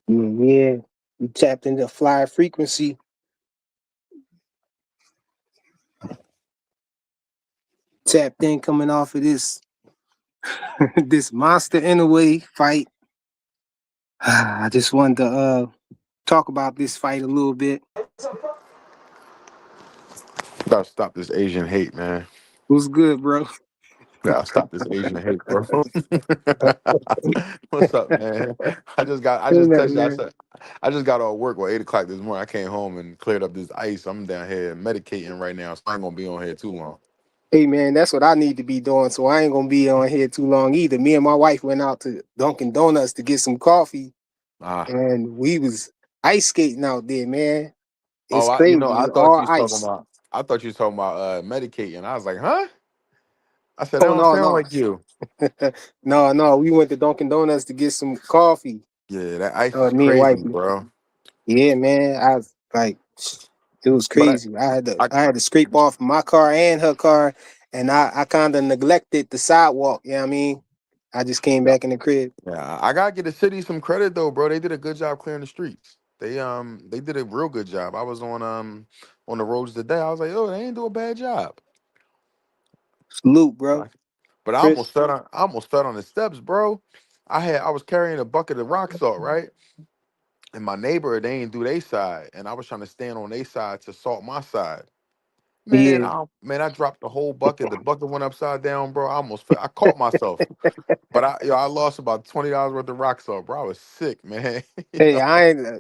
Yeah, we tapped into flyer frequency. Tapped in coming off of this this monster Inoue fight. I just wanted to talk about this fight a little bit. Gotta stop this Asian hate, man. What's good, bro? Gotta stop this Asian hate, bro. What's up, man? I Ain't just nothing, texted you. man. I just got off work at 8 o'clock this morning. I came home and cleared up this ice. I'm down here medicating right now, so I ain't gonna be on here too long. Hey man, that's what I need to be doing. So I ain't gonna be on here too long either. Me and my wife went out to Dunkin' Donuts to get some coffee, Ah. and we was ice skating out there, man. It's Oh, crazy. All ice. I thought you was talking about medicating. I was like, huh? I said that Oh don't no, sound no, like you. no. We went to Dunkin' Donuts to get some coffee. Yeah, that ice is Me and crazy, wifey. bro. Yeah, man. I was like, it was But crazy. I I had to scrape off my car and her car, and I kind of neglected the sidewalk. You know what I mean? I just came back in the crib. Yeah, I gotta get the city some credit though, bro. They did a good job clearing the streets. They did a real good job. I was on the roads today. I was like, oh, they ain't do a bad job. Salute, bro. Like, but Chris. I almost fell on the steps, bro. I was carrying a bucket of rock salt, right? And my neighbor, they ain't do their side, and I was trying to stand on their side to salt my side. Yeah. I dropped the whole bucket. The bucket went upside down, bro. I almost fell. I caught myself. But I lost about $20 worth of rock salt, bro. I was sick, man. Hey,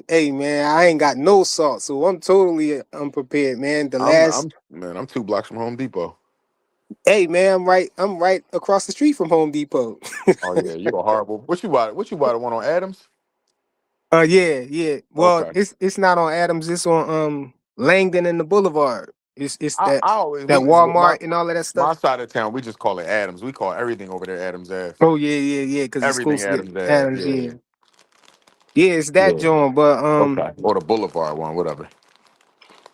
hey man, I ain't got no salt, so I'm totally unprepared, man. I'm 2 blocks from Home Depot. Hey man, I'm right across the street from Home Depot. Oh yeah, you a horrible. What you bought? What you bought? The one on Adams? Yeah. Well, Okay. it's not on Adams, it's on Langdon and the Boulevard. It's I always that we Walmart and all of that my stuff. side of town. We just call it Adams. We call everything over there Adams Ave. Oh yeah, because it's Everything close to Adams Ave. Adams, Yeah. yeah. Yeah, it's that Yeah. joint, but Okay. Or the Boulevard one, whatever.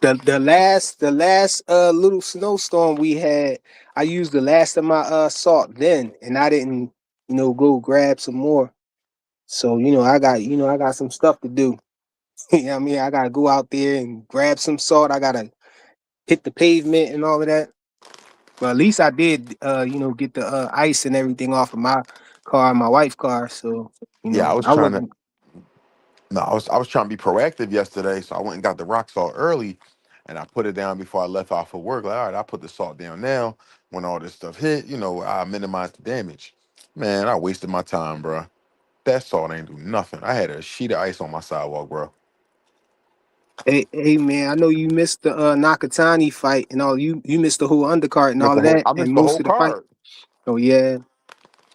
the last little snowstorm we had, I used the last of my salt then, and I didn't, go grab some more. So, I got some stuff to do. You know what I mean? I gotta go out there and grab some salt. I gotta hit the pavement and all of that. But at least I did get the ice and everything off of my car, my wife's car. So, Yeah, I was I trying to. wasn't. No, I was trying to be proactive yesterday, so I went and got the rock salt early, and I put it down before I left out for work. Like, all right, I put the salt down now. When all this stuff hit, I minimized the damage. Man, I wasted my time, bro. That salt ain't do nothing. I had a sheet of ice on my sidewalk, bro. Hey man, I know you missed the Nakatani fight and all. You missed the whole undercard and all of that, I and missed the most whole of the fight. card. Oh yeah,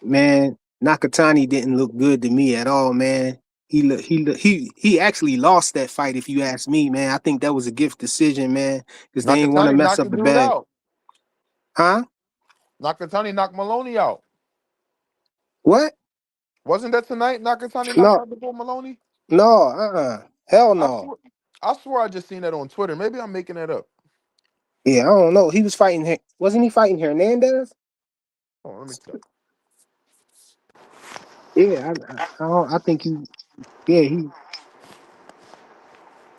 man, Nakatani didn't look good to me at all, man. He actually lost that fight. If you ask me, man, I think that was a gift decision, man, because they ain't want to Nakatani mess knocked up the the dude bag, out. huh? Nakatani knocked Maloney out. What? Wasn't that tonight? Nakatani knocked No, out the boy Maloney. no, hell I no. swear, I swear, I just seen that on Twitter. Maybe I'm making that up. Yeah, I don't know. He was fighting. Wasn't he fighting Hernandez? Oh, let me check. Yeah, I don't. I think he. Yeah,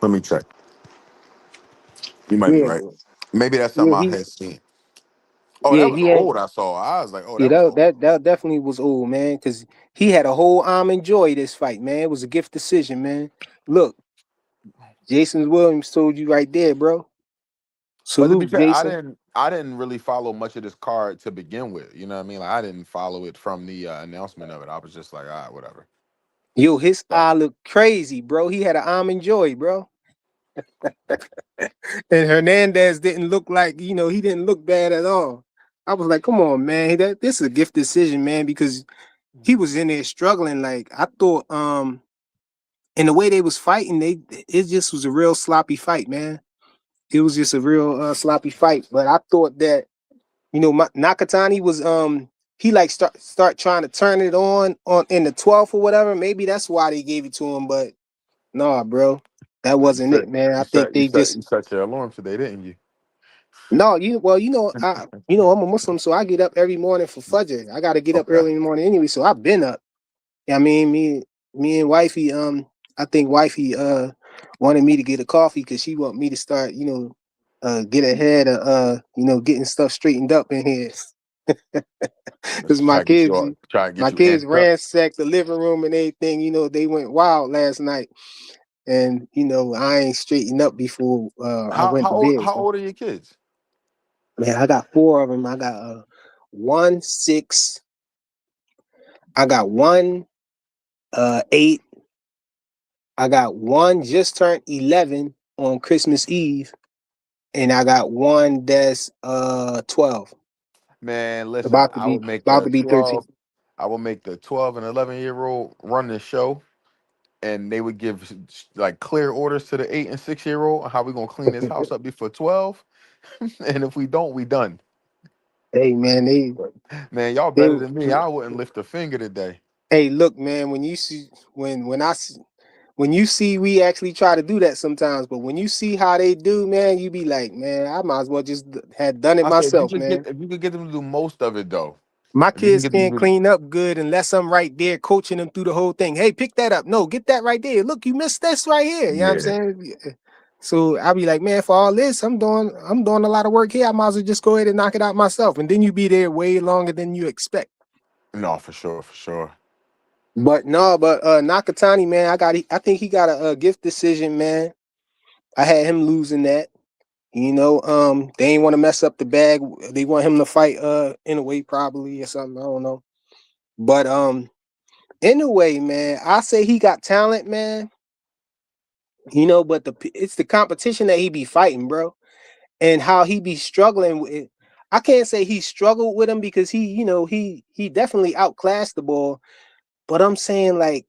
Let me check. You might be yeah, right. Maybe that's something yeah. I He, had seen. Oh, yeah, that was he had. old. I saw. I was like, oh, Yeah, that was that old. that that definitely was old, man. Because he had a whole arm and joy this fight, man. It was a gift decision, man. Look, Jason Williams told you right there, bro. But to be Salute, fair, Jason. I didn't really follow much of this card to begin with. You know what I mean? Like I didn't follow it from the announcement of it. I was just like, all right, whatever. Yo, his So eye looked crazy, bro. He had an arm and joy, bro. And Hernandez didn't look like, he didn't look bad at all. I was like, come on, man. This is a gift decision, man, because he was in there struggling. Like I thought, and the way they was fighting, it just was a real sloppy fight, man. It was just a real sloppy fight. But I thought that Nakatani was he like start trying to turn it on in the 12th or whatever. Maybe that's why they gave it to him. But nah, bro, that you wasn't set it, man. I you think set you they set just you set your alarm today, didn't you? no. I'm a Muslim, so I get up every morning for Fajr. I got to get up Okay. early in the morning anyway. So I've been up. I mean, me and wifey I think wifey wanted me to get a coffee because she want me to start, get ahead of getting stuff straightened up in here. Let's Because try to get my you kids amped up. ransacked the living room and everything. They went wild last night, and I ain't straightened up before I How went how to old bed. how old are your kids? Man, I got four of them. I got 1, 6. I got 1, 8. I got one just turned 11 on Christmas Eve, and I got one that's 12, Man, listen, about to be 13. I will make the 12 and 11-year-old run the show, and they would give like clear orders to the 8 and 6-year-old on how we gonna clean this house up before 12. And if we don't, we done. Hey man, Man, y'all they better than me. I wouldn't lift a finger today. hey, look, man, when you see when you see we actually try to do that sometimes, but when you see how they do, man, you be like, man, I might as well just had done it I said myself, man. if you could get them to do most of it though. My If you can kids get them can't to do clean up good unless I'm right there coaching them through the whole thing. Hey, pick that up. No, get that right there. Look, you missed this right here. You know what I'm yeah, saying? So I'll be like, man, for all this, I'm doing a lot of work here. I might as well just go ahead and knock it out myself. And then you be there way longer than you expect. no, for sure, for sure. But no, but Nakatani, man, I think he got a gift decision, man. I had him losing that. They ain't want to mess up the bag. They want him to fight Inoue probably or something. I don't know. But anyway, man, I say he got talent, man. But it's the competition that he be fighting, bro, and how he be struggling with it. I can't say he struggled with him because he definitely outclassed the ball. But I'm saying like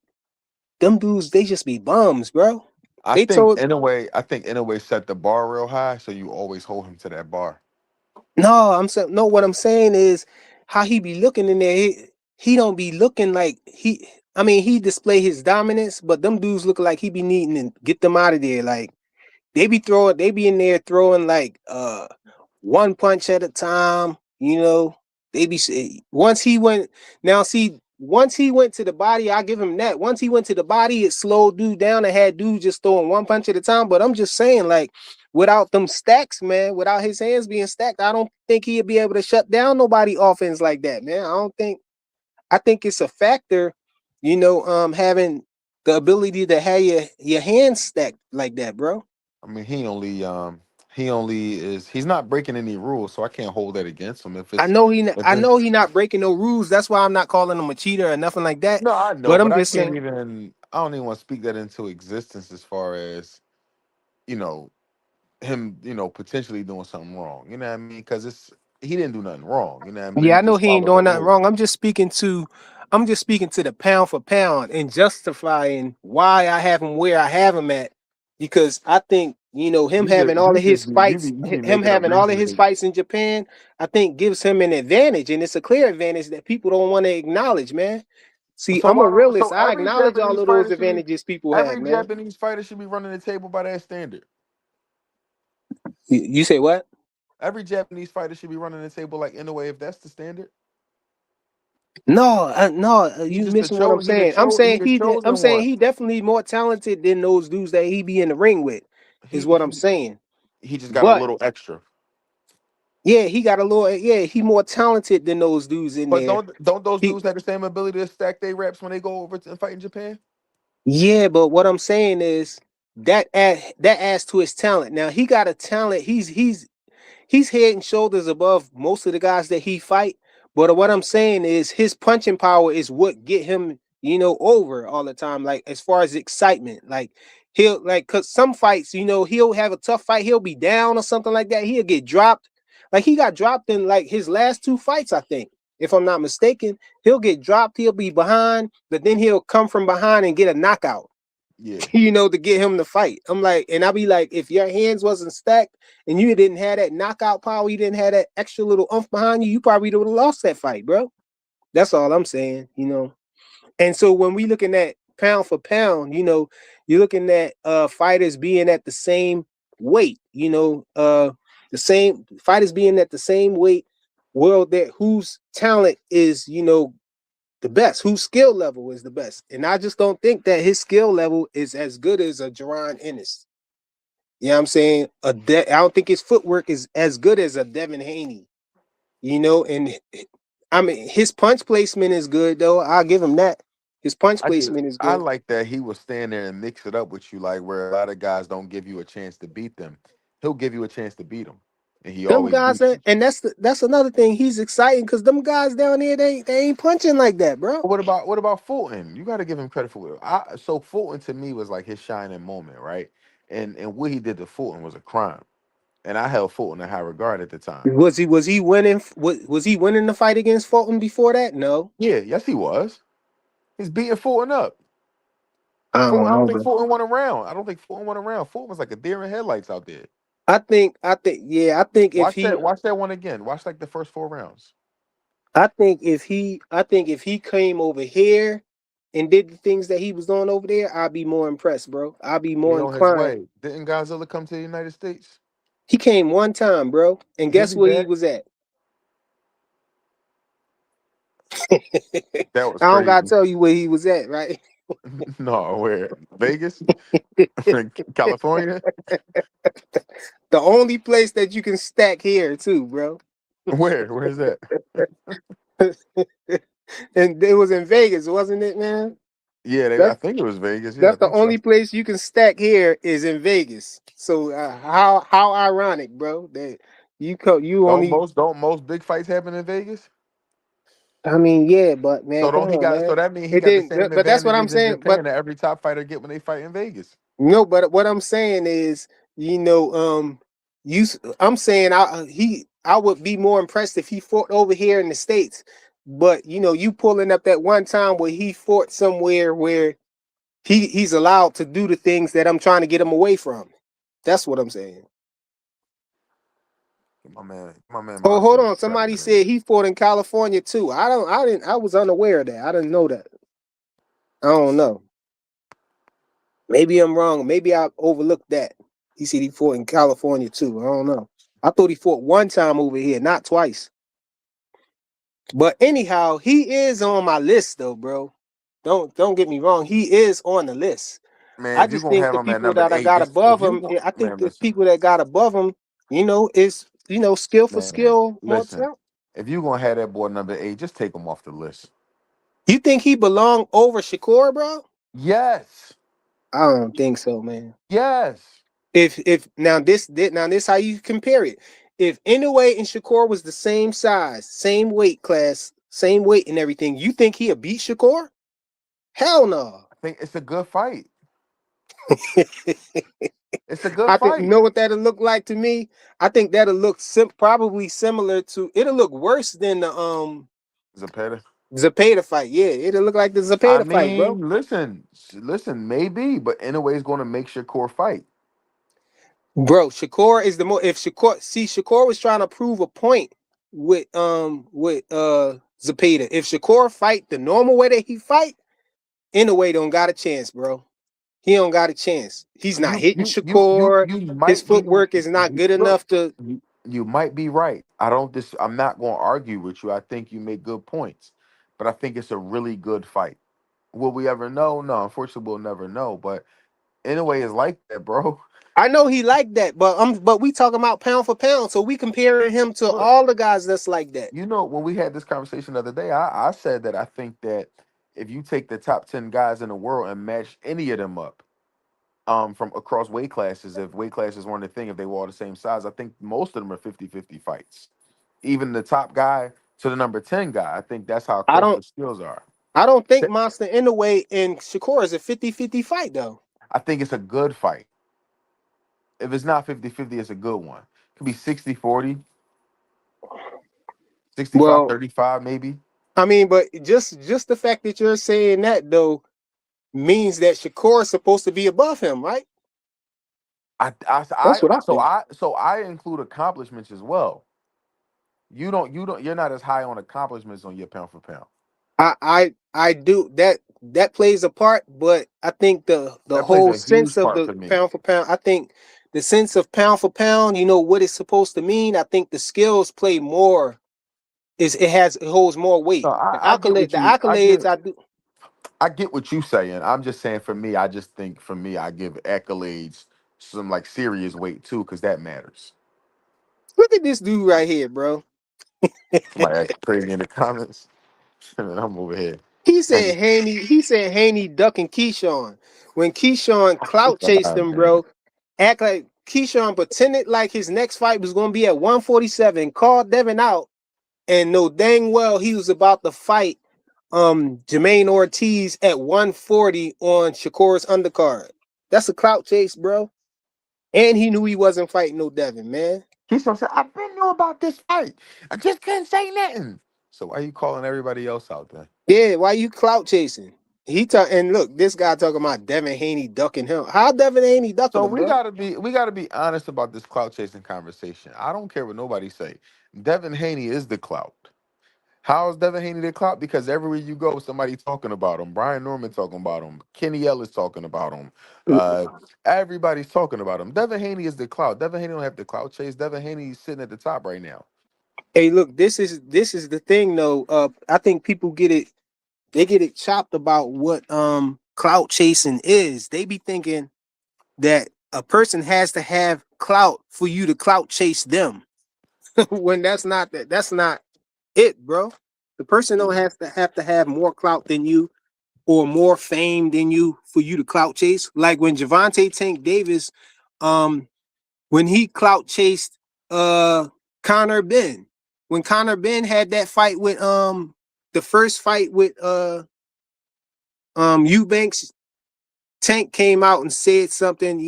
them dudes, they just be bums, bro. They told I think in a way set the bar real high, so you always hold him to that bar. no, I'm saying no. What I'm saying is how he be looking in there. He don't be looking like he. I mean, he display his dominance, but them dudes look like he be needing to get them out of there. Like they be in there throwing like one punch at a time. They be once he went now see once he went to the body, I give him that. Once he went to the body, it slowed dude down and had dude just throwing one punch at a time. But I'm just saying, like, without them stacks, man, without his hands being stacked, I don't think he'd be able to shut down nobody offense like that, man. I think it's a factor, having the ability to have your hands stacked like that, bro. I mean, he only is he's not breaking any rules, so I can't hold that against him. If I know it's he not breaking no rules. That's why I'm not calling him a cheater or nothing like that. no, I know, But but I'm just saying, I don't even want to speak that into existence as far as you know him, potentially doing something wrong. You know what I mean? Because he didn't do nothing wrong. You know what I mean? yeah, He I know just he ain't followed the doing nothing rules. wrong. I'm just speaking to the pound for pound and justifying why I have him where I have him at. Because I think, him having all of his fights, You be him making up having all of reasons. his fights in Japan, I think gives him an advantage. And it's a clear advantage that people don't want to acknowledge, man. See, So I'm a why don't so realist. I acknowledge all of those advantages people have, every man. Japanese fighter should be running the table by that standard. You say what? Every Japanese fighter should be running the table like in a way if that's the standard. No, no, He's you just missing what I'm saying. he the I'm chosen saying one. he definitely more talented than those dudes that he be in the ring with, is He what I'm he saying. he just got a But little extra. yeah, he more talented than those dudes in But there. don't those He dudes have the same ability to stack their reps when they go over and fight in Japan? Yeah, but what I'm saying is that adds to his talent. Now he got a talent. He's head and shoulders above most of the guys that he fight. But what I'm saying is his punching power is what get him, over all the time. Like as far as excitement, like he'll like cause some fights, he'll have a tough fight, he'll be down or something like that. He'll get dropped. Like he got dropped in like his last two fights, I think, if I'm not mistaken. He'll get dropped, he'll be behind, but then he'll come from behind and get a knockout. Yeah. To get him to fight. I'm like, and I'll be like, if your hands wasn't stacked and you didn't have that knockout power, you didn't have that extra little oomph behind you, you probably would have lost that fight, bro. That's all I'm saying. And so when we looking at pound for pound, you're looking at fighters being at the same weight, the same fighters being at the same weight, world that whose talent is, The best. Whose skill level is the best? And I just don't think that his skill level is as good as a Jerron Ennis. You know what I'm saying? I don't think his footwork is as good as a Devin Haney. You know, and I mean his punch placement is good though. I'll give him that. His punch placement is I good. like that he will stand there and mix it up with you, like where a lot of guys don't give you a chance to beat them. He'll give you a chance to beat them, and he Them always guys, beats you. and that's another thing. He's exciting because them guys down there, they ain't punching like that, bro. But what about Fulton? You got to give him credit for it. So Fulton to me was like his shining moment, right? And what he did to Fulton was a crime, and I held Fulton in high regard at the time. Was he winning? Was he winning the fight against Fulton before that? No, Yeah, yes, he was. He's beating Fulton up. I Fulton, don't I don't know, think bro. Fulton won a round. I don't think Fulton won a round. Fulton was like a deer in headlights out there. Yeah, I think if he, Watch that one again. Watch like the first 4 rounds. I think if he came over here and did the things that he was doing over there, I'd be more impressed, bro. I'd be He more on his inclined. way. Didn't Godzilla come to the United States? He came one time, bro, and He'll guess be where he back. was at? I That was don't gotta crazy. tell you where he was at, right? No, where? Vegas? California? The only place that you can stack here, too, bro. Where? Where's that? And it was in Vegas, wasn't it, man? Yeah, I That's think it was Vegas. Yeah, I that's the think so. only place you can stack here is in Vegas. So how ironic, bro, that you only. Don't most big fights happen in Vegas? I mean, yeah, but man, So come don't he on, got man. so that means he It got the didn't. same But that's what I'm advantages in saying. But Japan that every top fighter get when they fight in Vegas. no, but what I'm saying is, you know, I'm saying I would be more impressed if he fought over here in the States. But you know, you pulling up that one time where he fought somewhere where he's allowed to do the things that I'm trying to get him away from. That's what I'm saying. My man Oh, Monster hold needs on. credit, Somebody man. said he fought in California too. I was unaware of that. I didn't know that. I don't know. Maybe I'm wrong. Maybe I overlooked that. He said he fought in California too. I don't know. I thought he fought one time over here, not twice. But anyhow, he is on my list though, bro. Don't get me wrong. He is on the list. Man, I if you're just gonna think have the him at people number that I eight, got just above if you him, going I think man, the listen, people that got above him, is skill for man, skill more listen. talent. If you're gonna have that boy number eight, just take him off the list. You think he belong over Shakur, bro? Yes. I don't think so, man. Yes. If now this how you compare it. If Inoue and Shakur was the same size, same weight class, same weight and everything, you think he'll beat Shakur? Hell no. I think it's a good fight. It's a good I think you fight. know what that'll look like to me. I think that'll look probably similar to. It'll look worse than the Zapata. Zapata fight. Yeah, it'll look like the I Zapata fight, bro. mean, listen, maybe, but anyway, it's gonna make Shakur fight. Bro, Shakur is the more. If Shakur was trying to prove a point with Zapata. If Shakur fight the normal way that he fight, Inoue don't got a chance, bro. He don't got a chance. He's not hitting Shakur. You His might be footwork is not good look. enough to. You might be right. I'm not going to argue with you. I think you make good points, but I think it's a really good fight. Will we ever know? No, unfortunately, we'll never know. But anyway, it's like that, bro. I know he like that, but we talking about pound for pound, so we comparing him to Look, all the guys that's like that. you know, when we had this conversation the other day, I said that I think that if you take the top 10 guys in the world and match any of them up, from across weight classes, if weight classes weren't a thing, if they were all the same size, I think most of them are 50-50 fights. Even the top guy to the number 10 guy, I think that's how I close don't the skills are. I don't think Monster Inoue and Shakur is a 50-50 fight though. I think it's a good fight. If it's not 50-50, it's a good one. It could be 60-40, sixty-five Well, 35, maybe. I mean, but just the fact that you're saying that though means that Shakur is supposed to be above him, right? That's what I think. So I include accomplishments as well. You're not as high on accomplishments on your pound for pound. I do that plays a part, but I think the That plays whole a sense huge of part the for me. pound for pound, I think the sense of pound for pound, what it's supposed to mean. I think the skills play more it holds more weight. No, I get The what you accolades I do. I get what you saying. I'm just saying for me, I just think for me, I give accolades some like serious weight too, because that matters. Look at this dude right here, bro. Somebody acting crazy in the comments, and then I'm over here. Hanging. He said Haney ducking Keyshawn. When Keyshawn clout chased him, Man. bro, act like Keyshawn pretended like his next fight was gonna be at 147, called Devin out, and know dang well he was about to fight Jermaine Ortiz at 140 on Shakur's undercard. That's a clout chase, bro. And he knew he wasn't fighting no Devin, man. He's gonna say, "I've been knew about this fight. I just couldn't say nothing." So why you calling everybody else out then? Yeah, why you clout chasing? And look, this guy talking about Devin Haney ducking him. How Devin Haney ducking So him, bro? we gotta be honest about this clout chasing conversation. I don't care what nobody say. Devin Haney is the clout. How is Devin Haney the clout? Because everywhere you go, somebody talking about him. Brian Norman talking about him. Kenny Ellis talking about him. Uh, Everybody's talking about him. Devin Haney is the clout. Devin Haney don't have the clout chase. Devin Haney's sitting at the top right now. Hey, look, this is the thing though. I think people get it chopped about what clout chasing is. They be thinking that a person has to have clout for you to clout chase them. When that's not it, bro. The person don't have to have more clout than you or more fame than you for you to clout chase. Like when Javante Tank Davis, um, when he clout chased Connor Ben. When Connor Ben had that fight with the first fight with Eubanks, Tank came out and said something,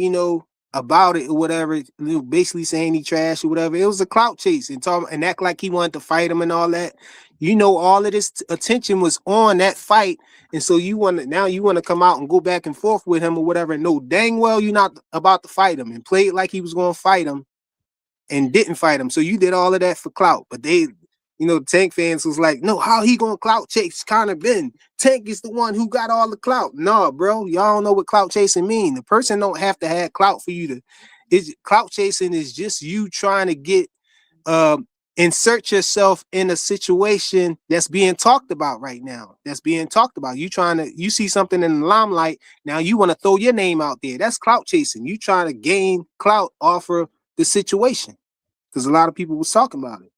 about it or whatever, basically saying he trash or whatever. It was a clout chase and act like he wanted to fight him and all that. All of this attention was on that fight, and so you want to come out and go back and forth with him or whatever. And know dang well you're not about to fight him, and play it like he was going to fight him, and didn't fight him. So you did all of that for clout, but Tank fans was like, no, how he gonna clout chase Conor Ben? Tank is the one who got all the clout. No, bro, y'all don't know what clout chasing mean. The person don't have to have clout for you to. Clout chasing is just you trying to get insert yourself in a situation that's being talked about right now. That's being talked about. You see something in the limelight. Now you want to throw your name out there. That's clout chasing. You trying to gain clout off of the situation because a lot of people was talking about it.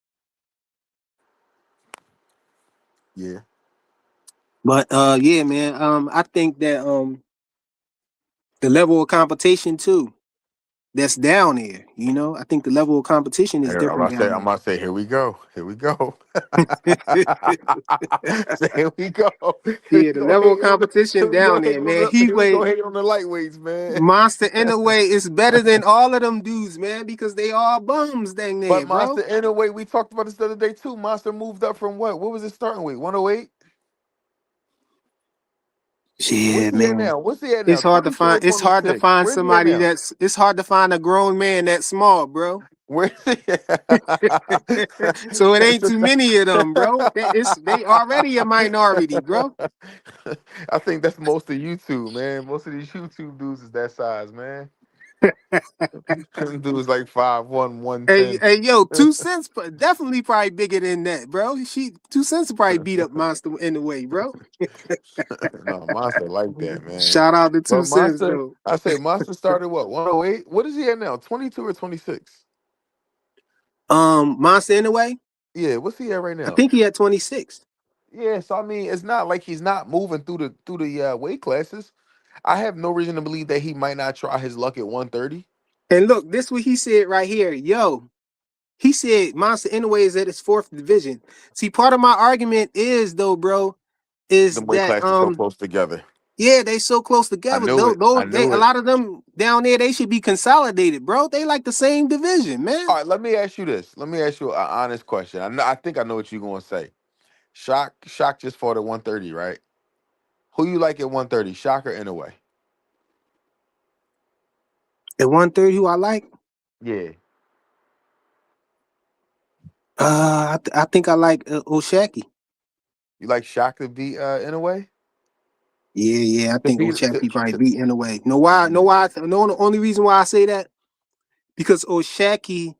Yeah. But yeah, man. I think that the level of competition too that's down there. I think the level of competition is Here, different down I'm about to say, here we go. Here we go. there. Say, here we go. Here Yeah, we the go level of hate on the competition here we go down hate there, on man. the He here we go weigh hate on the lightweights, man. Monster Inoue is better than all of them dudes, man, because they all bums dang But there, bro. Monster, in a way, we talked about this the other day too. Monster moved up from what? What was it starting with? 108? What's Yeah, he at man. now? What's he at now? It's hard to 22 or find. It's hard to 26? find Where's he at somebody now? it's hard to find a grown man that small, bro. Where's he So it ain't So too many of them, bro. They already a minority, bro. I think that's most of YouTube, man. Most of these YouTube dudes is that size, man. Them dudes like 5'1", Hey, 110. hey, yo, 2 cents definitely probably bigger than that, bro. 2 cents will probably beat up Monster in the way, bro. No, Monster like that, man. Shout out to But 2 cents Monster, though. I say Monster started what, 108? What is he at now? 22 or 26? Monster in the way. Yeah, what's he at right I now? think he had 26. Yeah, so I mean, it's not like he's not moving through the weight classes. I have no reason to believe that he might not try his luck at 130. And look, this what he said right here. Yo, he said Monster Inoue is at his fourth division. See, part of my argument is though, bro, is The weight that classes so close together. yeah, they so close I together. knew it. I They knew a it. lot of them down there, they should be consolidated, bro. They like the same division, man. All right, let me ask you this. Let me ask you an honest question. I think I know what you're gonna say. Shock just fought at 130, right? Who you like at 130? Shock or Inoue? At 130, who I like, Yeah. I think I like Oshaki. You like Shock to beat Inoue? Yeah, I To think beat Oshaki probably to beat Inoue. Know why? Know why? No, the only reason why I say that because Oshaki,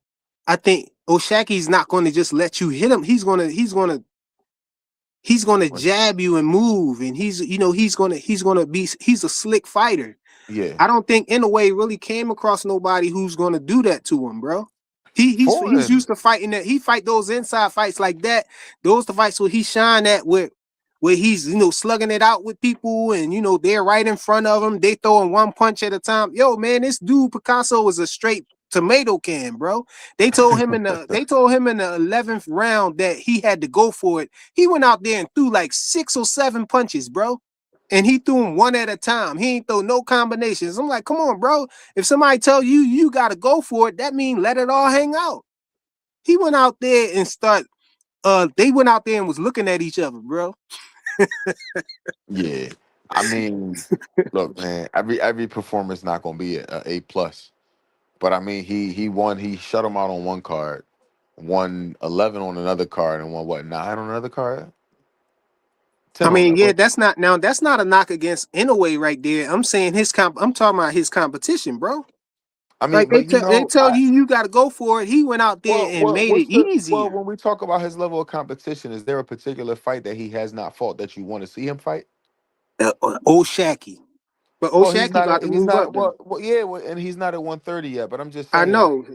I think Oshaki's not going to just let you hit him. He's gonna Like, jab you and move, and he's a slick fighter. yeah, I don't think Inoue really came across nobody who's gonna do that to him, bro. He's foreign. used to fighting that. He fight those inside fights like that. Those the fights where he shine at with where he's slugging it out with people, and they're right in front of him. They throwing one punch at a time. Yo, man, this dude Picasso was a straight tomato can, bro. They told him in the 11th round that he had to go for it. He went out there and threw like 6 or 7 punches, bro. And he threw them one at a time. He ain't throw no combinations. I'm like, come on, bro. If somebody tell you you gotta go for it, that means let it all hang out. He went out there and they went out there and was looking at each other, bro. Yeah, I mean, look, man, every performance not gonna be a A plus. But I mean, he won. He shut him out on one card, won 11 on another card, and won what 9 on another card, I 10 on mean, that. yeah, that's not a knock against Inoue right there. I'm talking about his competition, bro. I Like mean, they but tell they tell you you got to go for it. He went out there and made it easier. when we talk about his level of competition, is there a particular fight that he has not fought that you want to see him fight? Old Shacky, but Old Well, he's Shacky not. about to He's move up not. though. Yeah, well, and he's not at 130 yet. But I'm just I saying, know.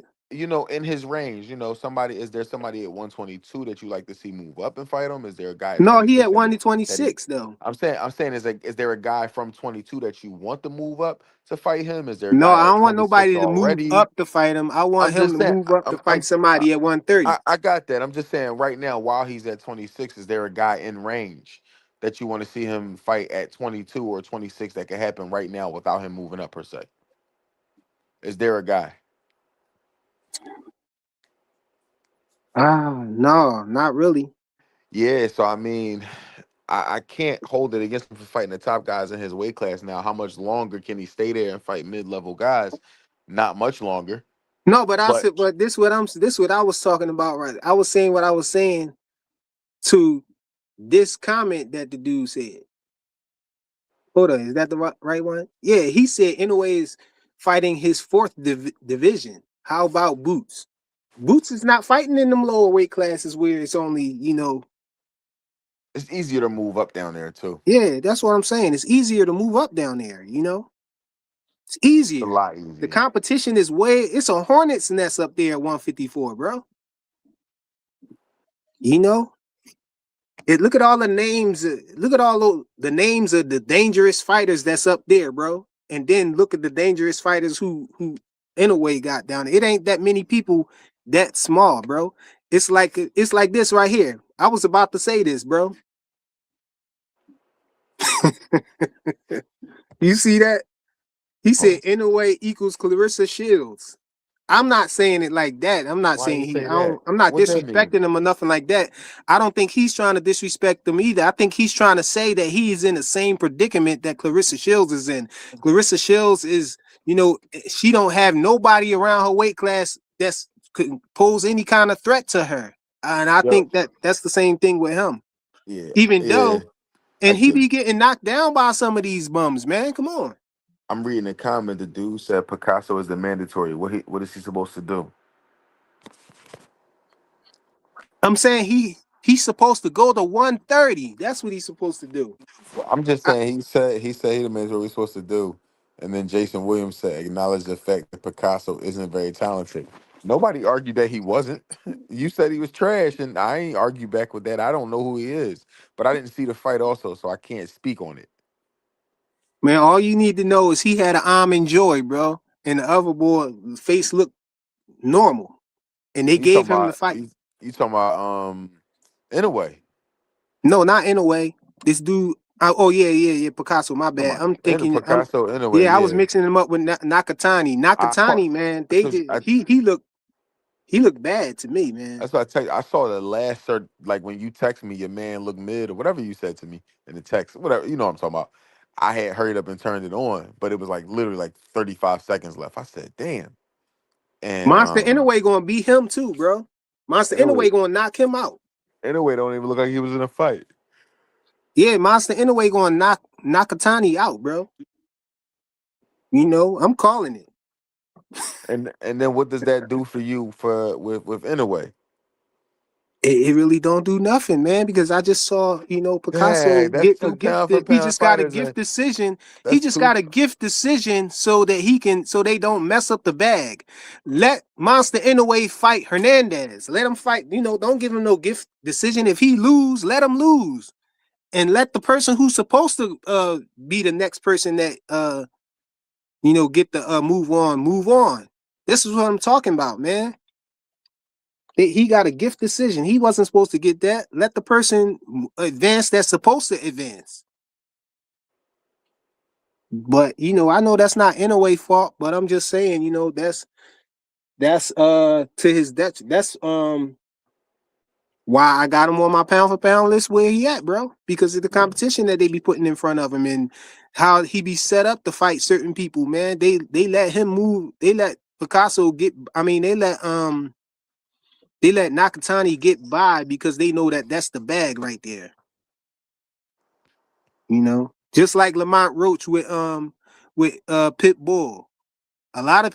in his range, somebody is there somebody at 122 that you like to see move up and fight him? Is there a guy at No, he 26 at 126 though. I'm saying is there a guy from 22 that you want to move up to fight him? Is there a No, guy I at don't want 26 nobody to move already? up to fight him. I want I'm him just to saying. move up to fight somebody at 130. I got that. I'm just saying right now, while he's at 26, is there a guy in range that you want to see him fight at 22 or 26 that could happen right now without him moving up per se? Is there a guy? No, not really. Yeah, so I mean, I can't hold it against him for fighting the top guys in his weight class now. How much longer can he stay there and fight mid-level guys? Not much longer. No, but I But said, but this what I was talking about, right? I was saying what I was saying to this comment that the dude said. Hold on, is that the right one? Yeah, he said Inoue is fighting his fourth division. How about Boots? Boots is not fighting in them lower weight classes where it's only, it's easier to move up down there too. yeah, that's what I'm saying. It's easier to move up down there. It's It's a easier. lot The easier. competition it's a hornet's nest up there at 154, bro. You know? Look at all the names. Look at all the names of the dangerous fighters that's up there, bro. And then look at the dangerous fighters who Inoue got down there. It ain't that many people that small, bro. It's like this right here. I was about to say this, bro. You see that? He Oh, said Inoue equals Clarissa Shields. I'm not saying it like that. I'm not why saying you he. say I that? don't. I'm not What that mean? disrespecting him or nothing like that. I don't think he's trying to disrespect them either. I think he's trying to say that he's in the same predicament that Clarissa Shields is in. Clarissa Shields is, she don't have nobody around her weight class that's could pose any kind of threat to her. And I Yep. think that that's the same thing with him. Yeah, Even yeah. though, I and he get. be getting knocked down by some of these bums, man. Come on. I'm reading a comment. The dude said Picasso is the mandatory. What is he supposed to do? I'm saying he's supposed to go to 130. That's what he's supposed to do. Well, I'm just I, saying he the man what we're supposed to do. And then Jason Williams said acknowledge the fact that Picasso isn't very talented. Nobody argued that he wasn't. You said he was trash, and I ain't argue back with that. I don't know who he is, but I didn't see the fight also, so I can't speak on it. man, all you need to know is he had an almond joy, bro, and the other boy face looked normal, and they You gave talking him the about fight. you talking about in a way. No, not in a way. This dude. Oh yeah, yeah, yeah. Picasso. My Talking bad. about I'm in thinking. Picasso in a way, Yeah, I was yeah. mixing him up with Nakatani. I caught Nakatani, man. They because did. He looked bad to me, man. that's what I tell you. I saw the last like when you text me, your man looked mid or whatever you said to me in the text, whatever you know what I'm talking about. I had hurried up and turned it on, but it was like literally like 35 seconds left. I said, "Damn!" And Monster Inoue gonna beat him too, bro. Monster anyway, Inoue gonna knock him out. anyway, don't even look like he was in a fight. Yeah, Monster Inoue gonna knock Nakatani out, bro. I'm calling it. And then what does that do for you for with Inoue? It really don't do nothing, man, because I just saw, Picasso Dang, that's get a two gift pound for that he pound just got a fighters, gift and decision. He that's just two. got a gift decision so that so they don't mess up the bag. Let Monster Inoue fight Hernandez. Let him fight, don't give him no gift decision. If he lose, let him lose. And let the person who's supposed to be the next person that get the move on. This is what I'm talking about, man. He got a gift decision. He wasn't supposed to get that. Let the person advance that's supposed to advance. But I know that's not in a way fault. But I'm just saying, that's to his that's why I got him on my pound for pound list where he at, bro. Because of the Yeah, competition that they be putting in front of him and how he be set up to fight certain people, man. They let him move. They let Picasso get. I mean, they let Nakatani get by because they know that that's the bag right there. Just like Lamont Roach with Pitbull. A lot of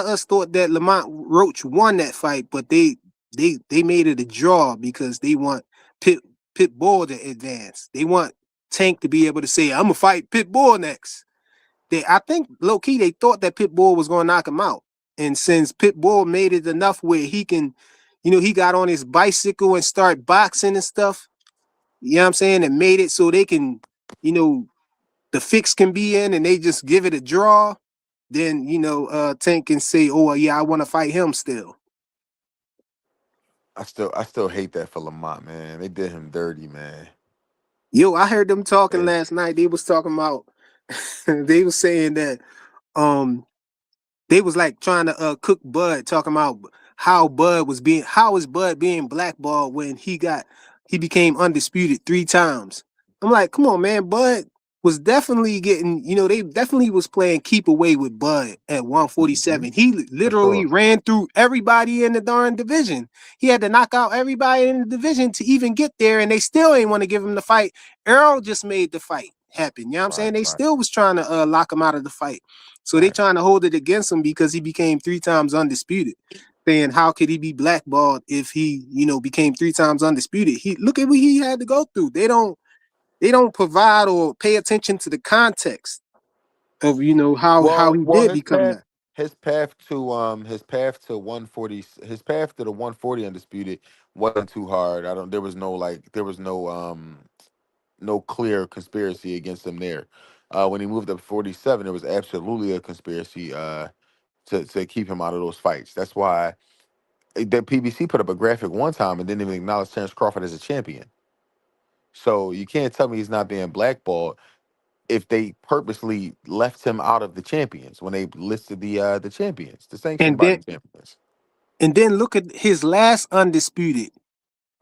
us thought that Lamont Roach won that fight, but they made it a draw because they want Pit Pitbull to advance. They want Tank to be able to say, "I'm gonna fight Pitbull next." I think low key they thought that Pitbull was gonna knock him out, and since Pitbull made it enough where he can, he got on his bicycle and start boxing and stuff. You know what I'm saying? And made it so they can, you know, the fix can be in and they just give it a draw, then Tank can say, "Oh yeah, I want to fight him still." I still hate that for Lamont, man. They did him dirty, man. Yo, I heard them talking Yeah. last night. They was talking about, they was saying that um they was like trying to cook Bud, talking about how is Bud being blackballed when he became undisputed 3 times. I'm like, come on, man, Bud was definitely getting, they definitely was playing keep away with Bud at Hmm. 147. He For literally sure. ran through everybody in the darn division. He had to knock out everybody in the division to even get there, and they still ain't want to give him the fight. Earl just made the fight happen. You know what I'm Right, saying? They right, still was trying to lock him out of the fight. So they right. trying to hold it against him because he became 3 times undisputed. Saying how could he be blackballed if he, became 3 times undisputed? He look at what he had to go through. They don't provide or pay attention to the context of how Well, he well, did become that. his path to 140, his path to the 140 undisputed wasn't too hard. I don't. There was no clear conspiracy against him there. When he moved up 47, there was absolutely a conspiracy to keep him out of those fights. That's why the PBC put up a graphic one time and didn't even acknowledge Terrence Crawford as a champion. So you can't tell me he's not being blackballed if they purposely left him out of the champions when they listed the champions, the sanctioned And then body champions. and then look at his last undisputed.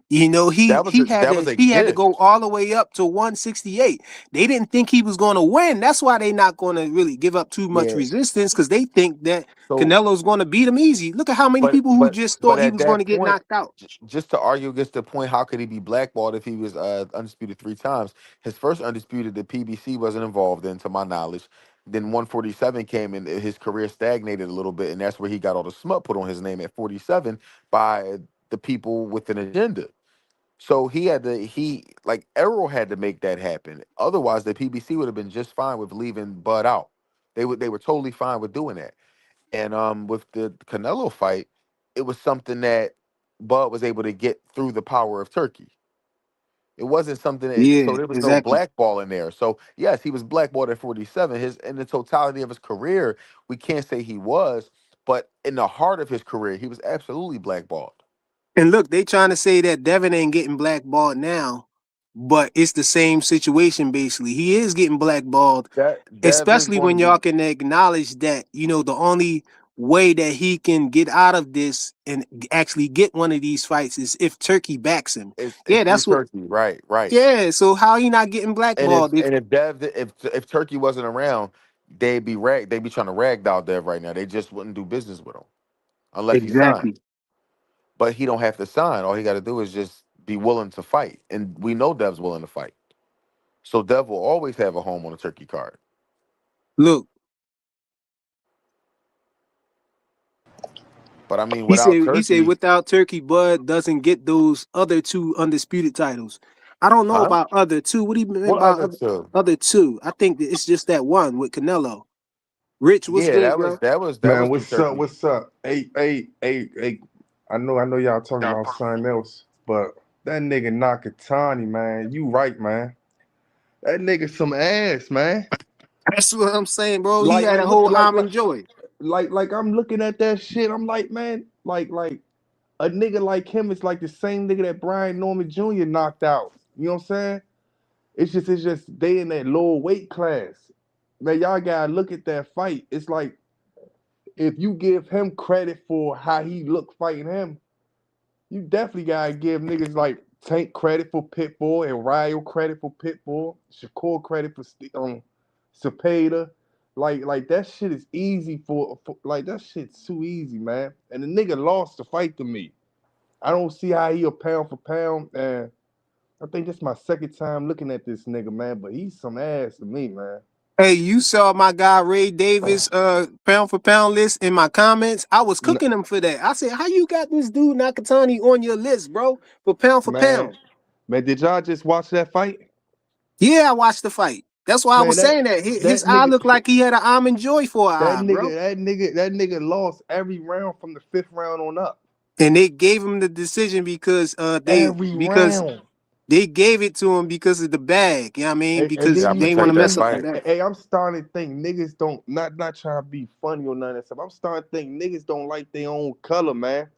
He That was he a, had that to was a he had to gift. go all the way up to 168. They didn't think he was going to win. That's why they not going to really give up too much Yeah. resistance because they think that So, Canelo's going to beat him easy. Look at how many but people who but just but thought he at was going that to get point, knocked out. just to argue against the point, how could he be blackballed if he was undisputed 3 times? His first undisputed, the PBC wasn't involved in, to my knowledge. Then 147 came and his career stagnated a little bit, and that's where he got all the smut put on his name at 47 by the people with an agenda. So he like Errol had to make that happen. Otherwise, the PBC would have been just fine with leaving Bud out. They were totally fine with doing that. And with the Canelo fight, it was something that Bud was able to get through the power of Turkey. It wasn't something that, Yeah, so there was no exactly. blackball in there. So yes, he was blackballed at 47. His in the totality of his career, we can't say he was, but in the heart of his career, he was absolutely blackballed. And look, they trying to say that Devin ain't getting blackballed now, but it's the same situation basically. He is getting blackballed, That Dev is especially going to when y'all be can acknowledge that the only way that he can get out of this and actually get one of these fights is if Turkey backs him. it's Yeah, through that's what. Turkey, right, right. Yeah, so how he not getting And if blackballed if and if Dev if Turkey wasn't around, they'd be trying to ragdoll Dev right now. They just wouldn't do business with him unless he signed. exactly? But he don't have to sign. All he got to do is just be willing to fight, and we know Dev's willing to fight. So Dev will always have a home on a Turkey card. Look, But I mean, He without said he said Turkey, without Turkey, Bud doesn't get those other two undisputed titles. I don't know huh? about other two. What do you mean What by other two? other two? I think that it's just that one with Canelo. Rich, what's Yeah, good, that was bro? that was that Man, was through what's up? Turkey. What's up? Hey. I know y'all talking about something else, but that nigga Nakatani, man, you right, man. That nigga some ass, man. That's what I'm saying, bro. He Like, had like, a look, whole almond joy. like, I'm looking at that shit. I'm like, man, like a nigga like him is like the same nigga that Brian Norman Jr. knocked out. You know what I'm saying? It's just they in that lower weight class. Man, y'all gotta look at that fight. It's like if you give him credit for how he looked fighting him, you definitely gotta give niggas like Tank credit for Pitbull and Ryo credit for Pitbull, Shakur credit for Cepeda. Like that shit is easy for like that shit's too easy, man. And the nigga lost the fight to me. I don't see how he a pound for pound, and I think this is my second time looking at this nigga, man. But he's some ass to me, man. Hey, you saw my guy Ray Davis pound for pound list in my comments. I was N- cooking him for that. I said, "How you got this dude Nakatani on your list, bro? For man, pound." man, did y'all just watch that fight? Yeah, I watched the fight. That's why I Man, was saying that his that eye nigga looked like he had an almond joy for an that eye, nigga bro. that nigga lost every round from the fifth round on up. And they gave him the decision because Every round. they gave it to him because of the bag. You know what I mean? And You Because then gotta they you want protect to and that mess then up the fight. bag. hey, I'm starting to think niggas don't not trying to be funny or none of that stuff. I'm starting to think niggas don't like their own color, man.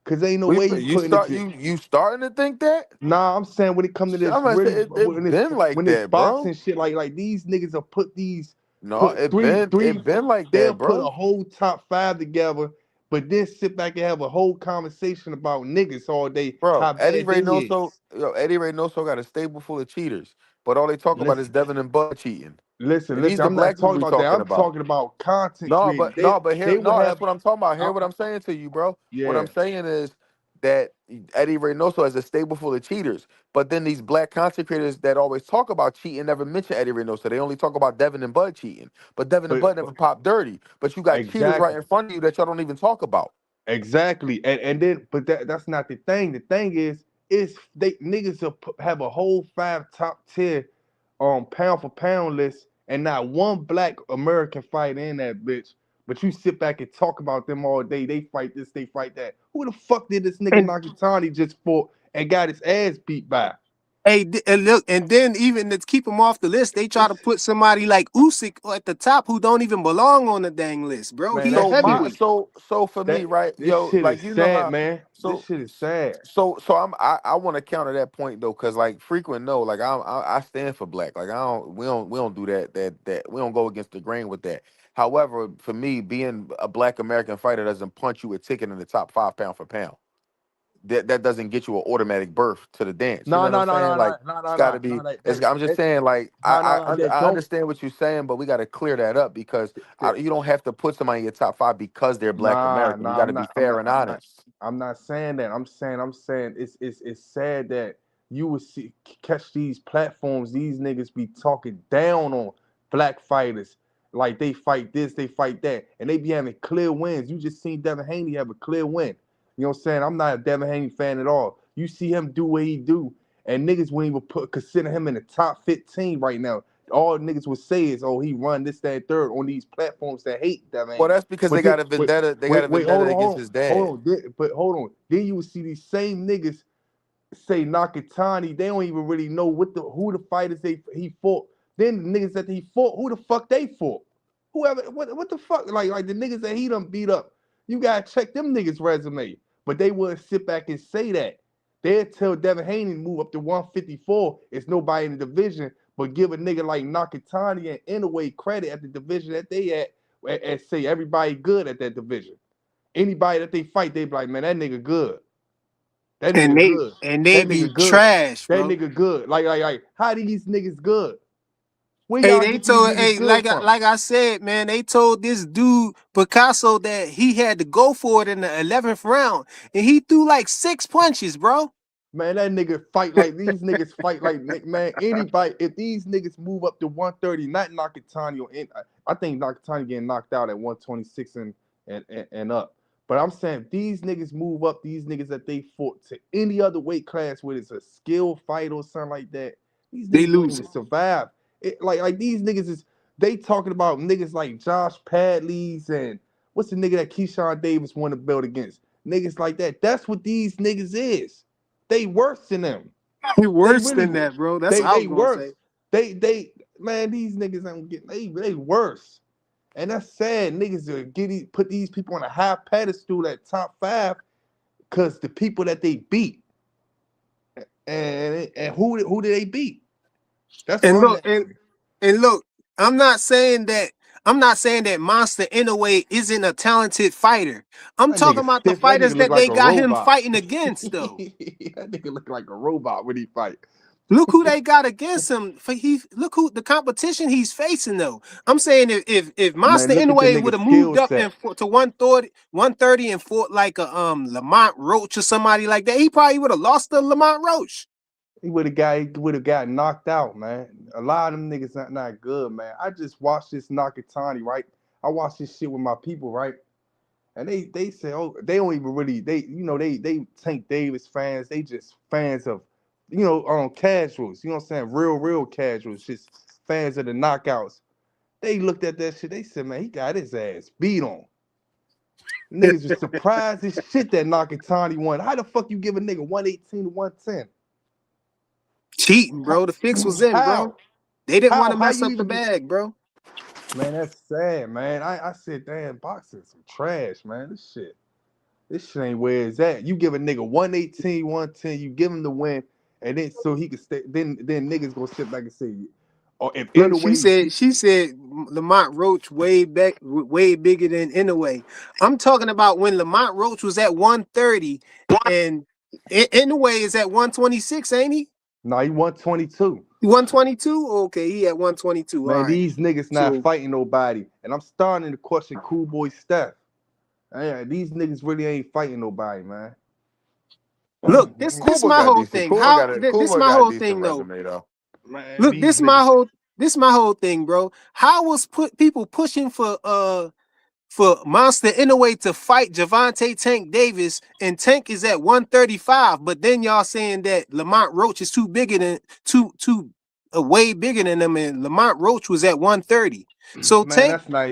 Cause ain't no We way you you putting it. start you starting to think that? Nah, I'm saying when it come to this I'm gonna say really it been like when this that, bro. boxing shit, like these niggas will put these No, put three it been like they'll that, put a bro. whole top five together, but then sit back and have a whole conversation about niggas all day, Bro, how bad they is. Eddie Reynoso got a stable full of cheaters, but all they talk about is Listen, Devin and Bud cheating, and these listen. the I'm not black people talking we about that. talking I'm about. talking about content No, creating. but no, but here, They would no, have that's what I'm talking about. Hear uh, what I'm saying to you, bro. What yeah. I'm saying is that Eddie Reynoso has a stable full of cheaters, but then these black content creators that always talk about cheating never mention Eddie Reynoso. They only talk about Devin and Bud cheating, but Devin and Bud But never pop dirty. But you got cheaters right exactly. in front of you that y'all don't even talk about. Exactly, and then but that's not the thing. The thing is they niggas will have a whole five top tier pound for pound list, and not one black American fighter in that bitch. But you sit back and talk about them all day. They fight this, they fight that. Who the fuck did this nigga And Nakatani just fought and got his ass beat by? hey, and look, and then even to keep him off the list, they try to It's put somebody like Usyk at the top who don't even belong on the dang list, bro. man, He a that So shit. my heavyweight. so for me, That right, this yo, shit is like you know sad, how man. This so shit is sad. I want to counter that point though, cause like frequent no, like I stand for black, like I don't we don't do that we don't go against the grain with that. However, for me, being a black American fighter doesn't punch you a ticket in the top five pound for pound. That doesn't get you an automatic berth to the dance. You know No, what I'm no, no, saying? no, Like no, no, it's no, got no, to be. no. It's. I'm just saying. Like No, no, no. That I don't. understand what you're saying, but we got to clear that up because That, you don't have to put somebody in your top five because they're Black Nah, American. You nah, got to be fair and honest. I'm not saying that. I'm saying it's sad that you would see catch these platforms. These niggas be talking down on black fighters, like they fight this, they fight that, and they be having clear wins. You just seen Devin Haney have a clear win. You know what I'm saying? I'm not a Devin Haney fan at all. You see him do what he do, and niggas wouldn't even consider him in the top 15 right now. All niggas would say is, "Oh, he run this, that, and third on these platforms that hate Devin Well, Haney." that's because they But then, got a vendetta. They got a wait, vendetta against his hold dad. on. But hold on. Then you would see these same niggas say Nakatani. They don't even really know who the fighters he fought. Then the niggas that he fought, who the fuck they fought? Whoever, what the fuck? Like the niggas that he done beat up. You gotta check them niggas' resume. But they wouldn't sit back and say that. They'd tell Devin Haney to move up to 154. It's nobody in the division, but give a nigga like Nakatani and Inoue credit at the division that they at, and say everybody good at that division. Anybody that they fight, they be like, man, that nigga good. That And nigga they good. and they That be nigga good. trash, That bro. nigga good. Like, how these niggas good? Where Hey, y'all they get these told niggas good from? like I said, man, they told this dude Picasso that he had to go for it in the 11th round, and he threw like 6 punches, bro. Man, that nigga fight like these niggas fight like man. Anybody, if these niggas move up to 130, not Nakatani or I think Nakatani getting knocked out at 126 and up. But I'm saying these niggas move up, these niggas that they fought to any other weight class where it's a skill fight or something like that, these They niggas don't even losing. survive. Like these niggas is they talking about niggas like Josh Padley's and what's the nigga that Keyshawn Davis won the belt against? Niggas like that. That's what these niggas is. They worse than them. They Worse really than that, bro. That's they what I they was gonna say. worse. They man, these niggas ain't getting they worse. And that's sad. Niggas are put these people on a high pedestal at top 5 because the people that they beat. And who did they beat? That's what And I'm look, asking. and look, I'm not saying that Monster Inoue isn't a talented fighter. I'm That talking nigga about the stiff. That fighters nigga look that like they a got him robot. fighting against, though. That nigga look like a robot when he fight. Look who they got against him. Look who the competition he's facing, though. I'm saying if Man, Monster look at the Inoue would nigga have skill moved up set. and fought to 130 and fought like a Lamont Roach or somebody like that, he probably would have lost to Lamont Roach. He would have got knocked out, man. A lot of them niggas not good, man. I just watched this Nakatani, right? I watched this shit with my people, right? And they say, oh, they don't even really they Tank Davis fans. They just fans of casuals. You know what I'm saying? Real casuals. Just fans of the knockouts. They looked at that shit. They said, man, he got his ass beat on. Niggas was surprised as shit that Nakatani won. How the fuck you give a nigga 118 to 110? Cheating, bro. The fix was in, bro. How? They didn't want to How mess you up the even get? bag, bro. Man, that's sad, man. I said, damn, boxing some trash, man. This shit ain't where it's at. You give a nigga 118, 110, you give him the win, and then so he can stay. Then niggas gonna sit back and say, or if Look, Inoue beat, she said Lamont Roach way bigger than Inoue. I'm talking about when Lamont Roach was at 130 and Inoue is at 126, ain't he? nah, he 122. 122? Okay, he at 122. All Man, right. these niggas not So fighting nobody, and I'm starting to question Cool Boy Steph. These niggas really ain't fighting nobody, man. look, this Kuba my got whole decent. thing. How this Kuba my got a whole decent thing though. resume though. Man, Look, these niggas. this my whole thing, bro. How was people pushing for Monster Inoue to fight Javante Tank Davis, and Tank is at 135, but then y'all saying that Lamont Roach is too way bigger than them, and Lamont Roach was at 130. So Man, Tank,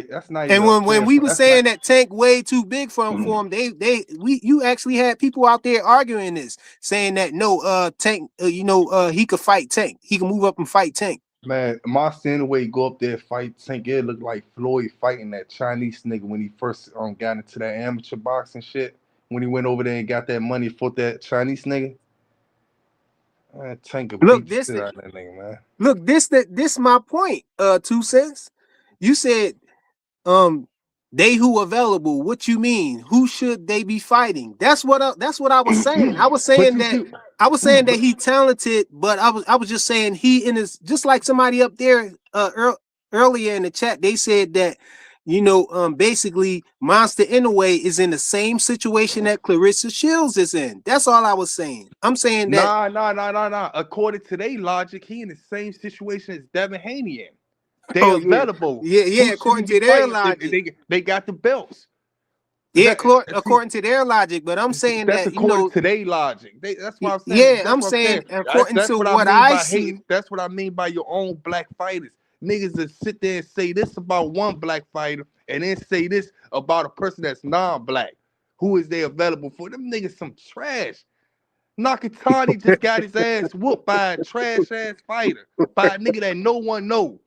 that's not and even a when fair. we were That's not. saying that Tank way too big for him, you actually had people out there arguing this, saying that no, Tank, he could fight Tank, he can move up and fight Tank. Man, Monster Inoue go up there fight Tank. It looked like Floyd fighting that Chinese nigga when he first got into that amateur boxing shit. When he went over there and got that money for that Chinese nigga. Man, Tank could Look, beat the shit out of that nigga, man. this my point. 2 cents. You said they who available. What you mean? Who should they be fighting? That's what I was saying. I was But saying you that see, he talented, but I was just saying he in his, just like somebody up there earlier in the chat. They said that basically Monster Inoue is in the same situation that Clarissa Shields is in. That's all I was saying. I'm saying that. nah. According to their logic, he in the same situation as Devin Haney in. They Oh yeah, available. yeah. Who should he According be to their fighting if logic. they got the belts? Yeah, That see, according to their logic, but I'm saying that's that according to their logic. That's why I'm saying. yeah, That's I'm what I'm saying. saying That's according that's to what I what mean I by hate. see. That's what I mean by your own black fighters. Niggas that sit there and say this about one black fighter, and then say this about a person that's non-black. Who is they available for? Them niggas some trash. Nakatani just got his ass whooped by a trash ass fighter, by a nigga that no one know.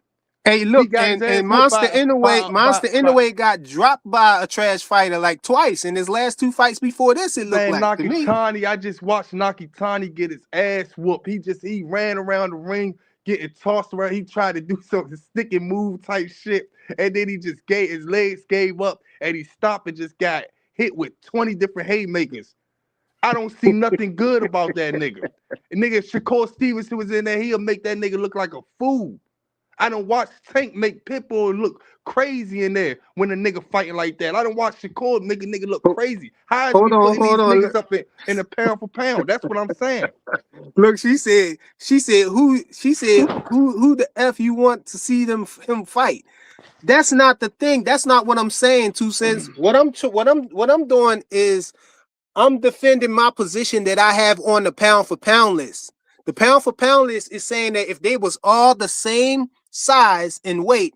Hey, He look, got his and ass whooped Monster Inoue got dropped by a trash fighter like twice in his last 2 fights before this. It looked Man, like to me. Nakatani, I just watched Nakatani get his ass whooped. He ran around the ring getting tossed around. He tried to do some stick and move type shit. And then he just his legs gave up and he stopped and just got hit with 20 different haymakers. I don't see nothing good about that nigga. And nigga, Shakur Stevenson was in there, he'll make that nigga look like a fool. I don't watch Tank make Pitbull look crazy in there when a nigga fighting like that. I don't watch Shakur make a nigga look crazy. How is we putting Hold these on. niggas up in a pound for pound? That's what I'm saying. Look, she said who the F you want to see him fight? that's not the thing. That's not what I'm saying. 2 cents. What I'm doing is I'm defending my position that I have on the pound for pound list. The pound for pound list is saying that if they was all the same size and weight,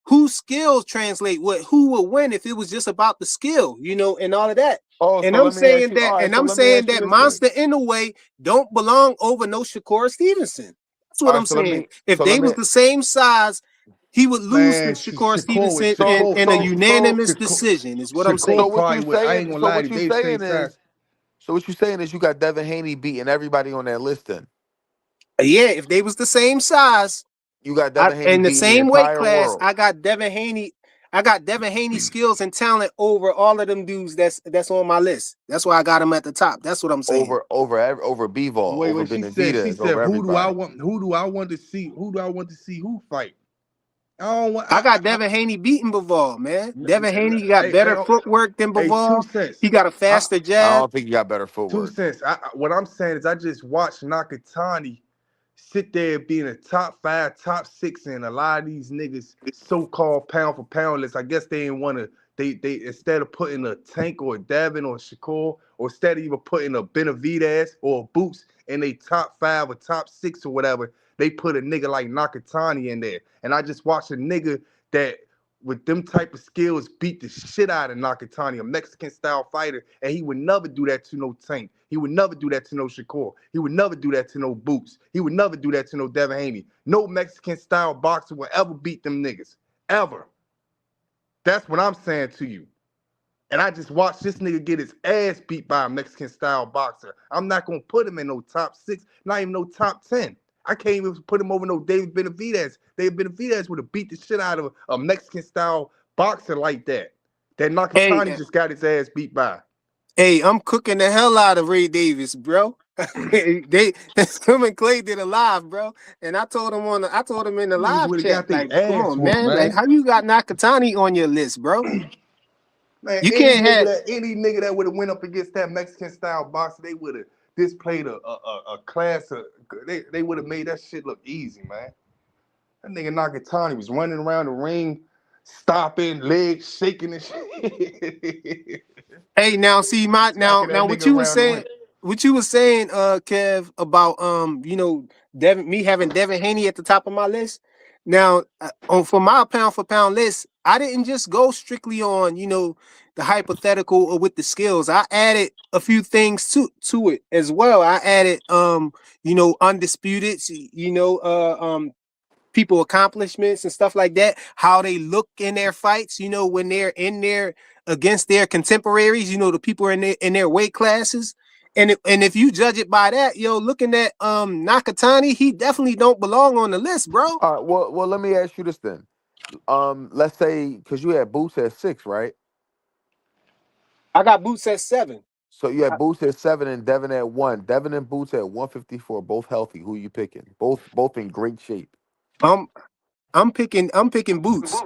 whose skills translate what, who would win if it was just about the skill, and all of that. Oh, And so I'm let me ask saying you. All that, right, and so I'm let me saying ask you that this then. Monster Inoue don't belong over no Shakur Stevenson. That's All what right, I'm so let saying. me. If So let they me. was the same size, he would lose to Man, Shakur Shakur was Stevenson So in a so so unanimous Shakur, decision, is what I'm Shakur so saying. what probably you would. I saying? ain't gonna So lie to what you. you They the same saying size. is. So what you saying is you got Devin Haney beating everybody on that list. Then Yeah, if they was the same size, you got Devin Haney in the beating the same weight entire class, world I got Devin Haney skills and talent over all of them dudes that's on my list. That's why I got him at the top. That's what I'm saying. over Bivol, Wait, over wait. She Benavidez, said, over everybody. who do I want to see? Who do I want to see who fight? I don't want. I got Devin Haney beating Bivol, man. Devin Haney got Hey, better footwork than hey, two Bivol. cents. He got a I, faster I jab. don't think you got better Two footwork. cents. What I'm saying is, I just watched Nakatani sit there being a top five, top six, and a lot of these niggas so-called pound for pound list. I guess they didn't want to. They instead of putting a Tank or a Davin or a Shakur, or instead of even putting a Benavidez or a Boots in they top five or top six or whatever, they put a nigga like Nakatani in there. And I just watched a nigga that with them type of skills beat the shit out of Nakatani, a Mexican style fighter, and he would never do that to no Tank. He would never do that to no Shakur. He would never do that to no Boots. He would never do that to no Devin Haney. No Mexican style boxer will ever beat them niggas. Ever. That's what I'm saying to you. And I just watched this nigga get his ass beat by a Mexican style boxer. I'm not gonna put him in no top six, not even no top 10. I can't even put him over no David Benavidez. David Benavidez would have beat the shit out of a Mexican style boxer like that. That Nakatani Hey, just got his ass beat by. hey, I'm cooking the hell out of Ray Davis, bro. They him and Clay did a live, bro. And I told him in the Niggas live would have chat, got their like, come ass on, whooped, man. Like, man. how you got Nakatani on your list, bro? Man, You can't have any nigga that would have went up against that Mexican style boxer, they would have displayed a class of they would have made that shit look easy, man. That nigga Nakatani was running around the ring, stopping, legs shaking and shit. Hey, now see my now Smacking now that what nigga you was around the saying, ring. Kev, about me having Devin Haney at the top of my list. Now, for my pound for pound list, I didn't just go strictly on the hypothetical or with the skills. I added a few things to it as well. I added undisputed, people accomplishments and stuff like that, how they look in their fights, when they're in there against their contemporaries, the people in their weight classes. And if you judge it by that, looking at Nakatani, he definitely don't belong on the list, bro. All right. Well, let me ask you this then. Let's say because you had Boots at 6, right? I got Boots at 7. So you had Boots at 7 and Devin at 1. Devin and Boots at 154, both healthy. Who you picking? Both in great shape. Um, I'm picking Boots.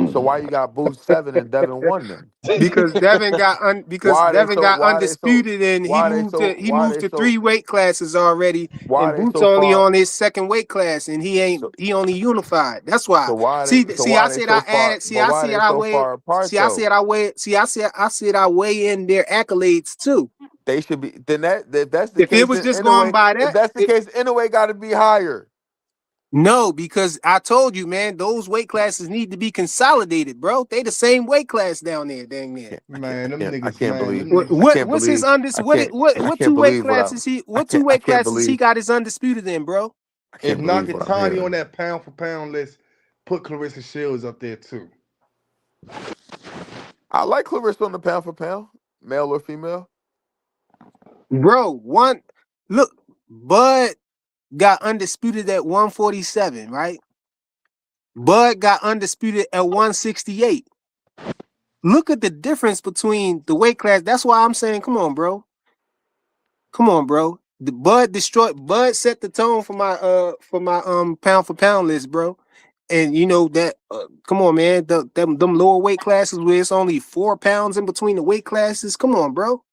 So why you got Boots 7 and Devin 1 then? Because Why are they Devin so? got Why are they so? undisputed and he Why are they moved to so? he Why are moved they to so? 3 weight classes already, Why and are they Boots so only far? on his second weight class, and So he only unified. That's why. so why are they? So See, why I are they said I so far? added. But why are they so far apart though? I said I weigh in their accolades too. They should be. Then that if that's the If it case, was then just going anyway, by if that, that's the case, anyway, got to be higher. no, because I told you, man, those weight classes need to be consolidated, bro. They the same weight class down there, dang near. Man, them I niggas, can't man, believe. them What, niggas. I what can't what's his believe. undis? I What it, can't. what I what can't two weight believe what I. classes he? I What two can't. I weight can't classes he believe. got his undisputed in, bro? I If can't believe what I'm Nakatani on hearing. that pound for pound list, put Clarissa Shields up there too. I like Clarissa on the pound for pound, male or female. Bro, look, Bud got undisputed at 147, right? Bud got undisputed at 168. Look at the difference between the weight class. That's why I'm saying, come on, bro. Come on, bro. The Bud set the tone for my pound for pound list, bro. And you know that come on, man. Them lower weight classes where it's only 4 pounds in between the weight classes. Come on, bro.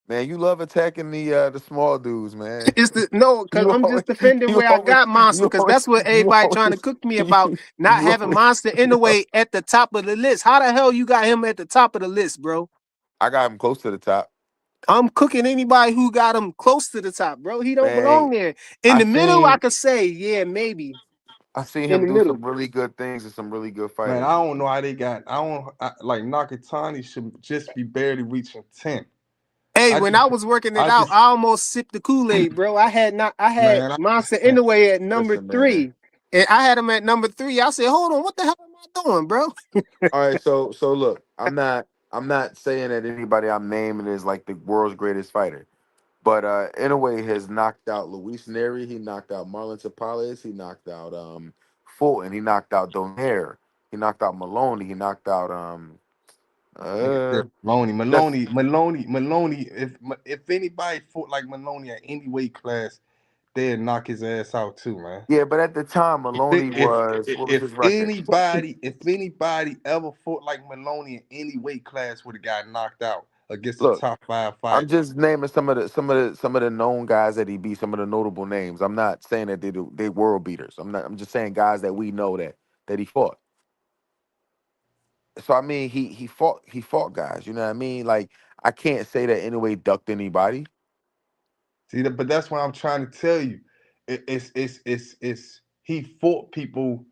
Man, you love attacking the small dudes, man. It's the no, because You I'm always, just defending you where I always, got Monster, you because always, that's what you everybody trying to always, cook me about you, not you having always, Monster in the way at the top of the list. How the hell you got him at the top of the list, bro? I got him close to the top, I'm cooking anybody who got him close to the top, bro. He don't man. belong there. In I the middle, I seen, could say, yeah, maybe. I seen In him the do middle. some really good things and some really good Man, fighters. I don't know how they got. I don't like Nakatani should just be barely reaching 10. Hey, I when just, I was working it I out, just, I almost sipped the Kool-Aid, bro. I had man, I Monster just in think the way at number Listen, man. 3. And I had him at number 3. I said, hold on, what the hell am I doing, bro? All right, so look, I'm not saying that anybody I'm naming is like the world's greatest fighter. But Inoue has knocked out Luis Neri. He knocked out Marlon Tapales. He knocked out Fulton. He knocked out Donaire. He knocked out Maloney. He knocked out nigga uh said Maloney, that's Maloney. If anybody fought like Maloney at any weight class, they'd knock his ass out too, man. yeah, but at the time Maloney was, what was his record? If anybody ever fought like Maloney in any weight class, would have got knocked out against a Look, top five I'm fighter. just naming some of the known guys that he beat, some of the notable names. I'm not saying that they world beaters. I'm just saying guys that we know that he fought. So I mean he fought guys, you know what I mean? Like I can't say that anyway ducked anybody. See that, but that's what I'm trying to tell you. It's he fought people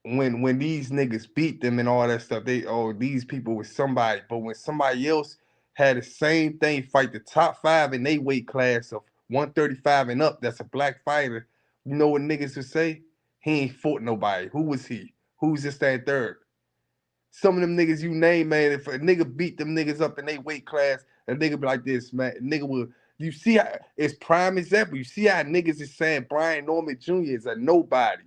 when these niggas beat them and all that stuff. They these people was somebody, but when somebody else had the same thing fight the top five in they weight class of 135 and up, that's a black fighter. You know what niggas would say? He ain't fought nobody. Who was he? Who's this that third? Some of them niggas you name, man, if a nigga beat them niggas up in their weight class, a nigga be like this, man. Nigga will you see how it's prime example. You see how niggas is saying Brian Norman Jr. is a nobody.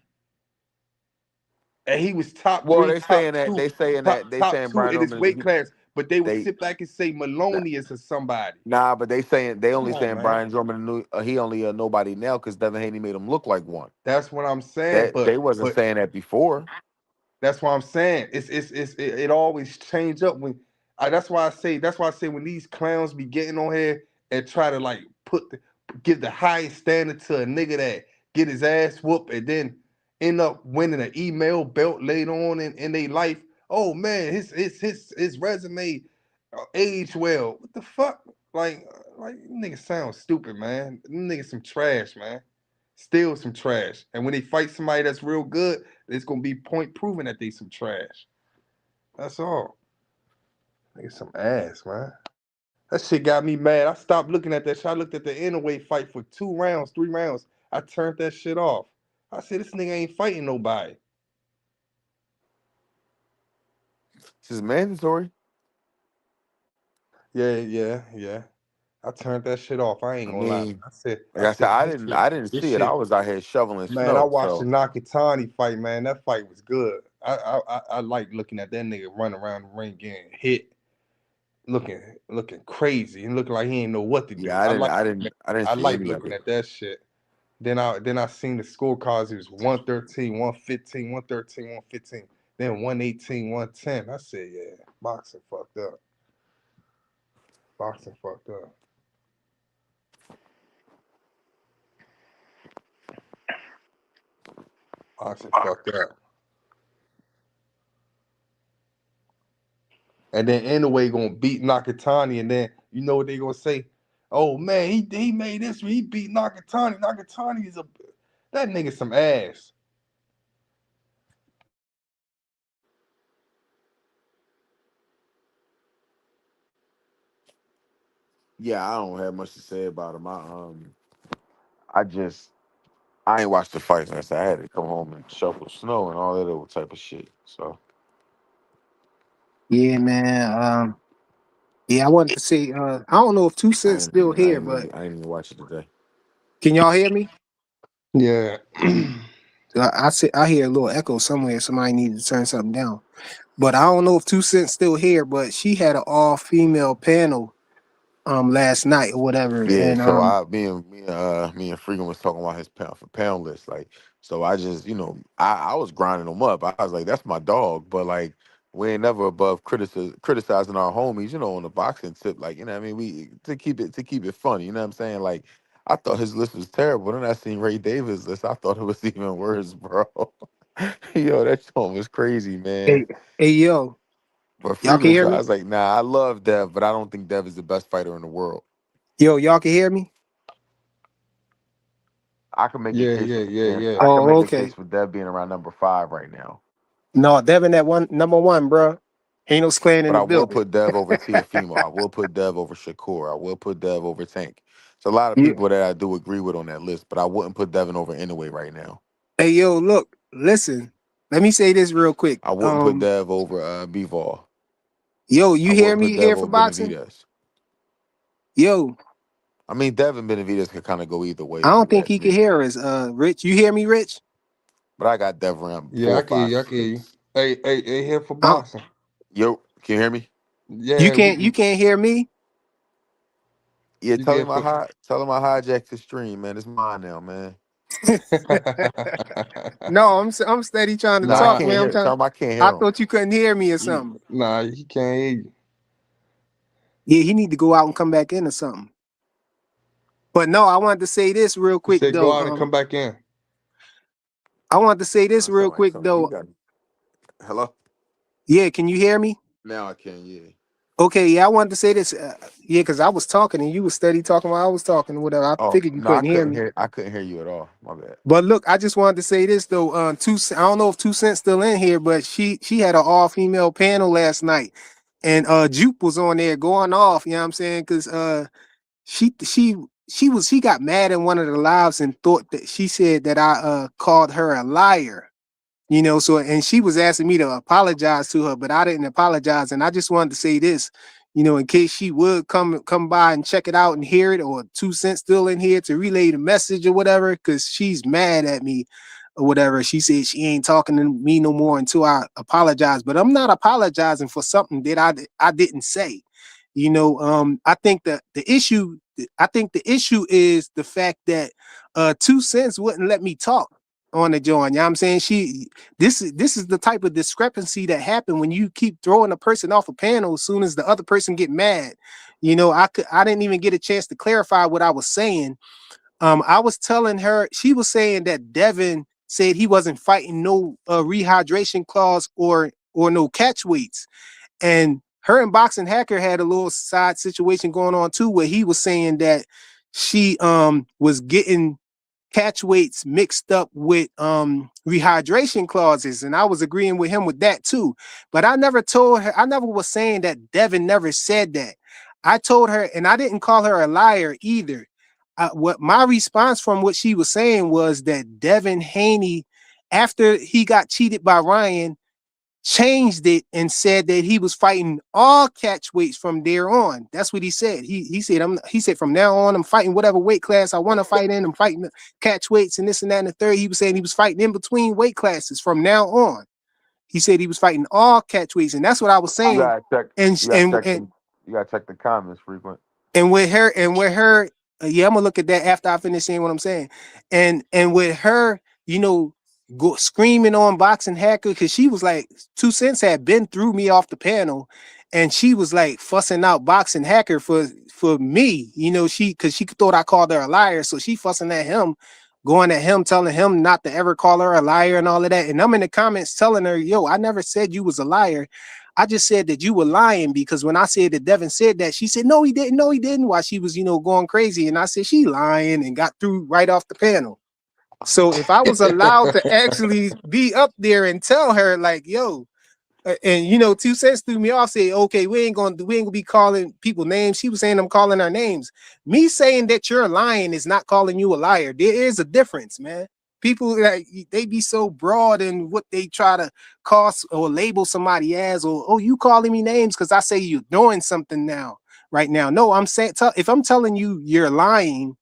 And he was top Well, three, they saying that they saying that they top saying two Brian in his Norman weight class. But they would they sit back and say Maloney is a somebody. nah, but they Come only on, saying man. Brian Norman he only a nobody now because Devin Haney made him look like one. That's what I'm saying. That they wasn't But saying that before. that's what I'm saying. It always change up when. That's why I say when these clowns be getting on here and try to like give the highest standard to a nigga that get his ass whooped and then end up winning an email belt later on in their life. Oh man, his resume age well. What the fuck? Like niggas sound stupid, man. Them niggas some trash, man. Still some trash. And when they fight somebody that's real good, it's gonna be point proving that they some trash. That's all. Nigga, some ass, man. That shit got me mad. I stopped looking at that shit. I looked at the Inoue fight for 2 rounds, 3 rounds. I turned that shit off. I said, this nigga ain't fighting nobody. This is mandatory. Yeah. I turned that shit off. I ain't I gonna lie. mean, I like I said, said, I this didn't shit, I didn't this see it. I shit. was out here shoveling Man, I snow. watched the So Nakatani fight, man. That fight was good. I like looking at that nigga run around the ring getting hit, looking crazy and looking like he ain't know what to yeah, do. I didn't I didn't I didn't I see like any of looking it. at that shit. Then I seen the scorecards. It was 113, 115, 113, 115. Then 118, 110. I said, yeah, boxing fucked up. Boxing fucked up. Boxing fucked up. And then anyway gonna beat Nakatani, and then you know what they gonna say? Oh man, he made this. He beat Nakatani. Nakatani is a that nigga some ass. Yeah, I don't have much to say about him. I just I ain't watched the fight. Man. So I had to come home and shovel snow and all that other type of shit. So Yeah, man. Yeah, I wanted to say, I don't know if Two Cents still here, but I didn't even watch it today. can y'all hear me? Yeah. I hear a little echo somewhere. Somebody needed to turn something down. But I don't know if Two Cents still here, but she had an all female panel last night or whatever. Yeah, And so me and Freegan was talking about his pound for pound list. Like, so I just I was grinding him up. I was like, that's my dog. But like we ain't never above criticizing our homies, on the boxing tip. Like, what I mean, we to keep it funny, you know what I'm saying? Like, I thought his list was terrible. Then I seen Ray Davis' list. I thought it was even worse, bro. Yo, that song was crazy, Hey, man. hey, yo, But y'all can Freedom hear shot, I me? was like, nah, I love Dev, but I don't think Dev is the best fighter in the world. Yo, y'all can hear me? I can make a Yeah, case yeah, for yeah, yeah, yeah. I can Oh, make a case okay. for Dev being around number 5 right now. No, Devin at one number one, bro. Ain't no clan But in I the will building. put Dev over Tiafimo. I will put Dev over Shakur. I will put Dev over Tank. It's a lot of Yeah. people that I do agree with on that list, but I wouldn't put Devin over Inoue right now. Hey, yo, look, listen. Let me say this real quick. I wouldn't put Dev over Bivol. Yo, I you hear wouldn't put me Dev here for over boxing? Benavidez. Yo, I mean, Dev and Benavidez could kind of go either way I if don't you think ask he can me. hear us. Rich, you hear me, Rich? But I got Dev around Yeah, four, I can hear five, you. I can hear you. six. Hey, here for I, boxing. Yo, can you hear me? you Yeah, we can't, you can. can't hear me. Yeah, You can put. tell him I hijacked the stream, man. It's mine now, man. No, I'm steady trying to Nah, I talk, Nah, can't man. I'm hear. trying. Tell him I can't I hear him. thought you couldn't hear me or something. nah, he can't hear you. Yeah, he need to go out and come back in or something. But no, I wanted to say this real He quick said, "Go though. out and come back in." I wanted to say this Nah, real sound like quick something you though. got. Hello. Yeah, can you hear me? Now I can. Yeah. Okay, yeah, I wanted to say this. Yeah, because I was talking and you was steady talking while I was talking or whatever. I Oh figured you no, I couldn't hear couldn't me. hear. I couldn't hear you at all. My bad. But look, I just wanted to say this though. I don't know if 2 Cents still in here, but she had an all female panel last night, and Jupe was on there going off. You know what I'm saying? Because she she she got mad in one of the lives and thought that she said that I called her a liar. So and she was asking me to apologize to her, but I didn't apologize. And I just wanted to say this, in case she would come by and check it out and hear it, or 2 Cents still in here to relay the message or whatever, because she's mad at me or whatever. She said she ain't talking to me no more until I apologize. But I'm not apologizing for something that I didn't say. I think that the issue is the fact that 2 Cents wouldn't let me talk on the joint. You know what I'm saying? This is the type of discrepancy that happen when you keep throwing a person off a panel as soon as the other person get mad. I didn't even get a chance to clarify what I was saying. I was telling her, she was saying that Devin said he wasn't fighting no rehydration clause or no catch weights. And her and Boxing Hacker had a little side situation going on too, where he was saying that she was getting catch weights mixed up with rehydration clauses, and I was agreeing with him with that too. But I never told her, I never was saying that Devin never said that. I told her, and I didn't call her a liar either. What my response from what she was saying was that Devin Haney, after he got cheated by Ryan, changed it and said that he was fighting all catch weights from there on. That's what he said. He said from now on I'm fighting whatever weight class I want to fight in. I'm fighting catch weights and this and that and the third. He was saying he was fighting in between weight classes from now on. He said he was fighting all catch weights, and that's what I was You saying. gotta check. And You gotta and check and the. You gotta check the comments frequent. and with her, yeah, I'm gonna look at that after I finish saying what I'm saying. And with her, go screaming on Boxing Hacker, because she was like, 2 Cents had been threw me off the panel, and she was like fussing out Boxing Hacker for me. She, because she thought I called her a liar, so she fussing at him, going at him, telling him not to ever call her a liar and all of that. And I'm in the comments telling her, yo, I never said you was a liar. I just said that you were lying, because when I said that Devin said that, she said, no, he didn't. No, he didn't. While she was, going crazy. And I said, she lying, and got through right off the panel. So if I was allowed to actually be up there and tell her, like, yo, and 2 Cents threw me off, say, okay, we ain't gonna be calling people names. She was saying I'm calling our names. Me saying that you're lying is not calling you a liar. There is a difference, man. People, like, they be so broad in what they try to cost or label somebody as, or, oh, you calling me names because I say you're doing something now, right now. No, I'm saying, if I'm telling you you're lying,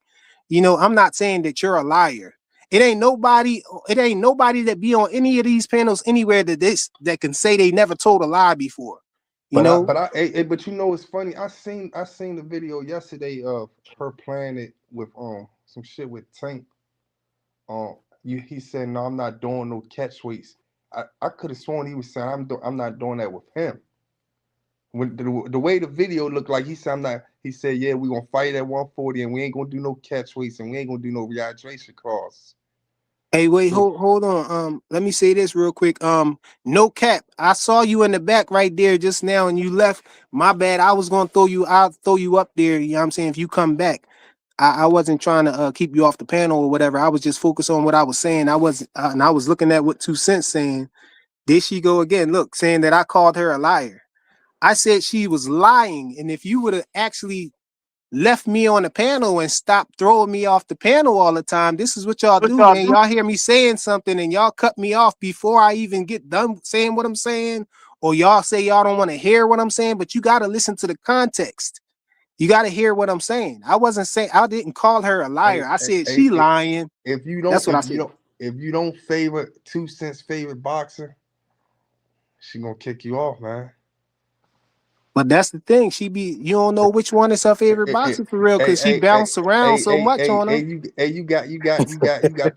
I'm not saying that you're a liar. It ain't nobody that be on any of these panels anywhere that can say they never told a lie before. You But I, know? but I, but it's funny. I seen the video yesterday of her playing it with some shit with Tank. Um, he said, no, I'm not doing no catch weights. I could have sworn he was saying I'm not doing that with him. When the way the video looked like, he said I'm not. He said, yeah, we gonna fight at 140 and we ain't gonna do no catch weights and we ain't gonna do no rehydration class. Hey, wait, hold on. Let me say this real quick. No cap. I saw you in the back right there just now, and you left. My bad. I was gonna I'll throw you up there. You know what I'm saying? If you come back, I wasn't trying to keep you off the panel or whatever. I was just focused on what I was saying. And I was looking at what 2 Cents saying. There she go again. Look, saying that I called her a liar. I said she was lying, and if you would have actually left me on the panel and stopped throwing me off the panel all the time. This is what y'all do, man. Y'all hear me saying something and y'all cut me off before I even get done saying what I'm saying, or y'all say y'all don't want to hear what I'm saying, but you got to listen to the context. You got to hear what I'm saying. I wasn't saying, I didn't call her a liar. I said she lying. If you That's don't, what I said. if you don't favor 2 Cents' favorite boxer, she gonna kick you off, man. But that's the thing. You don't know which one is her favorite boxer for real, because she bounced around so much on her. You got the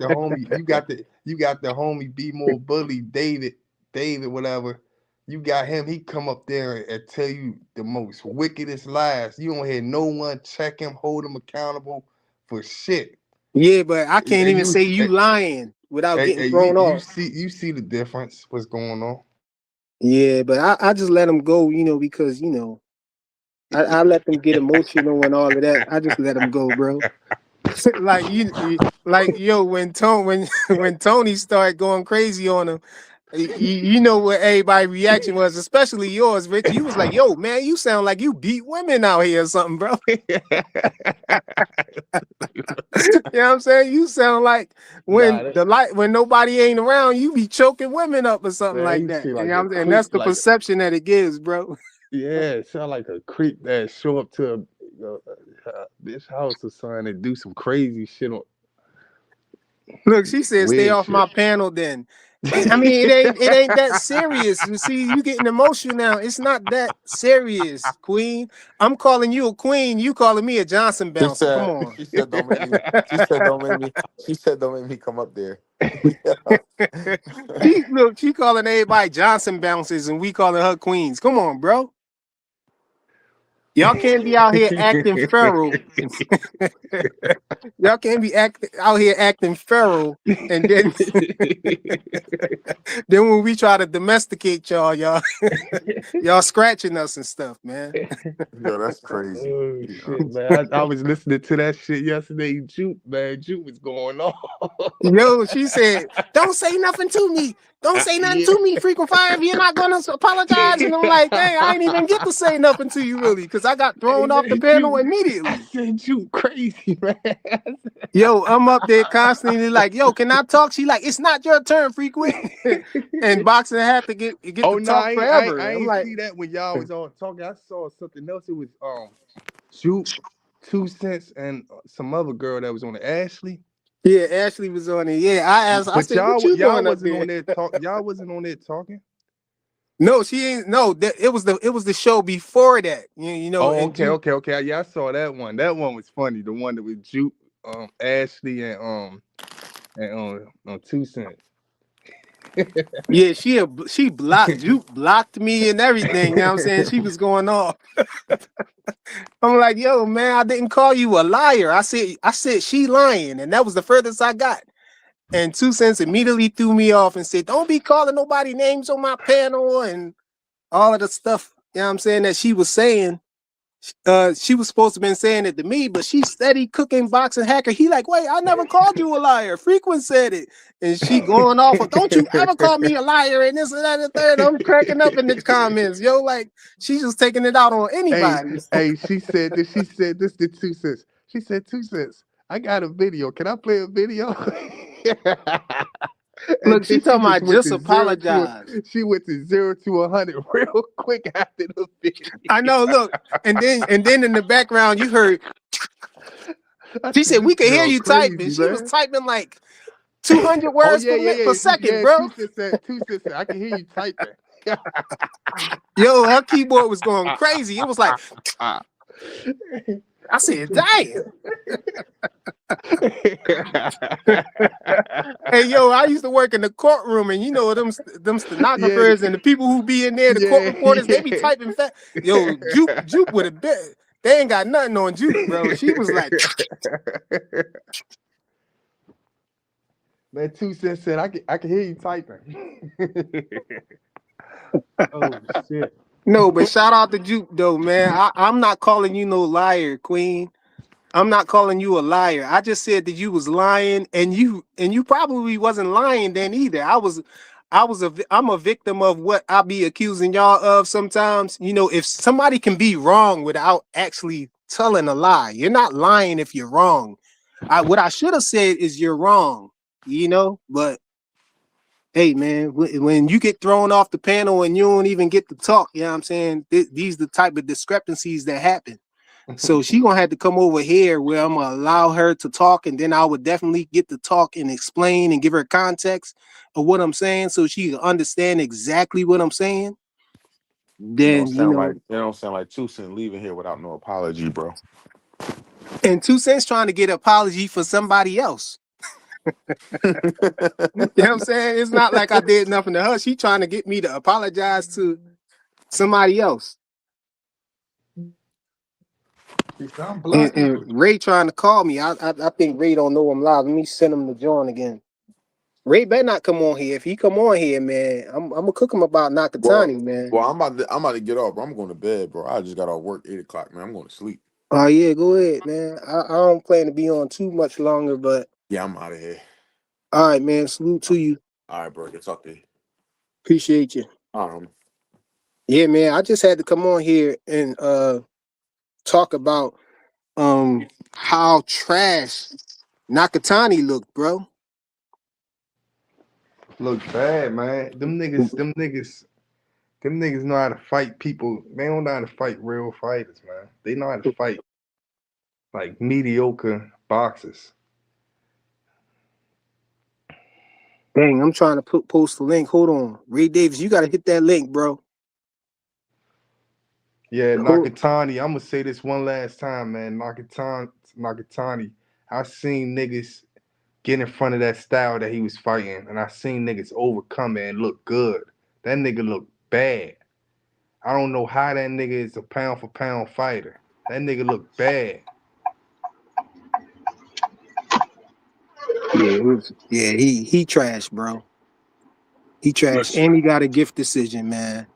homie, you got the homie B More Bully, David, whatever. You got him, he come up there and tell you the most wickedest lies. You don't hear no one check him, hold him accountable for shit. Yeah, but I can't even say you lying without getting thrown off. You see the difference, what's going on. Yeah, but I just let them go, because, I let them get emotional and all of that. I just let them go, bro. When Tony started going crazy on him, you know what everybody's reaction was, especially yours, Rich. You was like, yo, man, you sound like you beat women out here or something, bro. You know what I'm saying? You sound like when nobody ain't around, you be choking women up or something like that. You know what I'm saying? And that's the perception that it gives, bro. Yeah, it sound like a creep that show up to this house or something and do some crazy shit on. Look, she said, "Stay off my panel." Then, I mean, it ain't that serious. You see, you getting emotional now. It's not that serious, Queen. I'm calling you a queen. You calling me a Johnson bouncer. Come on. She said, "Don't make me." She said, "Don't make me." She said, "Don't make me come up there." She calling everybody Johnson bouncers, and we calling her queens. Come on, bro. Y'all can't be out here acting feral. Y'all can't be out here acting feral, and then then when we try to domesticate y'all scratching us and stuff, man. Yo, that's crazy. Oh shit, man! I was listening to that shit yesterday. Juke was going on. Yo, she said, "Don't say nothing to me. Don't say nothing to me, Frequent Fire, if you're not gonna apologize." And I'm like, dang, I ain't even get to say nothing to you, really, because I got thrown off the panel immediately. I said, Juke crazy, man. Yo, I'm up there constantly like, yo, can I talk? She like, it's not your turn, Frequent. And boxing had to get to talk forever. I I'm ain't like, see that when y'all was all talking. I saw something else. It was Juke, 2 Cents, and some other girl that was on the Ashley. Yeah, Ashley was on it. Yeah, I asked. I said, "What you doing up there?" On there y'all wasn't on there talking. No, she ain't. No, it was the show before that. You know. Oh, okay. Yeah, I saw that one. That one was funny. The one that was Juke, Ashley, and 2 Cents. Yeah, she blocked me and everything. You know what I'm saying? She was going off. I'm like, yo, man, I didn't call you a liar. I said she lying, and that was the furthest I got. And 2 Cents immediately threw me off and said, "Don't be calling nobody names on my panel," and all of the stuff. You know what I'm saying, that she was saying. She was supposed to have been saying it to me, but she steady cooking boxing hacker. He like, wait, I never called you a liar. Frequent said it. And she going off of, don't you ever call me a liar and this and that and the third. I'm cracking up in the comments. Yo, like, she's just taking it out on anybody. Hey, she said this to 2 Cents. She said, 2 Cents, I got a video. Can I play a video? Look, she talking about just apologize. She went to 0 to 100 real quick after the video. I know, look. And then in the background, you heard, she said, we can hear you typing. Man. She was typing like 200 words per second, bro. 2 Cents said, I can hear you typing. Yo, her keyboard was going crazy. It was like, I said, damn. Hey, yo, I used to work in the courtroom, and you know them Yeah, stenographers and the people who be in there, the court yeah, reporters, they be yeah. typing fast. Yo, Jupe would have been. They ain't got nothing on Jupe, bro. She was like, Man, 2 Cents said I can hear you typing. Oh shit. no, but shout out to Jupe though, man. I'm not calling you no liar, Queen. I'm not calling you a liar. I just said that you was lying, and you probably wasn't lying then either. I'm a victim of what I be accusing y'all of sometimes. You know, if somebody can be wrong without actually telling a lie, you're not lying if you're wrong. What I should have said is you're wrong, you know, but hey man, when you get thrown off the panel and you don't even get to talk, you know what I'm saying? These the type of discrepancies that happen. So she gonna have to come over here where I'm gonna allow her to talk, and then I would definitely get to talk and explain and give her context of what I'm saying, so she can understand exactly what I'm saying. Then you know, It don't sound like 2 Cent leaving here without no apology, bro. and 2 Cents trying to get an apology for somebody else. You know what I'm saying? It's not like I did nothing to her. She trying to get me to apologize to somebody else. I'm blocking And Ray trying to call me. I think Ray don't know I'm live. Let me send him to join again. Ray better not come on here. If he come on here, man, I'm gonna cook him about Well, Nakatani, man. I'm about to get off, bro. I'm going to bed, bro. I just got off work 8 o'clock, man. I'm going to sleep. Oh yeah, go ahead, man. I don't plan to be on too much longer, but Yeah, I'm out of here. all right, man. Salute to you. All right, bro. Get talk to you. Appreciate you. Yeah, man. I just had to come on here and talk about how trash Nakatani looked, bro. look bad, man. Them niggas know how to fight people. They don't know how to fight real fighters, man. They know how to fight like mediocre boxers. Dang, I'm trying to post the link. Hold on. Ray Davis, you gotta hit that link, bro. Yeah, Hold, Nakatani. I'm gonna say this one last time, man. Nakatani. I seen niggas get in front of that style that he was fighting, and I seen niggas overcome it and look good. That nigga look bad. I don't know how that nigga is a pound for pound fighter. That nigga look bad. yeah, he trash, bro. He trash, Listen, and he got a gift decision, man.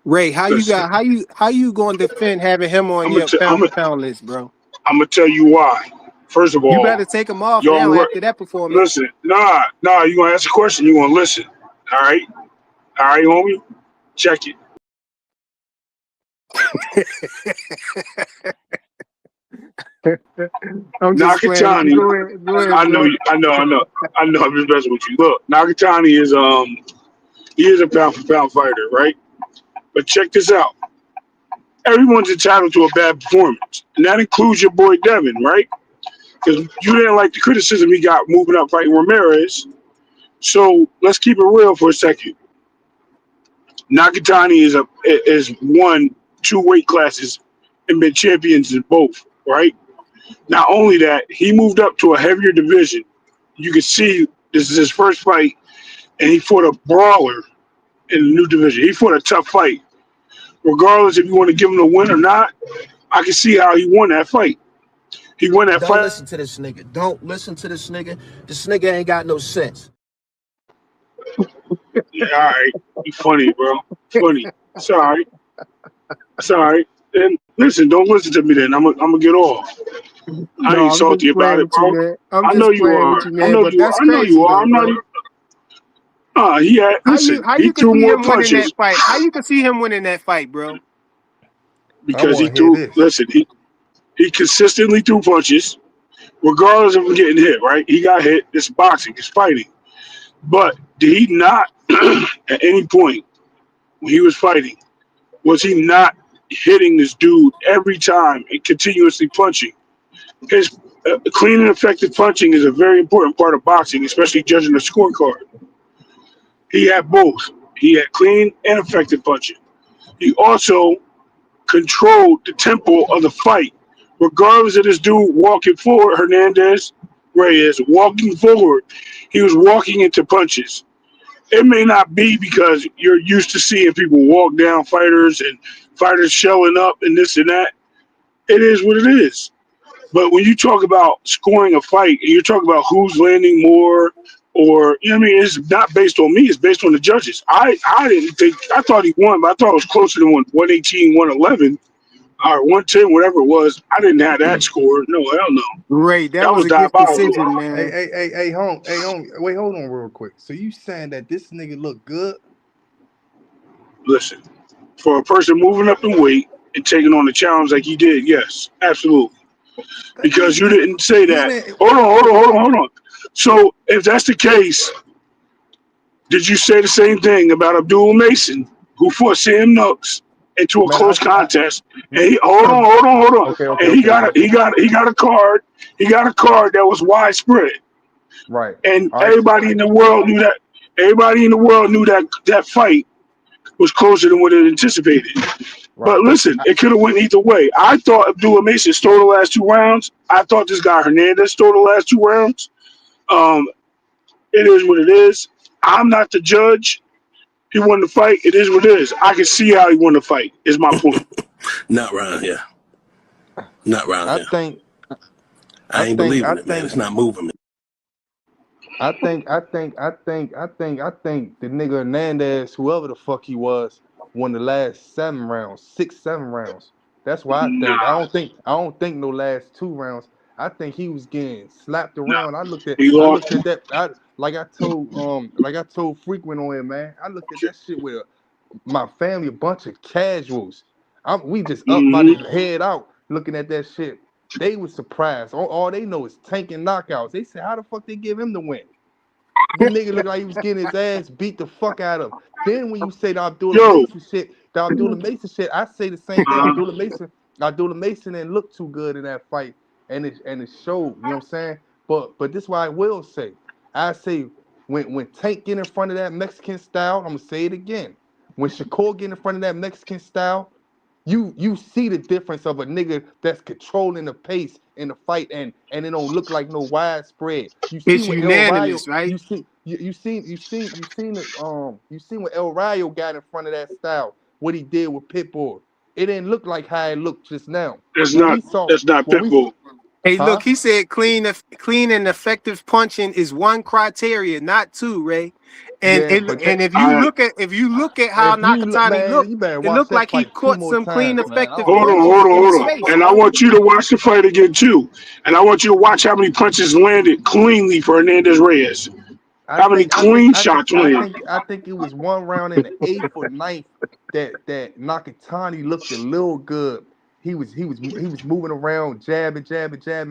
Ray, listen. how you going to defend having him on I'm gonna your t- pound for pound list, bro? I'm gonna tell you why. First of You all, better take him off y'all now work. after that performance. Listen, nah. You gonna ask a question? You gonna listen? All right, homie. Check it. I'm just playing with you. Nakatani. Go ahead, I know bro. you. I know. I'm just messing with you. Look, Nakatani is he is a pound for pound fighter, right? But check this out. Everyone's entitled to a bad performance, and that includes your boy Devin, right? Because you didn't like the criticism he got moving up fighting Ramirez. So let's keep it real for a second. Nakatani is won two weight classes and been champions in both, right? Not only that, he moved up to a heavier division. You can see this is his first fight, and he fought a brawler in the new division. He fought a tough fight. Regardless if you want to give him a win or not, I can see how he won that fight. He won that Don't fight. listen to this nigga. Don't listen to this nigga. This nigga ain't got no sense. Yeah, all right. You funny, bro. Funny. Sorry. Sorry. And listen, don't listen to me then. I'm gonna get off. I No, ain't I'm just salty about playing it, with you, bro. man. I'm I know just you playing are. with you, man. But that's I know you crazy are. though, I'm not bro. even. He had. Listen. How He you could threw see more him winning that punches fight? How you could see him winning that fight, bro? I because he want to hear threw. this. Listen. He consistently threw punches, regardless of him getting hit. Right? He got hit. It's boxing. It's fighting. But did he not, at any point when he was fighting, was he not hitting this dude every time and continuously punching? His clean and effective punching is a very important part of boxing, especially judging the scorecard. He had both. He had clean and effective punching. He also controlled the tempo of the fight. Regardless of this dude walking forward, Hernandez, Reyes walking forward, he was walking into punches. It may not be because you're used to seeing people walk down fighters and fighters showing up and this and that. It is what it is. But when you talk about scoring a fight, and you're talking about who's landing more, or you know what I mean, it's not based on me. It's based on the judges. I didn't think I thought he won, but I thought it was closer to 118, 111, or 110, whatever it was. I didn't have that score. No, hell no. Ray, that That was was a gift diabolical. decision, Hey, man. home. Wait, hold on real quick. So you saying that this nigga look good? Listen, for a person moving up in weight and taking on the challenge like he did, yes, absolutely. Because you didn't say He that. didn't. Hold on. So if that's the case, did you say the same thing about Abdul Mason, who fought Sam Nooks into a Man, close contest? And he hold on. okay, And he got a card. He got a card that was widespread, right. and All right, everybody in the world knew that. Everybody in the world knew that that fight was closer than what it anticipated. right. But listen, it could have went either way. I thought Abdul Mason stole the last 2 rounds. I thought this guy Hernandez stole the last 2 rounds. Um, it is what it is. I'm not the judge. He won the fight. It is what it is. I can see how he won the fight. Is my point. Not around here. Not around I here. think, I ain't believing it, man. It's not moving me. I think the nigga Hernandez, whoever the fuck he was, won the last 7 rounds, 6, 7 rounds. That's why I think. Nah, I don't think no last 2 rounds. I think he was getting slapped nah. around. He I lost. looked at that. Like I told Frequent on it, man. I looked at that shit with my family, a bunch of casuals. We just up about Mm-hmm. to head out looking at that shit. They was surprised. All they know is tanking knockouts. They said, how the fuck they give him the win? The nigga looked like he was getting his ass beat the fuck out of. Then when you say the Abdullah Yo. Mason shit, I say the same thing. Abdullah Mason didn't look too good in that fight, and it showed. You know what I'm saying? But this is why I will say. I say when Tank get in front of that Mexican style, I'm gonna say it again. When Shakur get in front of that Mexican style, you see the difference of a nigga that's controlling the pace in the fight, and it don't look like no widespread. You see It's when El Rayo, unanimous, right? you seen when El Rayo got in front of that style, what he did with Pitbull. It didn't look like how it looked just now. That's When not we saw that's not when we Pitbull. Hey, look, huh? he said clean and effective punching is one criteria, not two, Ray. And Yeah, it, but and that I if you look at how if you look, Nakatani man, looked, you better it watch looked that like he fight two caught more some clean, times, man. I effective don't know what the punches in fuck his hold you face, on. talking And I bro. about. want you to watch the fight again too. And I want you to watch how many punches landed cleanly for Hernandez Reyes. How many clean shots landed. I think it was 1 round in the eighth or ninth that Nakatani looked a little good. He was moving around, jabbing,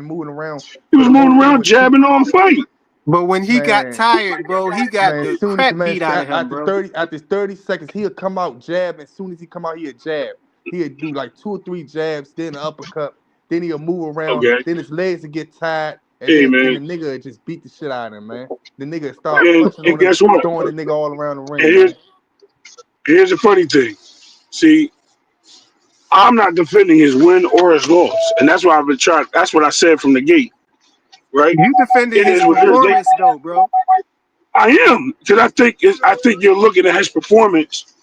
moving around. He was But the whole moving thing around was see, jabbing on fight. But when he got man, tired, bro, he got man, the soon as crap beat out of him, after bro. 30 seconds, he'll come out jabbing. As soon as he come out, he'll jab. He'll do like 2 or 3 jabs, then an uppercut, then he'll move around, Okay. then his legs will get tired, and Hey then man. the nigga will just beat the shit out of him, man. The nigga start And, punching and on him, guess what? throwing the nigga all around the And ring, man. here's the funny thing. See, I'm not defending his win or his loss. And that's why I've been trying that's what I said from the gate, right? You defended It his is what it is. performance, though, bro. I am. Because I think you're looking at his performance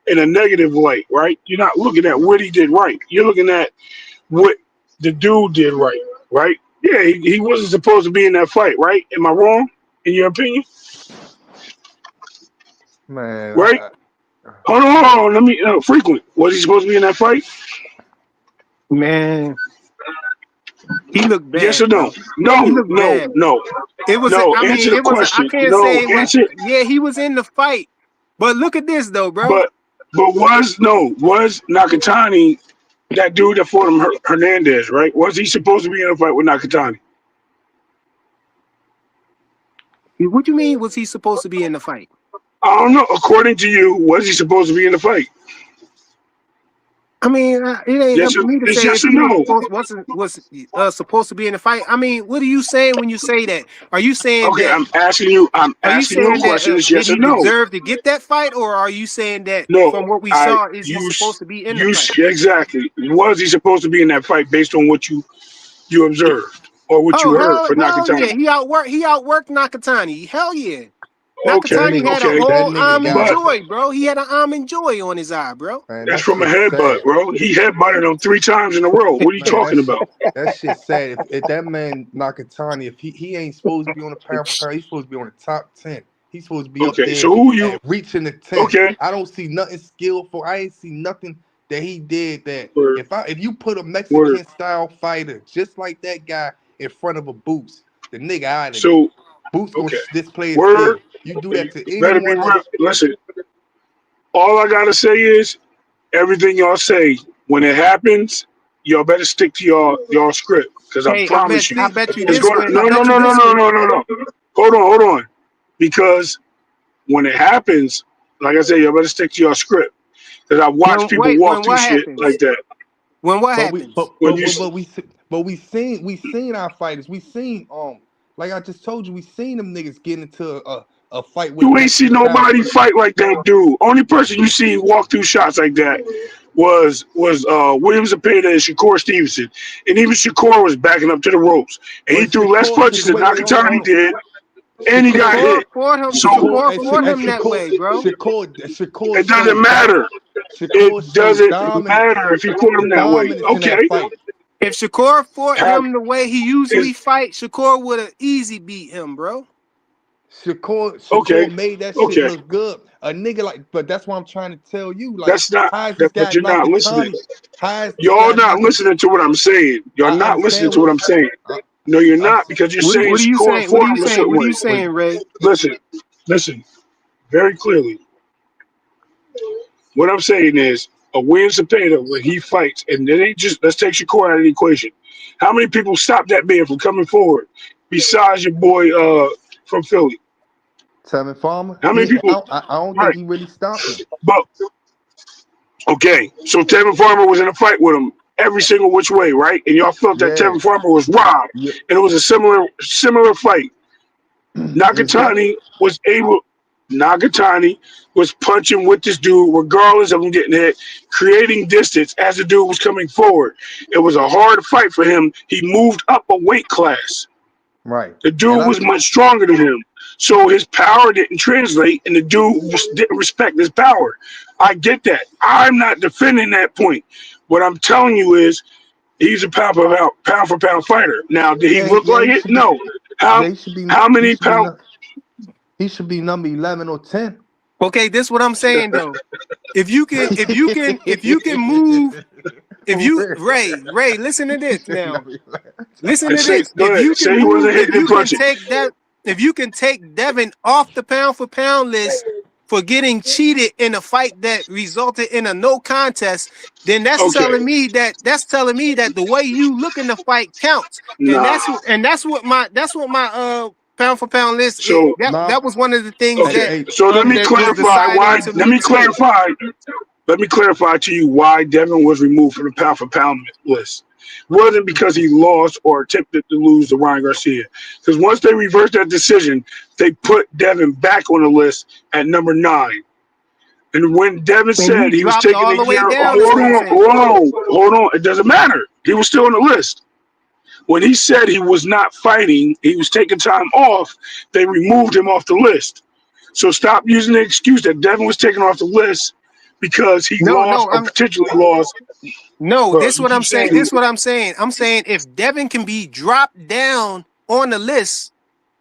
in a negative light, right? You're not looking at what he did right. You're looking at what the dude did right, right? Yeah, he wasn't supposed to be in that fight, right? Am I wrong in your opinion? Man, Right? Hold on. Let me frequent. Was he supposed to be in that fight? Man, he looked Yes or bad, no? bro. He No, looked no, bad. no, It was, no. I Answer mean, the it was, I question. can't No, say it was, answer. yeah, he was in the fight. But look at this, though, bro. But was Nakatani that dude that fought him Hernandez, right? Was he supposed to be in a fight with Nakatani? What you mean, was he supposed to be in the fight? I don't know. According to you, was he supposed to be in the fight? I mean, it ain't up Yes, to me to it's say if yes or he no. was supposed to be in the fight. I mean, what are you saying when you say that? Are you saying Okay, that? I'm asking you. I'm Are you asking you a saying that question. It's did yes or he no. deserve to get that fight, or are you saying that No, from what we I saw, is he you supposed to be in the you fight? exactly. Was he supposed to be in that fight based on what you observed or what you Oh heard for hell Nakatani? yeah, he outworked Nakatani. Hell yeah. That Okay, Nakatani nigga, had a okay, that whole nigga almond got, but joy, bro. He had an almond joy on his eye, bro. man, that's that from a shit headbutt, sad. bro. He headbutted him 3 times in a row. What are you Man, talking about? that shit sad. If that man Nakatani, if he ain't supposed to be on the pound for pound, he's supposed to be on the top 10. He's supposed to be up Okay, there so who you? at reaching the 10. Okay, I don't see nothing skillful. I ain't see nothing that he did that word, if you put a word. Mexican style fighter just like that guy in front of a Boots, the nigga out of there. So Boots gonna okay, display his word. skill. You do that You to better be anyone real. that's Listen, all I gotta say is everything y'all say when it happens, y'all better stick to y'all script because I Hey, promise I you, see bet you it's this gonna. way. I No, no, bet you no, no, this no, way. no, no, no. Hold on, because when it happens, like I said, y'all better stick to your script. Because I watch people walk When through what shit like happens? that. When what But we happens? When you we seen our fighters. We seen like I just told you, we seen them niggas get into a fight with a you ain't see Mexican style. nobody fight like that dude. Only person you see walk through shots like that was Williams Zepeda and Shakur Stevenson, and even Shakur was backing up to the ropes, and he But threw less punches than wait, hold on, Nakatani did, and he got Shakur, Shakur hit. fought him. So Shakur fought him that way, bro. Shakur it doesn't showed matter. It Shakur showed doesn't matter if you put him that way. dominance in that Okay, fight. If Shakur fought have him the way he usually is fight, Shakur would have easy beat him, bro. okay, Shakur made that shit okay. look good. A nigga like, but that's what I'm trying to tell you. Like, That's not how is this that, guy but you're not listening. Nakatani? How is this Y'all guy not Nakatani? listening to what I'm saying. You're I not listening understand to what what I'm saying. I, No, you're I'm not because you're saying What are you Shakur saying? What fought are you him a saying? certain What are way. you saying, Ray? Listen, listen, very clearly. What I'm saying is a Williams Zepeda when he fights, and it ain't just let's take Shakur out of the equation. How many people stop that man from coming forward besides your boy from Philly? Tevin Farmer. How many people? I don't think Right, he really stopped him. but okay, so Tevin Farmer was in a fight with him every single which way, right? And y'all felt that Yeah, Tevin Farmer was robbed, yeah. and it was a similar fight. Is that Nakatani was able. Nagatani was punching with this dude, regardless of him getting hit, creating distance as the dude was coming forward. It was a hard fight for him. He moved up a weight class. right? The And dude I was didn't. much stronger than him. So his power didn't translate, and the dude didn't respect his power. I get that. I'm not defending that point. What I'm telling you is he's a pound for pound fighter. Now, did he Yeah, look yeah. like He it? should be. No. How Yeah, he should be. how He many should be. pounds? He should be number 11 or 10. Okay, this what I'm saying though. If you can move, if For you real. Ray, listen to He this said now. number 11. Listen to this. Go If ahead. you can Say he move, wasn't hitting and punching. if you can take Devin off the pound for pound list for getting cheated in a fight that resulted in a no contest, then Okay. that's telling me that the way you look in the fight counts. And Nah. that's what my pound for pound list So Nah, that was one of the things hey, okay. that hey, So let me that was clarify deciding why. to Let me me too. clarify. Let me clarify to you why Devin was removed from the pound for pound list. It wasn't because he lost or attempted to lose to Ryan Garcia. Because once they reversed that decision, they put Devin back on the list at number 9. And when Devin And he said he was dropped taking all a the way year, down, is hold what I'm on, saying. hold on. It doesn't matter. He was still on the list. When he said he was not fighting, he was taking time off, they removed him off the list. So stop using the excuse that Devin was taken off the list because he No, lost no, or potentially lost. no, Bro, this you what keep I'm saying. saying, This what I'm saying. I'm saying if Devin can be dropped down on the list,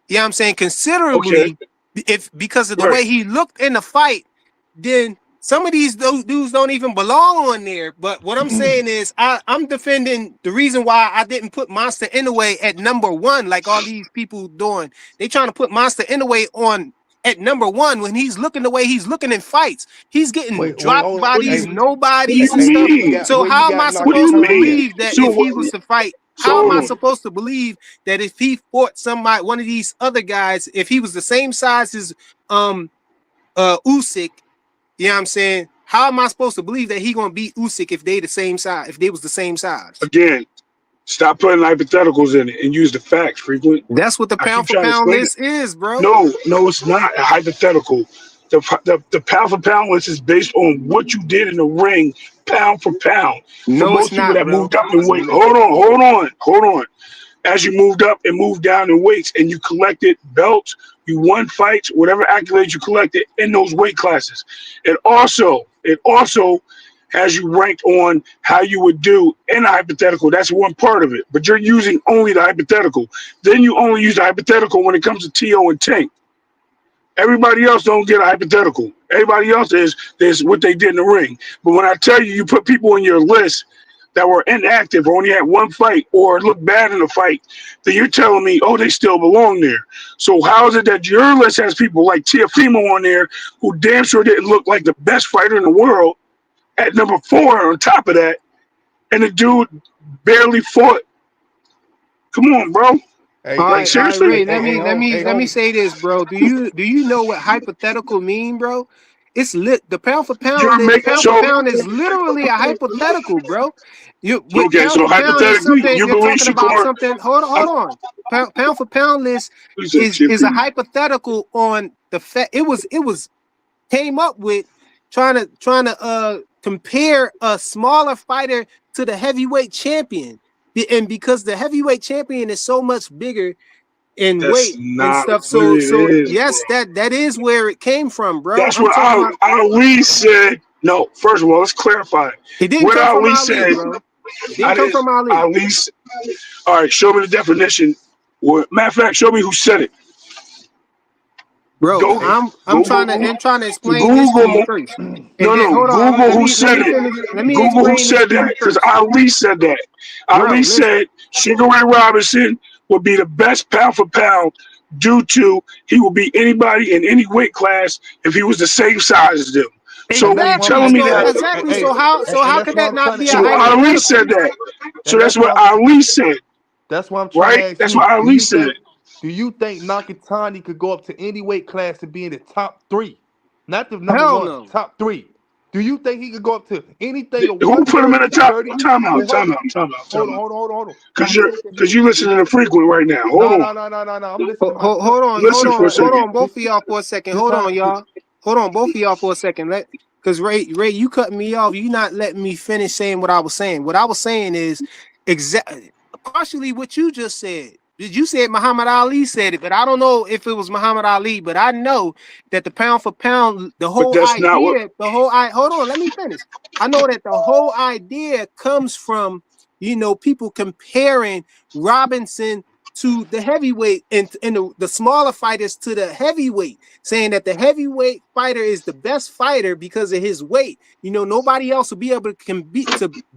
yeah, I'm saying okay, considerably, if because of the right. way he looked in the fight, then some of these dudes don't even belong on there. But what I'm saying is, I'm defending the reason why I didn't put Monster Inoue at number 1, like all these people doing. They trying to put Monster Inoue on at number 1 when he's looking the way he's looking in fights. He's getting wait, dropped hold on. by What do these you Hey, what do nobodies you and stuff. mean? So where you how am got I What do you supposed to mean? Nakatani at? believe that So if what he was to fight? so How am hold I on. supposed to believe that if he fought somebody, one of these other guys, if he was the same size as Usyk, you know what I'm saying? How am I supposed to believe that he gonna beat Usyk if they the same size, if they was the same size? Again, stop putting hypotheticals in it and use the facts frequent. That's what the I keep pound for trying to pound explain it. list is, bro. No, it's not a hypothetical. The pound for pound list is based on what you did in the ring, pound for pound. For No, it's most people not, that bro. moved up in weight, hold on. as you moved up and moved down in weights, and you collected belts, you won fights, whatever accolades you collected in those weight classes. It also has you ranked on how you would do in a hypothetical. That's one part of it, but you're using only the hypothetical. Then you only use the hypothetical when it comes to TO and Tank. Everybody else don't get a hypothetical. Everybody else is what they did in the ring. But when I tell you, you put people on your list that were inactive or only had one fight or looked bad in a fight, then you're telling me, oh, they still belong there. So how is it that your list has people like Tiafimo on there who damn sure didn't look like the best fighter in the world at number 4 on top of that, and the dude barely fought? Come on, bro. Hey, All Like, right, hey, all right, seriously? Ray. hey, Let hey, me hey, let home, me hey, let me homie. say this, bro. Do you know what hypothetical mean, bro? It's lit. The pound for pound, You're making pound for so pound is literally a hypothetical, bro. You with okay. pound So for pound is hypothetically, something you you're believe talking about Shakur? something. Hold I'm, on. Pound for pound list you said is a Tiafimo. hypothetical on the fact it was came up with trying to compare a smaller fighter to the heavyweight champion. And because the heavyweight champion is so much bigger in That's weight and not stuff. what So it is, bro. yes, that is where it came from, bro. That's I'm what talking about Ali said. No, first of all, let's clarify. it didn't What come from Ali Ali, said, bro. It I didn't come didn't. from Ali. Ali, all right, show me the definition. Matter of fact, show me who said it. Bro, Go, Hey, I'm Google, trying to explain this to you Google. first. And No, then no, hold on, Google who let said me it. finish, let me Google who explain this said to that, you because first. Ali said that. Bro, Ali listen. said Sugar Ray Robinson would be the best pound for pound due to he will beat anybody in any weight class if he was the same size as them. So and when that's you why I'm Exactly. telling trying. me So that, exactly. Hey, So and how that's could why that I'm not trying be to. a so Hey, hey, Ali said hypothetical? that. So and that's that's why what I'm. Ali said, That's why I'm trying to right? ask That's what you. Ali said. Do you think Nakatani could go up to any weight class and be in the top three? Not the number Hell one, no. top three. Do you think he could go up to anything to Who put him in 130, the top? 30? Time Wait, out, hold time on. out, time out, Hold time on, out. hold on, hold on, hold on. Do Cause you you're think that he cause you listening to Frequent right now. Hold No, on. no, no, no, no, no. I'm listening to myself. Hold on, Listen for a hold second. on, both of y'all for a second. This Hold how on, y'all. Hold on, both of y'all for a second. Because Ray, you cutting me off. You not letting me finish saying what I was saying. What I was saying is exactly partially what you just said. You said Muhammad Ali said it, but I don't know if it was Muhammad Ali. But I know that the pound for pound, the But whole that's not what idea, hold on, let me finish. I know that the whole idea comes from people comparing Robinson to the heavyweight and the smaller fighters to the heavyweight, saying that the heavyweight fighter is the best fighter because of his weight. Nobody else will be able to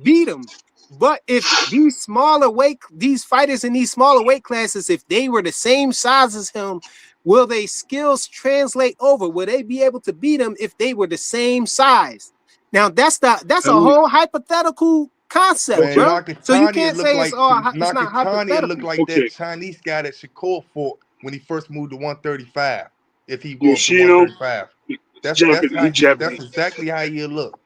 beat him. But if these fighters in these smaller weight classes, if they were the same size as him, will they skills translate over? Will they be able to beat him if they were the same size? Now that's a whole hypothetical concept, man. okay. bro. So you Nakatani, it can't looked say like it's not Nakatani. It looked hypothetical. like that Okay. Chinese guy that Shakur fought when he first moved to 135. If he go up to Yoshino, 135, he's Japanese. He that's Japanese. exactly how he look.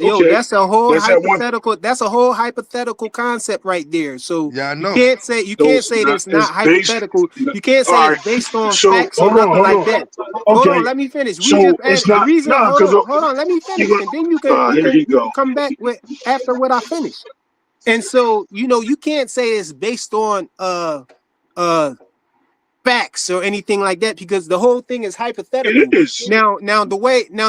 Okay. That's a whole That's that one. hypothetical. That's a whole hypothetical concept right there. So Yeah, I you know. can't say you So can't it's say that not. it's It's not based. hypothetical. You can't All say it's right. based on So facts or hold on, nothing hold like on. that. Hold on, Okay. let me finish. We just So it's the not. reason. No, because Hold on, let me you finish, go. and then you Here can you go. come back with after what I finish. And so you can't say it's based on uh facts or anything like that because the whole thing is It hypothetical. is. Now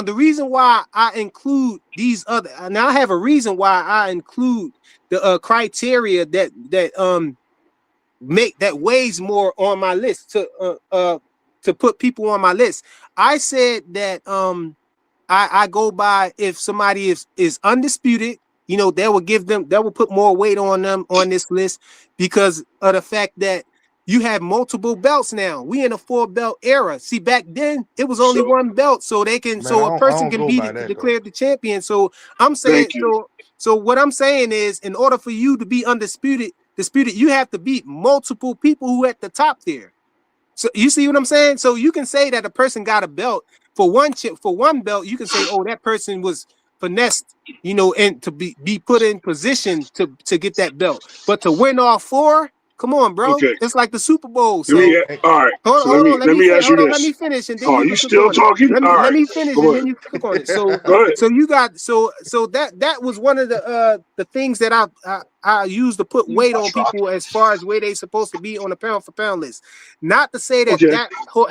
the reason why I include these other now I have a reason why I include the criteria that make that weighs more on my list to put people on my list. I said that I go by if somebody is undisputed, that will put more weight on them on this list because of the fact that you have multiple belts now. We in a 4-belt era. See, back then it was only So one belt, Man, so a I person don't can go be by that though. declared the champion. So I'm saying thank you. so what I'm saying is in order for you to be disputed, you have to beat multiple people who at the top there. So you see what I'm saying? So you can say that a person got a belt for one chip for one belt. You can say, oh, that person was finessed, and to be put in position to get that belt. But to win all four, Come on, bro. Okay. It's like the Super Bowl. Let me. So Hey, All right. So hold on. let me ask you Let this. me finish, and then Oh, you you can cook still on it. talking? All Let right. me finish, Go and ahead. then you can cook on it. So Go ahead. you got so that was one of the things that I use to put weight on people as far as where they supposed to be on the pound for pound list. Not to say that Okay.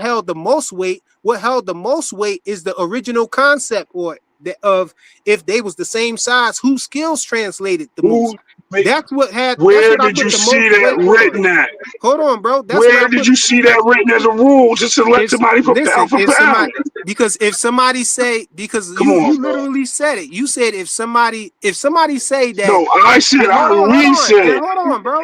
held the most weight. What held the most weight is the original concept or of if they was the same size, whose skills translated the most. Who? Make, That's where what I did put you the see most that weight on. written at? Hold on, bro. That's what I Where did put. you see that written as a rule to select If somebody listen, for if pound? somebody because if somebody say because Come on, you bro. literally said it. You said if somebody say that No, I said. We and said. hold on, bro.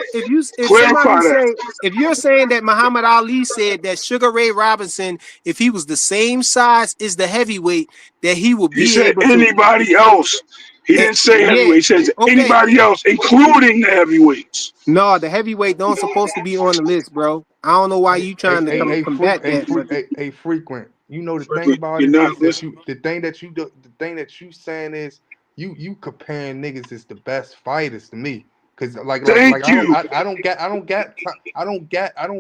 If somebody Clarify that. say if you're saying that Muhammad Ali said that Sugar Ray Robinson, if he was the same size as the heavyweight, that he would He be said able to. anybody else. He didn't say Yeah, heavyweight. He says okay. anybody else, including the heavyweights. No, the heavyweight don't supposed to be on the list, bro. I don't know why hey, you trying to combat that, but frequent. You know the thing Frequent, about you're it not is that listening. the thing that you saying is you comparing niggas is the best fighters to me. Cause like Thank you. I don't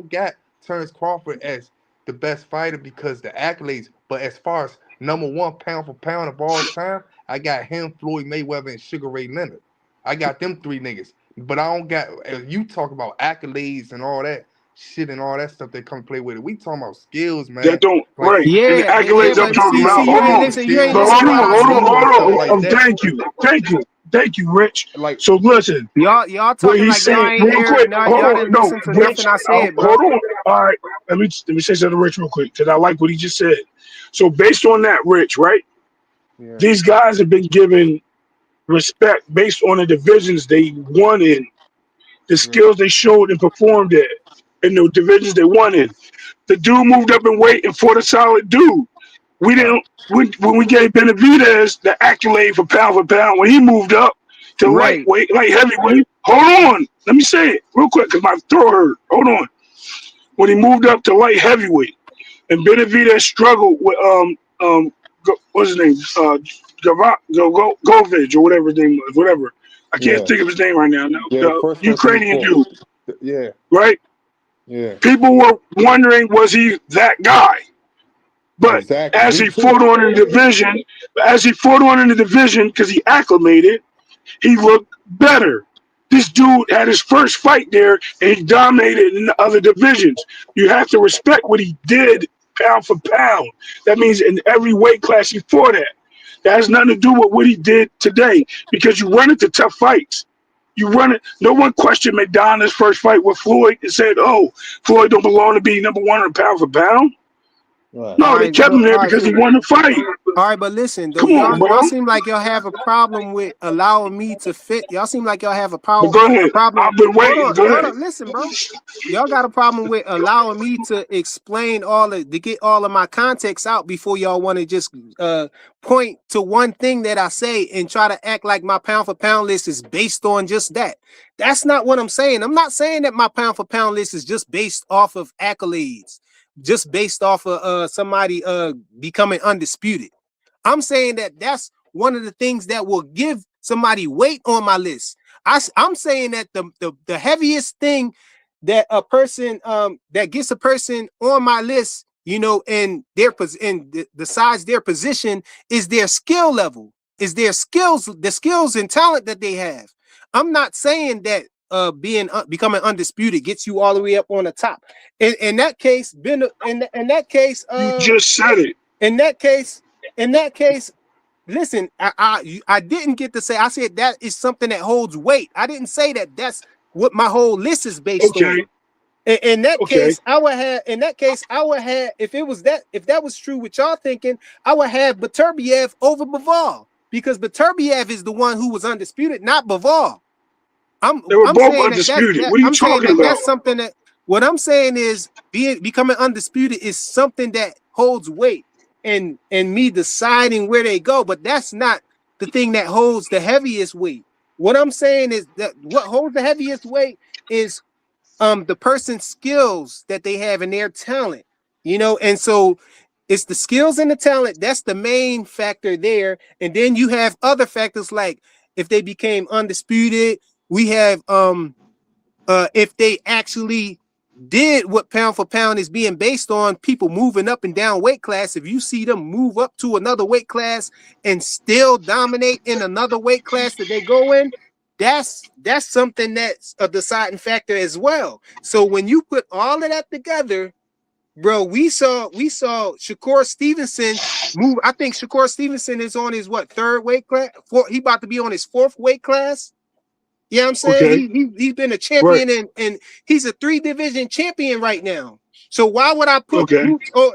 get Terrence Crawford as the best fighter because the accolades. But as far as number one pound for pound of all time, I got him, Floyd Mayweather, and Sugar Ray Leonard. I got them three niggas. But I don't got you talk about accolades and all that shit and all that stuff that come play with it. We talking about skills, That man. don't Like right. And the yeah, accolades I'm but talking about. see, you Hold ain't on. listen. You ain't But skills, listen hold to what on, I hold on, said. technique, and hold stuff on. like that. Thank you, Rich. Like So listen, Y'all what talking he's like y'all saying ain't real hear. quick. No, Hold y'all on, didn't no, listen to Rich. nothing I said, bro. Hold on. All right, let me say something to Rich real quick because I like what he just said. So based on that, Rich, right? yeah, These guys have been given respect based on the divisions they won in, the yeah, skills they showed and performed at, in the divisions they won in. The dude moved up in weight and fought a solid dude. We right, didn't when we gave Benavidez the accolade for pound when he moved up to Right, light heavyweight. Hold on, let me say it real quick because my throat hurt. Hold on. When he moved up to light heavyweight and Benavidez struggled with what's his name Govich or whatever his name was, whatever. I can't yeah, think of his name right now. No, yeah. The the first person he Ukrainian fought, dude, yeah, right? yeah, People were wondering was he that guy? But exactly. as Me he too. fought on in the division, because he acclimated, he looked better. This dude had his first fight there and he dominated in the other divisions. You have to respect what he did pound for pound. That means in every weight class he fought at. That has nothing to do with what he did today because you run into tough fights. You run it. No one questioned McDonald's first fight with Floyd and said, "Oh, Floyd don't belong to be number one in pound for pound." Right. all No, they right, kept him there all right. because he So won the fight. all right, but listen though, Come on, y'all bro. seem like y'all have a problem with allowing me to fit. Y'all seem like y'all have a But go a ahead. problem. I've been Hold waiting. on, Go ahead. listen, bro. Y'all got a problem with allowing me to explain to get all of my context out before y'all want to just point to one thing that I say and try to act like my pound for pound list is based on just that. That's not what I'm saying. I'm not saying that my pound for pound list is just based off of accolades, just based off of somebody becoming undisputed. I'm saying that that's one of the things that will give somebody weight on my list. I'm saying that the heaviest thing that a person that gets a person on my list, you know, in their besides their position is their skill level, is their skills, the skills and talent that they have. I'm not saying that becoming undisputed gets you all the way up on the top. In that case, in that case, You just said it. in that case, in that case, listen, I didn't get to say. I said that is something that holds weight. I didn't say that that's what my whole list is based on. Okay. In that Okay. case, I would have. In that case, I would have. If that was true, what y'all thinking, I would have Beterbiev over Bivol because Beterbiev is the one who was undisputed, not Bivol. They were I'm both saying that undisputed. What are you I'm saying talking that about? that's something that what I'm saying is becoming undisputed is something that holds weight and me deciding where they go, but that's not the thing that holds the heaviest weight. What I'm saying is that what holds the heaviest weight is the person's skills that they have and their talent, you know, and so it's the skills and the talent that's the main factor there, and then you have other factors like if they became undisputed, we have if they actually did what pound for pound is being based on, people moving up and down weight class. If you see them move up to another weight class and still dominate in another weight class that they go in, that's something that's a deciding factor as well. So when you put all of that together, bro, we saw Shakur Stevenson move. I think Shakur Stevenson is on his third weight class? He about to be on his fourth weight class. You know what I'm saying? Okay. He's been a Right. champion and he's a 3-division champion right now. So why would I put Okay. Boots? Oh,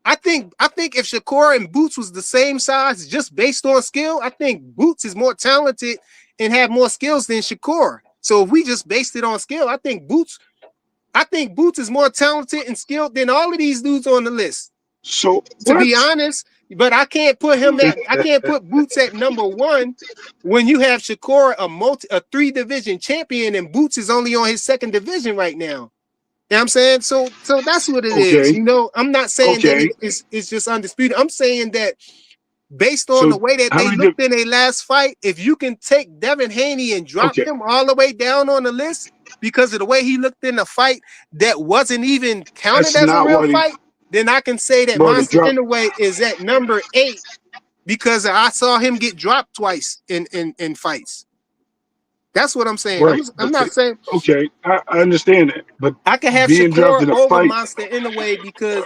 I think if Shakur and Boots was the same size just based on skill, I think Boots is more talented and have more skills than Shakur. So if we just based it on skill, I think Boots is more talented and skilled than all of these dudes on the list. So To what? be honest, but I can't put Boots at number one when you have Shakur a 3-division champion and Boots is only on his 2nd division right now. You know what I'm saying? So that's what it is. Okay. You know, I'm not saying that Okay. it's just undisputed. I'm saying that based on So the way that how they many looked in their last fight, if you can take Devin Haney and drop Okay. him all the way down on the list because of the way he looked in the fight that wasn't even counted That's as a not real what he, fight, then I can say that bro. They Monster dropped. Inoue is at number 8 because I saw him get dropped twice in fights. That's what I'm saying. Right. I'm not saying Okay. I understand that, but I can have being dropped Shakur in a over fight. Monster Inoue because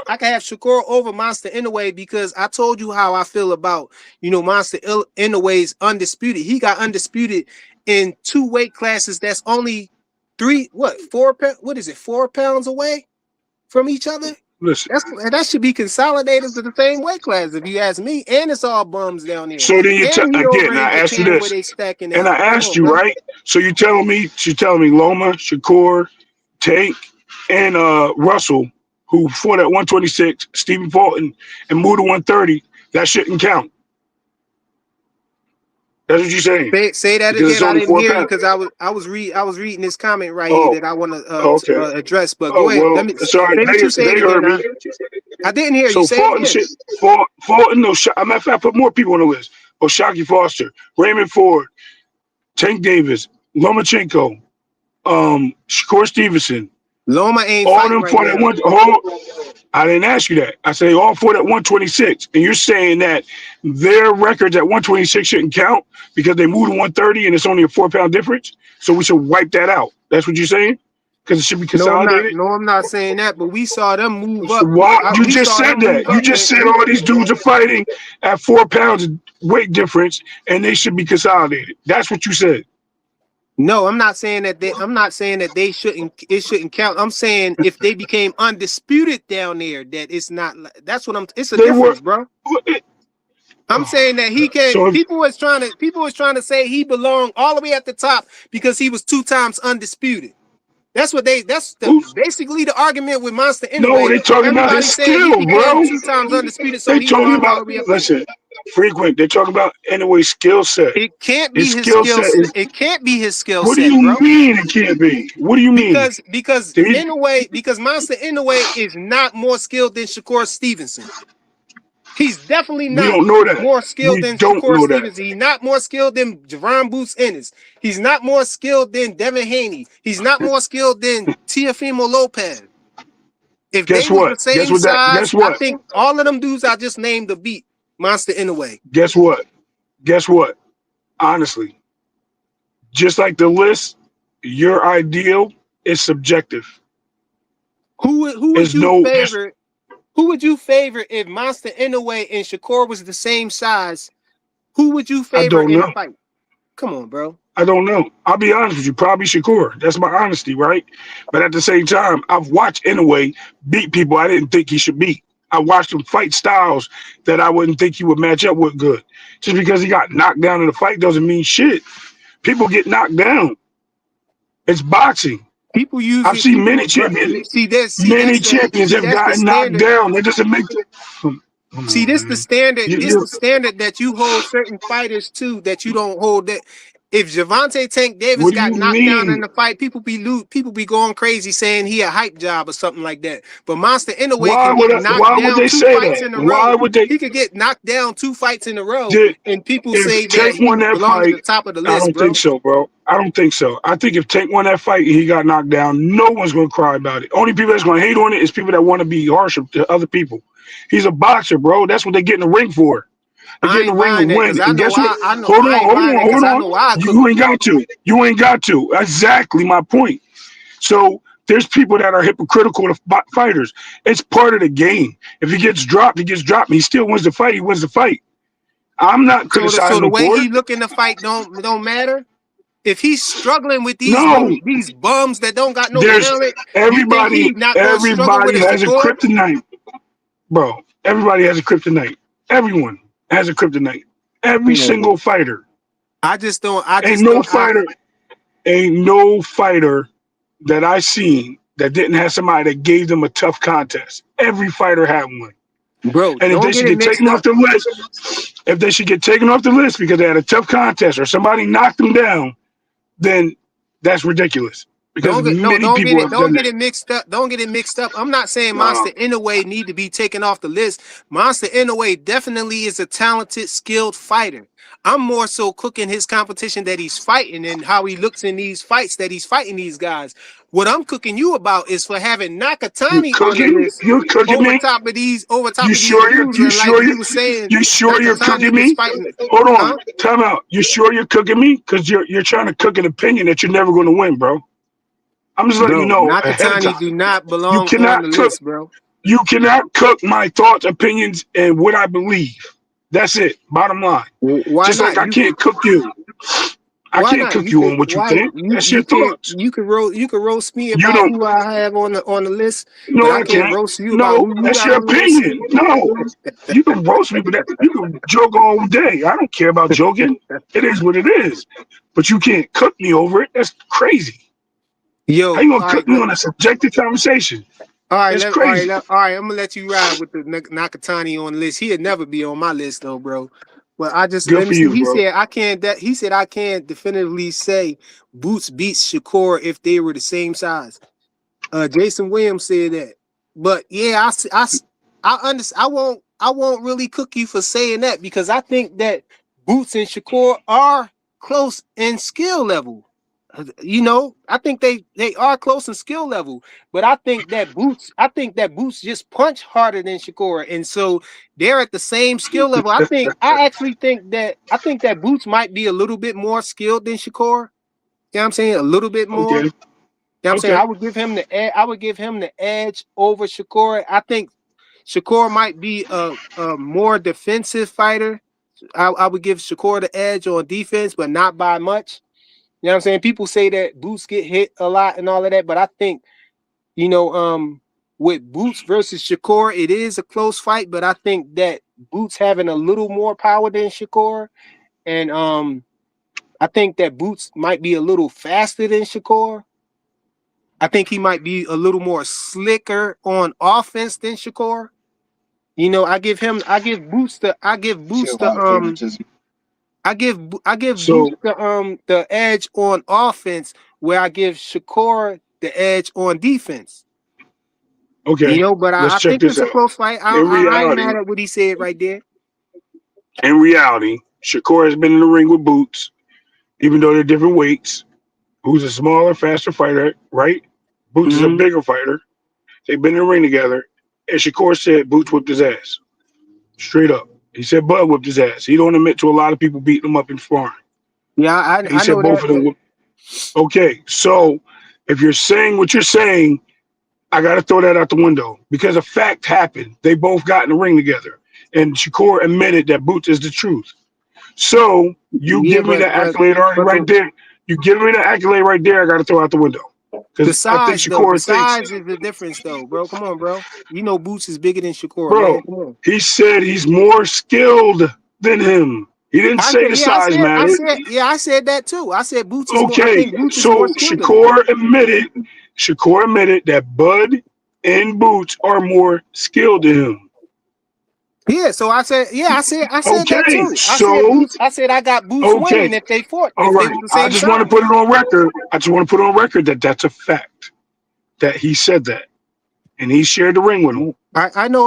I told you how I feel about, Monster Inoue's undisputed. He got undisputed in 2 weight classes that's only 4 pounds away from each other. Listen. That should be consolidated to the same weight class if you ask me. And it's all bums down there. So then And he over again, in I asked you Japan where this, they stacking and that. I Come asked on, you, bro. right? So you're telling me Loma, Shakur, Tank, and Russell, who fought at 126, Stephen Fulton, and moved to 130, that shouldn't count. That's what you're saying. Say that Because it's again. I only didn't 4 hear you pounds. because I was reading this comment right here Oh, that I want okay. to address. But Oh go ahead. Let well, me sorry, say what you said they again. heard me. I didn't hear you. So Say it Fulton again. shit, Fulton, no shot. Matter of fact, I put more people on the list. Oshaki Foster, Raymond Ford, Tank Davis, Lomachenko, Shakur Stevenson, Loma ain't all fighting them right fought at now. one. I didn't ask you that. I say all fought at 126, and you're saying that their records at 126 shouldn't count because they moved to 130 and it's only a 4 pound difference. So we should wipe that out. That's what you're saying? Because it should be No, I'm not. consolidated. No, I'm not saying that. But we saw them move So up. why you We just saw said them that? move You up, just and said all these dudes are fighting at 4 pounds weight difference, and they should be consolidated. That's what you said. no, I'm not saying that they shouldn't. It shouldn't count. I'm saying if they became undisputed down there, that it's not. That's what I'm. It's a They were. difference, bro. I'm saying that he can. So if, People was trying to say he belonged all the way at the top because he was 2 times undisputed. That's who's basically the argument with Monster no? Inoue. They talking about Everybody his saying he skill, became bro. 2 times undisputed, so They he talking belonged all about the way up there. listen, frequent. They're talking about anyway skill set. It can't His be his skill skill. set is. It can't be his skill What do set, you bro. mean it can't be? What do you mean? Because Did he, Inoue, because Monster Inoue is not more skilled than Shakur Stevenson. He's definitely we not don't know that. more skilled We than don't Shakur know that. Stevenson. He's not more skilled than Javon Boots Ennis. He's not more skilled than Devin Haney. He's not more skilled than Teofimo Lopez. If they Guess was the what? Guess same what that? size, Guess I what? think all of them dudes I just named to beat Monster Inoue. Guess what? Guess what? Honestly, just like the list, your ideal is subjective. Who would There's you no. There's, favor? Who would you favor if Monster Inoue and Shakur was the same size? Who would you I favor don't in a know. fight? Come on, bro. I don't know. I'll be honest with you. Probably Shakur. That's my honesty, right? But at the same time, I've watched Inoue beat people I didn't think he should beat. I watched him fight styles that I wouldn't think he would match up with good. Just because he got knocked down in the fight doesn't mean shit. People get knocked down. It's boxing. People use I've it. seen People many champions have that's the gotten knocked standard. down. That doesn't make the. Come See, on, this the man. standard. You, This you the standard that you hold certain fighters to that you don't hold that. if Javante Tank Davis What do got you knocked down in mean? the fight, people be going crazy saying he a hype job or something like that. But Monster Inoue can get knocked Why would down they 2 say fights that? in a row. Why would they? He could get knocked down 2 fights in a row, Did and people say if that Tank he won that belongs to fight? the top of the I list, don't think bro. so, bro. I don't think so. I think if Tank won that fight and he got knocked down, no one's gonna cry about it. Only people that's gonna hate on it is people that want to be harsh to other people. He's a boxer, bro. That's what they get in the ring for. They get I in the ain't ring to buying that win. because I And know guess what? I know Hold I on, ain't hold buying on, that hold because I on. know why I cook You him. ain't got to. You ain't got to. Exactly my point. So there's people that are hypocritical to fighters. It's part of the game. If he gets dropped, he gets dropped. And he still wins the fight. He wins the fight. I'm not So criticizing the him way for it. he look in the fight don't matter. If he's struggling with No, these bums that don't got no there's talent, you think everybody. he not gonna struggle with Everybody a has a Shakur? kryptonite, bro. Everybody has a kryptonite. Everyone has a kryptonite. Every Come on, bro. single fighter. I just don't. I Ain't just no don't. I fighter. Ain't no fighter that I seen that didn't have somebody that gave them a tough contest. Every fighter had one. bro, And if don't they get should it get mixed taken off up. the list, if they should get taken off the list because they had a tough contest or somebody knocked them down, then that's ridiculous. Because many people have Don't done get that. it mixed up. Don't get it mixed up. I'm not saying No, Monster Inoue need to be taken off the list. Monster Inoue definitely is a talented, skilled fighter. I'm more so cooking his competition that he's fighting and how he looks in these fights that he's fighting these guys. What I'm cooking you about is for having you Nakatani on the cooking? list You cooking me? over top of these dudes. You And like sure he was saying, you sure you're Nakatani cooking was me? fighting, Hold on, huh? time out. You sure you're cooking me? Because you're trying to cook an opinion that you're never going to win, bro. I'm just letting you Bro, know ahead of Nakatani time. do not You belong on the cannot cook. list, bro. You cannot cook my thoughts, opinions, and what I believe. That's it. Bottom line. Why Just like not? I can't cook you. I Why can't not? cook You you could on what you why think. That's your you can't thoughts. you could roast me You about don't. who I have on the list, but No, I I can't can't. roast you about No, who you that's got your on the list. opinion. No, you can roast me, but you can joke all day. I don't care about joking. It is what it is. But you can't cook me over it. That's crazy. How Yo, you gonna cook me on a subjective conversation? That's crazy. all right. I'm gonna let you ride with the Nakatani on the list. He'd never be on my list though, bro. But I just Good let me for see. you, bro. He said I can't definitively say Boots beats Shakur if they were the same size. Jason Williams said that. But yeah, I won't really cook you for saying that because I think that Boots and Shakur are close in skill level. You know, I think they are close in skill level, but I think that Boots just punch harder than Shakur, and so they're at the same skill level. I think that Boots might be a little bit more skilled than Shakur. You know what I'm saying? A little bit more. Okay. You know what I'm saying? Okay. I would give him the edge over Shakur. I think Shakur might be a more defensive fighter. I would give Shakur the edge on defense, but not by much. You know what I'm saying? People say that Boots get hit a lot and all of that, but I think, you know, with Boots versus Shakur, it is a close fight, but I think that Boots having a little more power than Shakur, and I think that Boots might be a little faster than Shakur. I think he might be a little more slicker on offense than Shakur. You know, I give Boost So the edge on offense where I give Shakur the edge on defense. You okay, know, but let's I check think this it's a out. close fight. In I ain't reality, mad at what he said right there. in reality, Shakur has been in the ring with Boots, even though they're different weights. Who's a smaller, faster fighter, right? Boots is a Mm-hmm. bigger fighter. They've been in the ring together. And Shakur said Boots whipped his ass. Straight up. He said Bud whipped his ass. He don't admit to a lot of people beating him up in sparring. Yeah, And he I said know both of them that. whooped. Okay, so if you're saying what you're saying, I got to throw that out the window because a fact happened. They both got in the ring together. And Shakur admitted that Boots is the truth. So you Yeah, give me the accolade already but right there. You give me the accolade right there. I got to throw out the window because I think the Shakur thinks, size is the difference though, bro. Come on, bro. You know Boots is bigger than Shakur, bro, man. Come on. he said he's more skilled than him. He didn't say the size mattered. I said that too. I said Boots is more. I Okay, think Boots is more so skilled than him. Shakur admitted that Bud and Boots are more skilled than him. Yeah, so I said that Okay, too. I said so Boots. I said I got Boots okay, winning if they fought, all if they right. were the I same just want to size. put it on record. I just want to put on record that that's a fact that he said that, and he shared the ring with him.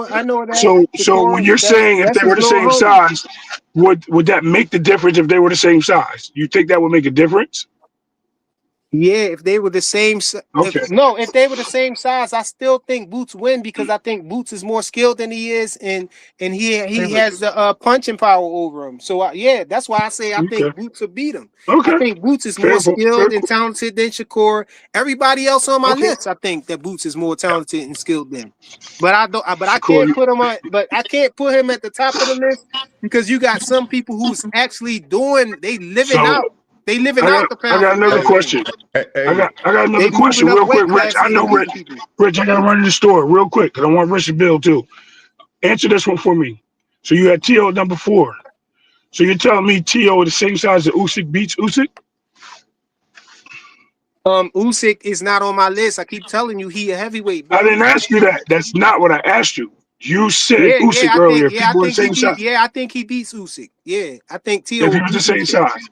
I know that. So when Shakur, you're saying if that's they his were the little same homie. size, would that make the difference if they were the same size? You think that would make a difference? Yeah, if they were the same, Okay, if they were the same size, I still think Boots win because I think Boots is more skilled than he is, and he has the punching power over him. So yeah, that's why I say I okay, think Boots will beat him. I okay. think Boots is more Fair, fair. skilled and talented than Shakur. Everybody else on my Okay, list, I think that Boots is more talented and skilled than. But I don't. But I Shakur. can't put him on. But I can't put him at the top of the list because you got some people who's actually doing. They living So out. They living I out got the I pound got for another pound Hey, thing. question. hey, I got They another moving question, up real quick, weight Rich. I classes know and Rich. beating people. Rich, I gotta run to the store real quick because I want Rich to build too. Answer this one for me. So you had T.O. number 4. So you're telling me T.O. is the same size as Usyk beats Usyk? Usyk is not on my list. I keep telling you, he a heavyweight, I bro. didn't ask you that. That's not what I asked you. You said Usyk earlier. If people were the same size, I think he beats Usyk. Yeah, I think Tio if he will was the beat same Usyk size,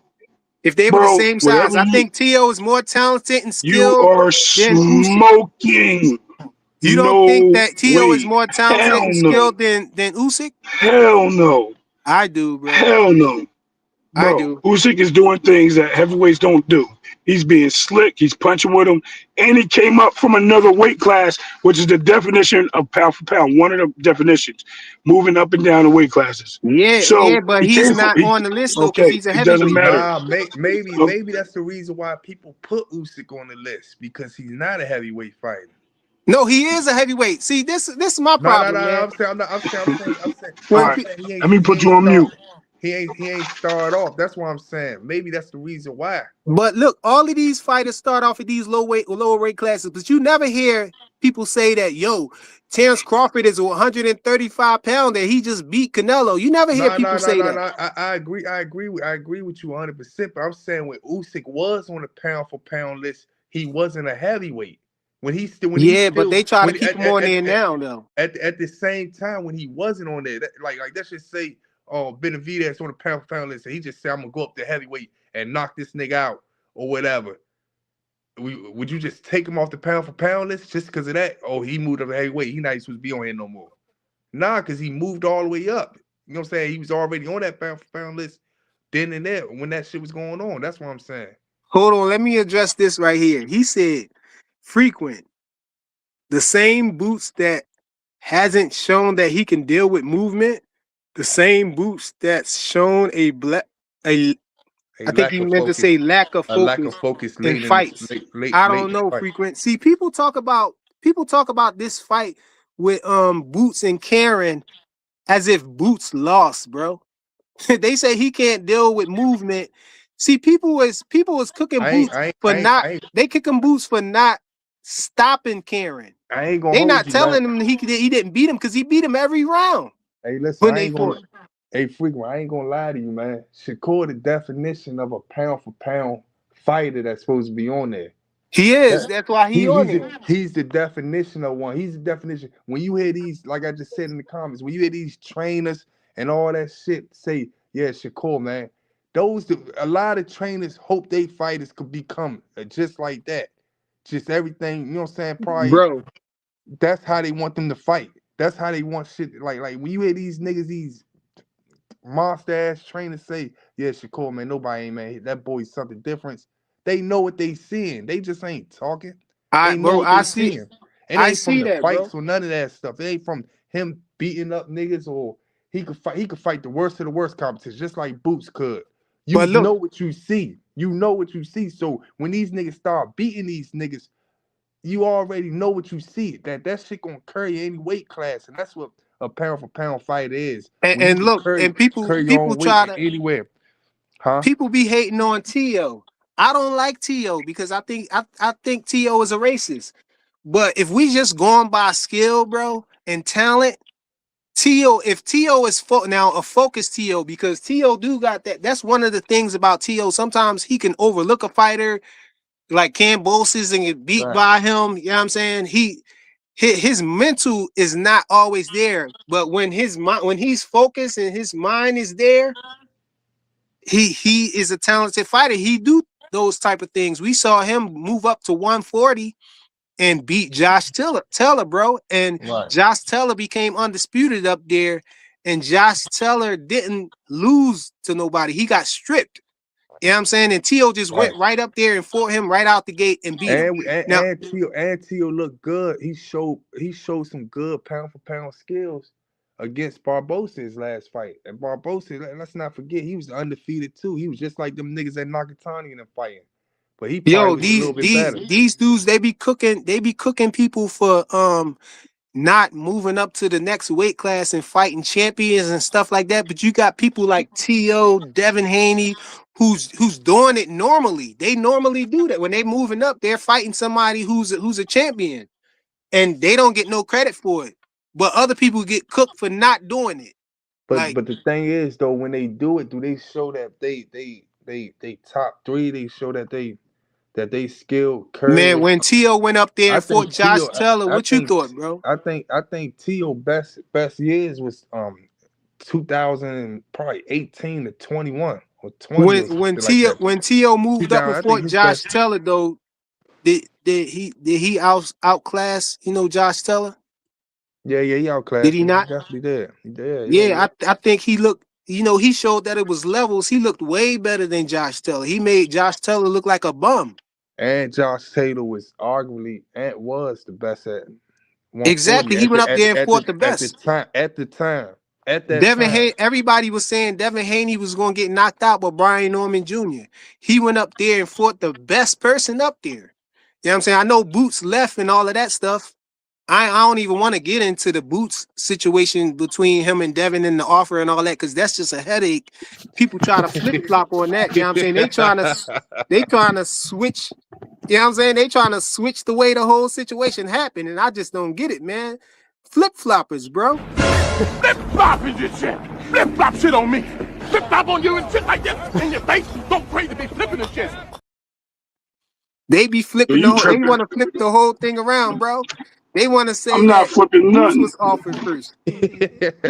if they were the bro, same size. whatever I think Tio is more talented and you skilled are than Usyk. smoking. You don't think No that Tio is way. more talented Hell and no. skilled than Usyk? Hell no. I do, bro. Hell no. I Bro, do. Usyk is doing things that heavyweights don't do. He's being slick. He's punching with him, and he came up from another weight class, which is the definition of pound for pound. One of the definitions, moving up and down the weight classes. Yeah, So but he he's came from. not on the list though because Okay, he's a it doesn't heavyweight, bro. matter. nah, maybe Um, maybe that's the reason why people put Usyk on the list because he's not a heavyweight fighter. No, he is a heavyweight. See, this is my No, no, problem, no. I'm I'm saying, I'm, not, I'm saying, all When I'm right, saying let me he put ain't you on start, mute. he ain't start off. That's what I'm saying. Maybe that's the reason why. But look, all of these fighters start off at these lower weight classes, but you never hear people say that, yo, Terrence Crawford is a 135 pounder. He just beat Canelo. You never hear No, people no, no, say no, that. no. I agree with you 100%. But I'm saying when Usyk was on the pound for pound list, he wasn't a heavyweight. When he Yeah, but still they try to when keep him on there at, now, though. at the same time when he wasn't on there, like let's just say, oh, Benavidez on the pound for pound list, and he just said, "I'm gonna go up to heavyweight and knock this nigga out or whatever." Would you just take him off the pound for pound list just because of that? Oh, he moved up to heavyweight. He not supposed to be on here no more. Nah, because he moved all the way up. You know what I'm saying? He was already on that pound for pound list then and there when that shit was going on. That's what I'm saying. Hold on, let me address this right here. He said, frequent, the same boots that hasn't shown that he can deal with movement, the same boots that's shown a A I think lack he of meant to focus, say lack of a lack focus of focus in late in this fights. I late don't in the know, fight. frequent. See, people talk about this fight with Boots and Karen as if Boots lost, bro. They say he can't deal with movement. See, people was cooking Boots for not they kicking Boots for not stopping Karen. I ain't gonna They hold not you, man. telling him he didn't beat him because he beat him every round Hey, listen, when I they ain't gonna. fought. Hey, frequent, I ain't gonna lie to you, man. Shakur, the definition of a pound for pound fighter that's supposed to be on there. He is. That That's why he on there. he's the definition of one. He's the definition. When you hear these, like I just said in the comments, when you hear these trainers and all that shit say, yeah, Shakur, man, a lot of trainers hope they fighters could become just like that. Just everything, you know what I'm saying? Probably Bro. that's how they want them to fight. That's how they want shit. Like when you hear these niggas, these monster ass trainers say, yeah, Shakur, man, nobody ain't man. That boy's something different. They know what they seeing. They just ain't talking. They know what I they see seeing. It I ain't from see the that, bro. fights or none of that stuff. It ain't from him beating up niggas or he could fight the worst of the worst competition, just like Boots could. You But look, know what you see. You know what you see. So when these niggas start beating these niggas, you already know what you see. That shit gonna carry any weight class, and that's what a pound for pound fight is. When you and can look, and carry your people own weight try in to anywhere, huh? people be hating on T.O. I don't like T.O. because I think T.O. is a racist. But if we just going by skill, bro, and talent, T.O. if T.O. is now a focused T.O. because T.O. do got that. That's one of the things about T.O. Sometimes he can overlook a fighter like Cam Boses and get beat Right. by him. You know what I'm saying? his mental is not always there, but when he's focused and his mind is there, he is a talented fighter. He do those type of things. We saw him move up to 140 and beat Josh Taylor, bro. And Right. Josh Taylor became undisputed up there, and Josh Taylor didn't lose to nobody. He got stripped. You know what I'm saying? And Tio just Right. went right up there and fought him right out the gate and beat him. Now, And Tio looked good. He showed some good pound for pound skills against Barbosa his last fight. And Barbosa, let's not forget, he was undefeated too. He was just like them niggas at Nakatani and them fighting. But he probably yo, was a little bit better. these dudes, they be cooking people for not moving up to the next weight class and fighting champions and stuff like that. But you got people like T.O., Devin Haney, who's doing it normally. They normally do that. When they moving up, they're fighting somebody who's a champion. And they don't get no credit for it. But other people get cooked for not doing it. But Like, the thing is though, when they do it, do they show that they top three? They show that they skilled man, courage. when T.O. went up there I and fought think Josh Tio. Taylor, what you thought, bro? I think Tio best years was 2000 probably 18 to 21 or 20 or When something like that. When T.O. moved up and I think fought his Josh best. Taylor, though, did he outclass, Josh Taylor? Yeah, he Did outclassed he him. He not? definitely did. He did. Yeah, I think he looked, he showed that it was levels. He looked way better than Josh Taylor. He made Josh Taylor look like a bum. And Josh Taylor was arguably and was the best at 140 Exactly. He went up there and fought the at the best. time at that time. Everybody was saying Devin Haney was going to get knocked out by Brian Norman Jr. He went up there and fought the best person up there. You know what I'm saying? I know Boots left and all of that stuff. I don't even want to get into the Boots situation between him and Devin and the offer and all that, because that's just a headache. People try to flip flop on that. You know what I'm saying? They trying to switch. You know what I'm saying? They trying to switch the way the whole situation happened, and I just don't get it, man. Flip floppers, bro. Flip flop is your shit. Flip flop shit on me. Flip flop on you and shit like this in your face. Don't pray to be flipping the shit. They be flipping You they tripping. want to flip the whole thing around, bro. They want to say I'm not that flipping Boots nothing. was offered first.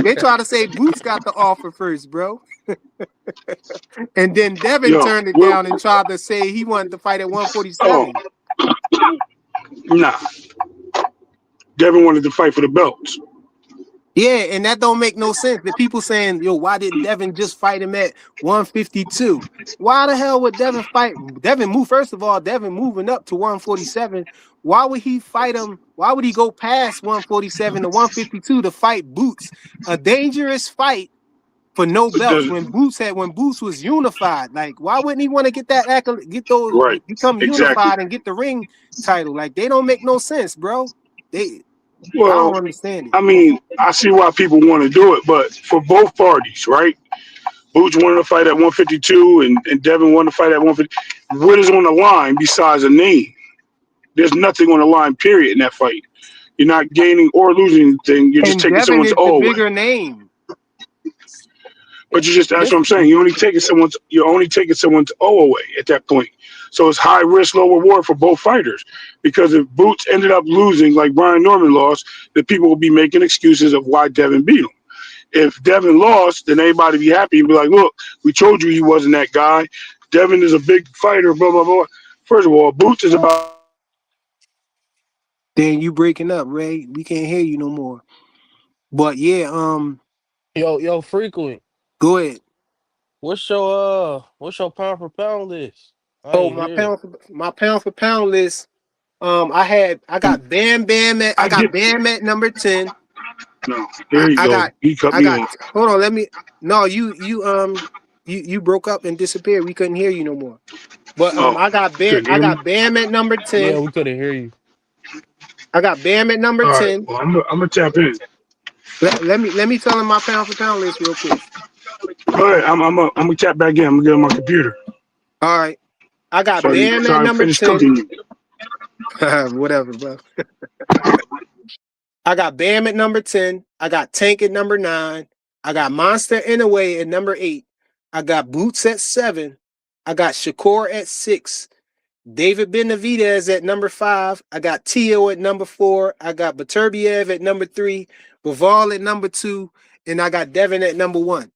They try to say Boots got the offer first, bro. And then Devin Yo, turned it down and tried to say he wanted to fight at 147. Nah. Devin wanted to fight for the belts. Yeah, and that don't make no sense. The people saying, yo, why didn't Devin just fight him at 152? Why the hell would Devin fight? First of all, Devin moving up to 147. Why would he fight him? Why would he go past 147 to 152 to fight Boots? A dangerous fight for no belts when Boots was unified. Like, why wouldn't he want to get that Right. become Exactly. unified and get the ring title? Like, they don't make no sense, bro. I Well, don't understand it. I mean, I see why people want to do it, but for both parties, right? Boots wanted to fight at 152 and Devin wanted to fight at 150. What is on the line besides a name? There's nothing on the line, period, in that fight. You're not gaining or losing anything. You're just And taking Devin someone's is the O away. bigger name. But that's what I'm saying. You're only taking someone's O away at that point. So it's high risk, low reward for both fighters. Because if Boots ended up losing like Brian Norman lost, then people will be making excuses of why Devin beat him. If Devin lost, then everybody be happy and be like, look, we told you he wasn't that guy. Devin is a big fighter, blah, blah, blah. First of all, Boots is about Then you breaking up, Ray. We can't hear you no more. But yeah, Yo, frequent. go ahead. What's your pound for pound list? I Oh, ain't hear it. my pound for pound list. I got I get Bam at number 10. no. I, There you I go. got He cut I me got off. hold on, no, you broke up and disappeared. We couldn't hear you no more. But Oh, couldn't I hear me. got Bam at number Yeah, 10. we couldn't hear you. I got Bam at number All right. 10. Well, I'm gonna tap in. Let me tell him my pound for pound list real quick. Go ahead. I'm gonna tap back in. I'm gonna get on my computer. All right. I got So Bam at I number finish 10. cooking. Whatever, bro. I got Bam at number 10. I got Tank at number 9. I got Monster Inoue at number 8. I got Boots at 7. I got Shakur at 6. David Benavidez at number 5. I got Tio at number 4. I got Beterbiev at number 3. Bivol at number 2. And I got Devin at number 1.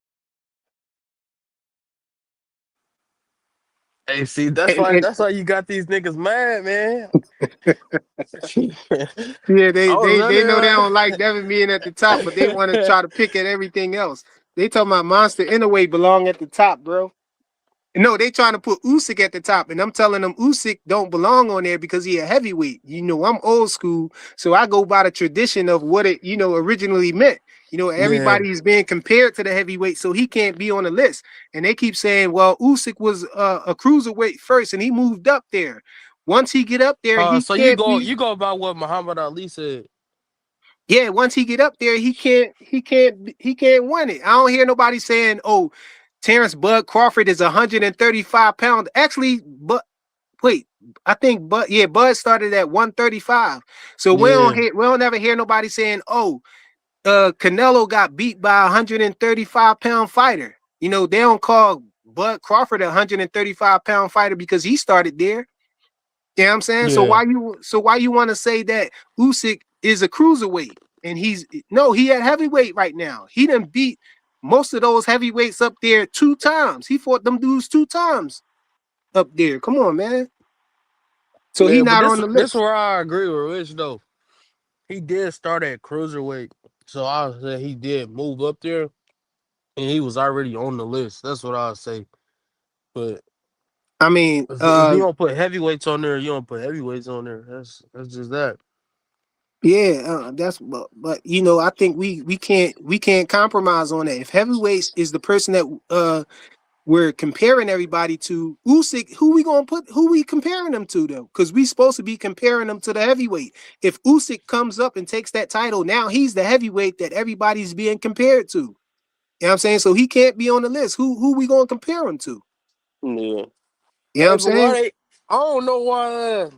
Hey, see, that's And, why and that's why you got these niggas mad, man. yeah, I was they know they under don't like Devin being at the top, but they want to try to pick at everything else. They talking about Monster Inoue belong at the top, bro. No, they trying to put Usyk at the top, and I'm telling them Usyk don't belong on there because he a heavyweight. You know, I'm old school, so I go by the tradition of what it, originally meant. You know, yeah. everybody is being compared to the heavyweight, so he can't be on the list. And they keep saying, well, Usyk was a cruiserweight first, and he moved up there. Once he get up there, he So can't be. you go about what Muhammad Ali said. Yeah, once he get up there, he can't win it. I don't hear nobody saying, "Oh, Terrence Bud Crawford is 135 pounds." Actually, but wait, I think Bud started at 135. So Yeah, we don't ever hear nobody saying, "Oh, Canelo got beat by a 135-pound fighter." You know, they don't call Bud Crawford a 135-pound fighter because he started there. You know what I'm saying? yeah, So why you want to say that Usyk is a cruiserweight and he at heavyweight right now. He done beat most of those heavyweights up there 2 times. He fought them dudes 2 times up there. Come on, man. So he yeah. But not this on the this list. where I agree with Rich though. He did start at cruiserweight, so I would say he did move up there, and he was already on the list. That's what I would say. But I mean, if you don't put heavyweights on there, you don't put heavyweights on there. That's just that. yeah, that's but I think we can't compromise on that. If heavyweights is the person that we're comparing everybody to, Usyk, who we comparing them to though? Because we supposed to be comparing them to the heavyweight. If Usyk comes up and takes that title, now he's the heavyweight that everybody's being compared to. You know what I'm saying? So he can't be on the list. Who we gonna compare him to? Yeah. You know what Hey, I'm but why saying? they? I don't know why.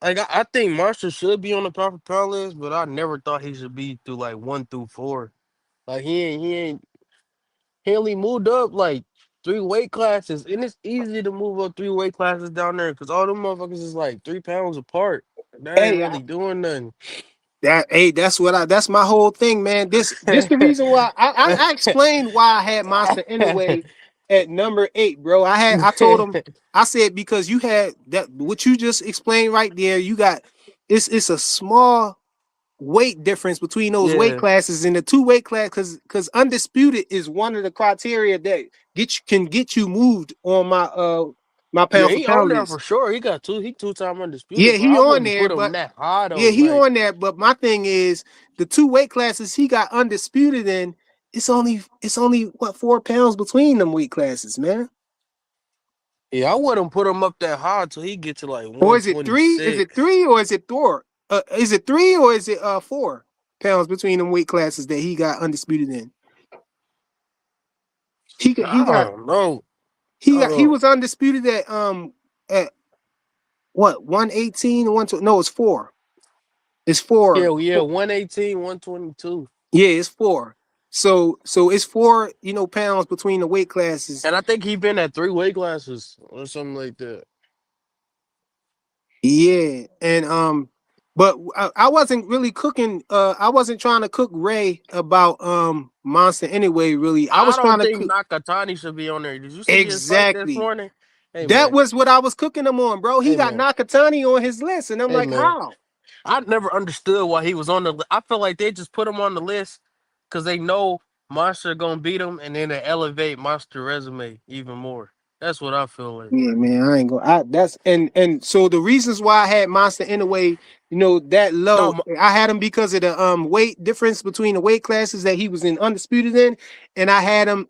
Like I think Marshall should be on the proper pound list, but I never thought he should be through like 1 through 4. Like he only moved up like 3 weight classes, and it's easy to move up 3 weight classes down there because all them motherfuckers is like 3 pounds apart. That ain't Hey, really doing nothing. that's my whole thing, man. This the reason why I explained why I had Monster Anyway at number 8, bro. I told him, I said, because you had that what you just explained right there. You got it's a small weight difference between those weight Yeah, classes and the 2 weight class, because undisputed is one of the criteria that can get you moved on my yeah, pound for he on pound there for list. sure. He got two. He 2 time undisputed, Yeah, but he I on wouldn't there, put him but that high though. yeah, he Like, on there. But my thing is the 2 weight classes he got undisputed in. It's only what 4 pounds between them weight classes, man. yeah, I wouldn't put him up that high till he get to like Or one is it twenty three? Is it six. 3 or is it 4? Is it 3 or is it 4 pounds between them weight classes that he got undisputed in? He got he I got don't know. he Uh, was undisputed at what 118 and 120. No, it's 4. It's 4. yeah, yeah, 118, 122. Yeah, it's 4. So it's 4 pounds between the weight classes. And I think he been at 3 weight classes or something like that. Yeah, and but I wasn't really cooking. I wasn't trying to cook Ray about Monster anyway. Really, I I was trying don't to think cook Nakatani should be on there. Did you see his fight this exactly. morning? Hey That man, was what I was cooking him on, bro. He hey got man, Nakatani on his list, and I'm hey like, man. how? I never understood why he was on the. I feel like they just put him on the list because they know Monster gonna beat him, and then they elevate Monster resume even more. That's what I feel like. Yeah, man, I ain't go. That's and so the reasons why I had Monster anyway, that No, low, I had him because of the weight difference between the weight classes that he was in undisputed in, and I had him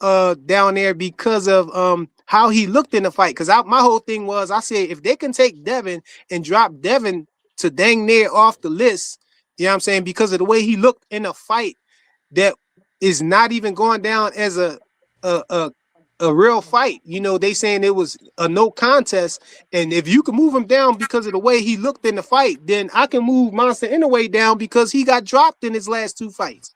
down there because of how he looked in the fight. Because my whole thing was, I said if they can take Devin and drop Devin to dang near off the list, you know what I'm saying, because of the way he looked in a fight that is not even going down as a a, a real fight. They saying it was a no contest, and if you can move him down because of the way he looked in the fight, then I can move Monster Inoue down because he got dropped in his last 2 fights.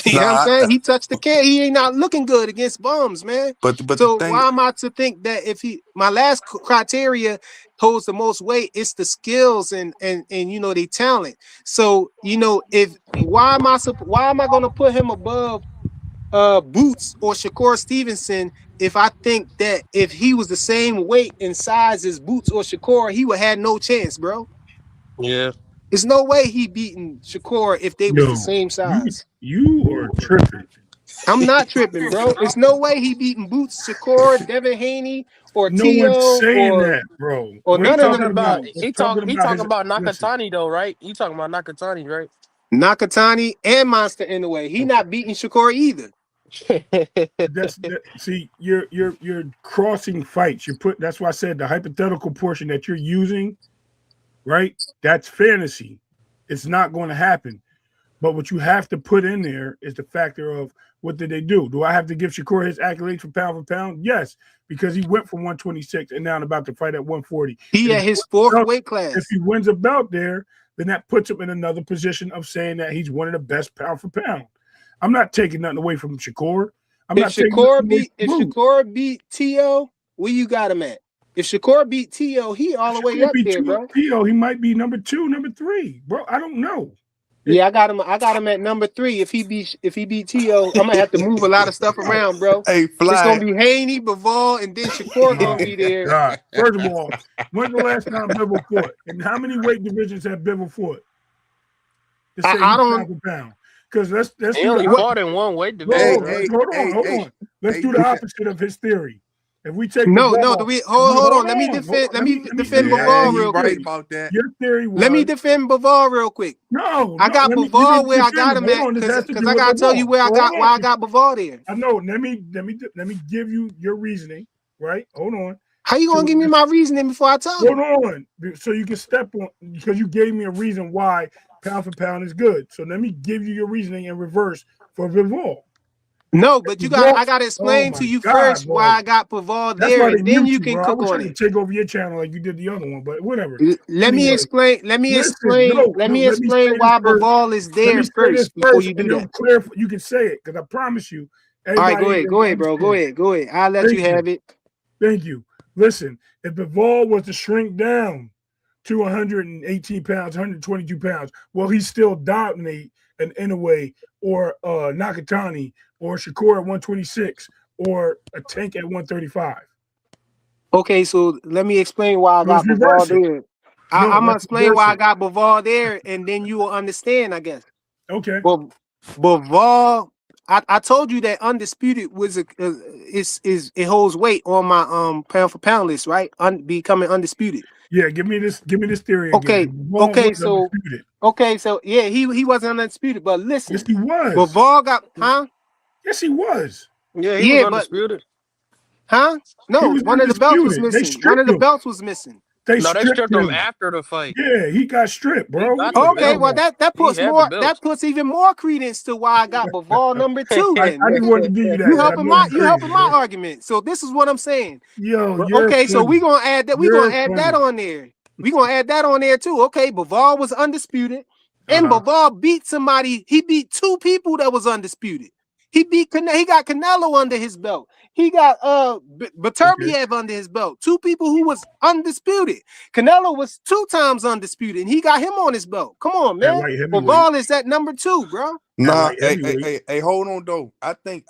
You know what I'm Nah, saying? He touched the can. He ain't not looking good against bums, man. but the So thing, why am I to think that if my last criteria holds the most weight, it's the skills and they talent. So if why am I gonna put him above Boots or Shakur Stevenson if I think that if he was the same weight and size as Boots or Shakur, he would have no chance, bro. Yeah. There's no way he beating Shakur if they was the Yo, same you size. you are tripping. I'm not tripping, bro. It's no way he beating Boots, Shakur, Devin Haney, or No one's T.O. saying or that, bro. We're He none of talking them talking about about dudes. we're talking he about talking his. about Listen, Nakatani though, right? You talking about Nakatani, right? Nakatani and Monster Inoue. He okay. not beating Shakur either. See, you're crossing fights. That's why I said the hypothetical portion that you're using, right? That's fantasy. It's not going to happen. But what you have to put in there is the factor of what did they do? Do I have to give Shakur his accolades for pound? Yes, because he went from 126 and now about to fight at 140. He And at his fourth weight if class. he wins a belt there, then that puts him in another position of saying that he's one of the best pound for pound. I'm not taking nothing away from Shakur. I'm If not taking nothing Shakur away beat from Boots. T.O., where you got him at? If Shakur beat T.O., he all If the way Shakur up beat there, bro. Tio, he might be number 2, number 3. Bro, I don't know. Yeah, I got him at number 3. If he beat T.O., I'm gonna have to move a lot of stuff around, bro. hey, It's gonna Fly. be Haney, Bivol, and then Shakur Oh gonna be my there. God. First of all, when's the last time Bivol fought? And how many weight divisions have Bivol fought? To say I he's don't pound for pound. Because let's He do the only what fought opposite. in one weight Hey, division, Whoa, right? hey, hold hey, on. Let's hey, do the opposite of his theory. If we take no Bivol, hold on. let me let me let Defend me ask yeah, you Bivol he your real right quick. theory. about that. Your theory Let me was defend Bivol real quick. no, I got let me you Bivol need to where I defend got him. him Hold at on, this has to because do I with gotta tell you Bivol. where Hold I on. got Bivol there. I know. Let me give you your reasoning, right? Hold on. How you gonna To give me my reasoning before I tell hold you? on, so you can step on because you gave me a reason why pound for pound is good. So let me give you your reasoning in reverse for Vivol. No, but Vivol, I gotta oh explain my to you God, first why bro. I got Bivol That's there, why they and then mute you you, can bro. I cook wish I on could it. take over your channel like you did the other one, but whatever. Let me Anyway, explain. listen, no, Let me let me explain say this why first. Bivol is Let there me say this first before first, you do and it'll that. clarify. You can say it because I promise you, All right, everybody ain't go gonna ahead, bro. understand. Go ahead. I'll let you Thank you. have it. Thank you. Listen, if Bivol was to shrink down to 118 pounds, 122 pounds, will he still dominate an Inoue or Nakatani or Shakur at 126 or a Tank at 135? Okay, so let me explain why I So let's got Bivol reverse it. there. No, I'm gonna let's explain reverse why I it. got Bivol there, and then you will understand, I guess. Okay. But Bivol, I told you that undisputed was is it holds weight on my pound for pound list, right? Becoming undisputed. Yeah, give me this theory again. Okay, Bivol okay, was so undisputed. yeah, he wasn't undisputed, but Yes, listen, he was. Bivol got huh? Yes, he was. Yeah, he was Yeah, but undisputed. huh? He No, was one of the belts was undisputed. They missing. One of stripped the him. belts was missing. They No, they stripped stripped him him. after the fight. Yeah, he got stripped, He bro. What got are the you Okay, talking belt. well about? He had the belt. that puts even more credence to why I got Bivol number two. Then I just wanted to give you that you because I helping know you you helping crazy, my bro. argument. So this is what I'm saying. Yo, you're Okay, so funny. we gonna add that. We You're gonna add that funny. on there. We gonna add that on there too. Okay, Bivol was undisputed, and Uh-huh. Bivol beat somebody. He beat two people that was undisputed. He got Canelo under his belt. He got Okay. Beterbiev under his belt. Two people who was undisputed. Canelo was 2 times undisputed, and he got him on his belt. Come on, At man. light heavyweight. Bivol is at number 2, bro. At Nah, light heavyweight. hold on though. I think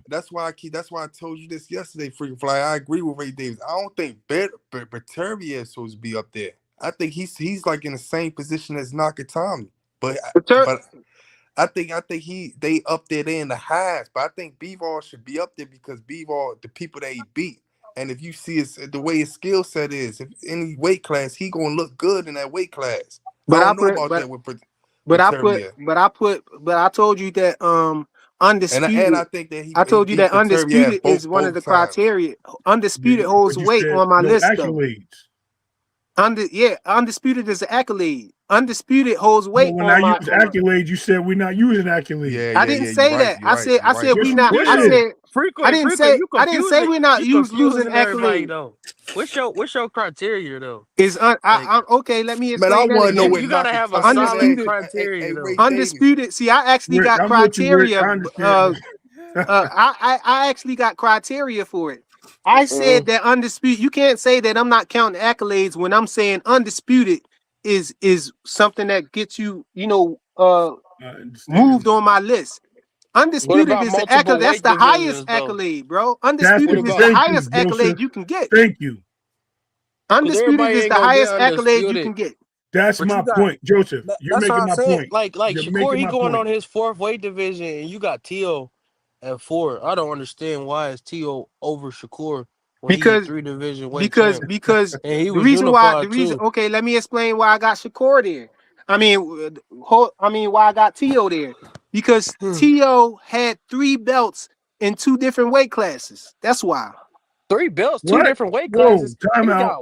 that's why I told you this yesterday, Freaking Fly. I agree with Ray Davis. I don't think Beterbiev is supposed to be up there. I think he's like in the same position as Nakatani. But Beter- but I think they up there, they in the highs. But I think Bivol should be up there because Bivol, the people that he beat. And if you see the way his skill set is, if any weight class, he gonna look good in that weight class. I but I don't know put about but that with Beterbiev. but I told you that And I undisputed. think that I he told you beat that Beterbiev undisputed is both one of the times. criteria. Yeah, Undisputed holds but you weight said on my no list though. accolades. Undisputed is an accolade. Undisputed holds But weight when I on my. use accolades, you said we're not using accolades. Yeah, I yeah, didn't yeah. You're say right. that. You're right. You're I right. said we Yes, you not. What's I your did. said I frequent? didn't Frequent. say You I didn't say confusing. we're not You using confusing everybody accolades. though. What's your criteria though? Like Okay. Let me Man, I explain that want to know again. what you gotta have a Nakatani, solid man. Undisputed, criteria though. Ray Davis. undisputed. See, I actually Rick, got I'm with you, Rick. criteria. I understand. I actually got criteria for it. I said that undisputed. You can't say that I'm not counting accolades when I'm saying undisputed is something that gets you, I understand. moved on my list. What Undisputed about is the multiple accolade. That's weight the highest divisions though? accolade, bro. What Undisputed is the about? Thank you, highest accolade Joseph. you can get. Thank you. Because Undisputed everybody is ain't the gonna get highest accolade you undisputed. can get. That's But you my got point, Joseph. You're that's what making I'm my saying. point. Like You're Shakur, making he my going point. on his fourth weight division, and you got Tio at 4. I don't understand why is Tio over Shakur when he a Because 3 division weight because champ, because and he the was reason why unified too. okay, let me explain why I got Shakur there. Why I got Tio there. Because Tio had 3 belts in 2 different weight classes. That's why. 3 belts, two What? different weight Whoa, classes. time He out. got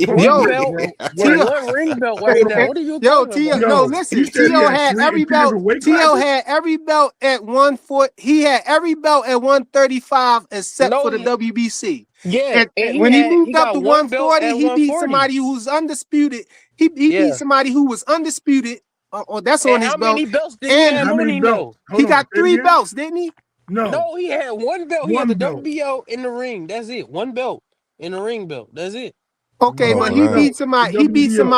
Hold one on, Yo, belt bro. and What? Tio, one ring belt right Hold now. on. What are you yo, talking Tio, about? no, Yo, you listen, said he had Every three belt. different weight Tio classes? had every belt at 1 foot. He had every belt at 135 except No, for the WBC. yeah, And and when he he moved up got to one belt 140, at he beat 140. somebody who's undisputed. He beat Yeah, somebody who was undisputed. That's on and his how belt. many belts did he And have How on many him belts? though? Hold he on. got Say it three again? belts, didn't he? No. No, he had one belt. He had One the belt. WBO in the ring. That's it. One belt in the ring belt. That's it. Okay, Oh but One he man. beat belt. The somebody. WBO.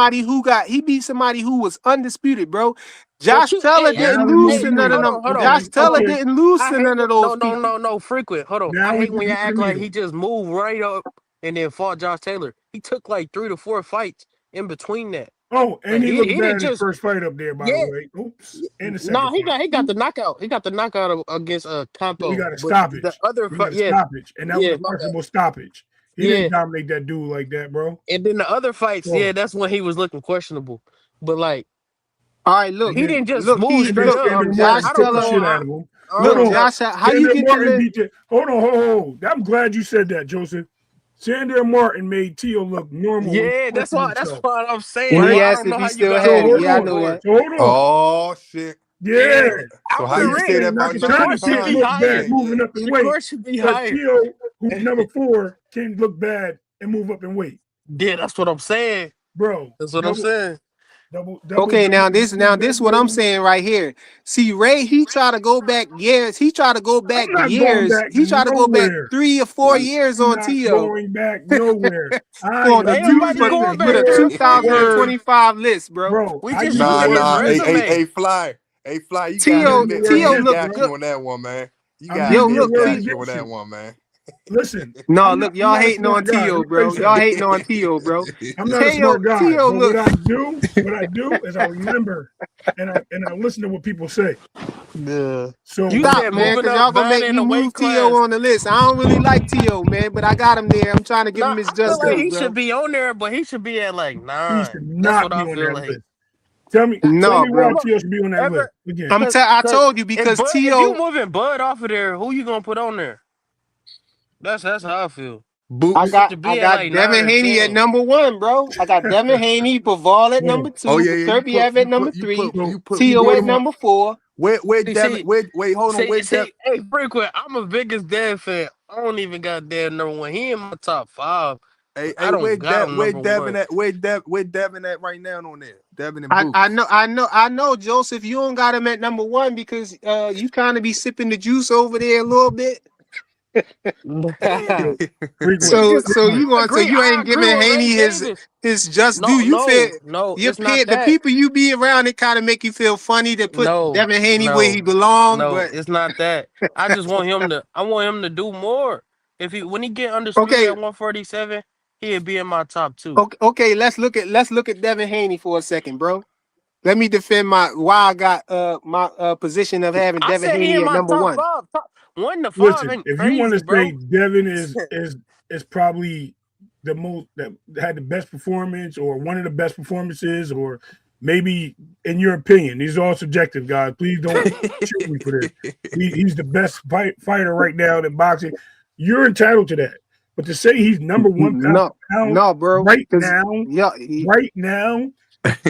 He beat somebody who was undisputed, bro. But Josh you, Taylor Now didn't we lose move to to none of me. them. hold on, Josh Okay. hold Taylor on. Okay. didn't lose I to hate none of those people. no. Frequent. Hold on. I Now we hate can when you move to act like me. he just moved right up and then fought Josh Taylor. He took like 3 to 4 fights in between that. Oh, and Like he he looked he bad didn't in his just first fight up there, by the yeah. way. Oops. And the No, second fight. he got the knockout. He got the knockout against He Campo. got a But the stoppage. other He got fight, a yeah, stoppage. And that was yeah, a my bad. questionable stoppage. He didn't Yeah. dominate that dude like that, bro. And then the other fights, So yeah, that's when he was looking questionable. But like All right, and he then didn't just move and then straight up. Sandor Josh Martin I took don't the Taylor. know. shit out of him. Hold Look, on. Know. Josh, how you Sandor get to Martin the? beat you. Hold on, hold on. I'm glad you said that, Joseph. Sandor Martin made Tio look normal when he Yeah, posted that's himself. what I'm And saying, he bro. Right? I asked don't if know he how you still got So had all it. hold Yeah, I excited on. know for that. it. So hold on. Oh shit. Yeah. So how After you He say said that ring, about Shakur Nakatani should can't be Nakatani? look bad higher. moving up in weight. Shakur should be But higher. Tio, who's number 4, can look bad and move up in weight. Yeah, that's what I'm saying. Bro, That's what I'm double saying. double Okay, now this what I'm WBO. saying right here. See, Ray, he tried to go back years. He tried to go back I'm not going years. back He tried to go back nowhere. 3 or 4 years I'm on not Tio going back nowhere. I for the am Ain't two nobody for, using going for back the your 3 or 4 years. words, 2025 list, bro. bro. We I just use Nah, using your his nah. Hey, words. hey, resume. hey, Fly. Hey, Fly, you I'm gotta using Tio your admit words Ray Tio he against looked you, got good. bro. you on that one, man. You I'm gotta Yo, using admit your he look, words got T. you on against that you. one, man. Listen, No, I'm look, not y'all a hating on smart guy. Let Tio, me tell you bro. Y'all something. hating on Tio, bro. I'm not a smart guy, Tio but look. what I do is I remember and I listen to what people say. Yeah. So You Stop, said man, moving because up y'all gonna bad make in me the weight move Tio class. on the list. I don't really like Tio, man, but I got him there. I'm trying to give No, him his I feel just like due, he bro. should be on there, but he should be at like he 9. should That's not what be I on feel that like. list. Tell No, me why bro. Look, Tio should be on that list ever again. I'm cause, tell I cause told you because If you Tio. moving Bud off of there, who you gonna put on there? That's how I feel. I He Boots. got should I be at got like 9 Devin or Haney at 10. #1, bro. I got Devin Haney, Paval at Hold on. Oh #2, yeah, yeah. Beterbiev at #3, So you Tio go to at my #4. Where See, Devin? see, Wait, hold on. Where Devin? hey, frequent. I'm a biggest Dev fan. I don't even got Dev #1. He in my top 5, Hey, but hey, I don't got him where #1. Devin at? Where Devin at right now on there? Devin and I Boots. know I know Joseph. You don't got him at #1 because you kind of be sipping the juice over there a little bit. yo, we frequent. just So Frequent. you gonna say you I ain't agree giving with Ray Haney Davis. his just due? No, You feel no, no, your it's not peer, the that. people you be around, it kind of make you feel funny to put No, Devin Haney where he no, belong. no, But it's not that. I want him to do more. If he when he get undisputed okay, at 147, he'll be in my top 2. okay, let's look at Devin Haney for a second, bro. Let me defend why I got my position of having I Devin said he Haney in at my number top one. 5. Top 1 to 5 Listen, ain't if you want crazy, to say bro. Devin is probably the most that had the best performance or one of the best performances, or maybe in your opinion, these are all subjective, guys. Please don't shoot me for this. He's the best fighter right now in boxing. You're entitled to that. But to say he's number one pound No, for pound no, bro. right Because now,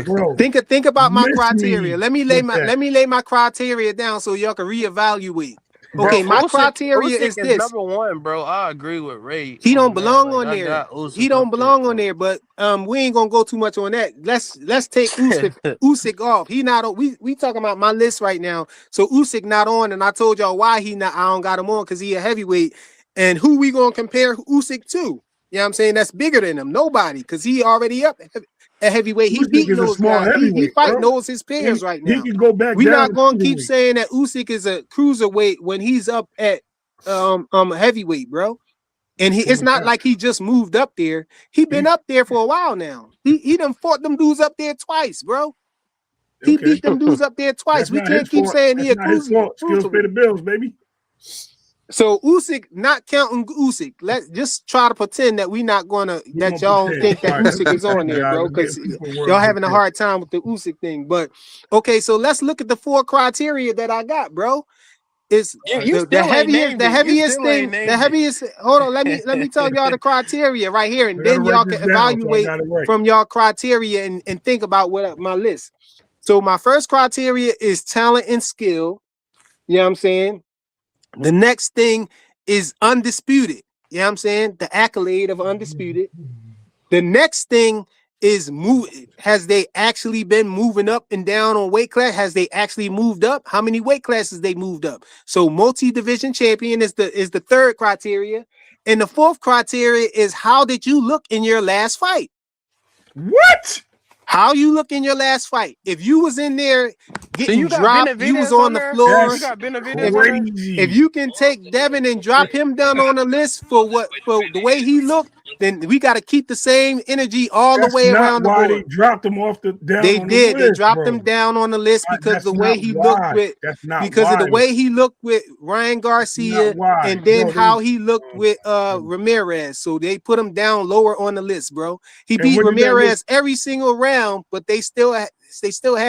bro, think about my miss criteria. me Let me with that. lay my criteria down so y'all can reevaluate. Bro, Okay, my Usyk, criteria Usyk is is this. number one, bro. I agree with Ray He don't on that. belong Like, on I there. got He Usyk don't up there, belong on bro. there. But we ain't gonna go too much on that. Let's take Usyk off. He not on. We talking about my list right now. So Usyk not on, and I told y'all why he not. I don't got him on because he a heavyweight. And who we gonna compare Usyk to? You know what I'm saying? That's bigger than him. Nobody, because he already up at heavyweight. He Usyk beating is a those small guys. He heavyweight, fighting bro. those his And peers right he now. can go back We down not to gonna keep featherweight. saying that Usyk is a cruiserweight when he's up at heavyweight, bro. And it's not like he just moved up there. He been up there for a while now. He done fought them dudes up there twice, bro. He Okay. beat them dudes up there twice. That's We not can't his keep fault. saying That's he a not his fault. Skills pay the cruiserweight. bills, baby. So Usyk, not counting Usyk. Let's just try to pretend that we not gonna We're that gonna y'all don't pretend. think that All right, let's Usyk is on pretend, there, guys. bro. Let's Because get people words y'all in having a there. hard time with the Usyk thing. But okay, so let's look at the 4 criteria that I got, bro. It's You still ain't named it. You still ain't the named heaviest. Hold on, let me tell y'all the criteria right here, I and gotta then write y'all this can down so I evaluate got it right. from y'all criteria and think about what my list. So my first criteria is talent and skill. You know what I'm saying? The next thing is undisputed. You know what I'm saying? The accolade of undisputed. The next thing is has they actually been moving up and down on weight class? Has they actually moved up? How many weight classes they moved up? So multi-division champion is the third criteria. And the fourth criteria is how did you look in your last fight? What? How you look in your last fight? If you was in there So getting you got dropped, you was Benavidez on on the there? floor. You That's got Benavidez on there? If crazy. you can take Devin and drop him down on the list for the way he looked, then we got to keep the same energy all the That's way not around the why they board. dropped him off down They on the did. They list, dropped bro. him down on the list because That's the way not he looked why. with That's not because of the why. way he looked with Ryan That's not Garcia why. and then No, how he looked with Ramirez. So they put him down lower on the list, bro. He and beat what did that list? Ramirez every single round, but they still had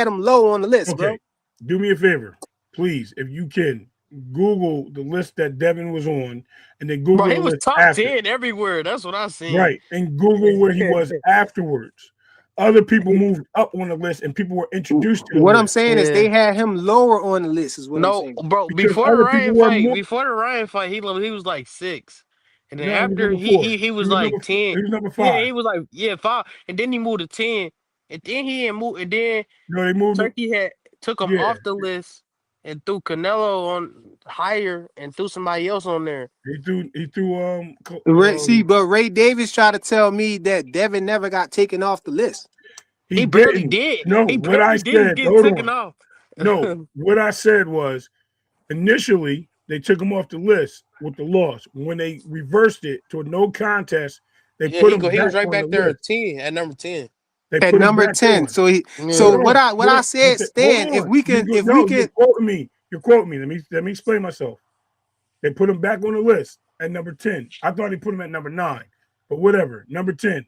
him low on the list, bro. Okay, do me a favor, please, if you can. Google the list that Devin was on, and then Bro, Google he the was list top after. 10 everywhere. That's what I seen. Right, and Google where he was afterwards. Other people moved up on the list, and people were introduced to the What I'm list saying is they had him lower on the list, is what I'm No, saying. bro. because other people were more. Before the Ryan fight, he was like 6, and then No, he was after number 4. he He was was like number. 10. He was number Yeah, 5. he was like 5, and then he moved to 10, and then he didn't move, and then No, they moved him. Turkey had took him Yeah, off the list and threw Canelo on higher and threw somebody else on there. he threw See, but Ray Davis tried to tell me that Devin never got taken off the list. he He barely didn't. did. No, He what I barely didn't said. get Hold taken on. off. No, what I said was initially they took him off the list with the loss. When they reversed it to a no contest, they Yeah, put him he back was right on the back there list. at 10, at number 10. They At put him number back 10. on. So Hold Yeah. what on, I said hold stand, on. if we You're can quoting me. You're quoting me. Let me explain myself. They put him back on the list at number 10. I thought they put him at number 9, but whatever. Number 10,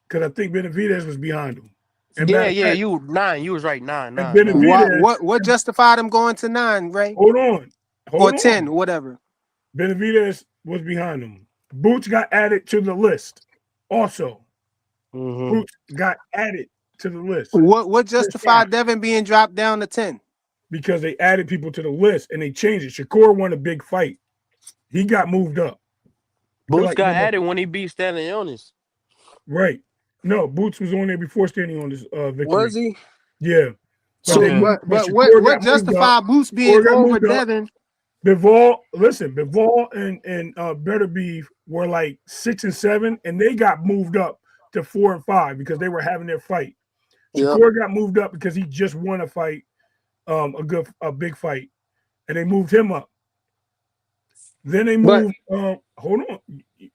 because I think Benavidez was behind him. And Yeah, matter of yeah, fact, you 9. You was right, 9, and 9, 9. Benavidez, what justified him going to 9, Ray? hold on, Or hold 10, on. or whatever. Benavidez was behind him. Boots got added to the list. Also, Mm-hmm. Boots got added to the list. What justified Devin being dropped down to 10? Because they added people to the list and they changed it. Shakur won a big fight. He got moved up. Boots Like got added when he beat Stanley. right. No, Boots was on there before standing on this victory. Was he? Yeah. So but Shakur what got moved up. justified Boots being Shakur got over moved up. Devin? Bivol and Better Beef were like 6 and 7, and they got moved up to 4 and 5 because they were having their fight. Shakur got moved up because he just won a fight, a big fight, and they moved him up. Then they moved. Hold on,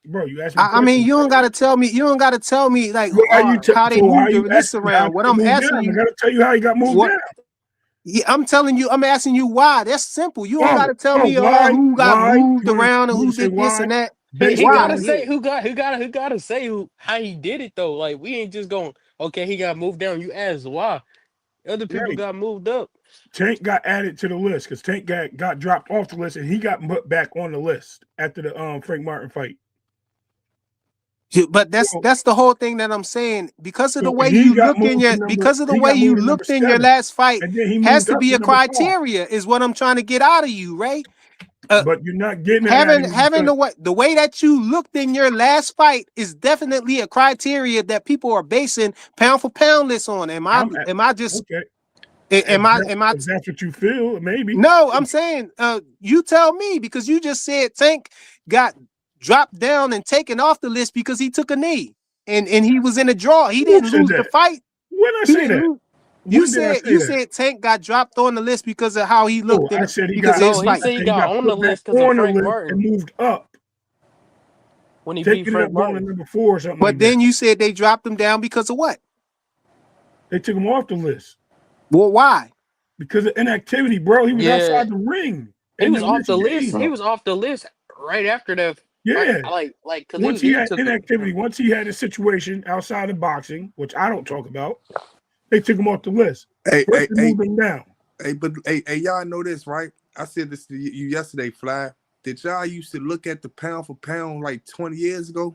bro. You asked me. I mean, you don't gotta tell me. You don't gotta tell me like how they so moved how the you list asking me how around. What they I'm moved asking down? you, I gotta tell you how he got moved down. Yeah, I'm telling you. I'm asking you why. That's simple. You don't gotta tell me why? who got moved You around and wanna who say did this why? and that. He Why? gotta say who gotta say how he did it though. Like we ain't just going, okay, he got moved down. You asked why. Other people Right. got moved up. Tank got added to the list because Tank got dropped off the list and he got put back on the list after the Frank Martin fight. But So, that's the whole thing that I'm saying. Because of the so way he you got look in moved to your, number. because of the He way got you moved to number looked in your 7, last fight, and then he has moved to up be to a number 5. criteria. Is what I'm trying to get out of you, Ray. But you're not getting it out of Having me having because the way that you looked in your last fight is definitely a criteria that people are basing pound for pound lists on. Am I I'm at, am I just okay. am I am I If that's what you feel, maybe. no, I'm saying you tell me, because you just said Tank got dropped down and taken off the list because he took a knee and he was in a draw. He Who didn't said lose the that? fight. When I He say didn't that? lose. When did I say You that? said Tank got dropped on the list because of how he No, looked in I said he because got. of his No, he I fight. said he said he got got on the put back list because of on the Frank list and Martin moved up, when he beat taking it Frank up, going to Martin. number 4 or something But like that. then you said they dropped him down because of what? They took him off the list Well, why? because of inactivity, bro. He was Yeah, outside the ring he and was the off list the list. changed. He was off the list right after that fight. Yeah. Like, cause Once he he had took it. inactivity, once he had a situation outside of boxing, which I don't talk about, they took him off the list. Hey, First, hey, they hey, moved him down. but y'all know this, right? I said this to you yesterday, Fly. Did y'all used to look at the pound for pound like 20 years ago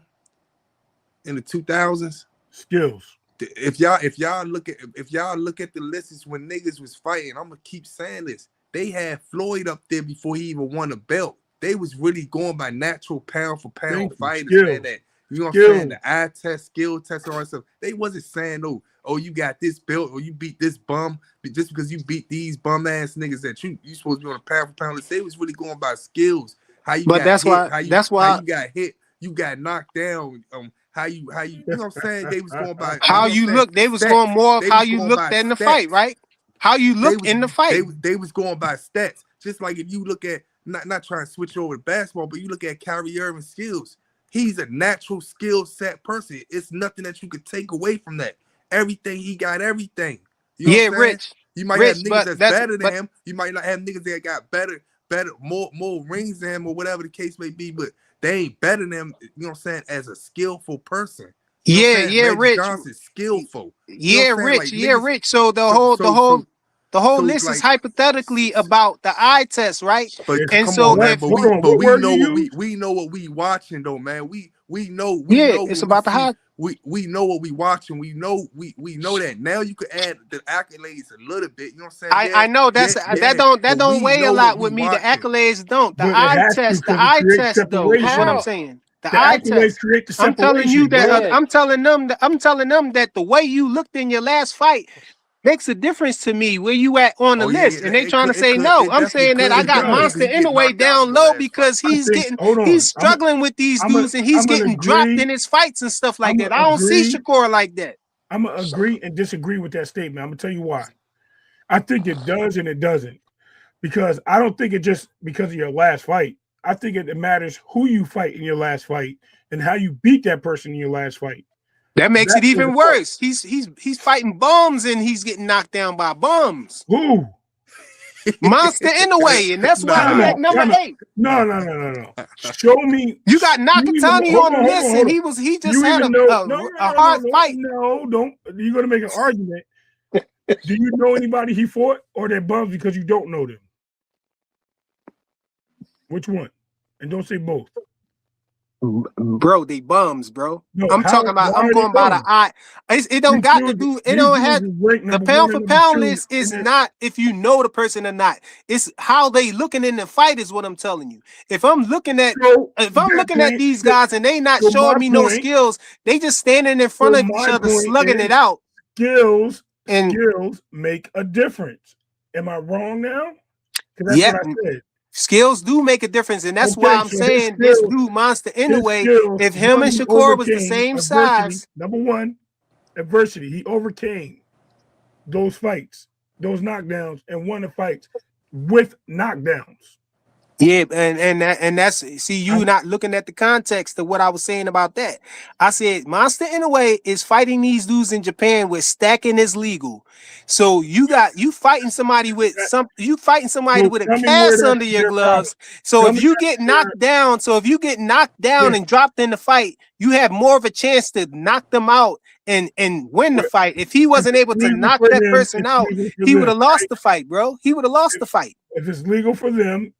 in the 2000s? Skills. If y'all look at the lists when niggas was fighting, I'm gonna keep saying this. They had Floyd up there before he even won a belt. They was really going by natural pound for pound Thank you. fighters, man. Skills. That, you know what I'm saying? Skills. The eye test, skill test, and all that stuff. They wasn't saying, oh, you got this belt, or you beat this bum just because you beat these bum ass niggas that you supposed to be on a pound for pound list. They was really going by skills. How you But got hit, that's how why you got hit, you got knocked down. How you know what I'm saying? They was going by, you how know what I'm you saying? look, they was going Stats. more of They how was you going looked by in the fight, stats. right? How you They look was in the fight. they was going by stats. Just like if you look at not trying to switch over to basketball, but you look at Kyrie Irving's skills. He's a natural skill set person. It's nothing that you could take away from that. Everything he got, everything. You know what Yeah, I'm saying? You might have niggas but that's that's better than but him. You might not have niggas that got better, more rings than him, or whatever the case may be. But they ain't better than him. You know what I'm saying? As a skillful person. You know what I'm saying? Magic Rich. Johnson's skillful. You know what I'm saying? Like niggas. Rich. So So the whole so list is like. hypothetically about the eye test, right? But It's And come so on, man. what? if But Hold we on. but What we word know you what use? we know what we watching though, man. We know it's when we about the see high. we know what we watching. We know that. Now you could add the accolades a little bit. You know what I'm saying? I know Yeah. that But don't we weigh a know what lot we with me. The watching. accolades don't. But it has to The because it eye creates test though is what I'm separation. How? saying. The The eye accolades test. create the I'm telling you separation, that bro. Yeah, I'm telling them that the way you looked in your last fight makes a difference to me where you at on the Oh yeah. list. And they It trying to could say no. it I'm definitely saying that could I It got because does. Monster he get Inoue knocked out in down your low last fight. because I think. Hold he's on. struggling with these dudes and he's I'm gonna getting dropped in agree. his fights and stuff like I'm that. gonna I don't see agree. Shakur like that. I'm gonna agree and disagree with that statement. I'm gonna tell you why. I think it does and it doesn't because I don't think it just because of your last fight. I think it matters who you fight in your last fight and how you beat that person in your last fight. That makes That it is even worse. He's fighting bums and he's getting knocked down by bums. who? Monster Inoue, and that's why Time he at out. number Time out. 8. No. Show me. You got You even Nakatani hold on the on, hold list, on, and hold on. he just You had even know? a hard fight. No, don't. You're gonna make an argument. Do you know anybody he fought, or they're bums because you don't know them? Which one? And don't say both. Bro, they bums, bro. No, I'm talking about. why I'm are they going by the bums? eye. It don't got to do. It These don't dudes have is ranked the number pound 1 for and number pound 2. list is not if you know the person or not. It's how they looking in the fight is what I'm telling you. If I'm looking at these guys and they not showing me no skills, they just standing in front of each other slugging it out. Skills And make a difference. Am I wrong now? Because that's yeah, what I said. skills do make a difference, and that's why I'm saying this dude Monster Inoue. If him and Shakur was the same size, number 1, adversity. He overcame those fights, those knockdowns, and won the fights with knockdowns. yeah, and that's see you not looking at the context of what I was saying about that. I said Monster Inoue is fighting these dudes in Japan where stacking is legal. So you fighting somebody with a cast under your gloves. So if you get knocked down, and dropped in the fight, you have more of a chance to knock them out and win the fight. If he wasn't able to knock that person out, he would have lost the fight, bro. He would have lost the fight. If it's legal for them,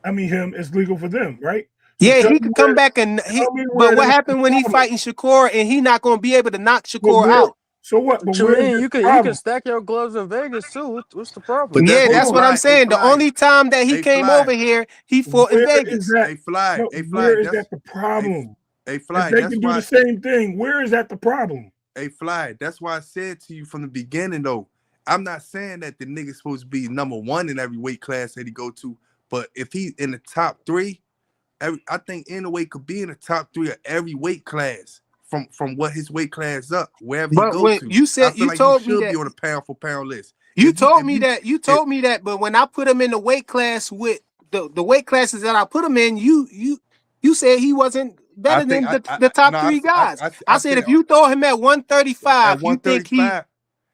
it's legal for them, right? So Yeah, tell he me could come where. back and Tell me but where what that's the happened when he problem. fighting Shakur and he not gonna be able to knock But Shakur where? out? So what? But What you where is mean? the You can problem? stack your gloves in Vegas too. What's the But problem? that's Yeah, Hold hey that's on. what I'm Fly, hey saying. The Fly, only time that he hey came Fly, over here, he fought in Where is Vegas. that? hey Fly, No, hey Fly. where is That's that the hey problem? hey If Fly. they That's can do the why same thing, where is that the problem? hey Fly. That's why I said to you from the beginning though. I'm not saying that the nigga's supposed to be number one in every weight class that he go to, but if he's in the top three, I think Inoue could be in the top three of every weight class from what his weight class up wherever he But go when to. you I said feel you like he told me should be that on a pound for pound list. you If told me you that you if told me that, but when I put him in the weight class with the weight classes that I put him in, you said he wasn't I better think than the top no three guys. I I said said if you throw him at at 135, you think he 135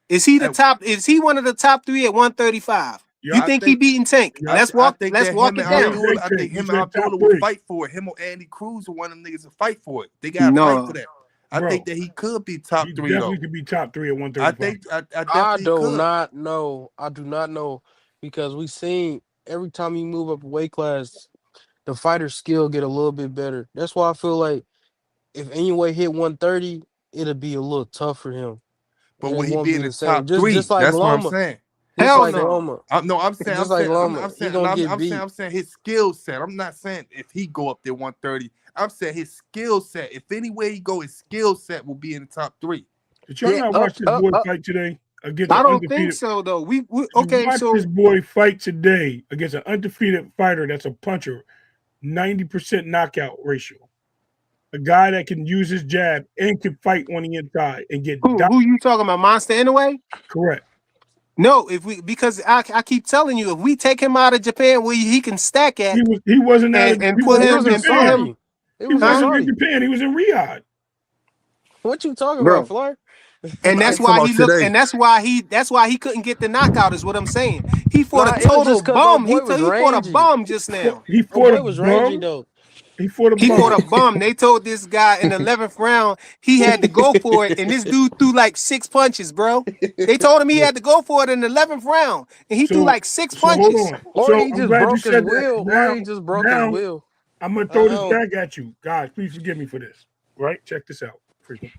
is he the at, top? Is he one of the top three at 135? You Yup, I think he think beating Tank? yup. I think Let's that walk him it and You ain't down. say Abdullah, I Tank. think You him and said top Abdullah will three, fight for it. Him or Andy Cruz or one of them niggas will fight for it. They gotta fight for No, that. I think bro. that he could be He top three definitely though. could be top three at 135. I I definitely do could. not know. I do not know because we seen every time you move up a weight class, the fighter's skill get a little bit better. That's why I feel like if anyway hit 130, it'll be a little tough for him. But And it will he won't be be in the the same. top Just three? like That's what I'm Loma. saying. Just hell like no. Loma. No, Just like Loma. I'm He saying, no, gonna get beat. I'm saying his skill set. I'm not saying if he go up there 130. I'm saying his skill set. If anywhere he go, his skill set will be in the top three. Did y'all Yeah, not up, watch this up, boy up. fight today against I an don't think undefeated? so though. We You okay. watch this So boy fight today against an undefeated fighter that's a puncher, 90% knockout ratio. A guy that can use his jab and can fight on the inside and get down. who you talking about? Monster anyway? Correct. No, if we because I keep telling you, if we take him out of Japan where he can stack at He wasn't out of and he put He wasn't was him in in and put Japan. him, Saudi. He He was in huh? wasn't in Saudi. Japan. He was in Riyadh. What you talking about, Bro. Fly? And I that's ain't talking why about he looked, today. and that's why he couldn't get the knockout, is what I'm saying. He fought a Nah, it was total just cause old bum. boy was He fought a rangy. bum just now. He Old fought a boy was rangy bum. though. He fought a He fought a bum. bum. They told this guy in the 11th round he had to go for it, and this dude threw like 6 punches, bro. They told him he had to go for it in the 11th round, and he threw So like six so hold punches. on. Or So he I'm just glad you broke his said that. will. Or he just broke his Now will. I'm gonna I throw this don't. back at you. Guys, please forgive me for this. Right? Check this out. Freaking.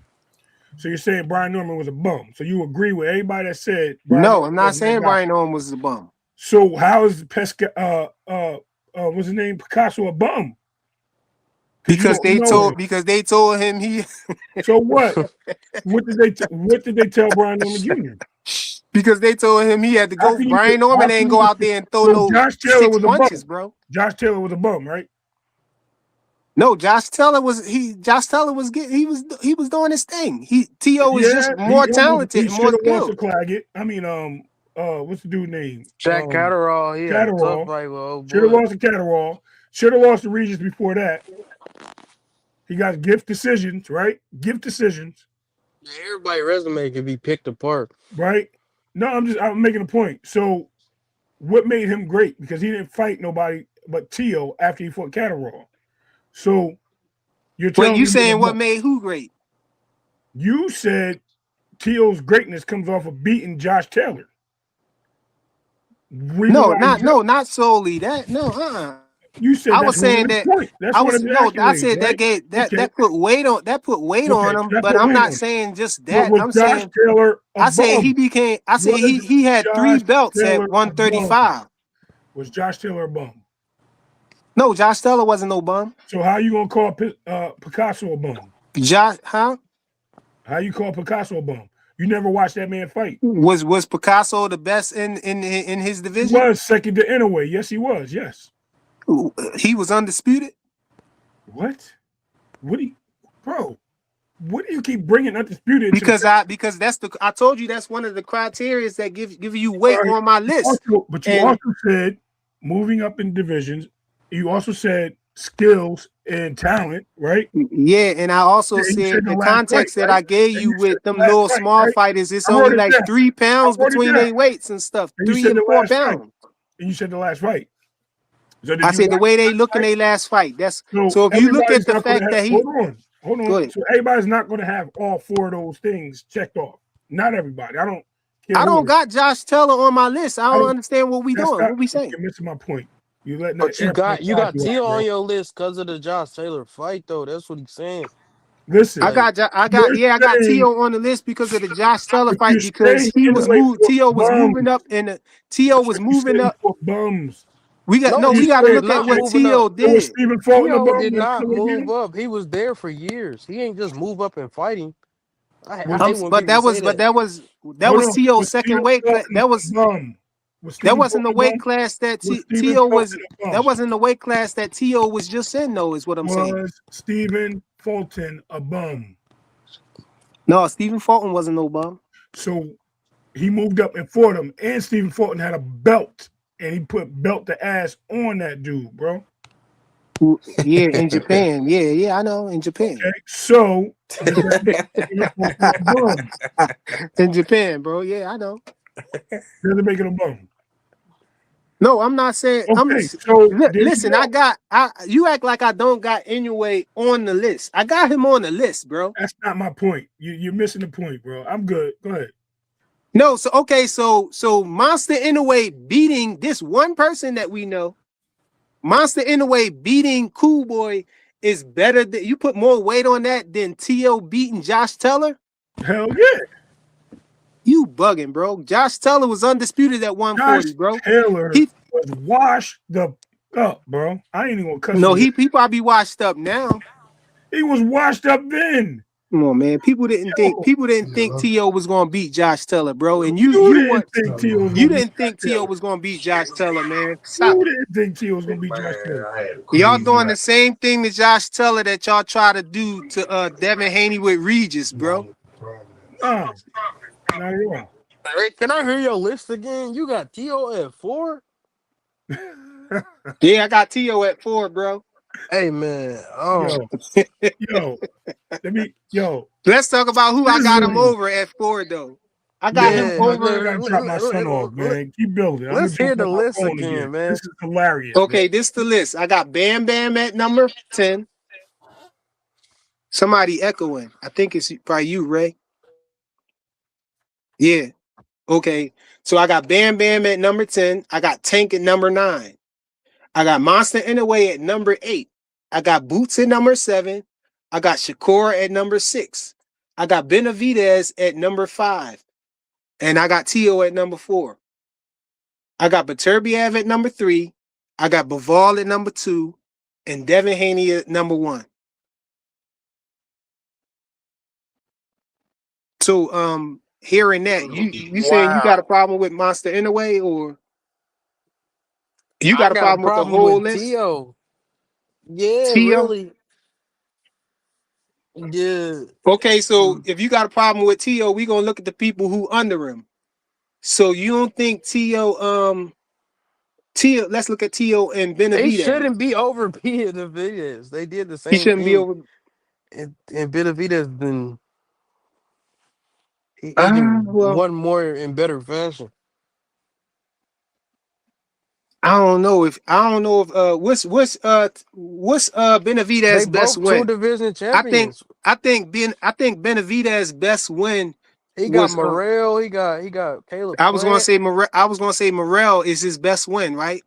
So you're saying Brian Norman was a bum. So you agree with everybody that said Brian No, Norman I'm not wasn't that saying guy. Brian Owen was a bum So how is what's his name? Picasso a bum? Because you because don't know him. they told him he So what? What did they tell Brian Norman Jr.? because they told him he had to How go. can you Brian how Norman can ain't you go out there and throw so no Josh Taylor six was a punches, bum. bro. Josh Taylor was a bum, right? No, Josh Taylor was he was doing his thing. T.O. is Yeah, just more talented he and should more have lost to skilled. Claggett. I mean, what's the dude name? Jack Catterall, he had a tough Catterall. fight with old Should have boy. lost to Catterall. Should have lost to Regis before that. He got gift decisions, right? Gift decisions, Yeah, everybody resume can be picked apart. right? No, I'm making a point. So what made him great? Because he didn't fight nobody but Tio after he fought Catterall. So you're Wait, telling you me he was a saying what bum. made who great? You said Tio's greatness comes off of beating Josh Taylor. Reason No, why not solely that. No, you said I that's was one of saying his that points. That's one of his I accolades, said that right? gave Okay, that put weight on okay, so him, that but put I'm weight not on him. saying just But that. was I'm Josh saying Taylor a bum? I said Was he had three Josh belts Taylor at a bum? 135. Was Josh Taylor a bum? No, Josh Taylor wasn't no bum. So how you gonna call Picasso a bum? Josh, huh? How you call Picasso a bum? You never watched that man fight. Was Picasso the best in his He division? was second to Inoue. Yes, he was. Yes. He was undisputed. What? What do you, bro? What do you keep bringing undisputed into the Because I told you that's one of the criteria that give you All weight right. on my list. You And also said moving up in divisions. You also said skills and talent, right? yeah, and I also And you said said the the last fight, context that right? I gave And you you said with them the last little fight, small right? fighters, it's I wrote only it like down. 3 pounds I wrote it between down. their weights and stuff. And you Three said and the four last fight. pounds. And you said the last fight. So did I you said the watch way the they last look in fight? their last fight. That's So so if you look at everybody's the not going to fact have. that he Hold go on. ahead. So everybody's not going to have all four of those things checked off. Not everybody. I don't care I who don't it is. got Josh Taylor on my list. I I don't don't. understand what we That's doing. not. What we saying? You're missing my point. You letting But that airplane you ride got you out, Tio bro. on your list because of the Josh Taylor fight, though. That's what he's saying. Listen, Like, I got, you're yeah, I got saying, T.O. on the list because of the Josh Teller but you're fight because saying he was Inoue moved. for T.O. was bums. moving up, and T.O. That's was what you're moving saying up. for bums. We got no, no. You We got to T.O. said, was look at not what okay, moving T.O. up. it was did. Stephen Fulton T.O. above did when not Tiller beat move him? up. He was there for years. He ain't just move up and fighting. I Was, hate when But people say but that. that hold was on, T.O.'s was second Stephen weight class. Fulton a bum? Was That Stephen wasn't Fulton the a weight bum? class that Was Stephen T.O. was. Fulton a bum? That wasn't the weight class that T.O. was just in, though. Is what I'm saying. Was Stephen Fulton a bum? No, Stephen Fulton wasn't no bum. So he moved up and fought him, and Stephen Fulton had a belt, and he put belt to ass on that dude, bro. Yeah, in Japan. Yeah, I know in Japan. Okay, so does that make Stephen Fulton a bum? In Japan, bro. Yeah, I know. Does it make it a bum? No, I'm not saying. Okay, so there you Listen. go. You act like I don't got Inoue on the list. I got him on the list, bro. That's not my point. You're missing the point, bro. I'm good. Go ahead. No, so okay, so Monster Inoue beating this one person that we know. Monster Inoue beating Cool Boy is better than you put more weight on that than T.O. beating Josh Teller. Hell yeah. You bugging, bro. Josh Teller was undisputed at Josh 140, bro. Taylor He was washed the up, bro. I ain't even gonna cuss no, on this. he probably washed up now. He was washed up then. Come on, man. Yo, People didn't think T.O. was gonna beat Josh Teller, bro. And you didn't think T was you gonna beat didn't think Josh T.O. Taylor. was gonna beat Josh Teller, man. Stop You it. didn't think T was gonna beat Josh Taylor. Y'all doing the same thing to Josh Teller that y'all try to do to Devin Haney with Regis, bro. Nah, not at all. Hey, can I hear your list again? You got T.O. at 4? Yeah, I got T.O. at 4, bro. Hey, man. yo, yo, yo, Let's talk about who I got him listen. over at 4, though. I got him Yeah. I over. gotta drop my son off, man. Keep building. I'm gonna Let's jump hear on the my list phone again. again, man. This is hilarious, man. Okay, this is the list. I got Bam Bam at number 10. Somebody echoing. I think it's probably you, Ray. Yeah. Okay. So I got Bam Bam at number 10. I got Tank at number 9. I got Monster Inoue at number 8. I got Boots at number 7. I got Shakur at number 6. I got Benavidez at number 5. And I got Tio at number 4. I got Baturbiev at number 3. I got Baval at number 2. And Devin Haney at number 1. So hearing that, you saying you got a Wow. problem with Monster Inoue, or you I got a got a problem with the problem whole with list? T.O. Yeah, Tio? really. Yeah. Okay, so if you got a problem with Tio, we gonna look at the people who under him. So you don't think Tio, let's look at Tio and They Benavidez. shouldn't be over Benavidez. They did the He same shouldn't be thing. over. And Benavidez been he can Well, one more in better fashion. I don't know if what's They Benavidez best both two win. division I think champions. I think Benavidez best win He got was Morrell. He got Caleb I was gonna Plant. say Morrell is his best win, right?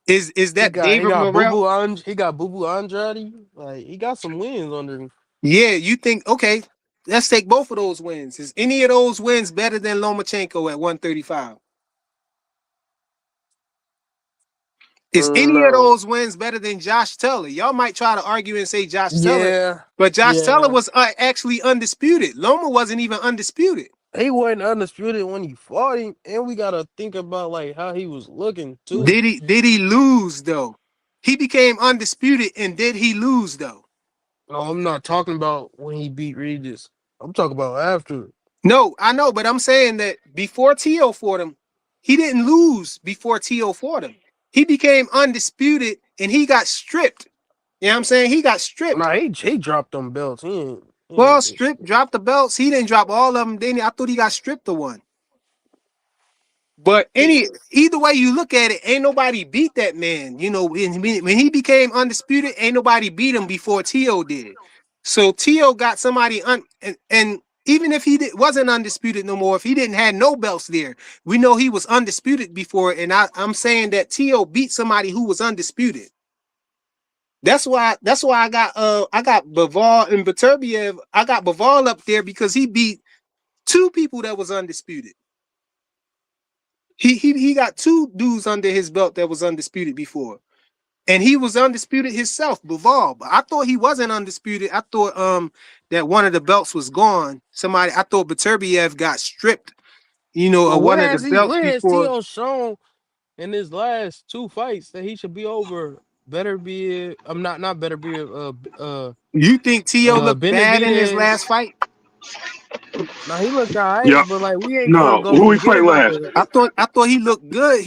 Is that He David got Boo Morrell? Boo he got Boo Boo Andrade. Like he got some wins under him. Yeah, you think okay? Let's take both of those wins. Is any of those wins better than Lomachenko at 135? Is any of No. those wins better than Josh Teller? Y'all might try to argue and say Josh Teller, Yeah. but Josh Teller Yeah. was actually undisputed. Loma wasn't even undisputed. He wasn't undisputed when he fought him, and we gotta think about like how he was looking too. Did he lose though? He became undisputed, and did he lose though? No, I'm not talking about when he beat Regis. I'm talking about after. No, I know, but I'm saying that before T.O. fought him, he didn't lose before T.O. fought him. He became undisputed and he got stripped. You know what I'm saying? He got stripped. Nah, he dropped them belts. He Well, ain't get stripped, stripped. dropped the belts. He didn't drop all of them. Then I thought he got stripped of one. But either way you look at it, ain't nobody beat that man. You know, when he became undisputed, ain't nobody beat him before T.O. did. So T.O. got somebody and wasn't undisputed no more, if he didn't have no belts there, we know he was undisputed before. And I'm saying that T.O. beat somebody who was undisputed. That's why I got Bivol and Beterbiev. I got Bivol up there because he beat two people that was undisputed. He got two dudes under his belt that was undisputed before. And he was undisputed himself, Bivol. But I thought he wasn't undisputed. I thought that one of the belts was gone. I thought Beterbiev got stripped, But of one of the belts what has before. T.O. shown in his last two fights that he should be over? Better be I'm not better be You think T.O. looked bad in his Benavidez. last fight? Now he looked all right, Yeah. but like we ain't gonna No. go Who he forget fight about last? the. I thought he looked good.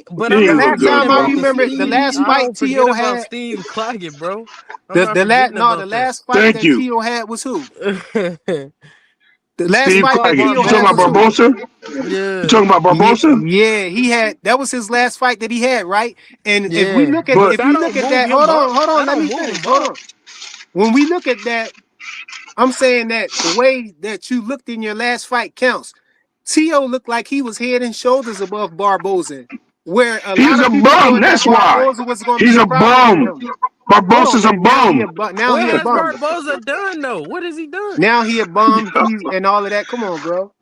But He I'm The ain't not look last good, forgetting time I about bro. the remember, the Steve. last I fight don't forget T.O. about had, Steve Claggett, bro. I'm not the forgetting about last fight Thank that you. T.O. had was who? that. The last Steve He fight fought that Claggett. T.O. You talking had about was Barboza. who? Barbosa? You Yeah, talking about Barbosa? Yeah, that was his last fight that he had, right? And yeah. But if That you don't look at move that, him up. hold on, That let don't me move finish. him Hold up. on. When we look at that, I'm saying that the way that you looked in your last fight counts. T.O. looked like he was head and shoulders above Barboza, where a he's lot a of people bum. thought that That's why. Barboza was going to be He's a a problem for bum. him. Hold on, Barbosa's a man. bum. Now What he a has bum. Barboza done though? What has he done? Now he a bum. He's and all of that. Come on, bro.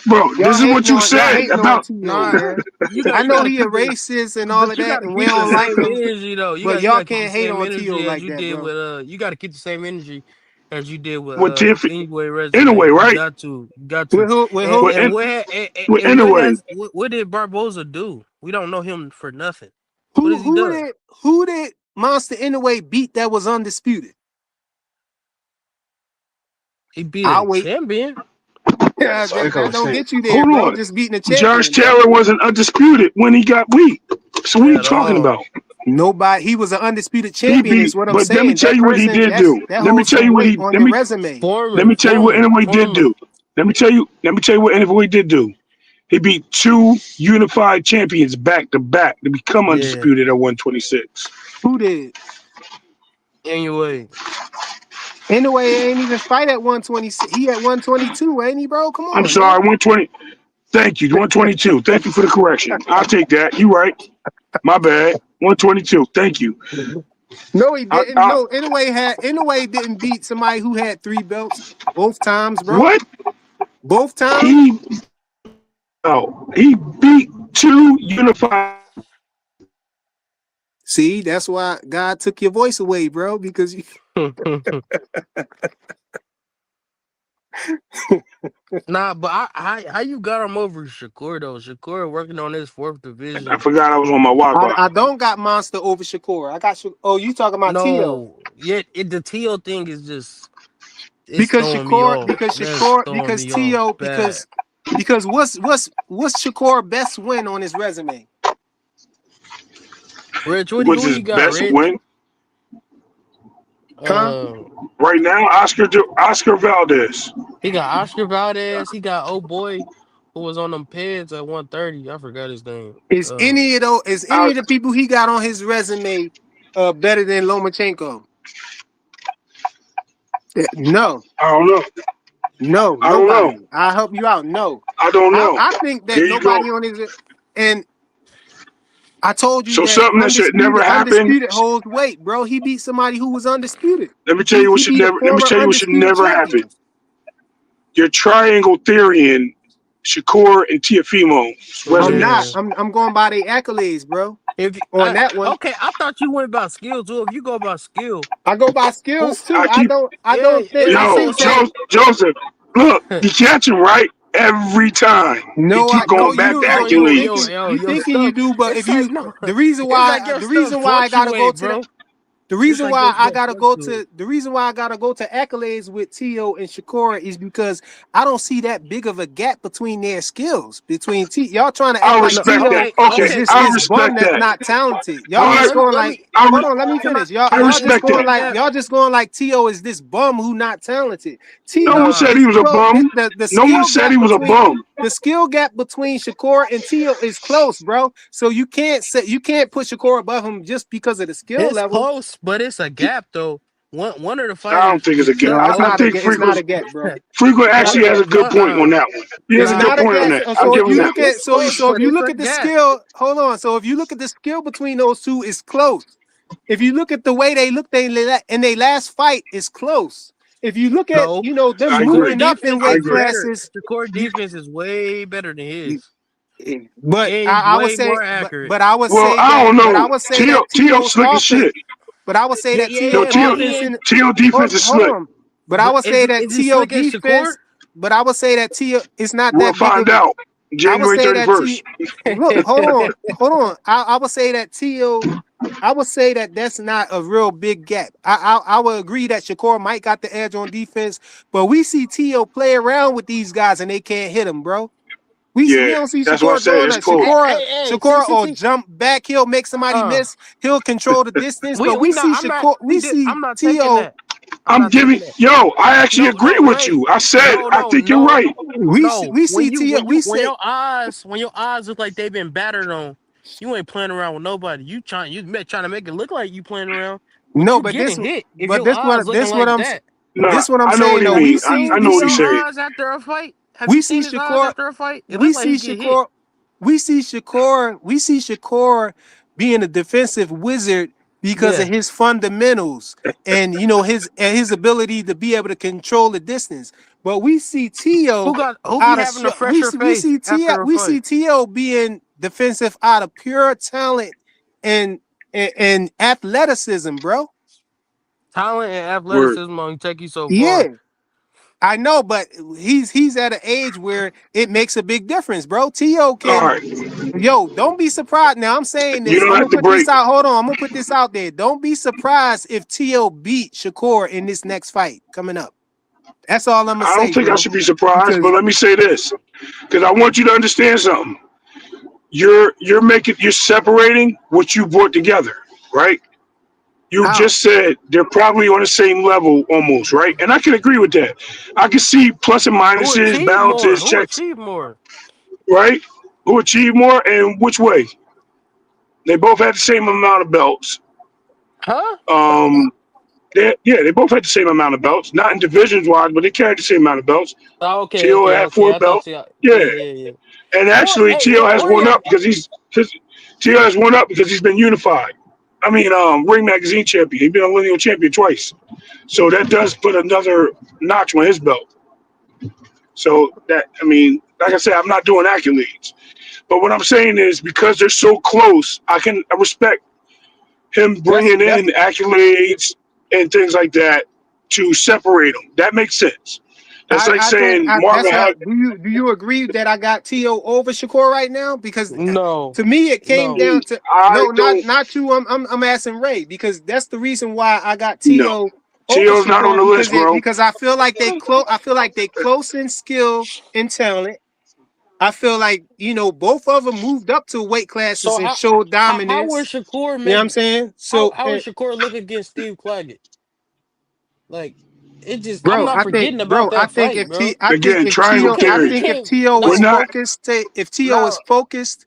Bro, this is what you Y'all said hating on about. T.O., Nah, man. you I know gotta he a keep it. racist and all But of you that, gotta and we keep the don't like same him. energy though. But You y'all gotta keep the can't hate same on T.O. energy as like you that, did bro. with you gotta keep the same energy as you did with With Tiffy. Inoue Anyway, resume. You right? got to. You got With to. who? With And who? With, and in, what with and what anyway. has what did Barboza do? We don't know him for nothing. What Who has he who done? did who did Monster Inoue beat that was undisputed? He beat I'll a wait. champion. Yeah, that don't get you there, Hold bro. on. Just beating a Josh champion, bro. Taylor wasn't undisputed when he got beat. So what are you At talking all. about? Nobody. He was an undisputed He champion. Is beat. what I'm But let me saying. tell That you what he person did do. that Let me holds tell some you what weight he. on your resume. Let me tell you what Inoue did Former. do. Let me tell you. Let me tell you what Inoue did do. He beat two unified champions back to back to become Yeah. undisputed at 126. Who did? Anyway. Anyway, ain't even fight at 126. He at 122, ain't he, bro? Come I'm on, man. sorry, 120. Thank you, 122. Thank you for the correction. I'll take that. You right. My bad. 122. Thank you. No, he I, didn't. I, No, anyway didn't beat somebody who had 3 belts both times, bro. what? Both times. He he beat two unified. See, that's why God took your voice away, bro, because you Nah, but how you got him over Shakur though? Shakur working on his fourth I division. forgot I was on my Wi-Fi. I don't got Monster over Shakur. I got Oh, you talking about Tio. No, yet the Teal thing is just it's throwing me off. That's throwing Because me off Tio, bad. because what's Shakur best win on his resume? Rich, Was who his you got, best Rich? win Huh? Uh, right now. Oscar Valdez. he got Oscar Valdez. He got old boy who was on them peds at 130. I forgot his name. Is any I, of the people he got on his resume better than Lomachenko? No. I don't know. No, I don't know. nobody. I'll help you out. No. I don't know. I think that There you go. nobody on his and I told you So that something that should never happen. undisputed holds weight, bro. He beat somebody who was undisputed. Let me tell you what He should beat a never. Let me former tell you what should undisputed never happen. champion. Your triangle theorian, Shakur and Tiafimo's I'm not. Yeah. resumes. I'm going by the accolades, bro. If On that one, okay, I thought you went about skill too. If you go about skill, I go by who? skills too. I keep Yeah, I yo think that Joseph. Look, you catch him right every time. He no, keep no, going back to you no, accolades. you your thinking you stuff. do, but if It's like you no, it's like your the stuff reason why I gotta go fluctuate, to the bro. The It's reason like your why I stuff gotta go fluctuate. to accolades with Tio and Shakura is because I don't see that big of a gap between their skills. Between y'all trying to act I like No, respect Tio that. okay, Okay, is okay, this I cool. bum respect that's that. not talented. Y'all No, just I going let like, me. hold on, let me Can I? finish. Y'all I Can I just respect just going that. point like that? Tio is this bum who not talented. No Tio one said Nah. he was a bro, bum. the No one skill said gap he was a between bum. Shakur and Tio is close, bro. So you can't put Shakur above him just because of the skill It's level. close, but it's a gap though. one of the I don't fighters think it's was a gap. No, tough. it's I not would a think get. It's not a Frequent get, bro. one actually has a good point on that one. He has It's a nah. good not a point on guess. that. I'll So give if him you that look one. at It's close, so if but you it's look a at the gap. skill, hold on. So if you look at the skill between those two, it's close. If you look at the way they look, in their last fight, it's close. If you look at No, them I Shakur agree. moving up in defense I is weight agree. better. classes, Shakur you, defense is way better than his, but and he's I would way say, more accurate. but I would Well, say I that, don't but I know. would say T.O. that T.O. To's slick as offense, shit. but I would say Yeah, that yeah, Yo, To yeah. But T.O. he offense ain't. in T.O. defense is hold slick. on, but I But would say that is he To slick as Shakur? defense, but I would say that T it's not We'll that big find of. out I would January say that 31st. look, hold on. I would say that I would say that that's not a real big gap. I would agree that Shakur might got the edge on defense, but we see T.O. play around with these guys and they can't hit him, bro. We Yeah, don't see that's what I Shakur said. doing It's that. close. Hey. See, Shakur see, or see. jump back. He'll make somebody Uh, miss. He'll control the distance. But we we not. see I'm not. Shakur. We see I'm not taking T.O. that. I'm I'm not giving taking that. yo. I actually No, agree no, with Ray. you. I said No, I no, think you're no, right. no. We see T.O. We When say your eyes look like they've been battered on, you ain't playing around with nobody. Trying to make it look like you playing around, but no, you but getting hit if but your eyes looking like that. Nah, this what I'm I know what saying he though. Have mean. you seen I know what he's T.O. saying. eyes after a fight? Have We you see seen his eyes Shakur. after a fight? It We looked like see he get hit. Shakur. We see Shakur being a defensive wizard because of Yeah. his fundamentals and his ability to be able to control the distance. But we see T.O. Who be out of having a we fresher see we face see T.O. after a we see fight? T.O. being defensive out of pure talent and and athleticism, bro. Talent and Word. athleticism only take you so Yeah. far. I know, but he's at an age where it makes a big difference, bro. T.O. All can. right. Yo, don't be surprised. Now I'm saying You this. don't I'm have gonna to put this break. out. Hold on. I'm gonna put this out there. Don't be surprised if T.O. beat Shakur in this next fight coming up. That's all I'm gonna I don't say, think I bro. should be surprised, but Because let me say this because I want you to understand something. You're separating what you brought together, right? You how? just said they're probably on the same level almost, right? And I can agree with that. I can see plus and Who minuses, achieved more? balances, Who checks, achieved more? right? Who achieved more and which way? They both had the same amount of belts. Huh? Um, they both had the same amount of belts, not in divisions wise, but they carried the same amount of belts. Oh, okay, Tio okay, had okay. four I thought belts. you. Yeah, Yeah, yeah, yeah. and Or actually, hey, Tio hey, has or one y'all. up because Tio has one up because he's been unified. I mean, Ring Magazine champion. He's been a lineal champion twice, so that does put another notch on his belt. So that I mean, like I said, I'm not doing accolades, but what I'm saying is because they're so close, I respect him bringing That's in accolades and things like that to separate them. That makes sense. That's like I think saying Marvin that's had not. Do you agree that I got T.O. over Shakur right now? Because No, to me it came no. down to I no, not don't not you. I'm asking Ray because that's the reason why I got know. T.O. over Tio's not on Shakur the list, bro. because I feel like they close. I feel like they close in skill and talent. I feel like both of them moved up to weight classes So and showed how would dominance. Shakur You know what make? I'm saying? So, How would Shakur look against Steve Claggett? Like it just. I'm bro, not forgetting about I that think fight, bro. Again, triangle You theory. If can't. T.O. We're is No, not. focused, if T.O. is no. focused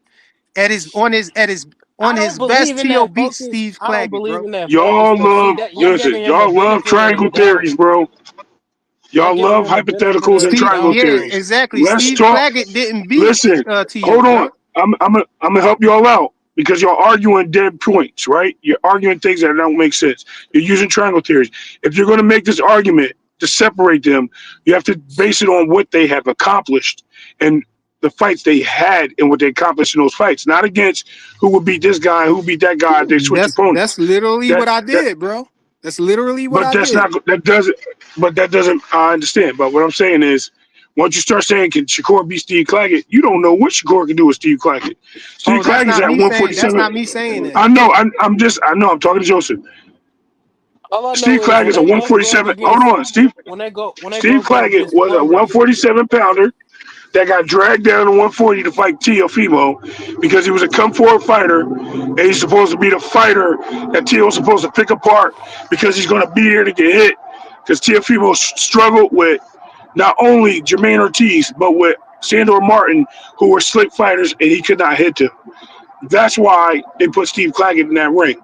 I on don't his believe best, in T.O. that beats focus. Steve I don't Claggett, believe bro. in that focus Y'all because see love that y'all listen. giving him the Y'all love benefit of the triangle doubt. theories, bro. Y'all Y'all giving love him the benefit hypotheticals of and the Steve, triangle doubt, yeah, though. theories. exactly. Let's Steve talk. Claggett didn't beat Listen, T.O., hold on. bro. I'm gonna help y'all out because y'all arguing dead points, right? You're arguing things that don't make sense. You're using triangle theories. If you're gonna make this argument to separate them, you have to base it on what they have accomplished and the fights they had and what they accomplished in those fights, not against who would beat this guy, who beat that guy. They switch That's opponents. literally That what I that did, bro. That's literally what but I that's did. not that doesn't I understand. But what I'm saying is once you start saying can Shakur beat Steve Claggett, you don't know what Shakur can do with Steve Claggett. Steve Oh, that's Claggett's not at me saying. That's 147. not me saying that. I know. I know. I'm talking to Joseph. All I know Steve is when Claggett's a they both go up 147. Hold against on, Steve. when they Steve both go up Claggett against was a plumbers. 147 pounder that got dragged down to 140 to fight Teofimo because he was a come forward fighter and he's supposed to be the fighter that Teo's supposed to pick apart because he's going to be here to get hit. Because Teofimo struggled with not only Jermaine Ortiz but with Sandor Martin, who were slick fighters, and he could not hit them. That's why they put Steve Claggett in that ring.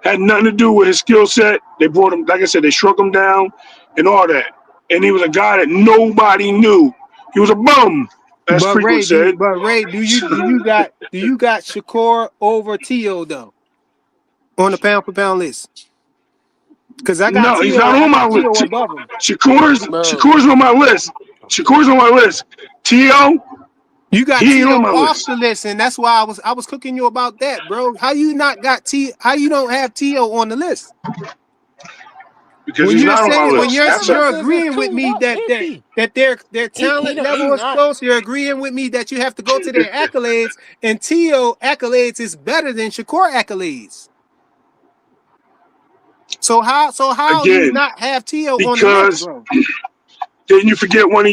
Had nothing to do with his skill set. They brought him, like I said, they shrunk him down and all that. And he was a guy that nobody knew. He was a bum, as But Frequent Ray, said. do you got Shakur over T.O. though on the pound for pound list? Because No, he's not I on my got T.O. list. above him. Bro, Shakur's on my list. Shakur's on my list. T.O., You got he ain't on T.O. my off list the list, and that's why I was cooking you about that, bro. How you not got how you don't have T.O. on the list? because he's not on my When list. That's a you're because it's agreeing with too me what is he? that their He talent level he is not. close, you're agreeing with me that you have to go to their accolades, and T.O. accolades is better than Shakur accolades. So how you again not have T.O. on the list, because bro? didn't you forget one of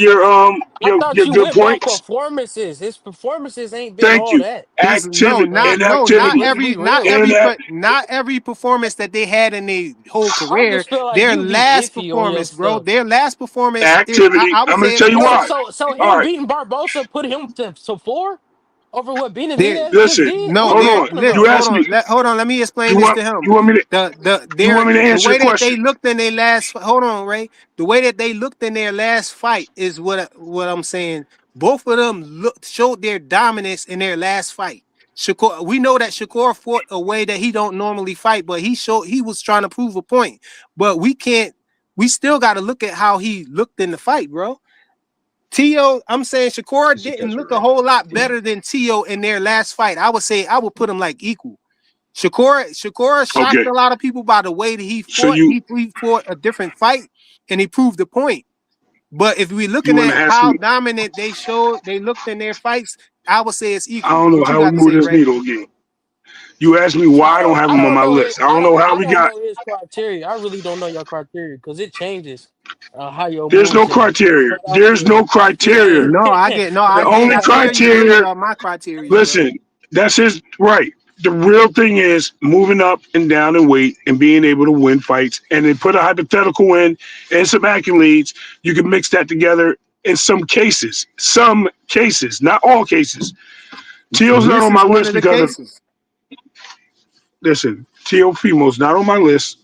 I thought your you good went by points? performances. His performances ain't been Thank all you. that. He's Activity, Like, inactivity, let's be real. and that not every performance that they had in their whole I career, just feel like their you be last iffy on your performance, bro. stuff. Their last performance is activity. I would I'm going say to it's tell you So better. why. so so All him right, beating Barbosa put him to four over what There Benavidez just listen. did. no What are Hold we there on. talking about? You asked me. hold on, let me explain You this want to him. you want me to you want me to The answer the way that question? they looked in their last hold on, Ray. The way that they looked in their last fight is what I'm saying. Both of them showed their dominance in their last fight. Shakur, we know that Shakur fought a way that he don't normally fight, but he was trying to prove a point. But we still got to look at how he looked in the fight, bro. T.O., I'm saying Shakur didn't look a whole lot better than T.O. in their last fight. I would say I would put him like equal. Shakur shocked Okay. a lot of people by the way that he So fought. He fought a different fight and he proved the point. But if we're you looking want to at ask how me? dominant they looked in their fights, I would say it's I equal. don't know What you how we got to move say, this Ray? needle again. You asked me why I don't have I him on don't my know his list. I don't know how I we don't got. know his criteria. I really don't know your criteria because it changes how your There's no moves and criteria. what I There's no feel. Yeah. criteria. The only I hear you criteria. about my criteria, bro. Listen, that's his right. The real thing is moving up and down in weight and being able to win fights and then put a hypothetical in and some accolades. You can mix that together in some cases. Some cases, not all cases. Teal's not This on my is one list of the because of cases. listen, Teal Fimo's not on my list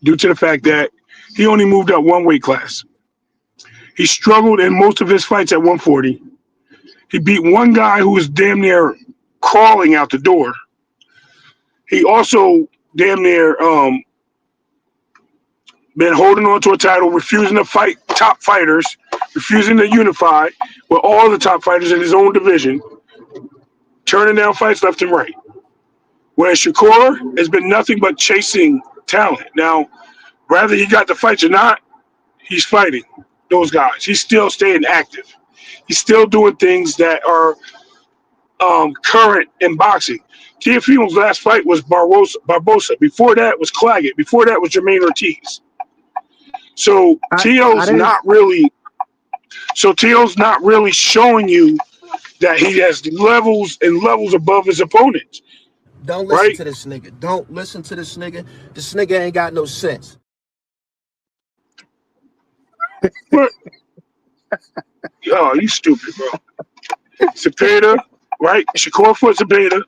due to the fact that he only moved up one weight class. He struggled in most of his fights at 140. He beat one guy who was damn near crawling out the door. He also damn near been holding on to a title, refusing to fight top fighters, refusing to unify with all the top fighters in his own division, turning down fights left and right. Whereas Shakur has been nothing but chasing talent. Now, whether he got the fights or not, he's fighting those guys. He's still staying active. He's still doing things that are current in boxing. Teofimo's last fight was Barbosa. Before that was Claggett. Before that was Jermaine Ortiz. So I Tio's didn't. not really. So Tio's not really showing you that he has levels and levels above his opponents, Don't listen right? to this nigga. Don't listen to this nigga. This nigga ain't got no sense. But oh, you stupid, bro. Cepeda, right? Shakur fought Cepeda,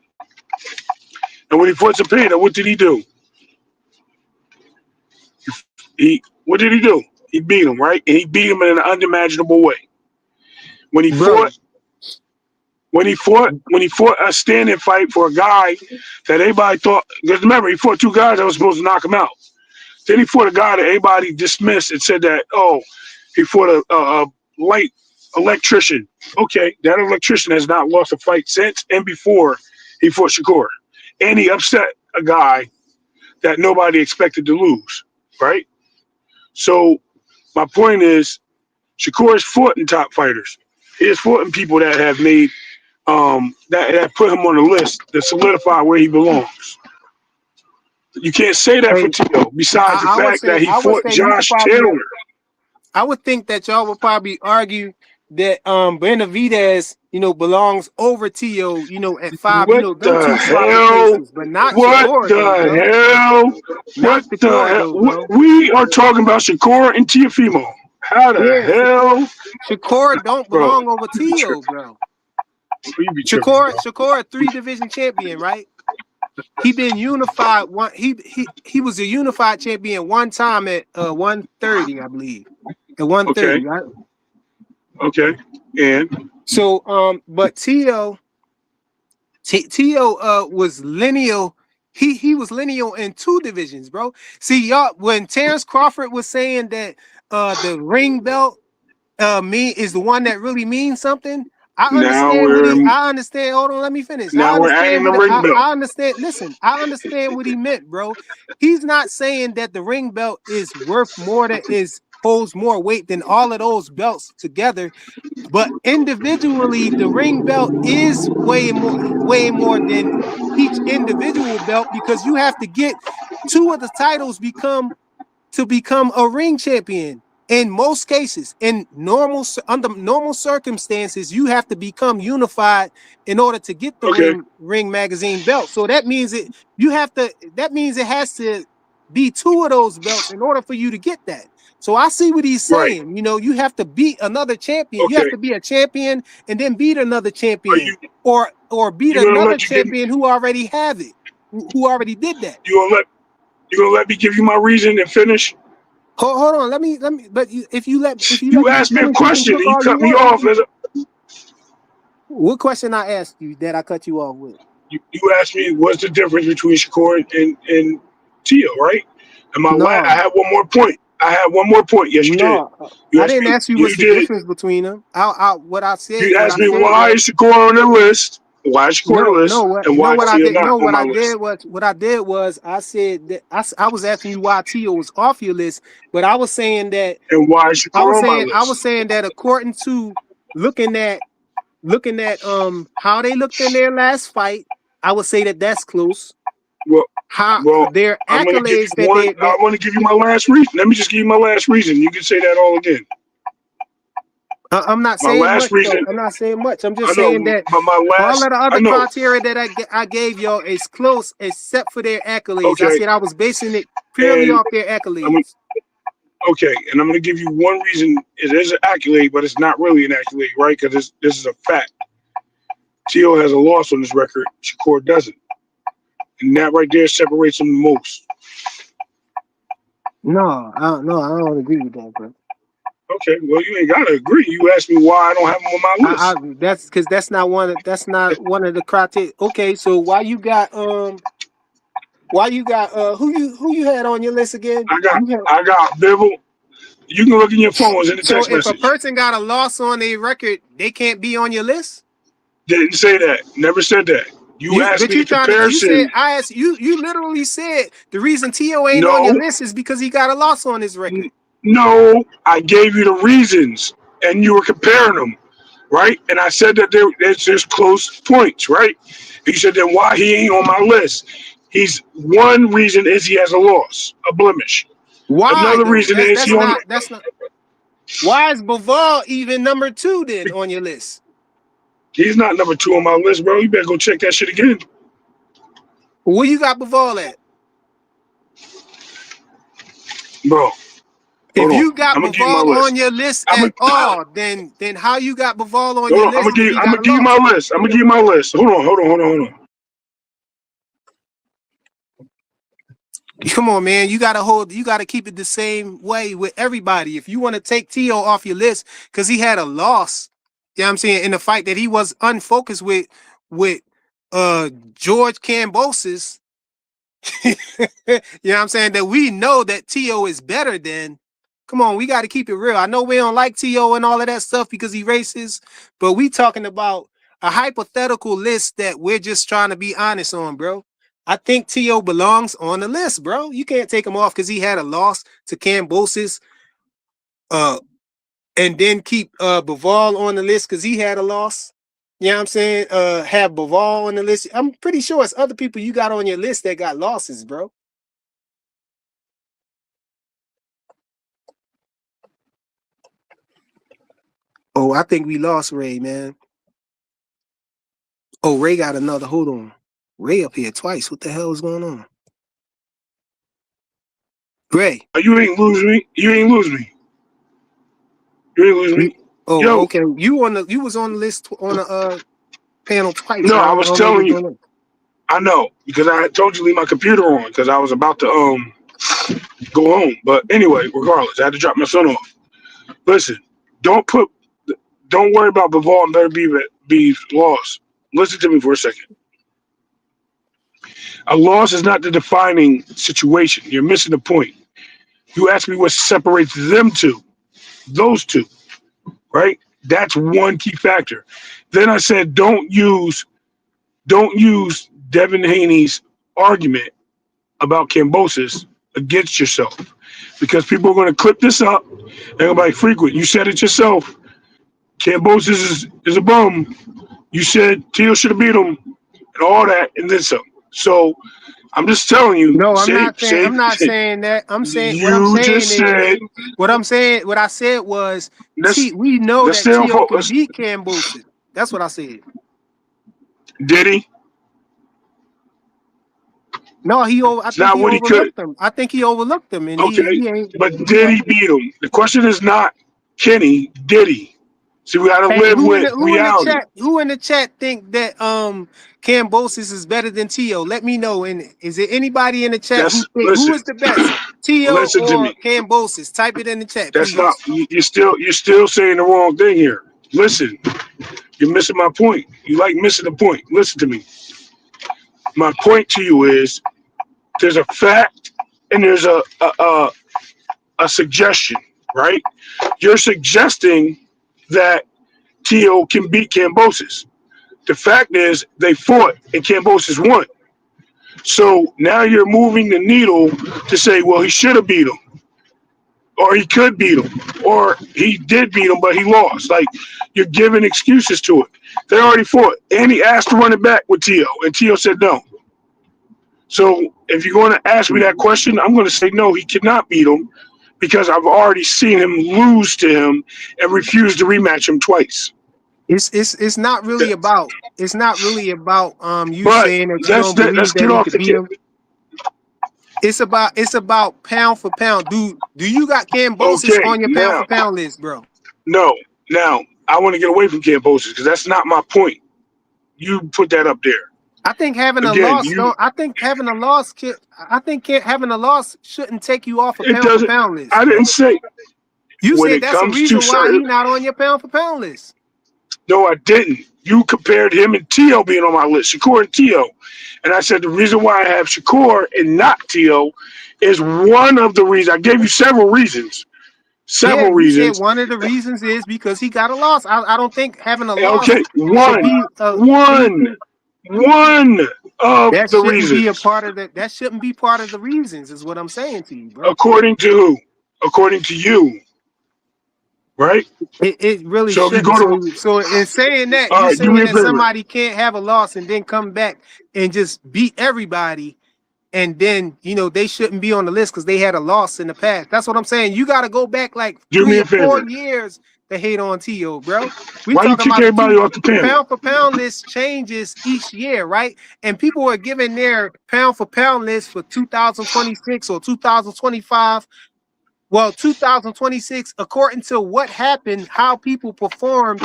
and when he fought Cepeda, what did he do? He what did he do? He beat him, right? And he beat him in an unimaginable way. When he Bro, fought, when he fought a standing fight for a guy that everybody thought. Because remember, he fought two guys that was supposed to knock him out. Then he fought a guy that everybody dismissed and said that, oh, he fought a light electrician. Okay, that electrician has not lost a fight since and before he fought Shakur. And he upset a guy that nobody expected to lose, right? So my point is, Shakur has fought in top fighters. He has fought in people that have made that put him on the list to solidify where he belongs. You can't say that for hey, Tito. Besides the fact that he I would fought say you could Josh probably. Taylor. I would think that y'all would probably argue that Benavidez, belongs over Tio, at 5. What Them the two sloppy hell? places, but not What Shakur though, the bro. hell? What Not the Shakur hell? though, bro. We are talking about Shakur and Tiafimo. How the Yeah, hell, Shakur don't bro? belong over You be Tio, tripping. bro. You be tripping, bro. Shakur a 3 division champion, right? He been unified one. He was a unified champion one time at 130, I believe. At 130, Okay. right? Okay. And So but Tio was lineal. He was lineal in 2 divisions, bro. See, y'all, when Terrence Crawford was saying that the ring belt is the one that really means something. now we're I understand. Hold on, let me finish. now we're adding the ring belt. I understand. Listen, I understand what he meant, bro. He's not saying that the ring belt is worth more than holds more weight than all of those belts together. But individually, the ring belt is way more than each individual belt, because you have to get 2 of the titles to become a ring champion. In most cases, under normal circumstances, you have to become unified in order to get the Okay. ring magazine belt. So that means that means it has to be 2 of those belts in order for you to get that. So I see what he's Right. saying. You know, you have to beat another champion. You have Okay. to be a champion and then beat another Are champion, or beat you gonna another let you give champion who already have it, who already did that. you gonna let me give you my reason and finish? Hold on. Let me. But if you let You me asked me a finish, you can question cook and you all you cut me want. off as What question I asked you that I cut you off with? you asked me what's the difference between Shakur and Tio, right? And I No, had one more point. I had one more point. Yes, you did. no. You I asked didn't me. ask you You what's the did. difference between them. You What asked I me said why was is Shakur on the list? Why is Shakur on the no, list? And no. why is What I Tio did, not no. on What my I did list? was I said that I was asking you why Tio was off your list, but I was saying that And why is Shakur on my I was list? saying that according to looking at how they looked in their last fight, I would say that that's close. Well, How well, their I'm gonna give accolades you that one. they I want to give you my last reason. Let me just give you my last reason. You can say that all again. I'm not My saying last much though. reason. I'm not saying much. I'm I just saying know, that but my all of last. the I other know. criteria that I gave y'all is close, except for their accolades. I Okay, said I was basing it purely and off their I'm accolades. okay, and I'm gonna give you one reason. It is an accolade, but it's not really an accolade, right? Because this is a fact. Tio has a loss on his record. Shakur doesn't, and that right there separates them the most. No, I don't agree with that, bro. Okay, well you ain't gotta agree. You asked me why I don't have him on my I list. that's because that's not one of the criteria. Okay, so why you got who you had on your list again? I got You had I got Bibble. You can look in your phones in the So text if a message. person got a loss on their record, they can't be on your list? Didn't say that. Never said that. You asked But me the you trying to you said comparison. I asked you literally said the reason T.O. ain't on your No, list is because he got a loss on his record. no. I gave you the reasons, and you were comparing them, right? And I said that there's close points, right? You said then why he ain't on my list? He's one reason is he has a loss, a blemish. Why Another though? reason is he on. That's not why is Baval even number 2 then on your list? He's not number 2 on my list, bro. You better go check that shit again, Where you got Baval at? bro. If Hold on. you got I'm gonna give you my Baval on list. your list I'm at gonna all, then how you got Baval on hold your on. list if he I'm got gonna a give you my loss? list. I'm gonna give you my list. Hold on. Come on, man. You gotta keep it the same way with everybody. If you want to take T.O. off your list because he had a loss, you know what I'm saying, in the fight that he was unfocused with George Kambosos, you know what I'm saying, that we know that T.O. is better than. Come on, we gotta keep it real. I know we don't like T.O. and all of that stuff because he racist, but we talking about a hypothetical list that we're just trying to be honest on, bro. I think T.O. belongs on the list, bro. You can't take him off because he had a loss to Kambosos, uh, and then keep Baval on the list because he had a loss. You know what I'm saying? Have Baval on the list. I'm pretty sure it's other people you got on your list that got losses, bro. Oh, I think we lost Ray, man. Oh, Ray got another. Hold on. Ray up here twice. What the hell is going on? Ray. You ain't lose me. You ain't lose me. You ain't lose me. Oh, Yo, okay. You was on the list on the panel twice. no, So I I don't, I was don't know telling what's you. going on. I know because I had told you to leave my computer on because I was about to go home. But anyway, regardless, I had to drop my son off. Listen, don't put, don't worry about Bivol and better be lost. Listen to me for a second. A loss is not the defining situation. You're missing the point. You asked me what separates them two, those two, right? That's one key factor. Then I said, don't use Devin Haney's argument about Cambosis against yourself because people are going to clip this up and they're like, frequent. You said it yourself. Cambosis is a bum. You said Teal should have beat him and all that and then some. So I'm just telling you, No, save. I'm not saying that. I'm saying what I'm You saying just is said what I said was let's We know let's that stay on T.O. can focus. beat Cambosis. That's what I said. Did he? No, I It's think not he what he could. overlooked him. I think he overlooked him, and Okay, he ain't. but did he beat him? The question is not Kenny. Did he? See, we got to Hey, live with who in the reality. chat? Who in the chat think that Cambosis is better than T.O.? Let me know. And is there anybody in the chat who That's think who listen. is the best, T.O. Listen to or me. Cambosis? Type it in the chat, That's not. please. You're still saying the wrong thing here. Listen, you're missing my point. You like missing the point. Listen to me. My point to you is there's a fact and there's a suggestion, right? You're suggesting that Tio can beat Cambosis. The fact is they fought and Cambosis won. So now you're moving the needle to say, well, he should have beat him, or he could beat him, or he did beat him, but he lost. Like you're giving excuses to it. They already fought, and he asked to run it back with Tio, and Tio said no. So if you're going to ask me that question, I'm going to say no, he cannot beat him because I've already seen him lose to him and refuse to rematch him twice. It's not really about you But saying that you let's don't believe let's that get he off could the beat kid. him. It's about pound for pound. Do you got Cambosis Okay, on your pound now, for pound list, bro? no, now I want to get away from Cambosis because that's not my point. You put that up there I think having a again. loss don't. I think having a loss. I think having a loss shouldn't take you off a It pound for doesn't. pound list, I bro. didn't say You when said it that's a comes to reason why certain. he not on your pound for pound list. No, I didn't. You compared him and Tio being on my list, Shakur and Tio, and I said the reason why I have Shakur and not Tio is one of the reasons. I gave you several reasons. Yeah, Several you said reasons. one of the reasons is because he got a loss. I don't think having a loss Okay, should one, be one, anything. one of That the shouldn't be a reasons. part of the. That shouldn't be part of the reasons, is what I'm saying to you, bro. According to who? According to you, right? It really So if you shouldn't. go to, So in saying that, all you right, do me saying a that favor. somebody can't have a loss and then come back and just beat everybody, and then they shouldn't be on the list because they had a loss in the past. That's what I'm saying. You got to go back like Do me 3 a or 4 favor. years to hate on T.O., bro. We Why you talking kick about everybody off the the panel? pound for pound list changes each year, right? And people are giving their pound for pound list for 2026 or 2025. Well, 2026, according to what happened, how people performed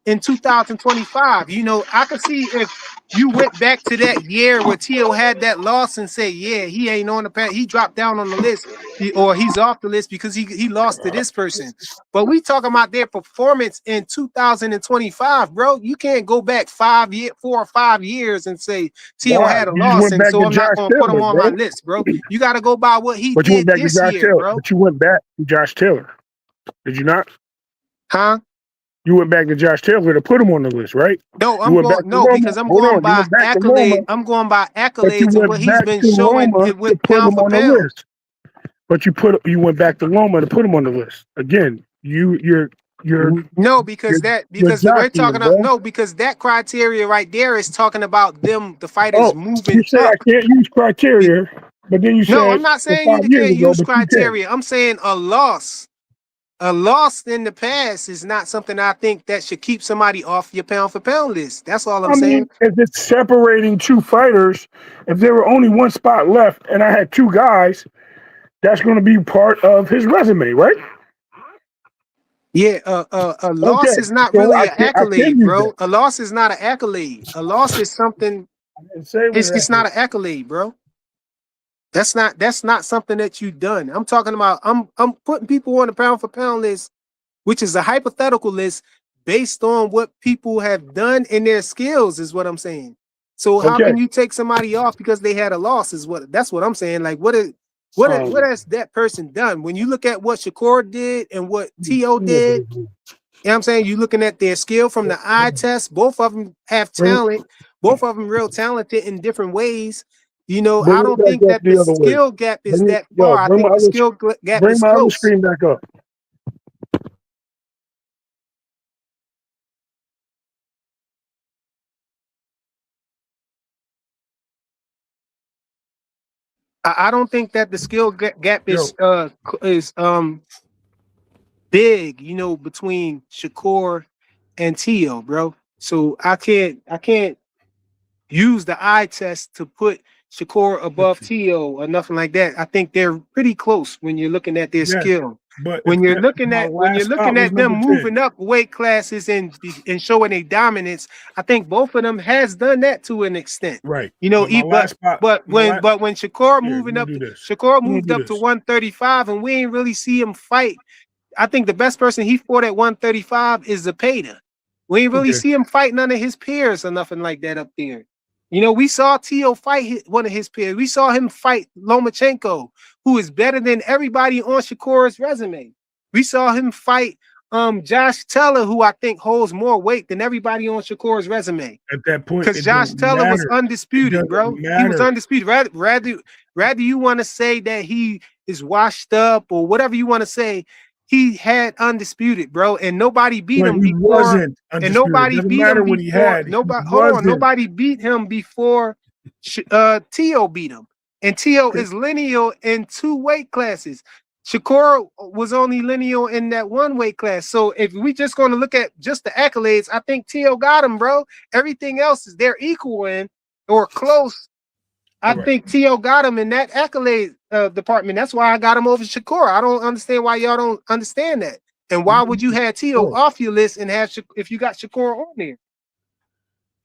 in 2025. I could see if you went back to that year where Tio had that loss and say, yeah, he ain't on the path, he dropped down on the list, or he's off the list because he lost to this person. But we talking about their performance in 2025, bro. You can't go back 4 or 5 years and say Tio Why? had a You just loss, went and back so to I'm not Josh gonna put him Taylor, on my bro. list, bro. You got to go by what he But you went did back to this Josh year, Taylor. bro. But you went back to Josh Taylor. Did you not? Huh? You went back to Josh Taylor to put him on the list, right? No, You went back to Loma. because I'm Hold going on. You by went back to Loma, accolade. I'm going by but you accolades and what went he's back been to showing Loma to with put pound him for on the pound. list. But you went back to Loma to put him on the list. Again, you're No, you're you're because we're talking jockeying, about bro. no, because that criteria right there is talking about the fighters Oh, you moving say I up. can't use criteria, but then you No, said I'm not for saying you 5 years can't ago, use but you can. criteria. I'm saying a loss. A loss in the past is not something I think that should keep somebody off your pound for pound list. That's all I'm I saying. mean, if it's separating two fighters, if there were only one spot left and I had two guys, that's going to be part of his resume, right? Yeah, a Okay, loss is not so really an I can accolade, use that. bro. A loss is not an accolade. A loss is something. I didn't say it was It's not an accolade, bro. That's not something that you've done. I'm talking about. I'm putting people on the pound for pound list, which is a hypothetical list based on what people have done in their skills, is what I'm saying. So how Okay. can you take somebody off because they had a loss? That's what I'm saying. Like what has that person done? When you look at what Shakur did and what T.O. did, you know what I'm saying? You're looking at their skill from the eye test. Both of them have talent. Both of them real talented in different ways. You know, Bring I it don't back think up that the the other way. skill gap is Bring it, that yo, far. I bring my think the other, skill gap bring is my other close. screen back up. I don't think that the skill gap Yo, is big, you know, between Shakur and Tio, bro. So I can't use the eye test to put Shakur above listen, Tio or nothing like that. I think they're pretty close when you're looking at their yes, skill. but When you're if looking my at when you're last spot looking was at them number 10. moving up weight classes and showing a dominance, I think both of them has done that to an extent. Right. You know, But my last spot, my last, when Shakur here, we're gonna do this. Shakur We're gonna moved do up to this. 135 and we ain't really see him fight. I think the best person he fought at 135 is Zepeda. We ain't really Okay. see him fight none of his peers or nothing like that up there. You know, we saw Tio fight one of his peers. We saw him fight Lomachenko, who is better than everybody on Shakur's resume. We saw him fight Josh Teller, who I think holds more weight than everybody on Shakur's resume. At that point, Because it Josh don't Teller was matter. It undisputed, doesn't bro. He was matter. undisputed. Rather you want to say that he is washed up or whatever you want to say, he had undisputed, bro, and nobody beat But him he before. wasn't And undisputed. It nobody doesn't beat him matter what he before. had. He Nobody, hold on, wasn't. nobody beat him before Tio beat him. And Tio Okay. is lineal in 2 weight classes. Shakur was only lineal in that 1 weight class. So if we just going to look at just the accolades, I think Tio got him, bro. Everything else is they're equal in or close. I All right. think Tio got him in that accolade department. That's why I got him over Shakur. I don't understand why y'all don't understand that. And why would you have Tio off your list and have if you got Shakur on there?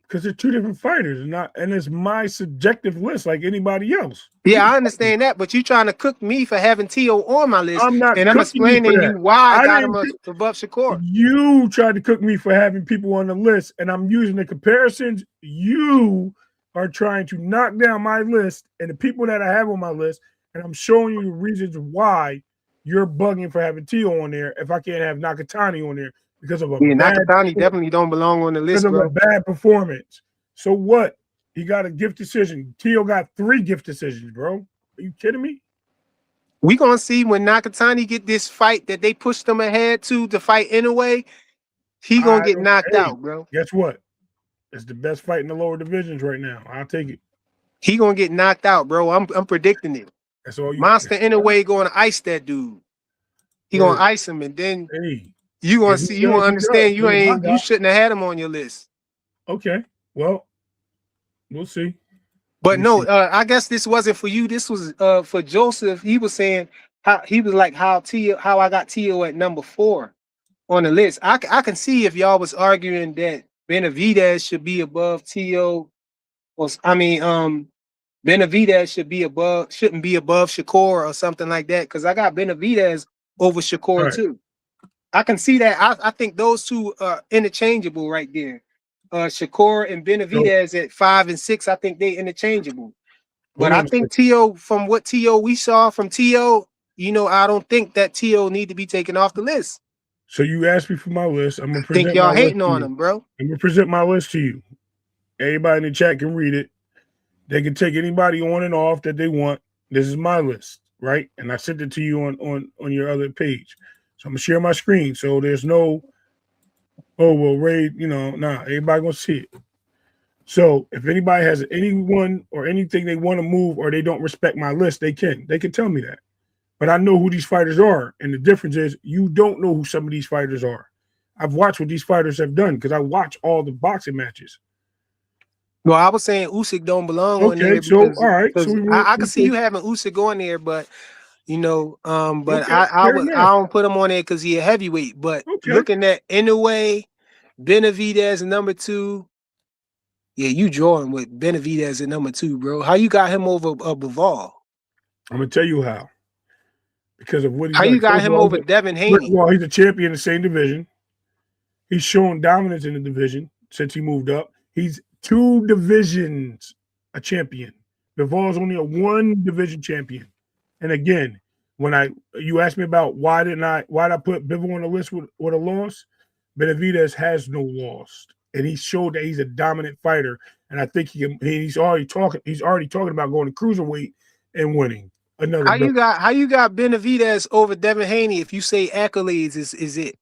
Because they're two different fighters, and it's my subjective list, like anybody else. Yeah, I understand that, but you trying to cook me for having Tio on my list, I'm not and I'm cooking you for explaining that. you why I I got him didn't. above Shakur. You tried to cook me for having people on the list, and I'm using the comparisons. You are trying to knock down my list and the people that I have on my list, and I'm showing you the reasons why you're bugging for having Tio on there if I can't have Nakatani on there because of a Yeah, bad Nakatani definitely don't belong on the because list, of a bro. bad performance. So what? He got a gift decision. Tio got 3 gift decisions, bro. Are you kidding me? We gonna see when Nakatani get this fight that they pushed him ahead to fight Inoue. He gonna get knocked Hey, out, bro. guess what? It's the best fight in the lower divisions right now. I'll take it. He gonna get knocked out, bro. I'm predicting it. That's all you. Monster Inoue going to ice that dude. He gonna Word. ice him, and then Hey, you gonna if he see. You does, gonna he does. understand. He my You guy. shouldn't have had him on your list. Okay. Well, we'll see. But Let me no, see. I guess this wasn't for you. This was for Joseph. He was saying how he was like how I got Tio at number 4 on the list. I can see if y'all was arguing that Benavidez should be above Tio, or Benavidez shouldn't be above Shakur or something like that. Because I got Benavidez over All Shakur right. too. I can see that. I think those two are interchangeable right there. Shakur and So Benavidez at 5 and 6. I think they interchangeable. But hold I on a second. think Tio, from what Tio we saw from Tio, you know, I don't think that Tio need to be taken off the list. So you asked me for my list. I'm gonna I think present my y'all list hating to on you. him, bro. I'm gonna present my list to you. Everybody in the chat can read it. They can take anybody on and off that they want. This is my list, right? And I sent it to you on your other page. So I'm gonna share my screen. So there's no, oh well, Ray, nah, everybody gonna see it. So if anybody has anyone or anything they want to move or they don't respect my list, they can. They can tell me that. But I know who these fighters are. And the difference is you don't know who some of these fighters are. I've watched what these fighters have done because I watch all the boxing matches. Well, I was saying Usyk don't belong on Okay, there so all right. So because I can see you having Usyk on there, but you know, but okay, fair I enough. don't put him on there because he a heavyweight. But Okay. looking at Inoue, Benavidez number 2, Yeah, you drawing with Benavidez at number 2, bro. How you got him over Bivol? I'm gonna tell you how. Because of what he's How you done. got First of him over Devin Haney? all, he's a champion in the same division. He's shown dominance in the division since he moved up. He's 2 divisions a champion. Bivol's only a 1 division champion. And again, when you asked me about why did I put Bivol on the list with a loss, Benavidez has no loss, and he showed that he's a dominant fighter. And I think he's already talking about going to cruiserweight and winning another How belt. you got Benavidez over Devin Haney? If you say accolades, is it?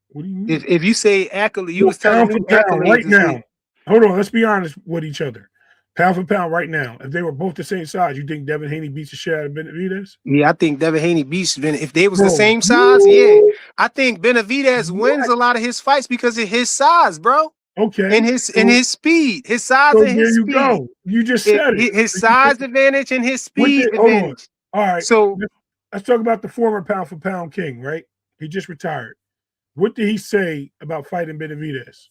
What do you mean? If you say accolades, you was telling pound me for pound accolades right now. Hold on, let's be honest with each other. Pound for pound right now. If they were both the same size, you think Devin Haney beats the shit out of Benavidez? Yeah, I think Devin Haney beats if they was the same size. Yeah, I think Benavidez wins a lot of his fights because of his size, bro. Okay, and his speed, his size so and there his you speed. go. You just said it. His size advantage and his speed Hold on. advantage. All right. So let's talk about the former pound for pound king, right? He just retired. What did he say about fighting Benavidez?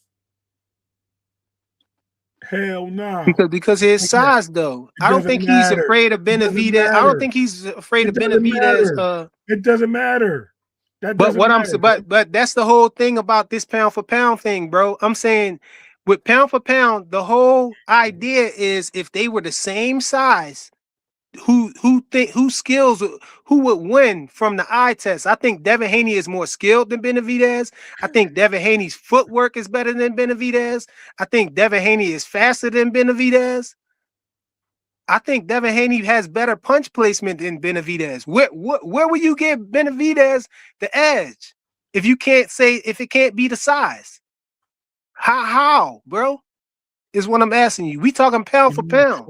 Hell no. Because of his size, though. I don't think he's afraid of Benavidez. I don't think he's afraid of Benavidez. It doesn't matter. But that's the whole thing about this pound for pound thing, bro. I'm saying with pound for pound, the whole idea is if they were the same size, who would win from the eye test? I think Devin Haney is more skilled than Benavidez. I think Devin Haney's footwork is better than Benavidez. I think Devin Haney is faster than Benavidez. I think Devin Haney has better punch placement than Benavidez. Where will you give Benavidez the edge if it can't be the size? How, bro? Is what I'm asking you. We talking pound for pound.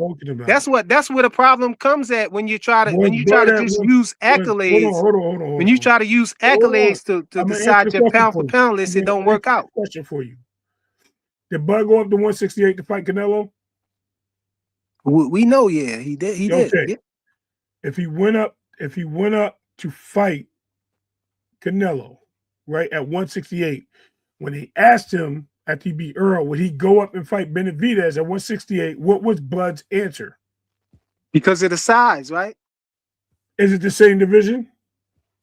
That's where the problem comes at when you try to just use accolades. Hold on. When you try to use accolades to decide your pound for pound list, it don't work out. Question for you: did Bud go up to 168 to fight Canelo? We know, yeah, he did. He did. Yeah. If he went up to fight Canelo, right at 168, when he asked him after he beat Earl, would he go up and fight Benavidez at 168? What was Bud's answer? Because of the size, right? Is it the same division?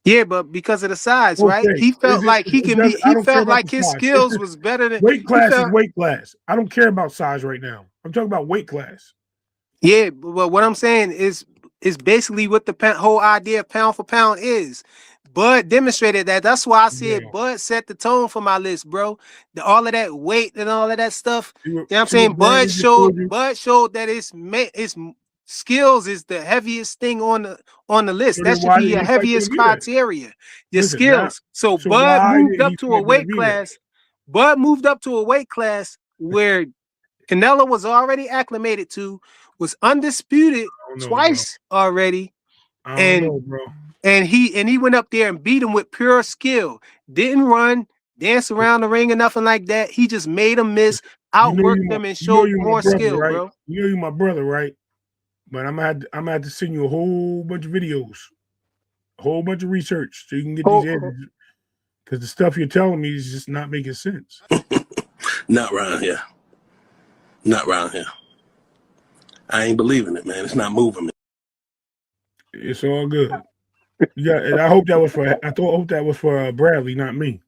Yeah, but because of the size, right? He felt like he can be. He felt like his skills was better than weight class. Is weight class. I don't care about size right now. I'm talking about weight class. Yeah, but what I'm saying is basically what the whole idea of pound for pound is. Bud demonstrated that. That's why I said Bud set the tone for my list, bro. All of that weight and all of that stuff. You know what I'm saying? Bud showed that his skills is the heaviest thing on the list. That should be your heaviest criteria. Your skills. So Bud moved up to a weight class. Bud moved up to a weight class where Canelo was already acclimated to, was undisputed twice already. And he went up there and beat him with pure skill. Didn't run, dance around the ring or nothing like that. He just made him miss, outworked them, and showed more skill, right? bro. You know you're my brother, right? But I'm gonna have to send you a whole bunch of videos, a whole bunch of research, so you can get these answers. Because the stuff you're telling me is just not making sense. Not around here. Not around here. I ain't believing it, man. It's not moving me. It's all good. And I hope that was for Bradley, not me.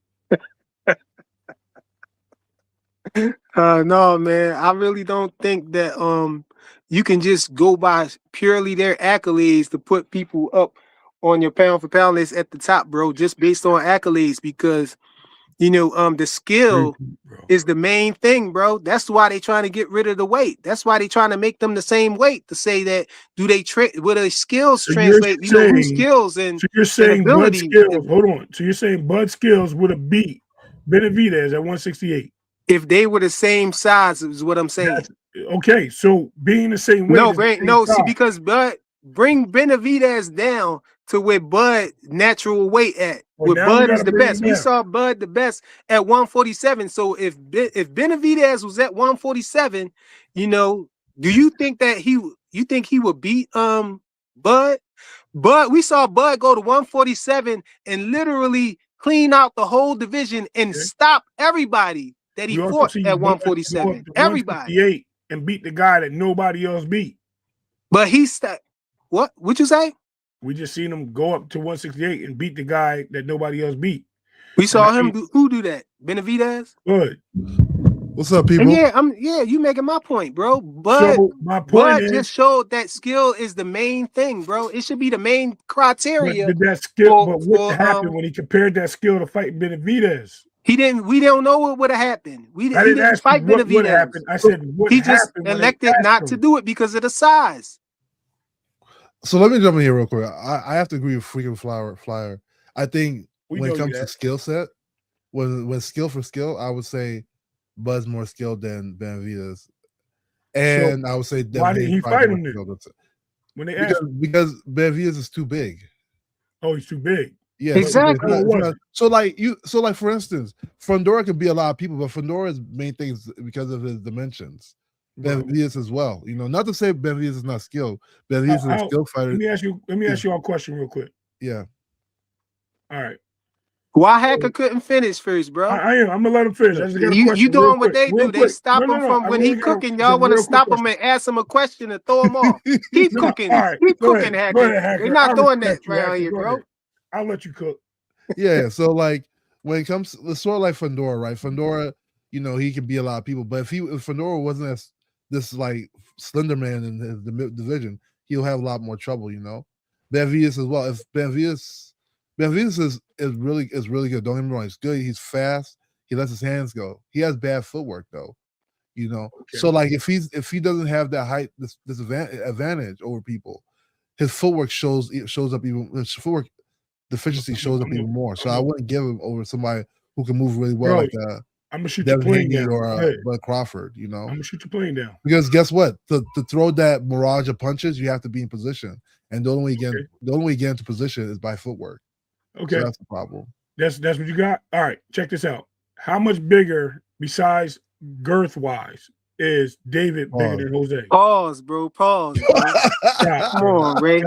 No, man. I really don't think that you can just go by purely their accolades to put people up on your pound for pound list at the top, bro, just based on accolades, because the skill is the main thing, bro. That's why they trying to get rid of the weight. That's why they trying to make them the same weight, to say that will their skills translate? Whose skills and so you're saying Bud skills. Hold on. So you're saying Bud skills would have beat Benavidez at 168 if they were the same size, is what I'm saying. Okay, so being the same weight. See, because bring Benavidez down to where Bud natural weight at. Where Bud is the best. We saw Bud the best at 147. So if Benavidez was at 147, do you think that he would beat Bud? But we saw Bud go to 147 and literally clean out the whole division and stop everybody that he fought at 147. Everybody. and beat the guy that nobody else beat. But what? What'd you say? We just seen him go up to 168 and beat the guy that nobody else beat. We saw And I him mean, who do that? Benavidez? good. What's up, people? And you making my point, bro. But So my point is, just showed that skill is the main thing, bro. It should be the main but criteria. did that skill? But what for happened when he compared that skill to fighting Benavidez? He didn't. We don't know what would have happened. I He didn't didn't ask you fight what would Benavidez. happen. I said what He just happened when they elected asked not him. to do it because of the size. So let me jump in here real quick. I have to agree with freaking Flyer. I think We when know it you comes to that. skill set, when skill for skill, I would say Bud's more skilled than Benavidez. And I would say why didn't he fight him then? When they asked him? Because Benavidez is too big. Oh, he's too big. Yeah, Exactly. So like for instance, Fundora could be a lot of people, but Fundora's main thing is because of his dimensions. Benavidez as well. You know, not to say Benavidez is not skilled. Benavidez is a skilled fighter. Let me ask you a question real quick. Yeah. All right. Why Hacker couldn't finish first, bro? I'm gonna let him finish. I just got a question. You doing what they do? They stop No, him from when he cooking. Y'all want to stop him and ask him a question and throw him off. Keep cooking. Keep cooking, Hacker. They're not doing that around here, bro. I'll let you cook. Yeah. So like when it comes, it's sort of like Fundora, right? Fundora, you know, he can be a lot of people, but if Fundora wasn't as this like slender man in the division, he'll have a lot more trouble, you know. Benavidez as well. If Benavidez is really good. Don't get me wrong, he's good. He's fast. He lets his hands go. He has bad footwork though, you know. Okay. So like if he doesn't have that height, this advantage over people, his footwork shows up even. His footwork deficiency shows up even more. So I wouldn't give him over somebody who can move really well like that. I'm gonna shoot your plane down. Or Bud Crawford, you know. I'm gonna shoot your plane down. Because guess what? To throw that barrage of punches, you have to be in position, and the only way you get into position is by footwork. Okay, so that's the problem. That's what you got. All right, check this out. How much bigger, besides girth wise, is David bigger than Jose? Pause, bro. Pause, bro. Stop. Come on, Ray.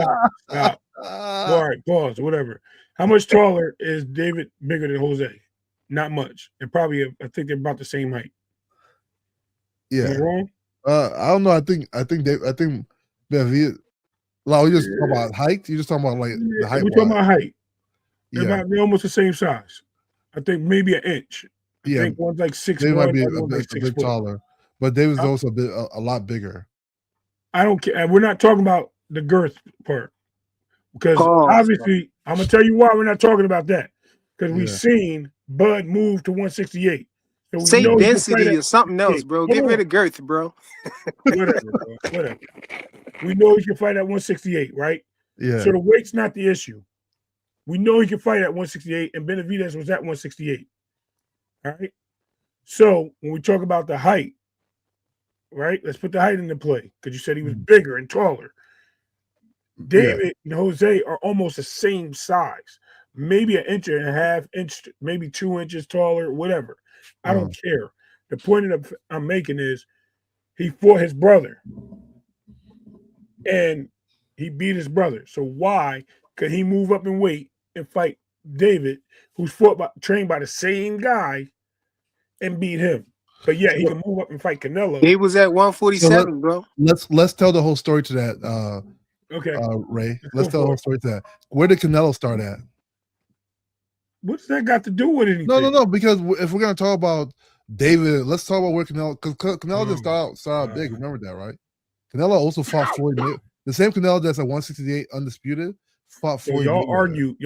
Stop. All right, pause. Whatever. How much taller is David bigger than Jose? Not much. They're probably, I think they're about the same height. Yeah. Am I wrong? I don't know. I think Benavidez. Like, we just talking about height. You just talking about like the height. We're talking about height. They're almost the same size. I think maybe an inch. I think one's like 6'1". They might be a bit taller, but David's also a lot bigger. I don't care. We're not talking about the girth part because obviously I'm gonna tell you why we're not talking about that because we've seen Bud move to 168. So say density or something else, bro. Get rid of girth, bro. Whatever, bro. Whatever. We know he can fight at 168, right? Yeah. So the weight's not the issue. We know he can fight at 168, and Benavidez was at 168. All right. So when we talk about the height, right? Let's put the height into play because you said he was bigger and taller. David and Jose are almost the same size, maybe an inch and a half, maybe 2 inches taller, whatever. I don't care. The point that I'm making is he fought his brother and he beat his brother. So why could he move up in weight and fight David, who's trained by the same guy, and beat him? But yeah, he can move up and fight Canelo. He was at 147, bro. Let's tell the whole story to that. Okay, Ray. Let's tell the whole story to that. Where did Canelo start at? What's that got to do with anything? No. Because if we're gonna talk about David, let's talk about where Canelo. Because Canelo didn't start out big. Remember that, right? Canelo also fought Floyd. The same Canelo that's at 168 undisputed fought Floyd. Y'all argue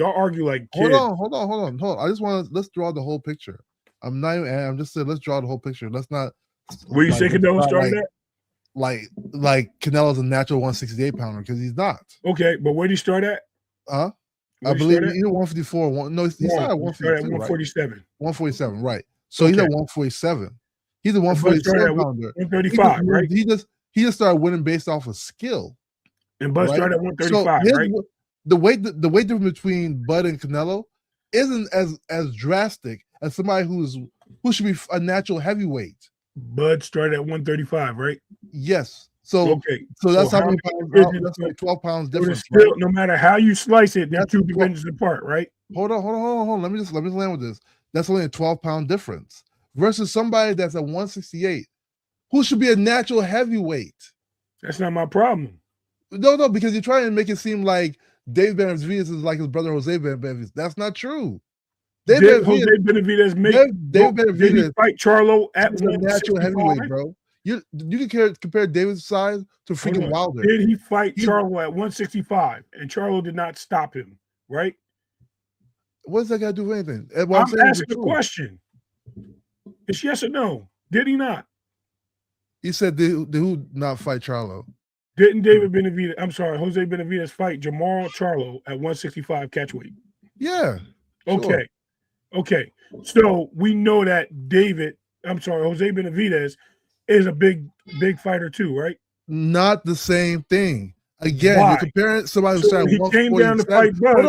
like kids. Hold on. I just want to let's draw the whole picture. I'm just saying let's draw the whole picture. Let's not. Where you say Canelo started at? Like Canelo's a natural 168 pounder because he's not. Okay, but where did he start at? I believe either 154. He started at 147. 147, right? So he's at 147. He's a 147 pounder. 135, right? He just started winning based off of skill. And Bud started at 135, right? The weight difference between Bud and Canelo isn't as drastic as somebody who should be a natural heavyweight. Bud started at 135, right? Yes. So that's how many pounds. That's like 12 pounds difference. Still, right? No matter how you slice it, they're two divisions apart, right? Hold on. Let me just land with this. That's only a 12-pound difference versus somebody that's at 168 who should be a natural heavyweight. That's not my problem. No, because you're trying to make it seem like Dave Benavidez is like his brother Jose Benavidez. That's not true. Did Jose Benavidez did he fight Charlo at a natural 165? heavyweight, bro? You can compare David's size to freaking Wilder. Did he fight Charlo at 165? And Charlo did not stop him, right? What does that got to do with anything? I'm asking the question. It's yes or no. Did he not? He said who not fight Charlo? Didn't Jose Benavidez fight Jamal Charlo at 165 catchweight? Yeah. Okay. Sure. Okay. So we know that Jose Benavidez is a big fighter too, right? Not the same thing. Again, you're comparing somebody who started 147. He came down to fight Bud.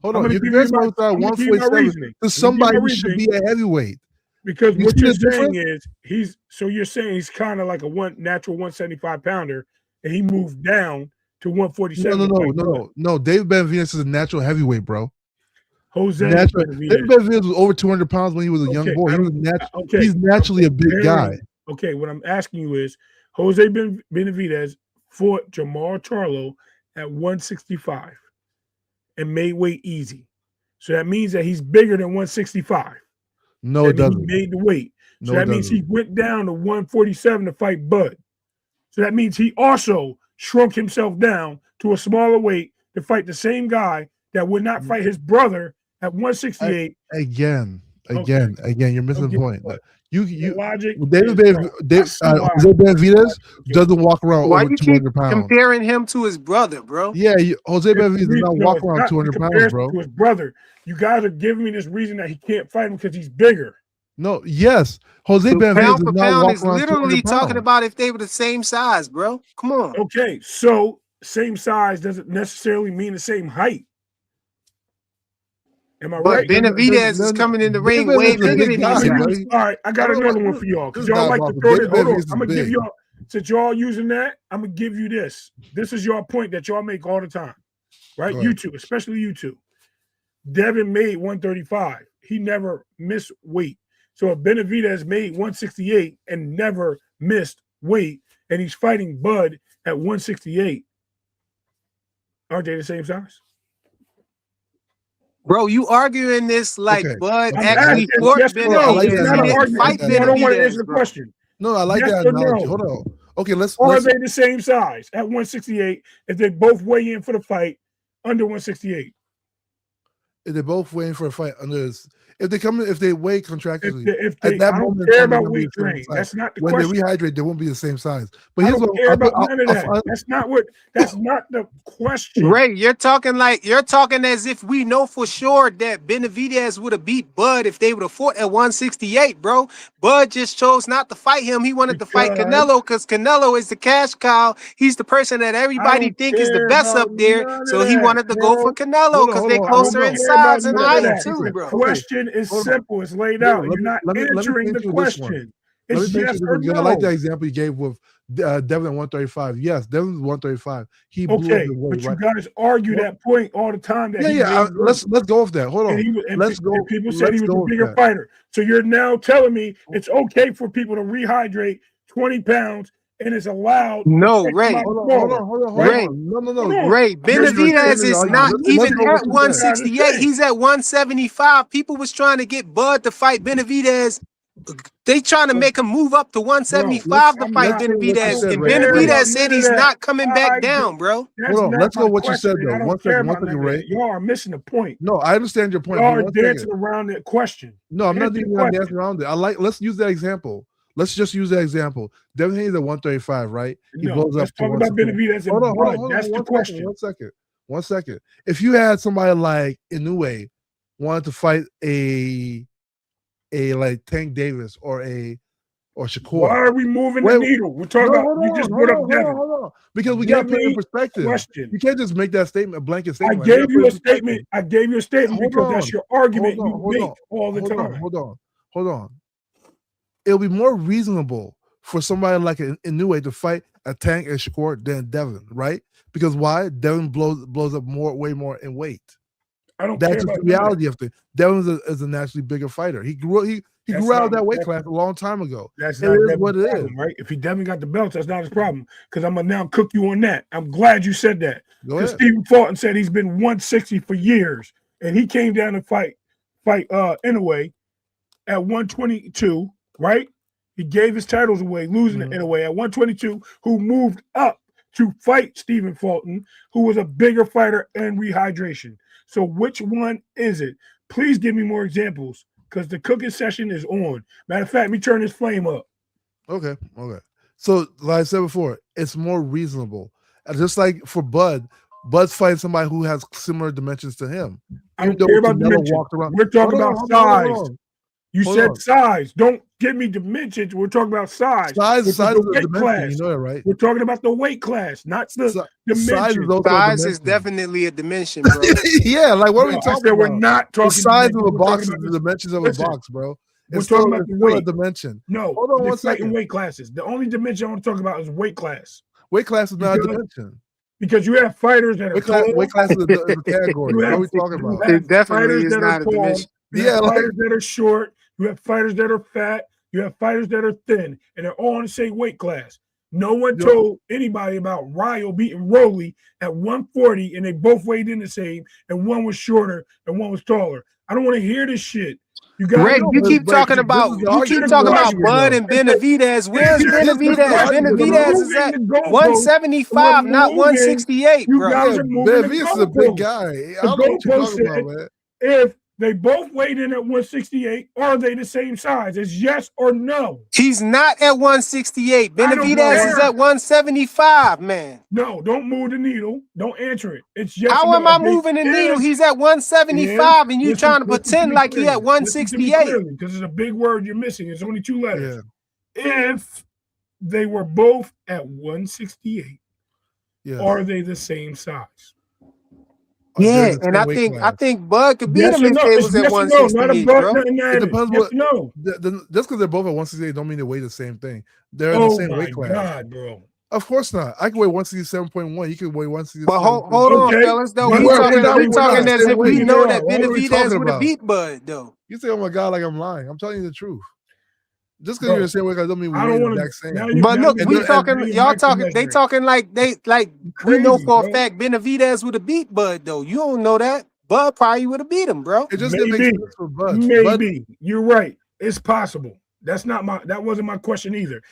Hold on. You're comparing somebody who started 147 to somebody who should be a heavyweight. Because what you're saying is you're saying he's kind of like a natural 175 pounder, and he moved down to 147. No. David Benavidez is a natural heavyweight, bro. David Benavidez was over 200 pounds when he was a young boy. He's naturally a big guy. Okay, what I'm asking you is Jose Benavidez fought Jamal Charlo at 165 and made weight easy. So that means that he's bigger than 165. No, it doesn't. He made the weight. So that means he went down to 147 to fight Bud. So that means he also shrunk himself down to a smaller weight to fight the same guy that would not fight his brother at 168. Again, you're missing the point. Logic. Jose Benavidez doesn't walk around over 200 pounds. Comparing him to his brother, bro. Yeah, Jose Benavidez does not walk around 200 pounds, bro. To his brother, you guys are giving me this reason that he can't fight him because he's bigger. No, yes, Jose Benavidez does not walk around literally talking about if they were the same size, bro. Come on. Okay, so same size doesn't necessarily mean the same height. Am I right? Benavidez is coming in the ring way bigger than these guys. All right, I got another one for y'all because y'all like to throw this. Hold on, I'm gonna give y'all. Since y'all using that, I'm gonna give you this. This is your point that y'all make all the time, right? You two, especially you two. Devin made 135. He never missed weight. So if Benavidez made 168 and never missed weight, and he's fighting Bud at 168, aren't they the same size? Bro, you arguing this like Bud actually fought Benavidez. I don't want to answer the question. No, I like that analogy. Hold on. Okay, are they the same size at 168 if they both weigh in for the fight under 168? If they're both weighing for a fight under if they weigh contractually, at that moment, care about weight training. That's not the question. When they rehydrate, they won't be the same size. But I don't care about none of that. That's not the question. Ray, you're talking as if we know for sure that Benavidez would have beat Bud if they would have fought at 168, bro. Bud just chose not to fight him. He wanted to fight Canelo because Canelo is the cash cow. He's the person that everybody think is the best up there. So he wanted to go for Canelo because they're closer in size and height too, bro. Question is simple. It's laid out. You're not answering the question. It's yes or no. I like that example you gave with Devin at 135. Yes, Devin's 135. He blew but you guys argue that point all the time. Let's go off that. Hold on. Let's go. People said he was a bigger fighter. So you're now telling me it's okay for people to rehydrate 20 pounds and it's allowed. No, Ray. Hold on. Ray. No. Ray, Benavidez is not even at 168. He's at 175. People was trying to get Bud to fight Benavidez. They trying to make him move up to 175 to fight Benavidez. And Benavidez said he's not coming back down, bro. Hold on. Let's go what you said, though. One second, Ray. Y'all are missing the point. No, I understand your point. Y'all are dancing around that question. No, I'm not dancing around it. Let's use that example. Let's just use that example. Devin Haney's at 135, right? He blows up to talk about Benavidez. Hold on. That's the question. One second. If you had somebody like Inoue wanted to fight a like Tank Davis or Shakur. Why are we moving the needle? We're talking about you just put up Devin. Hold on. Because we got to put it in perspective. You can't just make that statement, a blanket statement. I gave you a statement. Because that's your argument you make all the time. Hold on. It'll be more reasonable for somebody like Inoue to fight a Tank and Shakur than Devin, right? Because why? Devin blows up way more in weight. I don't That's care just the reality of things. Devin is a naturally bigger fighter. He He That's grew out not of that weight that's, class a long time ago. that's It not is Devin's what it problem, is. right? If he Devin got the belts, that's not his problem. Because I'm gonna now cook you on that. I'm glad you said that. Go Because ahead. Stephen Fulton said he's been 160 for years, and he came down to fight Inoue at 122, right? He gave his titles away, losing to Inoue at 122, who moved up to fight Stephen Fulton, who was a bigger fighter and rehydration. So which one is it? Please give me more examples because the cooking session is on. Matter of fact, let me turn this flame up. Okay. So, like I said before, it's more reasonable. Just like for Bud's fighting somebody who has similar dimensions to him. I don't care about Canelo dimensions. walked around. We're talking about size. You Hold said on. size. Don't give me dimensions. We're talking about size. Size which is a weight dimension. class. You know that, right? We're talking about the weight class, not the dimension. Size is definitely a dimension, bro. Yeah, like what are we talking about? We're not talking the size of a we're box is talking the about dimensions of listen, a box, bro. We're It's talking still, about it's the still a weight. dimension. No, hold on they're one fighting second. weight classes. The only dimension I want to talk about is weight class. Weight class is not a dimension. Because you have fighters that are tall. Weight class is a category. What are we talking about? It definitely fighters is that not are a tall. dimension. You have fighters that are short. You have fighters that are fat. You have fighters that are thin, and they're all in the same weight class. No one told anybody about Ryo beating Rowley at 140, and they both weighed in the same, and one was shorter and one was taller. I don't want to hear this shit. You guys, Greg, you keep talking about Bud and Benavidez. Where's Benavidez? Benavidez is at 175, not 168, bro. You guys are moving the Benavidez is a big guy. I don't know what you're talking about, man. If they both weighed in at 168, are they the same size? It's yes or no. He's not at 168. Benavidez is at 175, man. No, don't move the needle. Don't answer it. It's yes How or no. am I moving the needle? He's at 175, and you trying to pretend like he at 168. Because it's a big word you're missing. It's only two letters. Yeah. If they were both at 168, are they the same size? Yeah, and I think Bud could beat him if they was at 168, bro. It depends what. Just because they're both at 168 don't mean they weigh the same thing. They're in the same weight class. God, bro. Of course not. I can weigh 167.1. You can weigh 167. But hold on, fellas. Though we talking as if we know that Benavidez would have beat Bud, though. You say, "Oh my God," like I'm lying. I'm telling you the truth. Just because you're the same weight class don't mean we're the exact same. But look, we talking. Y'all talking. They talking like we know for a fact Benavidez would have beat Bud, though. You don't know that. Bud probably would have beat him, bro. It just didn't make sense for Bud. Maybe you're right. It's possible. That wasn't my question either.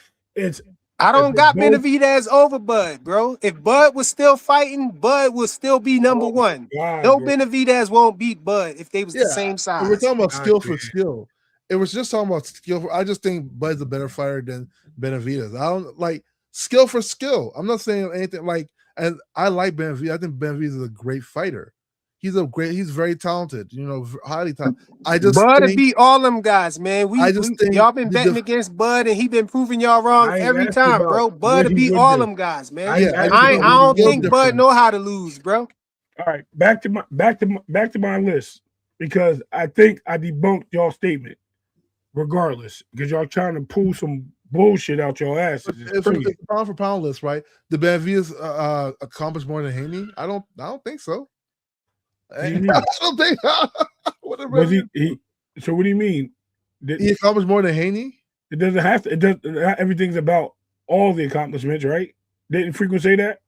I don't got Benavidez over Bud, bro. If Bud was still fighting, Bud would still be number one. No, Benavidez won't beat Bud if they was the same size. We're talking about skill for skill. It was just talking about skill. I just think Bud's a better fighter than Benavidez. I don't like skill for skill. I'm not saying anything like, and I like Benavidez. I think Benavidez is a great fighter. He's very talented, highly talented. Bud beat all them guys, man. Y'all been betting against Bud, and he been proving y'all wrong every time, bro. Bud beat all them guys, man. I don't think Bud know how to lose, bro. All right, back to my list because I think I debunked y'all statement. Regardless, because y'all trying to pull some bullshit out your asses. It's a pound for pound list, right? Did Benavidez accomplish more than Haney? I don't think so. I don't think. So what do you mean? He accomplished more than Haney? It doesn't have to. It does. Everything's about all the accomplishments, right? Didn't Frequent say that?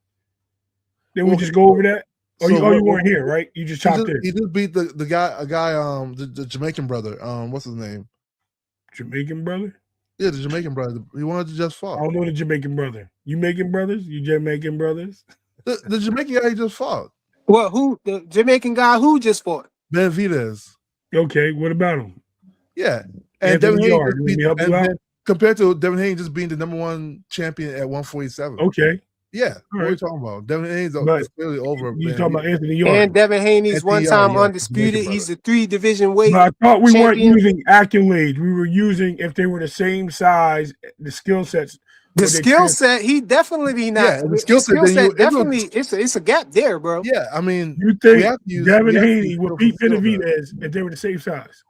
Didn't we just go over that? Oh, you weren't here, right? You just chopped in. He just beat the guy, the Jamaican brother. What's his name? Jamaican brother? Yeah, the Jamaican brother. He wanted to just fought. I don't know the Jamaican brother. You making brothers? You Jamaican brothers? The Jamaican guy he just fought. Well, who? The Jamaican guy who just fought? Benavidez. Okay, what about him? Yeah. And Devin Haney compared to Devin Haney just being the #1 champion at 147. Okay. Yeah, what are you talking about? Devin Haney's clearly over. You talking about Anthony Yarde. And Devin Haney's one-time undisputed. He's a 3-division weight. But I thought we weren't using accolades. We were using if they were the same size, the skill sets. The skill set, he definitely not. Yeah, the skill set definitely, it's a gap there, bro. Yeah, I mean, you think Devin Haney would beat Benavidez if they were the same size?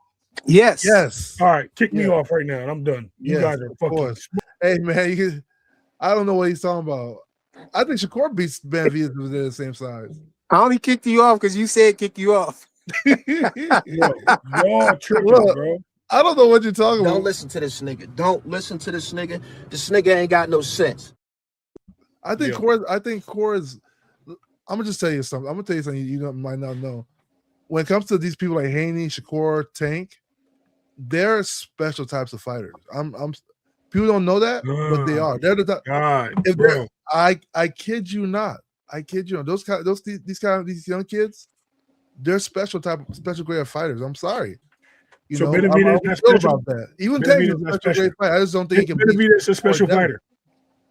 Yes. Yes. All right, kick me off right now, and I'm done. You guys are fucking. Hey man, I don't know what he's talking about. I think Shakur beats Benavidez if they're the same size. I only kicked you off because you said kick you off. Y'all tripping, bro. I don't know what you're talking Don't about. listen to this nigga. Don't listen to this nigga. This nigga ain't got no sense. I think Yeah. Core is. I'm gonna just tell you something. I'm gonna tell you something you might not know. When it comes to these people like Haney, Shakur, Tank, they're special types of fighters. People don't know that, but they are. They're the type. God, If bro. I kid you not. I kid you not. These young kids, they're special grade of fighters. I'm sorry. You So know, I'm Benavidez not real special. about that. Even Tank's a Benavidez not special special. grade fighter. I just don't think he Is can beat Benavidez a special Shakur Devlin. fighter?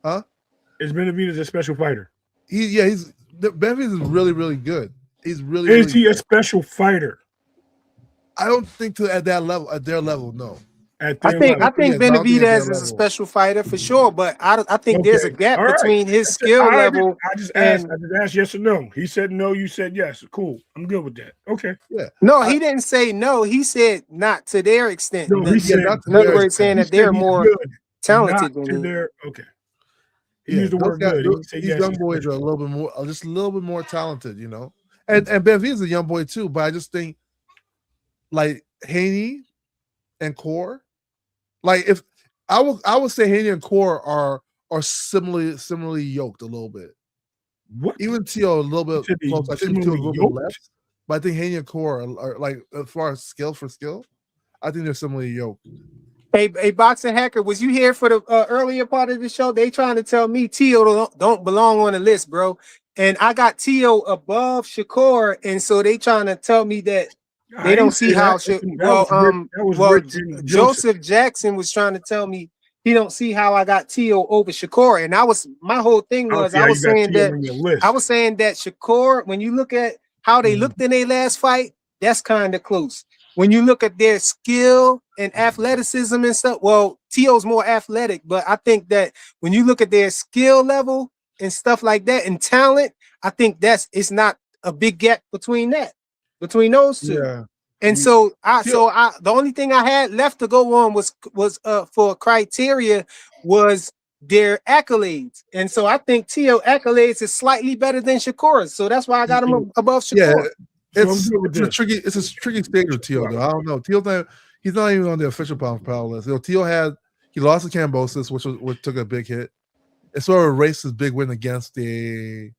Huh? Is Benavidez a special fighter? Benavidez is really, really good. He's really, Is really he good. a special fighter? I don't think at their level, no. At I their think level. Yes, I don't think at Benavidez their is a level. special fighter for sure, but I think there's a Okay. gap All right. between his That's it. skill I agree. level I just asked. and I just asked yes or no. He said no. You said yes. Cool. I'm good with that. Okay. Yeah. no, he didn't say no. He said not to their extent. No, he said. not to In other their words, saying He that said they're he's more good, talented not than to he. their. Okay. He Yeah, used the those word guys, good. He didn't say these yes. young he's boys special. are just a little bit more talented, you know. And Benavidez is a young boy too, but I just think like Haney and Core, like if I would say Haney and Core are similarly yoked a little bit. What? Even Tio a little bit said they close. I think Tio's a similarly little yoked? bit less, but I think Haney and Core are like as far as skill for skill, I think they're similarly yoked. Hey, boxing hacker, was you here for the earlier part of the show? They trying to tell me Tio don't belong on the list, bro. And I got Tio above Shakur, and so they trying to tell me that I they don't didn't see say how. that. That was Rick and Joseph Jackson was trying to tell me he don't see how I got Tio over Shakur, and my whole thing I don't was see I how was you got saying Tio that on your list. I was saying that Shakur, when you look at how they looked in their last fight, that's kind of close. When you look at their skill and athleticism and stuff, well, Tio's more athletic, but I think that when you look at their skill level and stuff like that and talent, I think it's not a big gap between those two. Yeah. And so the only thing I had left to go on was for criteria was their accolades. And so I think Tio accolades is slightly better than Shakur's. So that's why I got him above Shakur. Yeah, So it's a tricky stage with Tio though. I don't know. He's not even on the official pound for pound list. You know, he lost to Cambosis, which took a big hit. It sort of erased his big win against a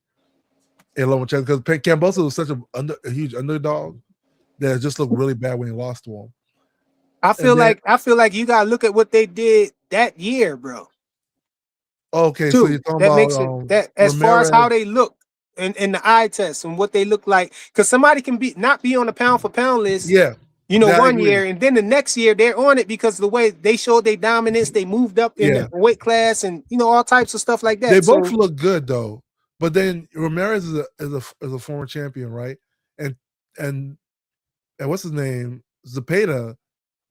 Lomachenko because Cambosis was such a huge underdog that it just looked really bad when he lost to him. I feel like you gotta look at what they did that year, bro. Okay, too. so you're talking That about makes it that as far as how they look in the eye test and what they look like, because somebody can not be on the pound for pound list. Yeah. You know, one year and then the next year they're on it because of the way they showed their dominance, they moved up in the weight class and all types of stuff like that. They both look good though, but then Ramirez is a former champion, right? And what's his name? Zepeda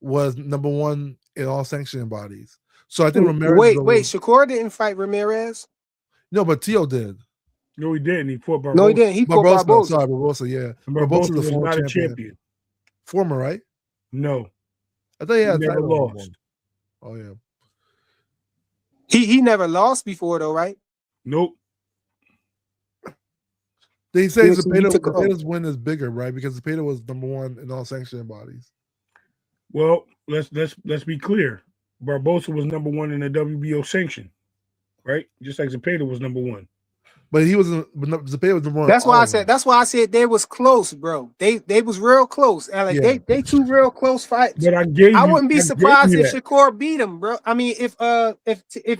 was number 1 in all sanctioning bodies. So I think Ramirez. Wait, Shakur didn't fight Ramirez. No, but Tio did. No, he didn't. He fought Barbosa. No, he didn't. He fought Barbosa. Sorry, Barbosa. Yeah, Barbosa was the former champion. Former, right? No, I thought he had never lost. Oh yeah. He never lost before though, right? Nope. They say Zepeda's win is bigger, right? Because Zepeda was number 1 in all sanctioning bodies. Well, let's be clear. Barbosa was number 1 in the WBO sanction, right? Just like Zepeda was number 1. But Zepeda was number 1. That's why I said they was close, bro. They was real close. And like they two real close fights. But I wouldn't be surprised if Shakur beat him, bro. I mean, if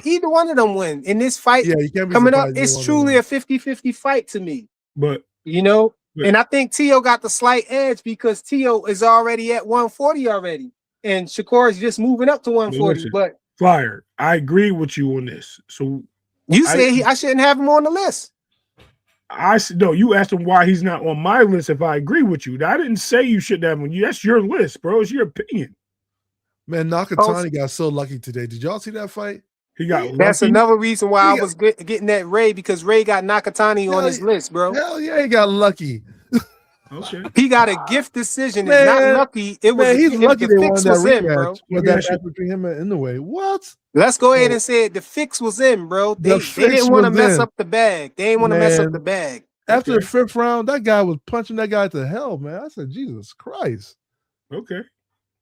either one of them win in this fight coming up, it's truly a 50-50 fight to me. But and I think Tio got the slight edge because Tio is already at 140 already. And Shakur is just moving up to 140. But Flyer, I agree with you on this. So you say I shouldn't have him on the list. No, you asked him why he's not on my list if I agree with you. I didn't say you shouldn't have him. That's your list, bro. It's your opinion. Man, Nakatani got so lucky today. Did y'all see that fight? He got lucky. That's another reason why I was getting that Ray, because Ray got Nakatani on his list, bro. Hell yeah, he got lucky. Okay. He got a gift decision. It's not lucky. It was he's lucky the fix was in, bro. With that match between him and Inoue. What? Let's go ahead and say it. The fix was in, bro. They didn't want to mess up the bag. They didn't want to mess up the bag. After the 5th round, that guy was punching that guy to hell, man. I said, Jesus Christ. Okay.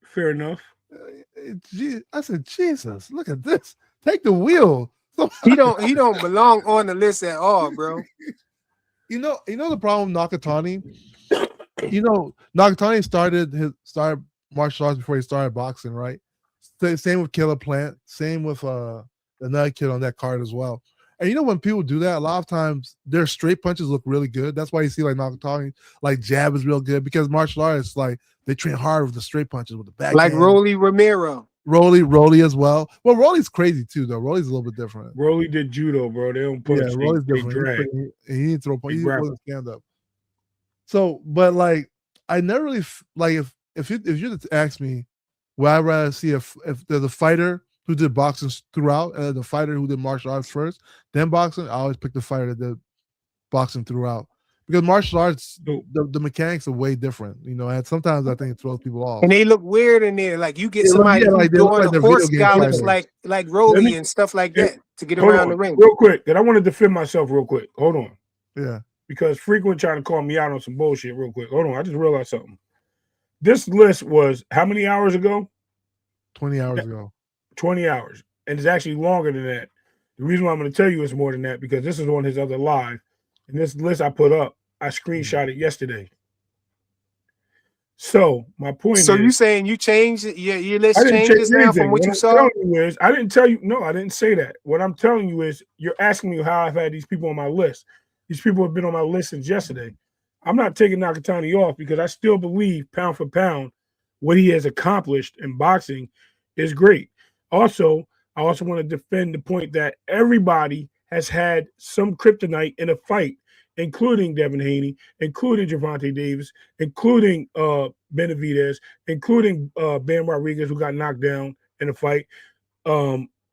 Fair enough. I said, Jesus, look at this. Take the wheel. So, He don't belong on the list at all, bro. you know the problem with Nakatani. Nakatani started martial arts before he started boxing, right? Same with Killer Plant. Same with another kid on that card as well. And when people do that, a lot of times their straight punches look really good. That's why you see like Nakatani, like jab is real good because martial artists like they train hard with the straight punches with the backhand. Like Rolly Romero. Rolly as well. Well, Rolly's crazy too, though. Rolly's a little bit different. Rolly did judo, bro. They don't punch. Yeah, Rolly's they different. drag. He didn't throw punch. He grapple. wasn't stand up. So, but like, I never really like if you to ask me, would I rather see if there's a fighter who did boxing throughout and the fighter who did martial arts first, then boxing, I always pick the fighter that did boxing throughout. Because martial arts, the mechanics are way different, and sometimes I think it throws people off. And they look weird in there. Like you get somebody who's doing the horse gallops like Rolly and stuff like that to get around the ring. Real quick, and I want to defend myself real quick. Hold on. Yeah. Because Frequent trying to call me out on some bullshit real quick. Hold on. I just realized something. This list was how many hours ago? 20 hours ago. 20 hours. And it's actually longer than that. The reason why I'm going to tell you it's more than that because this is on his other live. And this list I put up, I screenshot it yesterday. So my point is. So you saying you changed it? Your list changes now from what you saw? I didn't tell you. No, I didn't say that. What I'm telling you is you're asking me how I've had these people on my list. These people have been on my list since yesterday. I'm not taking Nakatani off because I still believe pound for pound what he has accomplished in boxing is great. Also, I also want to defend the point that everybody has had some kryptonite in a fight, including Devin Haney, including Gervonta Davis, including Benavidez, including Bam Rodriguez, who got knocked down in a fight,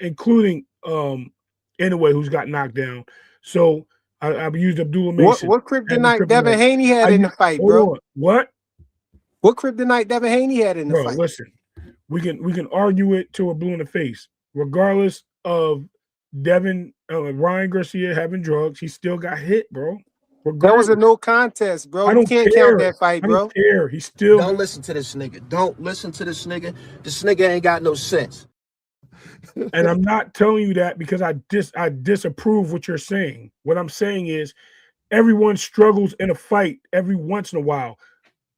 including Inoue, who's got knocked down. So I've used Abdullah Mason. What kryptonite Devin Haney had in the fight, bro? What? What kryptonite Devin Haney had in the fight? Listen, we can argue it till we're blue in the face. Regardless of Ryan Garcia having drugs, he still got hit, bro. That was a no contest, bro. You can't count that fight, bro. I don't care. He still. Don't listen to this nigga. Don't listen to this nigga. This nigga ain't got no sense. And I'm not telling you that because I disapprove what you're saying. What I'm saying is everyone struggles in a fight every once in a while.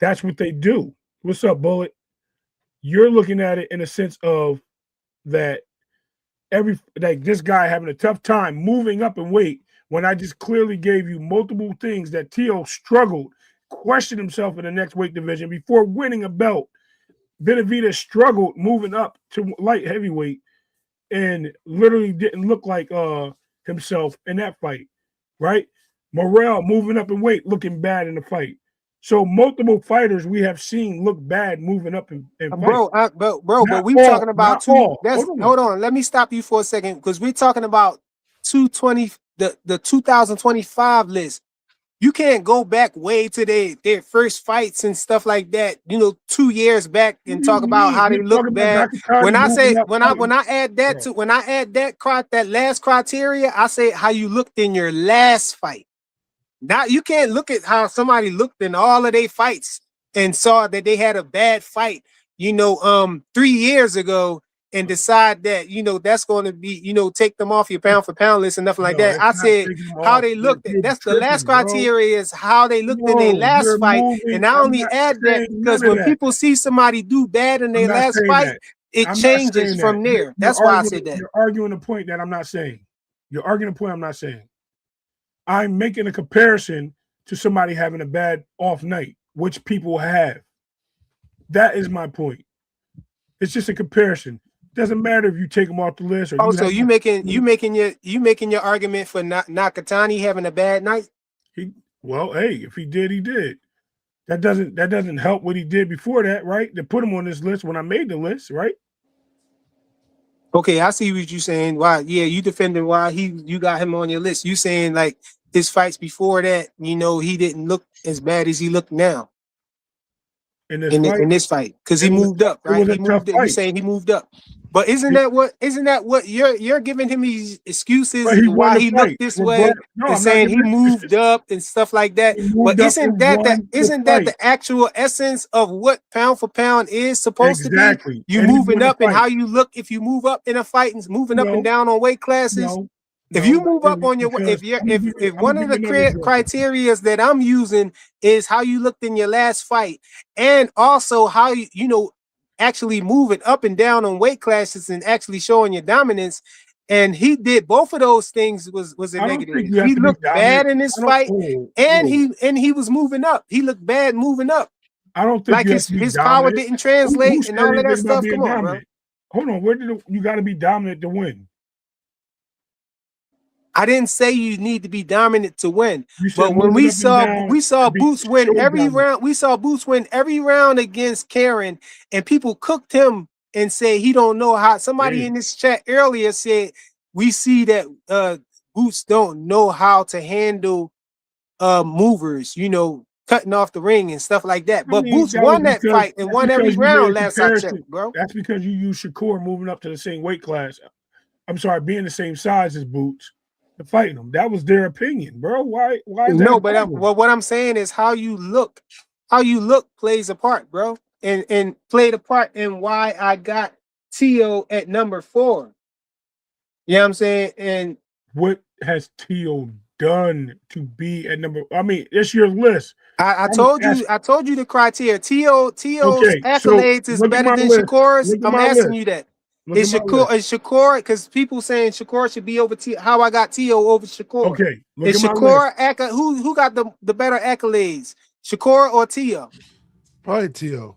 That's what they do. What's up, Bullet? You're looking at it in a sense of that this guy having a tough time moving up in weight when I just clearly gave you multiple things that Tio struggled, questioned himself in the next weight division before winning a belt. Benavidez struggled moving up to light heavyweight and literally didn't look like himself in that fight, right? Morrell moving up in weight, looking bad in the fight. So multiple fighters we have seen look bad moving up in fight. But we talking about two. Hold on. Let me stop you for a second because we're talking about 220, the 2025 list. You can't go back way to their first fights and stuff like that. 2 years back and talk about how they look bad. When I add that last criteria, I say how you looked in your last fight. Now you can't look at how somebody looked in all of their fights and saw that they had a bad fight, 3 years ago and decide that, that's going to be, take them off your pound for pound list and nothing like that. I said how they looked. That's the last criteria is how they looked in their last fight. And I only add that because when people see somebody do bad in their last fight, it changes from there. That's why I said that. You're arguing a point that I'm not saying. You're arguing a point I'm not saying. I'm making a comparison to somebody having a bad off night, which people have. That is my point. It's just a comparison. Doesn't matter if you take them off the list or. So you making your argument for Nakatani having a bad night? Hey, if he did, he did. That doesn't help what he did before that, right? To put him on this list when I made the list, right? Okay, I see what you're saying. Why? Yeah, you defending why you got him on your list. You saying like his fights before that, he didn't look as bad as he looked now. in this fight? In this fight, because he moved up, right? He moved. You saying he moved up, but isn't that what you're giving him these excuses why he looked this way and saying he moved up and stuff like that? But isn't that the actual essence of what pound for pound is supposed to be? Exactly. You moving up and how you look if you move up in a fight and moving up and down on weight classes. If you move up on your, if one of the criteria that I'm using is how you looked in your last fight, and also how you actually moving up and down on weight classes and actually showing your dominance, and he did both of those things was a negative. He looked bad in this fight, and he was moving up. He looked bad moving up. I don't think like his power didn't translate and all of that stuff. Come on, bro. Hold on, where did you got to be dominant to win? I didn't say you need to be dominant to win, but when we saw Boots win every round, we saw Boots win every round against Karen, and people cooked him and say he don't know how. Somebody in this chat earlier said we see that Boots don't know how to handle movers, cutting off the ring and stuff like that. But Boots won that fight and won every round last I checked, bro. That's because you use Shakur moving up to the same weight class. I'm sorry, being the same size as Boots. To fighting them, that was their opinion, bro. Why? No, but what I'm saying is how you look plays a part, bro, and played a part in why I got Tio at number 4. You know what I'm saying? And what has Tio done to be at number? I mean, it's your list. I told you the criteria. Tio's accolades is better than Shakur's. I'm asking you that. Is Shakur, because people saying Shakur should be over Tio. How I got Tio over Shakur? Okay, is Shakur who got the better accolades, Shakur or Tio? Probably Tio.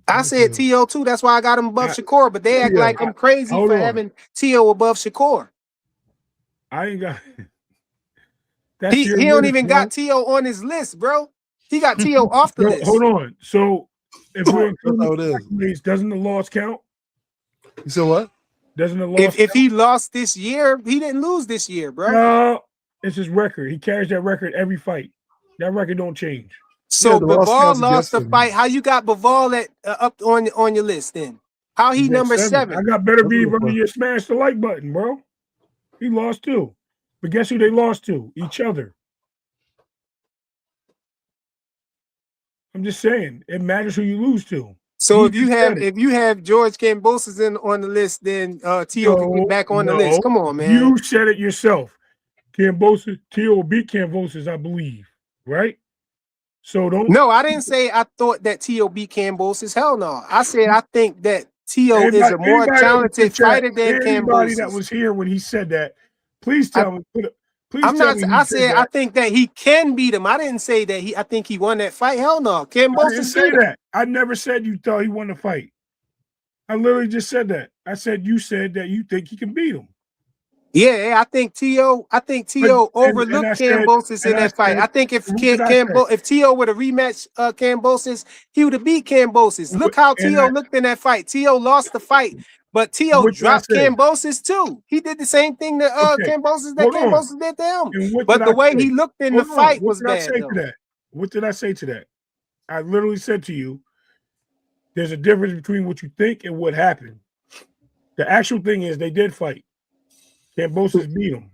I said Tio too. That's why I got him above Shakur. But they act like I'm crazy for having Tio above Shakur. I ain't got. He don't even got Tio on his list, bro. He got Tio off the list. Hold on. So if we're accolades, doesn't the loss count? You said what? Doesn't the loss? If he lost this year, he didn't lose this year, bro. No, it's his record. He carries that record every fight. That record don't change. So Bivol lost the fight. How you got Bivol at up on your list then? How he number 7? I got better be when you smash the like button, bro. He lost too. But guess who they lost to? Each other. I'm just saying, it matters who you lose to. So if you have George Kambosos on the list, then Tio can be back on the list. Come on, man. You said it yourself. Kambosos, Tio will beat Kambosos, I believe. Right? So don't. No, I didn't say I thought that Tio beat Kambosos. Hell no. I said I think that Tio is a more talented fighter than Kambosos. Anybody that was here when he said that, please tell me. I said I think that he can beat him. I didn't say that I think he won that fight. Hell no. Kambosos I didn't say that. I never said you thought he won the fight. I literally just said that. I said you said that you think he can beat him. Yeah, I think Tio overlooked Kambosos in that fight. I think if Tio would have rematched Kambosos, he would have beat Kambosos. Look how Tio looked in that fight. Tio lost the fight. But Tio dropped Kambosos too. He did the same thing to Kambosos that Kambosos did to him. But the way he looked in the fight was bad. What did I say to that? I literally said to you, there's a difference between what you think and what happened. The actual thing is they did fight. Kambosos beat him.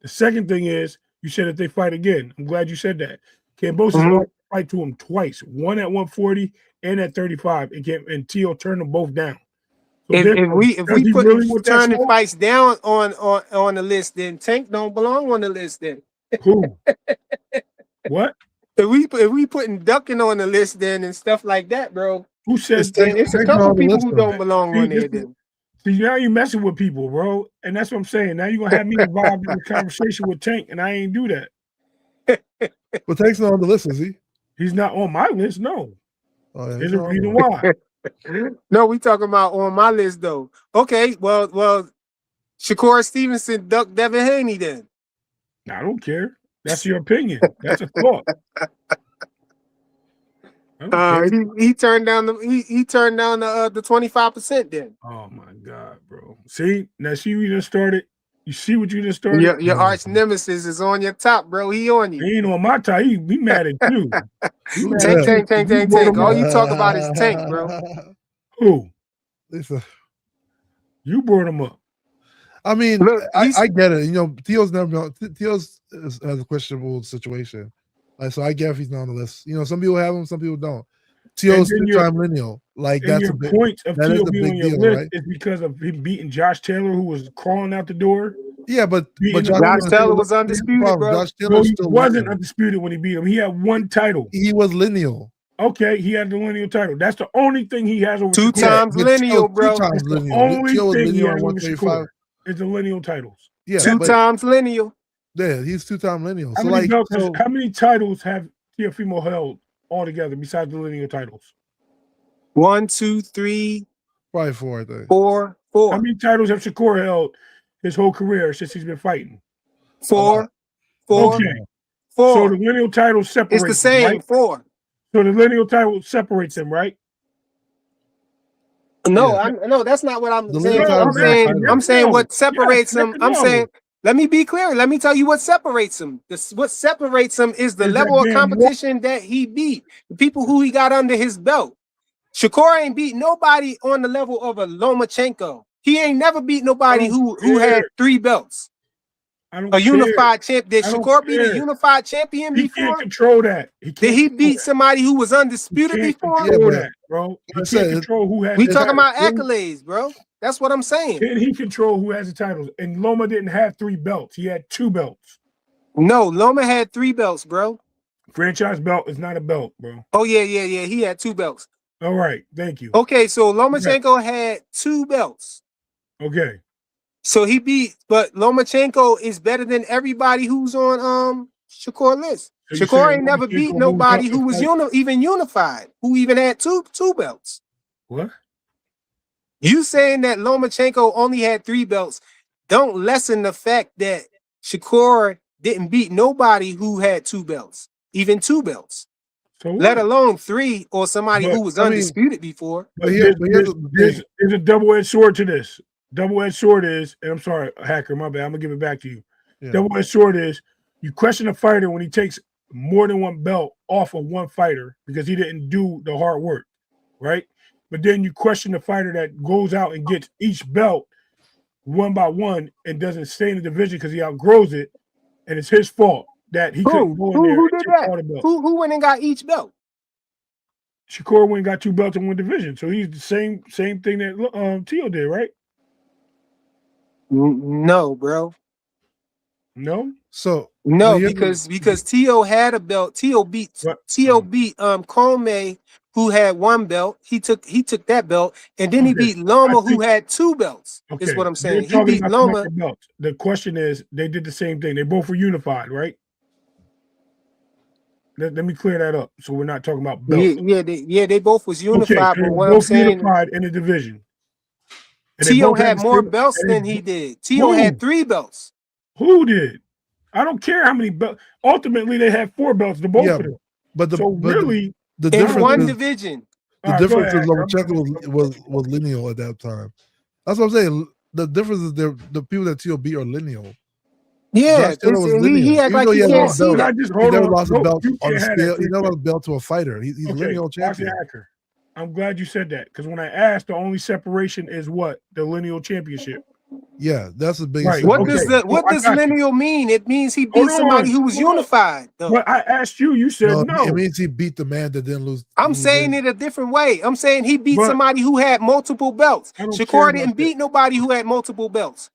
The second thing is you said that they fight again. I'm glad you said that. Kambosos lost the fight to him twice, one at 140 and at 35, and Tio turned them both down. So if we put turning fights down on the list, then Tank don't belong on the list. Then who? What? If we putting ducking on the list then and stuff like that, bro. Who says it's a couple people who don't belong on there? Then see, now you're messing with people, bro, and that's what I'm saying. Now you're gonna have me involved in the conversation with Tank, and I ain't do that. But Tank's not on the list, is he? He's not on my list. No. Oh, yeah, there's a reason why. No, we talking about on my list though. Okay, well, Shakur Stevenson ducked Devin Haney then. I don't care. That's your opinion. That's a thought. He turned down the 25% then. Oh my God, bro. See, now you just started. You see what you just started? Your arch nemesis is on your top, bro. He on He you. ain't on my tie. He mad at you. He Who mad at Tank, said? you. tank, tank, You tank, brought tank. him All up. you talk about is tank, bro. Who? Lisa. You brought him up. I mean, Look, I get it. You know, Teal's never Teal's has a questionable situation. Like, so I get if he's not on the list. You know, some people have him, some people don't. Teal's then two-time lineal. Like And that's your a big point of that is Teal a being on big your deal, list right? is because of him beating Josh Taylor, who was crawling out the door. Yeah, but Beating Josh Josh Taylor, Taylor was here's the undisputed, problem. bro. Josh No, Taylor's he still wasn't lineal. undisputed when he beat him. He had one title. He was lineal. Okay, he had the lineal title. That's the only thing he has over Two Shakur. times but lineal, bro. Two times That's the lineal. only Teal was thing he lineal has on over 135. Shakur is the lineal titles. Yeah, Two but times lineal. yeah, he's two-time lineal. How So many like, belts? so How many titles have Teofimo held altogether besides the lineal titles? 1, 2, 3, probably 4, I think. 4, How 4, many titles have Shakur held his whole career since he's been fighting? 4, 4, Okay. 4. So the lineal title separates It's the them, same. right? 4. So the lineal title separates them, right? No, Yeah. no, that's not what I'm The saying. lineal No, title I'm is not a asking. title. I'm Yes or saying no? what Yes, separates yes them. or I'm no? saying, let me be clear. Let me tell you what separates them. What separates them is the Is that level of damn competition that he beat. The people who he got under his belt. Shakur ain't beat nobody on the level of a Lomachenko. He ain't never beat I nobody don't who had care. 3 belts. I don't A care. unified champ. Did I don't Shakur beat a care. unified champion He can't before? control that. He Did can't he control beat that. somebody who was He undisputed can't before? Yeah, control but that, bro. He I can't said control who has We the talking title. about accolades, bro. That's what I'm saying. Can he control who has the titles? And Loma didn't have 3 belts. He had 2 belts. No, Loma had 3 belts, bro. Franchise belt is not a belt, bro. Oh, yeah. He had 2 belts. All right. Thank you. Okay, so Okay. Lomachenko had 2 belts. Okay. So he beat, but Lomachenko is better than everybody who's on Shakur list. So you Shakur saying ain't never beat Lomachenko moves up nobody and who was fight? even unified, who even had two belts. What? You saying that Lomachenko only had 3 belts don't lessen the fact that Shakur didn't beat nobody who had 2 belts, even 2 belts, So let what? alone 3 or somebody But who was I mean, undisputed before. but here's the thing. There's a double-edged sword to this. Double-edged sword is, and I'm sorry, hacker, my bad. I'm gonna give it back to you. Yeah. Double-edged sword is you question a fighter when he takes more than 1 belt off of one fighter because he didn't do the hard work, right? But then you question the fighter that goes out and gets each belt one by one and doesn't stay in the division because he outgrows it, and it's his fault that he couldn't go in there Who and did take that? all the belts. Who went and got each belt? Shakur went and got 2 belts in one division, so he's the same thing that Tio did, right? No, bro. No. So No, because Tio had a belt. Tio beat Comey, who had 1 belt. He took that belt, and then he beat Loma, who had 2 belts. Okay, Is what I'm saying. You're He talking beat about Loma. the belts. The question is, they did the same thing. They both were unified, right? Let me clear that up, so we're not talking about belts. They both was unified. Okay, so but they're what both I'm saying, unified in the division. And they Tio both had the more same- belts and they- than he did. Tio had 3 belts. Who did? I don't care how many belts. Ultimately, they had 4 belts. The both of them. But the in difference one is, division. The difference is Lomachenko was lineal at that time. That's what I'm saying. The difference is the people that Tio beat are lineal. Yeah, Josh Taylor was lineal. he act Even like though he he had can't lost see belts, that. he never lost a belt You on can't the have that scale. He never three-point. lost a belt to a fighter. He's lineal champion. Hacker. I'm glad you said that because when I asked, the only separation is what? The lineal championship. Yeah, that's the biggest. Right. What separation. does lineal mean? It means he beat Hold somebody on, who was hold on. unified. Though. But I asked you, you said No, no. it means he beat the man that didn't lose. I'm saying it a different way. I'm saying he beat But- somebody who had multiple belts. I don't care Shakur about didn't beat nobody who had multiple belts.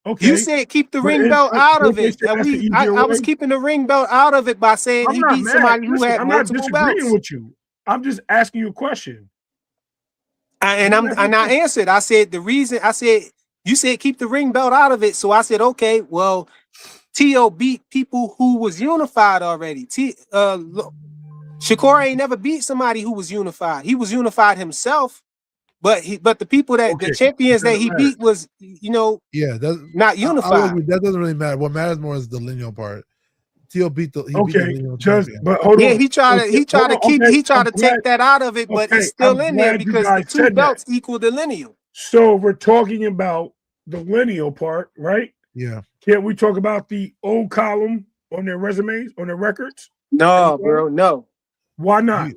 Okay. You said keep the But ring belt out of it. that's the easier I was way. keeping the ring belt out of it by saying I'm he not beat mad. somebody who Listen, had I'm not multiple disagreeing belts. with you. I'm just asking you a question. And I answered. I said the reason. I said you said keep the ring belt out of it. So I said okay. Well, Tio beat people who was unified already. Shakur ain't never beat somebody who was unified. He was unified himself, but the people that the champions that he beat was that's not unified. That doesn't really matter. What matters more is the lineal part. Tio beat the lineal Just champion. but hold on. He tried to take that out of it, but it's still in there because the 2 belts equal the lineal. So we're talking about the lineal part, right? Yeah. Can't we talk about the old column on their resumes, on their records? No, bro, no. Why not?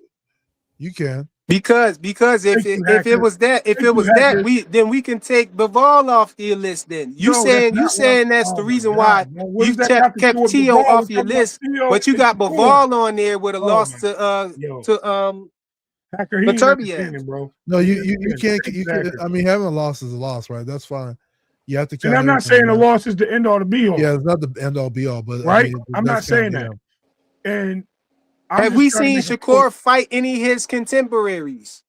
You can. Because if Thank you, it Hacker. was that Thank you, Hacker. we can take Bivol off your list. Then you No, that's not saying that's oh the my reason why God, man. What you does that have to do kept with Tio Bivol? off We're your talking about list, Tio but you and got Shakur. Bivol on there with a Oh loss my to Hacker, he ain't Beterbiev. entertaining, bro. No, He you ain't can't. entertaining. You can. Hacker. I mean, having a loss is a loss, right? That's fine. You have to count. And I'm not saying the loss is the end all to be all. Yeah, it's not the end all be all, but right? I mean, I'm not saying that. And I'm Have just we trying to seen make a Shakur point. fight any of his contemporaries?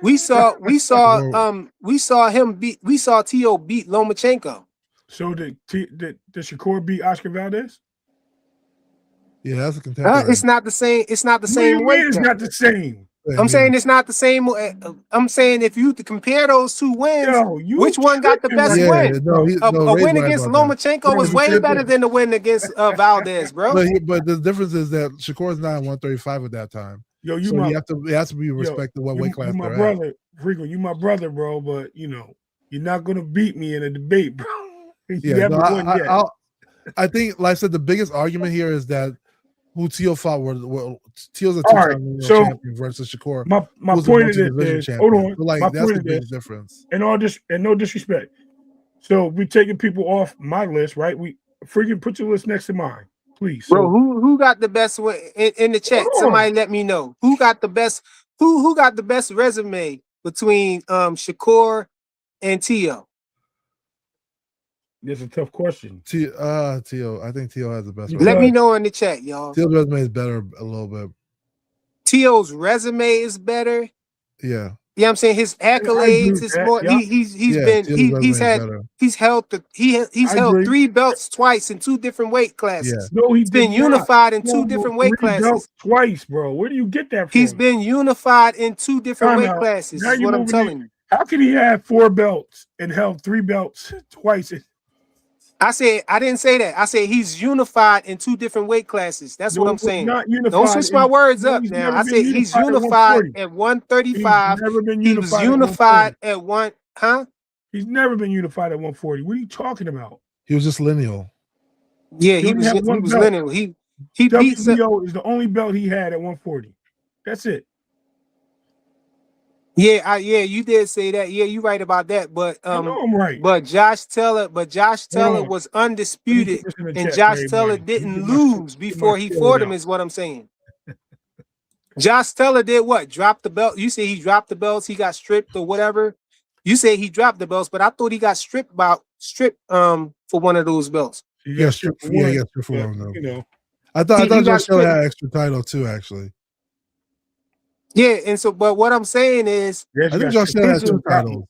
We saw Tio beat Lomachenko. So did Shakur beat Oscar Valdez? Yeah, that's a contemporary. It's not the same. It's not the What do same you weight. mean it's not the same? I'm saying it's not the same. I'm saying if you compare those two wins, Yo, you which one got the tripping best right win? No, A Ray's win right against about that. Lomachenko Bro, was you way tripping. better than the win against Valdez, bro. But the difference is that Shakur's not at 135 at that time. Yo, So it has to be respected what weight class you my they're brother, Frequent, you my brother, bro, but you know, you're not gonna beat me in a debate, bro. You Yeah, haven't won yet. I think, like I said, the biggest argument here is that who Tio fought were Tio's a All right, two-time so champion versus Shakur. my who's a point of this multi-division is, champion. hold on, So, like, my that's point the of biggest this, difference. and no disrespect. So we taking people off my list, right? We freaking put your list next to mine, please. Bro, So who got the best win in the chat? Somebody let me know who got the best. Who got the best resume between Shakur and Tio? That's a tough question. Tio, I think Tio has the best resume. Let me know in the chat, y'all. Tio's resume is better a little bit. Tio's resume is better. Yeah. You know what I'm saying? His accolades is more. Yeah. He's held 3 belts twice in 2 different weight classes. Yeah. No, he's been unified in 2 different weight classes. Twice, bro. Where do you get that from? He's been unified in 2 different weight classes. Is what I'm telling you. How can he have 4 belts and held 3 belts twice? I didn't say that. I said he's unified in 2 different weight classes. That's what I'm saying. Not unified. Don't switch my words up now. I said he's unified at 135. He was unified at 1, huh? He's never been unified at 140. What are you talking about? He was just lineal. Yeah, he was lineal. He beat WBO is the only belt he had at 140. That's it. Yeah, you did say that. Yeah, you're right about that. But I know I'm right. But Josh Taylor was undisputed, and Josh Taylor didn't lose before he fought him. Is what I'm saying. Josh Taylor did what? Dropped the belt. You say he dropped the belts. He got stripped or whatever. You say he dropped the belts, but I thought he got stripped for one of those belts. Yeah, stripped for one of them. You know, I thought Josh Taylor had extra title too, actually. Yeah, and so, but what I'm saying is, I think Josh Taylor has 2 titles.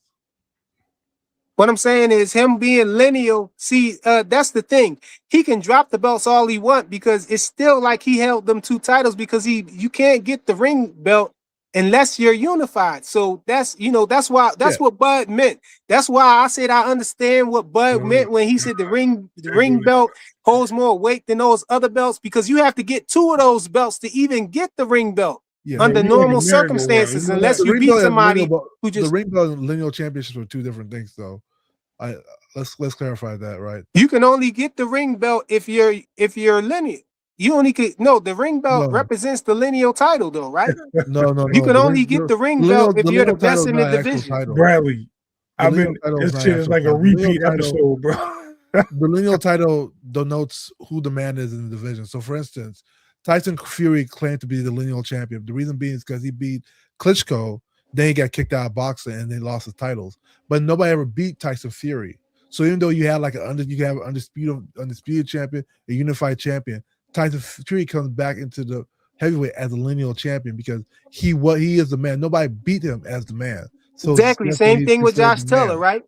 What I'm saying is him being lineal. See, that's the thing. He can drop the belts all he want because it's still like he held them 2 titles because you can't get the ring belt unless you're unified. So that's what Bud meant. That's why I said I understand what Bud meant when he said the ring belt holds more weight than those other belts because you have to get 2 of those belts to even get the ring belt. Yeah, under normal circumstances, unless you beat somebody who just the ring belt and lineal championships were 2 different things, though. Let's clarify that, right? You can only get the ring belt if you're lineal. You only could the ring belt represents the lineal title, though, right? No. You can only get the ring belt if you're the best in the division. Bradley, this shit is like a repeat episode, bro. The lineal title denotes who the man is in the division. So, for instance, Tyson Fury claimed to be the lineal champion. The reason being is because he beat Klitschko, then he got kicked out of boxing and then lost his titles. But nobody ever beat Tyson Fury. So even though you have an undisputed champion, a unified champion, Tyson Fury comes back into the heavyweight as a lineal champion because he is the man. Nobody beat him as the man. So exactly. Same thing with Josh Taylor, right?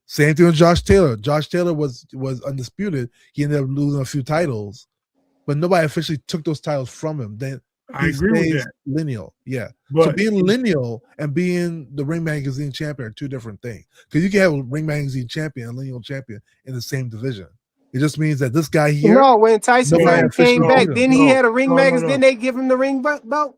Same thing with Josh Taylor. Josh Taylor was undisputed. He ended up losing a few titles. But nobody officially took those titles from him. Then I agree with that. Lineal, yeah. But so being lineal and being the Ring Magazine champion are 2 different things. Because you can have a Ring Magazine champion and lineal champion in the same division. It just means that this guy here. No, when Tyson Fury came back, then he had a Ring Magazine. Then they give him the ring belt.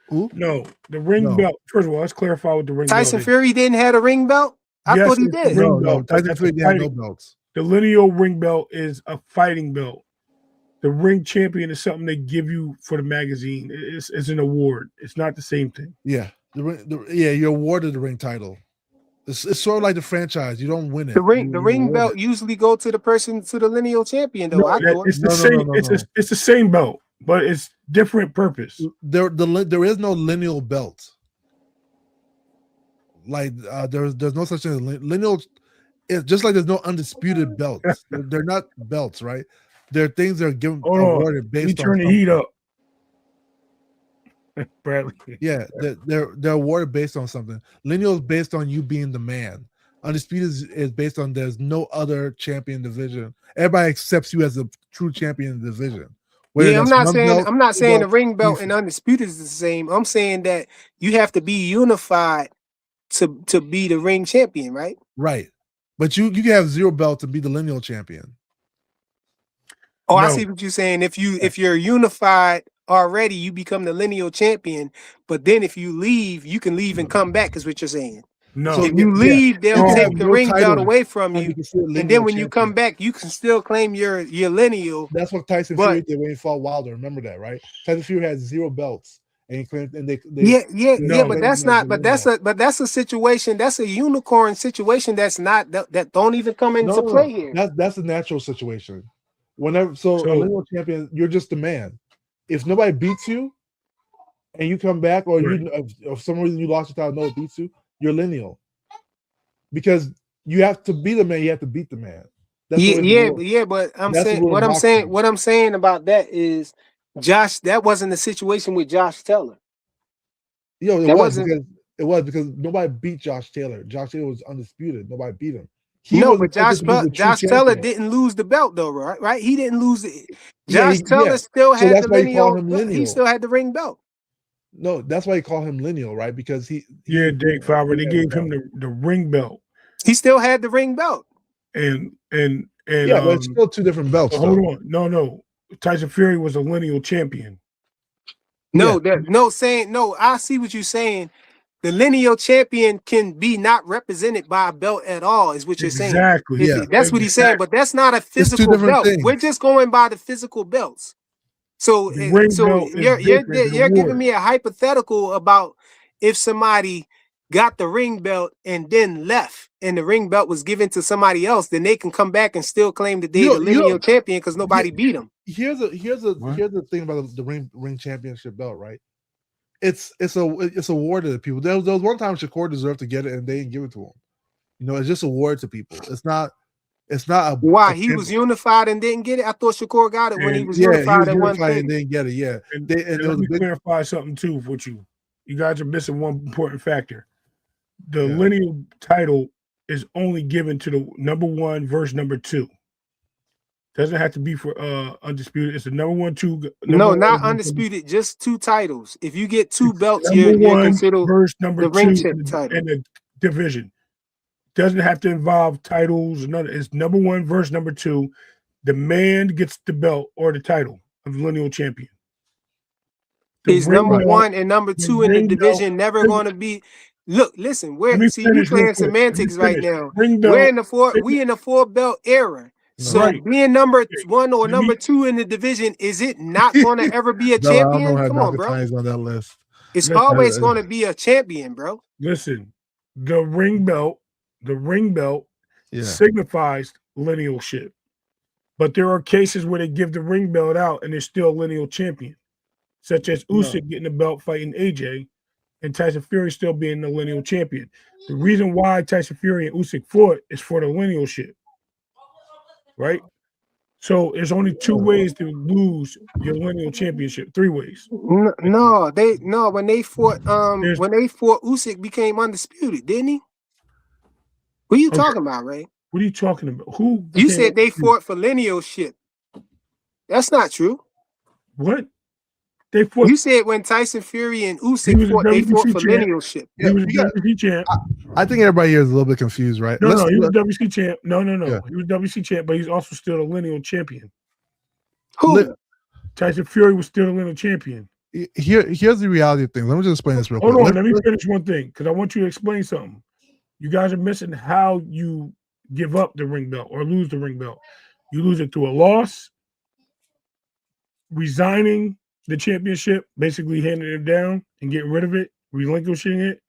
Who? No, the ring belt. First of all, let's clarify what the ring belt is. Tyson Fury didn't have a ring belt. I thought he did. No, Tyson Fury didn't have no belts. The lineal ring belt is a fighting belt. The ring champion is something they give you for the magazine. It's an award. It's not the same thing. Yeah, you're awarded the ring title. It's sort of like the franchise. You don't win The it. ring, the You're ring awarded. belt usually go to the person, to the lineal champion, though. No, I thought. it's the No, same. no. It's the same belt, but it's different purpose. There is no lineal belt. Like there's no such thing as lineal. It's just like there's no undisputed belts. They're not belts, right? They're things that are given awarded based on. Turn the heat up, Bradley. Yeah, they're awarded based on something. Lineal is based on you being the man. Undisputed is based on there's no other champion division. Everybody accepts you as a true champion in the division. Yeah, I'm not saying the ring belt and undisputed is the same. I'm saying that you have to be unified to be the ring champion, right? Right. But you can have 0 belts and be the lineal champion. Oh, no. I see what you're saying. If you're unified already, you become the lineal champion. But then if you leave, you can leave and come back, is what you're saying. No, so if you leave, they'll take the ring belt away from you, and then when you come back, you can still claim your lineal. That's what Tyson Fury did when he fought Wilder. Remember that, right? Tyson Fury had 0 belts, and he claimed, and they but that's not. But that's a situation. That's a unicorn situation. That's not that don't even come into play here. That's a natural situation. Whenever a lineal champion, you're just the man. If nobody beats you, and you come back, or if some reason you lost your title, no one beats you, you're lineal. Because you have to be the man, you have to beat the man. But what I'm saying about that is, Josh, that wasn't the situation with Josh Taylor. It was because nobody beat Josh Taylor. Josh Taylor was undisputed. Nobody beat him. But Josh Taylor didn't lose the belt though, right? He didn't lose it. Josh Taylor still had the lineal. He still had the ring belt. No, that's why you call him lineal, right? Because Dave Favre, they gave him the ring belt. He still had the ring belt. And but it's still 2 different belts. Hold on, no. Tyson Fury was a lineal champion. I see what you're saying. The lineal champion can be not represented by a belt at all, is what you're saying. Exactly. That's what he's saying, but that's not a physical belt. We're just going by the physical belts. So you're giving me a hypothetical about if somebody got the ring belt and then left, and the ring belt was given to somebody else, then they can come back and still claim that they're the lineal champion because nobody beat them. Here's the thing about the ring championship belt, right? It's awarded to people. There was one time Shakur deserved to get it and they didn't give it to him. It's just awarded to people. It's not why he was unified and didn't get it. I thought Shakur got it when he was unified at one thing. And didn't get it. Yeah, and let me clarify something too with you. You guys are missing one important factor. The lineal title is only given to the number 1 versus number 2. Doesn't have to be for undisputed. It's the number 1, 2. No, not undisputed. Just 2 titles. If you get 2 belts, you're considered versus number the 2 ring title in the division. Doesn't have to involve titles. None. It's number 1 versus number 2. The man gets the belt or the title of the lineal champion. Is number 1 and number 2 in the division never going to be? Look, listen. You playing semantics right now. We're in the 4 belt era. So being number 1 or number 2 in the division, is it not going to ever be a champion? Come on, bro. On that list. It's always going to be a champion, bro. Listen, the ring belt signifies linealship. But there are cases where they give the ring belt out and they're still a lineal champion, such as Usyk getting the belt fighting AJ and Tyson Fury still being the lineal champion. The reason why Tyson Fury and Usyk fought is for the linealship, right? So there's only 2 ways to lose your lineal championship. 3 ways. When they fought Usyk became undisputed, didn't he? What are you talking about, Ray? What are you talking about? Who? You said they fought for linealship. That's not true. What? They fought. You said when Tyson Fury and Usyk fought, they fought for linealship. He was WC champ. I think everybody here is a little bit confused, right? No, he was WC champ. No. Yeah. He was WC champ, but he's also still a lineal champion. Who? Tyson Fury was still a lineal champion. Here's the reality of things. Let me just explain this real quick. Hold on, let me finish one thing because I want you to explain something. You guys are missing how you give up the ring belt or lose the ring belt. You lose it through a loss, resigning the championship, basically handing it down and getting rid of it, relinquishing it,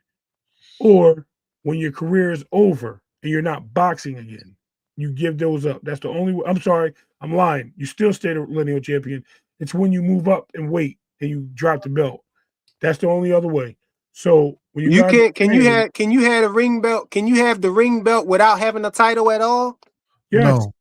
or when your career is over and you're not boxing again, you give those up. That's the only way. I'm sorry, I'm lying. You still stay the lineal champion. It's when you move up and weight and you drop the belt. That's the only other way. So when you You guys can't. Can you have a ring belt? Can you have the ring belt without having a title at all? yes, No.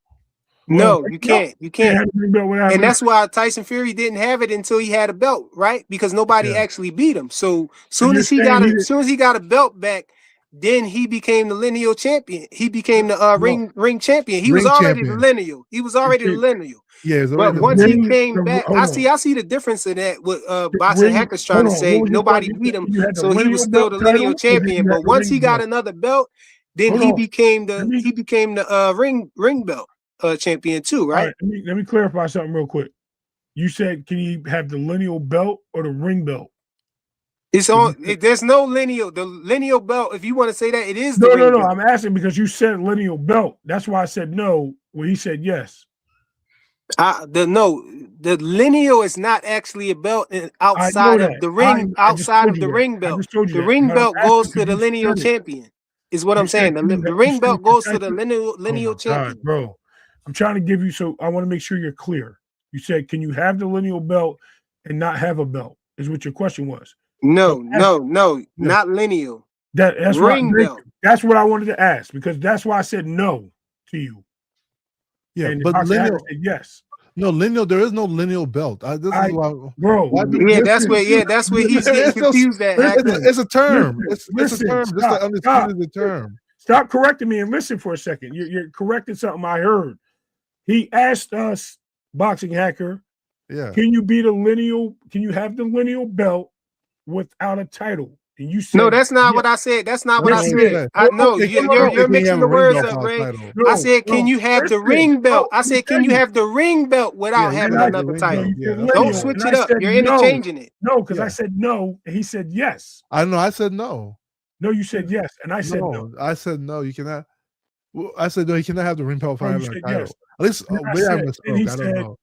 well, No, you can't. You can't can't. have a ring belt without And having that's why Tyson Fury didn't have it until he had a belt, right? Because nobody Yeah. actually beat him. So so you're saying he did, soon as he got a belt back, then he became the lineal champion. He became the No. ring champion. He was Ring already the champion. lineal. He was already the okay, lineal. Yeah, it's But already the once he ring, came back, hold on. I see the difference in that. What The boxing ring, hackers trying hold to on. say, What was your nobody question? You beat said him, you had the so he was lineal still belt the title, lineal or did champion. you have But the once he ring got belt? another belt, then Hold he on. became Let me the ring belt champion too, all right? right. Let me clarify something real quick. You said can you have the lineal belt or the ring belt? It's If you on. said, There's no lineal. The lineal belt, if you want to say that, it is the no, no, ring no. belt. I'm asking because you said lineal belt. That's why I said no. When he said yes. The lineal is not actually a belt I know outside of that. the ring. I just Outside told of you the that. ring I belt, just told you the that. ring But I'm belt asking goes because to the you lineal said it. champion. Is what You I'm said saying. can you have, you The ring said belt can goes to the Tyson, oh lineal my God, champion. bro. I'm trying to give you so I want to make sure you're clear. You said, can you have the lineal belt and not have a belt? Is what your question was. So No, yes, not lineal. that's why Ring belt. that's what I wanted to ask because that's why I said no to you. Yeah, And the but boxing hacker lineal, said yes. no lineal. There is no lineal belt. This is I why. bro, Why people Yeah, get listen, that's where he's getting it's just confused at, Hacker. listen, it's a term. It's a listen, term. Just like stop. undisputed is a term. Stop correcting me and listen for a second. You're correcting something I heard. He asked us, boxing hacker, Yeah. can you be the lineal? Can you have the lineal belt without a title? And you No, said that's not yes. what I said. That's not what That's I Yes, not you what he did. said. said. I know He No, no, he no, said, you're "Can you mixing have the a ring words belt up, without a Ray. title?" I no, said, can no. you have the Listen, ring belt? no, I let me said, tell can you you. have the ring belt Yeah, without he having said And I the another ring no, belt. you title? Yeah, said that's what he Don't lineal, said. switch and it I up. said You're no, interchanging it. no, because I Yeah, said no, and he said yes. I know. I said no. No, you said yes, and I said no. No, I said no. You cannot. Well, I said no. You cannot have the ring belt No, without you having a said yes. title. At least Then I maybe I said, misspoke. I don't know.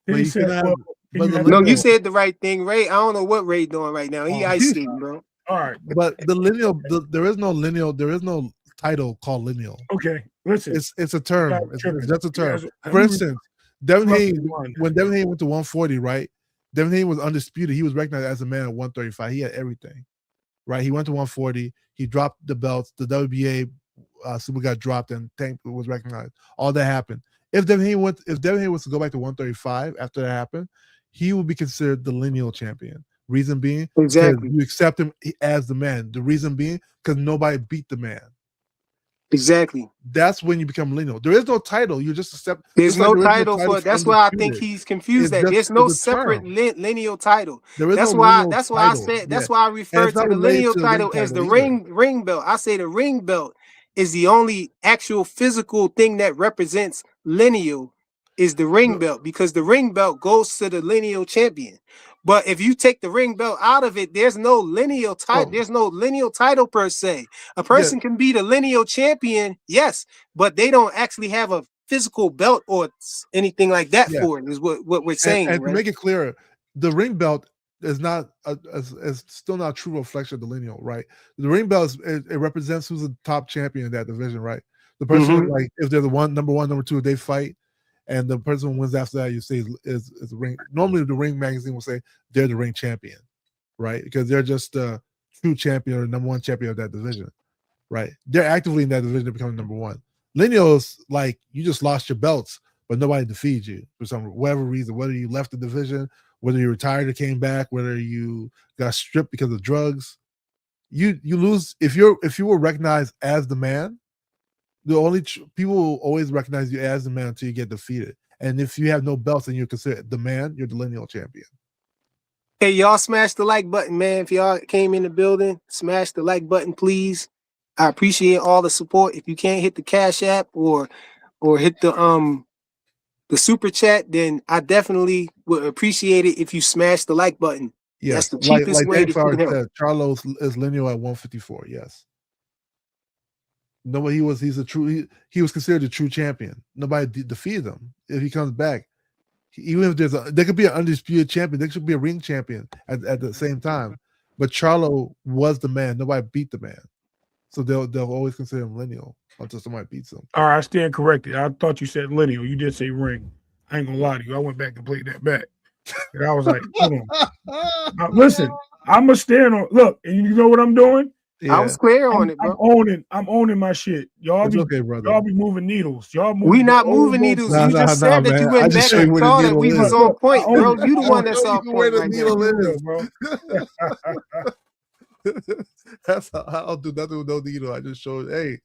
then But he you said, cannot have. well, can But you the have the No, you lineal. belt? said the right thing, Ray. I don't know what Ray doing right now. He Oh, ice skating, bro. all right, But the lineal. There is no lineal. There is no title called lineal. okay. Listen, It's a you guys term. are It's tripping. just a You term. guys, let For me instance, Devin fuck Haney, with one. when Devin Haney went to 140, right? Devin Haney was undisputed. He was recognized as a man at 135. He had everything, right? He went to 140. He dropped the belts. The WBA super got dropped, and Tank was recognized. All that happened. If Devin Haney was to go back to 135 after that happened, he would be considered the lineal champion. Reason being, because Exactly. you accept him as the man. The reason being, because nobody beat the man. Exactly. That's when you become lineal. There is no title. You just accept, There's just like no there is no title title for for that's why I think undisputed. he's confused that there's no It's a separate term. lineal title. There is no lineal That's why I title. said Yeah. that's why I And refer it's to not the related lineal to the ring title as title the either. ring belt. I say the ring belt is the only actual physical thing that represents lineal is the ring belt because the ring belt goes to the lineal champion. But if you take the ring belt out of it, there's no lineal title. Oh, There's no lineal title per se. A yeah, person can be the lineal champion, yes, but they don't actually have a physical belt or anything like that yeah. for it. Is what we're saying, And to right? make it clearer, the ring belt is not is still not a true reflection of the lineal, right? The ring belt it represents who's the top champion in that division, right? The person Mm-hmm. like if they're the number one, number two, they fight, and the person who wins after that, you say is the ring. Normally, the ring magazine will say they're the ring champion, right? Because they're just the true champion or number one champion of that division, right? They're actively in that division to become number one. Lineals, like you just lost your belts, but nobody defeated you for whatever reason, whether you left the division, whether you retired or came back, whether you got stripped because of drugs. You lose if you were recognized as the man. The only people will always recognize you as the man until you get defeated. And if you have no belts and you're considered the man, you're the lineal champion. Hey, y'all smash the like button, man. If y'all came in the building, smash the like button, please. I appreciate all the support. If you can't hit the Cash App or hit the super chat, then I definitely would appreciate it if you smash the like button. That's Yes, the cheapest like way Dave that you can Flower help. said, Charlos is lineal at 154. Yes. Nobody. He's a true. He was considered a true champion. Nobody defeated him. If he comes back, even if there could be an undisputed champion, there should be a ring champion at the same time. But Charlo was the man. Nobody beat the man, so they'll always consider him lineal until somebody beats him. All right, I stand corrected. I thought you said lineal. You did say ring. I ain't gonna lie to you. I went back and played that back. And I was like, hold on. Now, listen, I'm gonna stand on. Look, and you know what I'm doing? I was clear on it, bro. I'm owning my shit. Y'all It's be okay, brother. y'all be moving needles. Y'all moving. We not moving needles. Nah, You just nah, said that man. you I went just back show you and where the saw that needle we is. was on point, I bro. own it. You the I one own that's Show off you where point the right now. needle is, bro. That's how I'll do nothing with no needle. I just showed. Hey,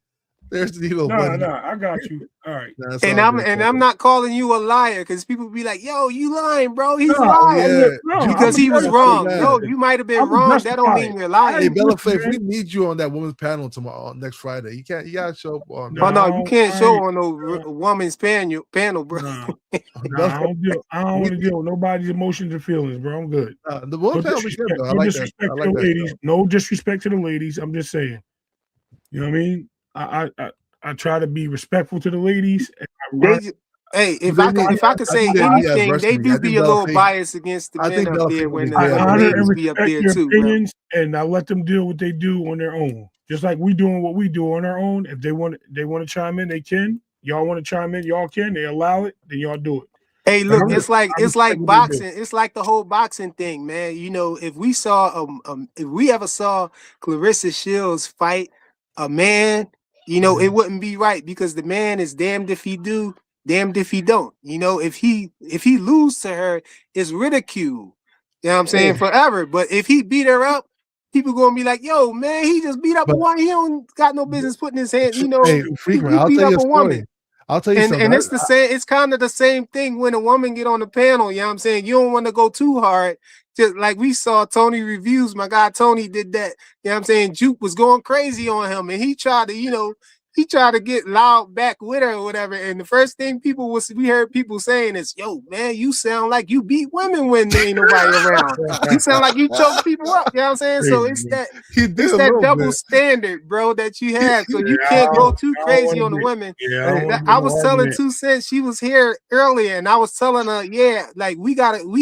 there's the needle. Nah, buddy. I got you. All right. That's And all I'm good, and brother. I'm not calling you a liar because people be like, "Yo, you lying, bro? He's Nah, lying yeah. I'm because gonna he was justify wrong." it. No, Man. you might have been I'm gonna wrong. That don't justify mean it. you're I lying. Hey, ain't Bella listen, Faith, we man. need you on that women's panel tomorrow, next Friday. You gotta show up on Oh that. no, you can't I show ain't- on no woman's panel, bro. Nah, Bella, I don't want to deal with nobody's emotions and feelings, bro. I'm good. the No women's panel be good disrespect. though. I No like that. disrespect I to like the that ladies. show. No disrespect to the ladies. I'm just saying. You know what I mean? I try to be respectful to the ladies. And They, hey, But they need. if I could I say think they need anything, they adversity. I do think be a Bella little Faith. biased against the I men think up Bella there Faith will when be I great as the a honor lady. and ladies be up respect there your too, bro. opinions, and I let them do what they do on their own. Just like we doing what we do on our own. If they want to chime in, they can. Y'all want to chime in, y'all can. They allow it, then y'all do it. Hey, But look, I it's respect like what they do. boxing. It's like the whole boxing thing, man. You know, if we saw if we ever saw Clarissa Shields fight a man, you know, it wouldn't be right because the man is damned if he do, damned if he don't. You know, if he lose to her, it's ridicule. You know what I'm saying? Hey, Forever. But if he beat her up, people gonna be like, yo, man, he just beat up a but woman. He don't got no business putting his hand, you know, hey, Freakman, he I'll beat tell you up a a woman. story. I'll tell you something. And it's the same, it's kind of the same thing when a woman get on the panel, you know what I'm saying? You don't want to go too hard. Just like we saw Tony Reviews, my guy Tony did that, you know what I'm saying? Juke was going crazy on him and he tried to, you know, he tried to get loud back with her or whatever. And the first thing we heard people saying is, yo, man, you sound like you beat women when there ain't nobody around. You sound like you choke people up, you know what I'm saying? So Crazy, man. he did it's a that little double bit. standard, bro, that you have. So you Yeah, can't go too I don't crazy want on to the get. women. Yeah, I don't want to I get no was telling argument. 2 Cents, she was here earlier, and I was telling her, yeah, like we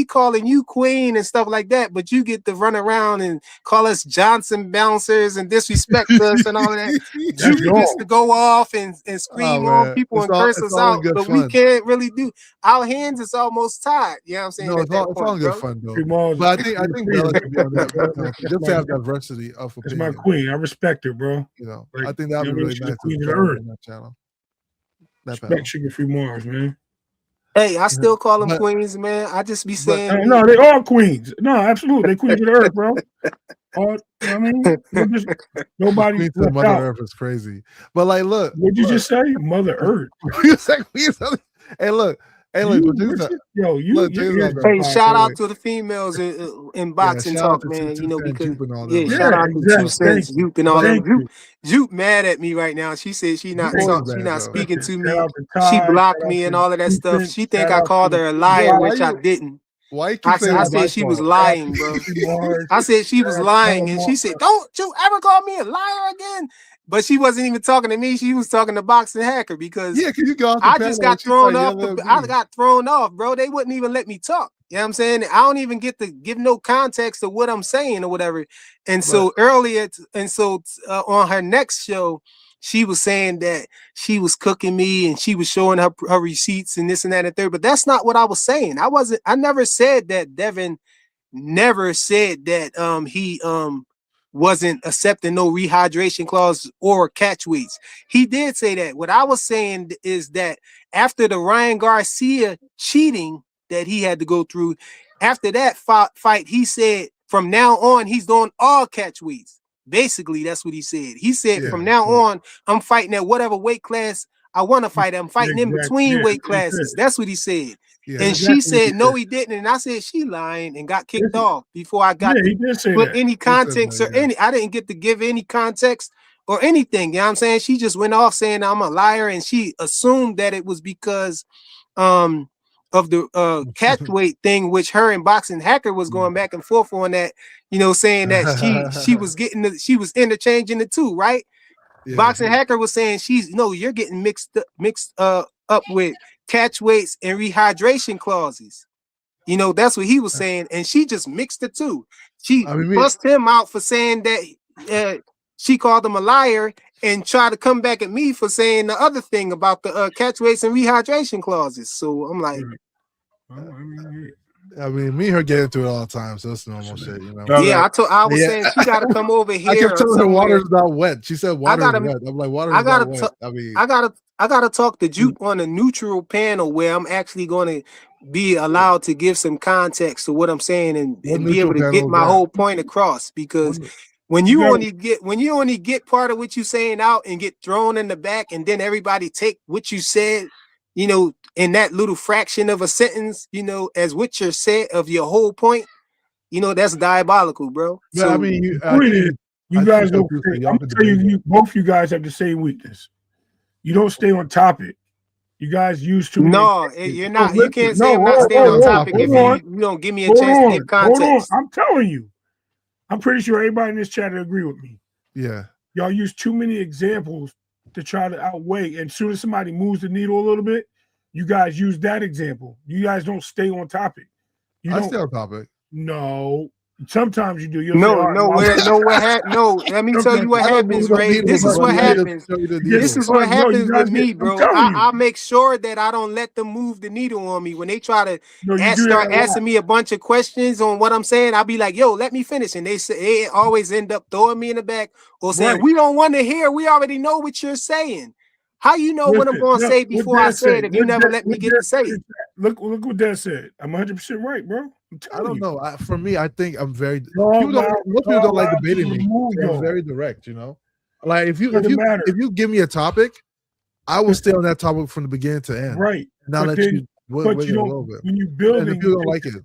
calling you queen and stuff like that, but you get to run around and call us Johnson bouncers and disrespect us and all of that. That's Juke gets y'all. to go off and Oh scream on man, people and curse it's us all in out, good but we fun. can't really do. Our hands is almost tied. You know what I'm saying No, at that it's all point, in good bro. fun though. Free Mars, But I think Bella should be on that panel too, just to have that's diversity of my opinion. queen. I respect her, bro. You know, Like, I think you that'd know be what I mean? really She's the nice to queen of the show earth. on that channel. That Respect panel. Sugar Free Mars, man. Hey, I still call them But queens, man. I just be but saying, No, they are queens. No, absolutely. They queens of the earth, bro. All, you know what I mean? Nobody Queen to left Mother out. Earth is crazy. But like, look, What'd you just say? Mother Earth. hey, look, You, but check this out. yo, Look, check your this ears out though. hey, popped. shout Wait, out wait. to the females in Yeah, boxing shout out talk, to man. You know, Two and because Jupe and all them, yeah, man. shout Yeah, out to 2 exactly. Cents, Thank you. Juke and all Thank them. you. Juke mad at me right now. She said she not Always she bad not though. speaking to Shout me. out to She Ty. blocked Shout out me and to all of that stuff. Ethan. She think Shout I out called to her a Yo, liar, which I didn't. why you keep saying I it's my said she was fault? shout out lying, to bro. Free Mars. I said she was Shout out to lying, and Paul she said, "Don't you ever call me a liar again." But she wasn't even talking to me. She was talking to Boxing Hacker because Yeah, cause you go off the I just panel and got she thrown start off yelling at I me. got thrown off, bro. They wouldn't even let me talk. You know what I'm saying? I don't even get to give no context of what I'm saying or whatever. And But so on her next show, she was saying that she was cooking me and she was showing her receipts and this and that and third. But that's not what I was saying. I never said that Devin never said that he wasn't accepting no rehydration clause or catch weights. He did say that. What I was saying is that after the Ryan Garcia cheating that he had to go through, after that fight, he said from now on he's doing all catch weights. Basically, that's what he said. He said yeah, from now so, on, I'm fighting at whatever weight class I want to fight. I'm fighting in Exactly. between Yeah, weight he said classes. it. That's what he said. yeah, And that's she Exactly what he said, no, said. he didn't. And I said, she lying and got Yes, kicked off before I got yeah, to he did say put that. any he said context that, or yeah. I didn't get to give any context or anything. You know what I'm saying? She just went off saying I'm a liar. And she assumed that it was because of the catch weight thing, which her and Boxing Hacker was going back and forth on that, you know, saying that she was interchanging the two, right? Boxing Hacker was saying you're getting mixed up with catch weights and rehydration clauses. That's what he was saying, and she just mixed the two. She bust him out for saying that she called him a liar, and tried to come back at me for saying the other thing about the catch weights and rehydration clauses. So I'm like, me and her get into it all the time, so it's normal shit, Yeah, I was saying she got to come over here. I kept telling her water's not wet. She said water's wet. I'm like, water's not wet. I gotta talk to Juke on a neutral panel where I'm actually going to be allowed to give some context to what I'm saying and be able to get my whole point across. Because when you only get part of what you're saying out and get thrown in the back, and then everybody take what you said, in that little fraction of a sentence, as what you're said of your whole point, that's diabolical, bro. Yeah, so, you guys don't. I'm gonna tell you, both you guys have the same weakness. You don't stay on topic. You guys use too many. No, you're not. You can't say I'm not staying on topic if you don't give me a chance to give context. I'm telling you. I'm pretty sure everybody in this chat will agree with me. Yeah. Y'all use too many examples to try to outweigh. And as soon as somebody moves the needle a little bit, you guys use that example. You guys don't stay on topic. I stay on topic. No. Sometimes you do. No. Let me tell you what happens, Ray. This is what happens. This is what happens with me, bro. I make sure that I don't let them move the needle on me. When they try to start asking me a bunch of questions on what I'm saying, I'll be like, "Yo, let me finish," and they always end up throwing me in the back or saying, "We don't want to hear. We already know what you're saying." How you know what I'm going to say before I say it if you never let me get to say it? Look what Dad said. I'm 100% right, bro. I don't know. For me, I think I'm very. Most people don't like debating me. I'm very direct, Like if you give me a topic, I will stay on that topic from the beginning to end. Right. Now let you. But you don't. When you building, and people don't like it.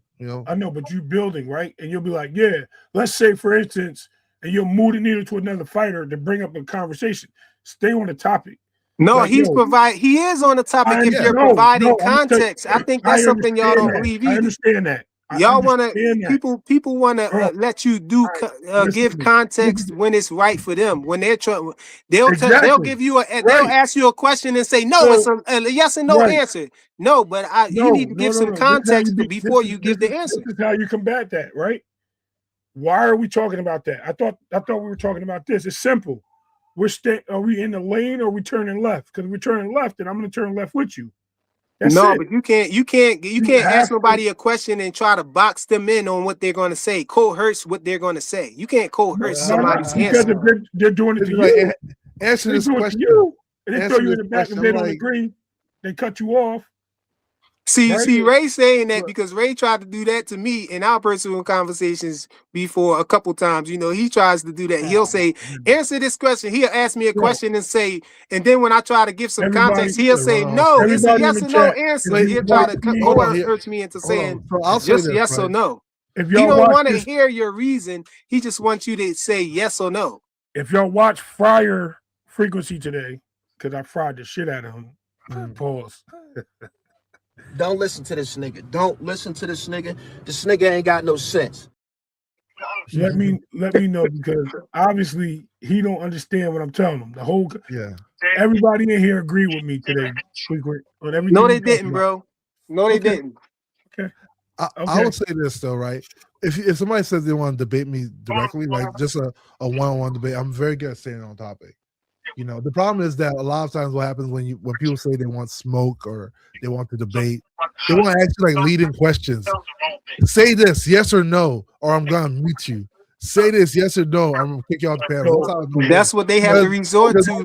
I know, but you building right, and you'll be like, yeah. Let's say, for instance, and you'll move the needle to another fighter to bring up a conversation. Stay on the topic. No, like, he is on the topic if you're providing context. I think that's something y'all don't believe either. I understand that. Y'all want to people want to let you give context when it's right for them. When they're trying, they'll give you they'll ask you a question and say no, it's a yes and no answer. No, but you need to give some context before you give the answer. This is how you combat that, right? Why are we talking about that? I thought we were talking about this. It's simple. Are we in the lane or are we turning left? Because we're turning left, and I'm going to turn left with you. That's it. But you can't ask nobody a question and try to box them in on what they're going to say. Coerce what they're going to say. You can't coerce somebody's answer. Because they're doing it to you. Answer this question. And they throw you in the back and they don't agree. They cut you off. See, Ray saying that because Ray tried to do that to me in our personal conversations before a couple times. He tries to do that. He'll say, answer this question. He'll ask me a question and say, and then when I try to give some context, he'll say, no, it's a yes or no answer. He'll try to coerce me into saying just yes or no. If he don't want to hear your reason, he just wants you to say yes or no. If y'all watch Fryer Frequency today, because I fried the shit out of him, pause. Don't listen to this nigga. Don't listen to this nigga. This nigga ain't got no sense. Let me know, because obviously he don't understand what I'm telling him. Everybody in here agree with me today. No, they didn't, bro. No, they didn't. Okay. I would say this though, right? If somebody says they want to debate me directly, like just a one-on-one debate, I'm very good at staying on topic. The problem is that a lot of times what happens when people say they want smoke or they want to debate, they want to ask you like leading questions. Say this, yes or no, or I'm gonna mute you. Say this, yes or no, I'm gonna kick you off the panel. That's what they have to resort to.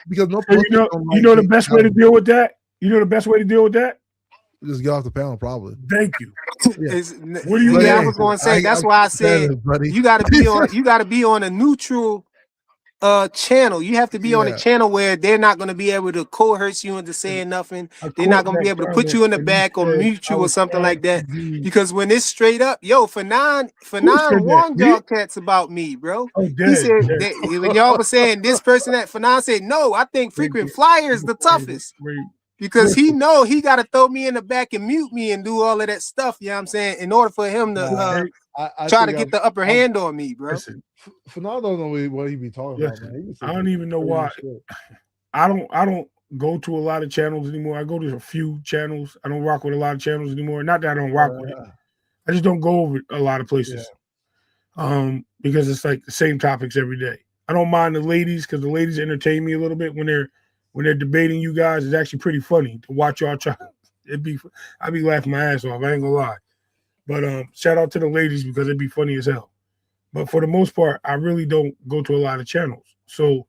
Because no, you know the best way to deal with that. You know the best way to deal with that. Just get off the panel, probably. Thank you. What do you? I was going to say. That's why I said you got to be on. You got to be on a neutral channel. You have to be on a channel where they're not going to be able to coerce you into saying nothing. They're not going to be able to put you in the back or mute you or something like that. Because when it's straight up, Fanon warned y'all cats about me, bro. He said when y'all were saying this person that Fanon said, no, I think frequent flyer is the toughest. Because he got to throw me in the back and mute me and do all of that stuff, you know what I'm saying, in order for him to I Try to think get the upper hand on me, bro. Listen, Fernando don't know what he be talking about, man. He listen. be I saying don't even know crazy why. shit. I don't go to a lot of channels anymore. I go to a few channels. I don't rock with a lot of channels anymore. Not that I don't rock with it. I just don't go over a lot of places. Because it's like the same topics every day. I don't mind the ladies because the ladies entertain me a little bit when they're debating you guys. It's actually pretty funny to watch y'all try. I'd be laughing my ass off. I ain't gonna lie. But shout out to the ladies because it'd be funny as hell. But for the most part, I really don't go to a lot of channels. So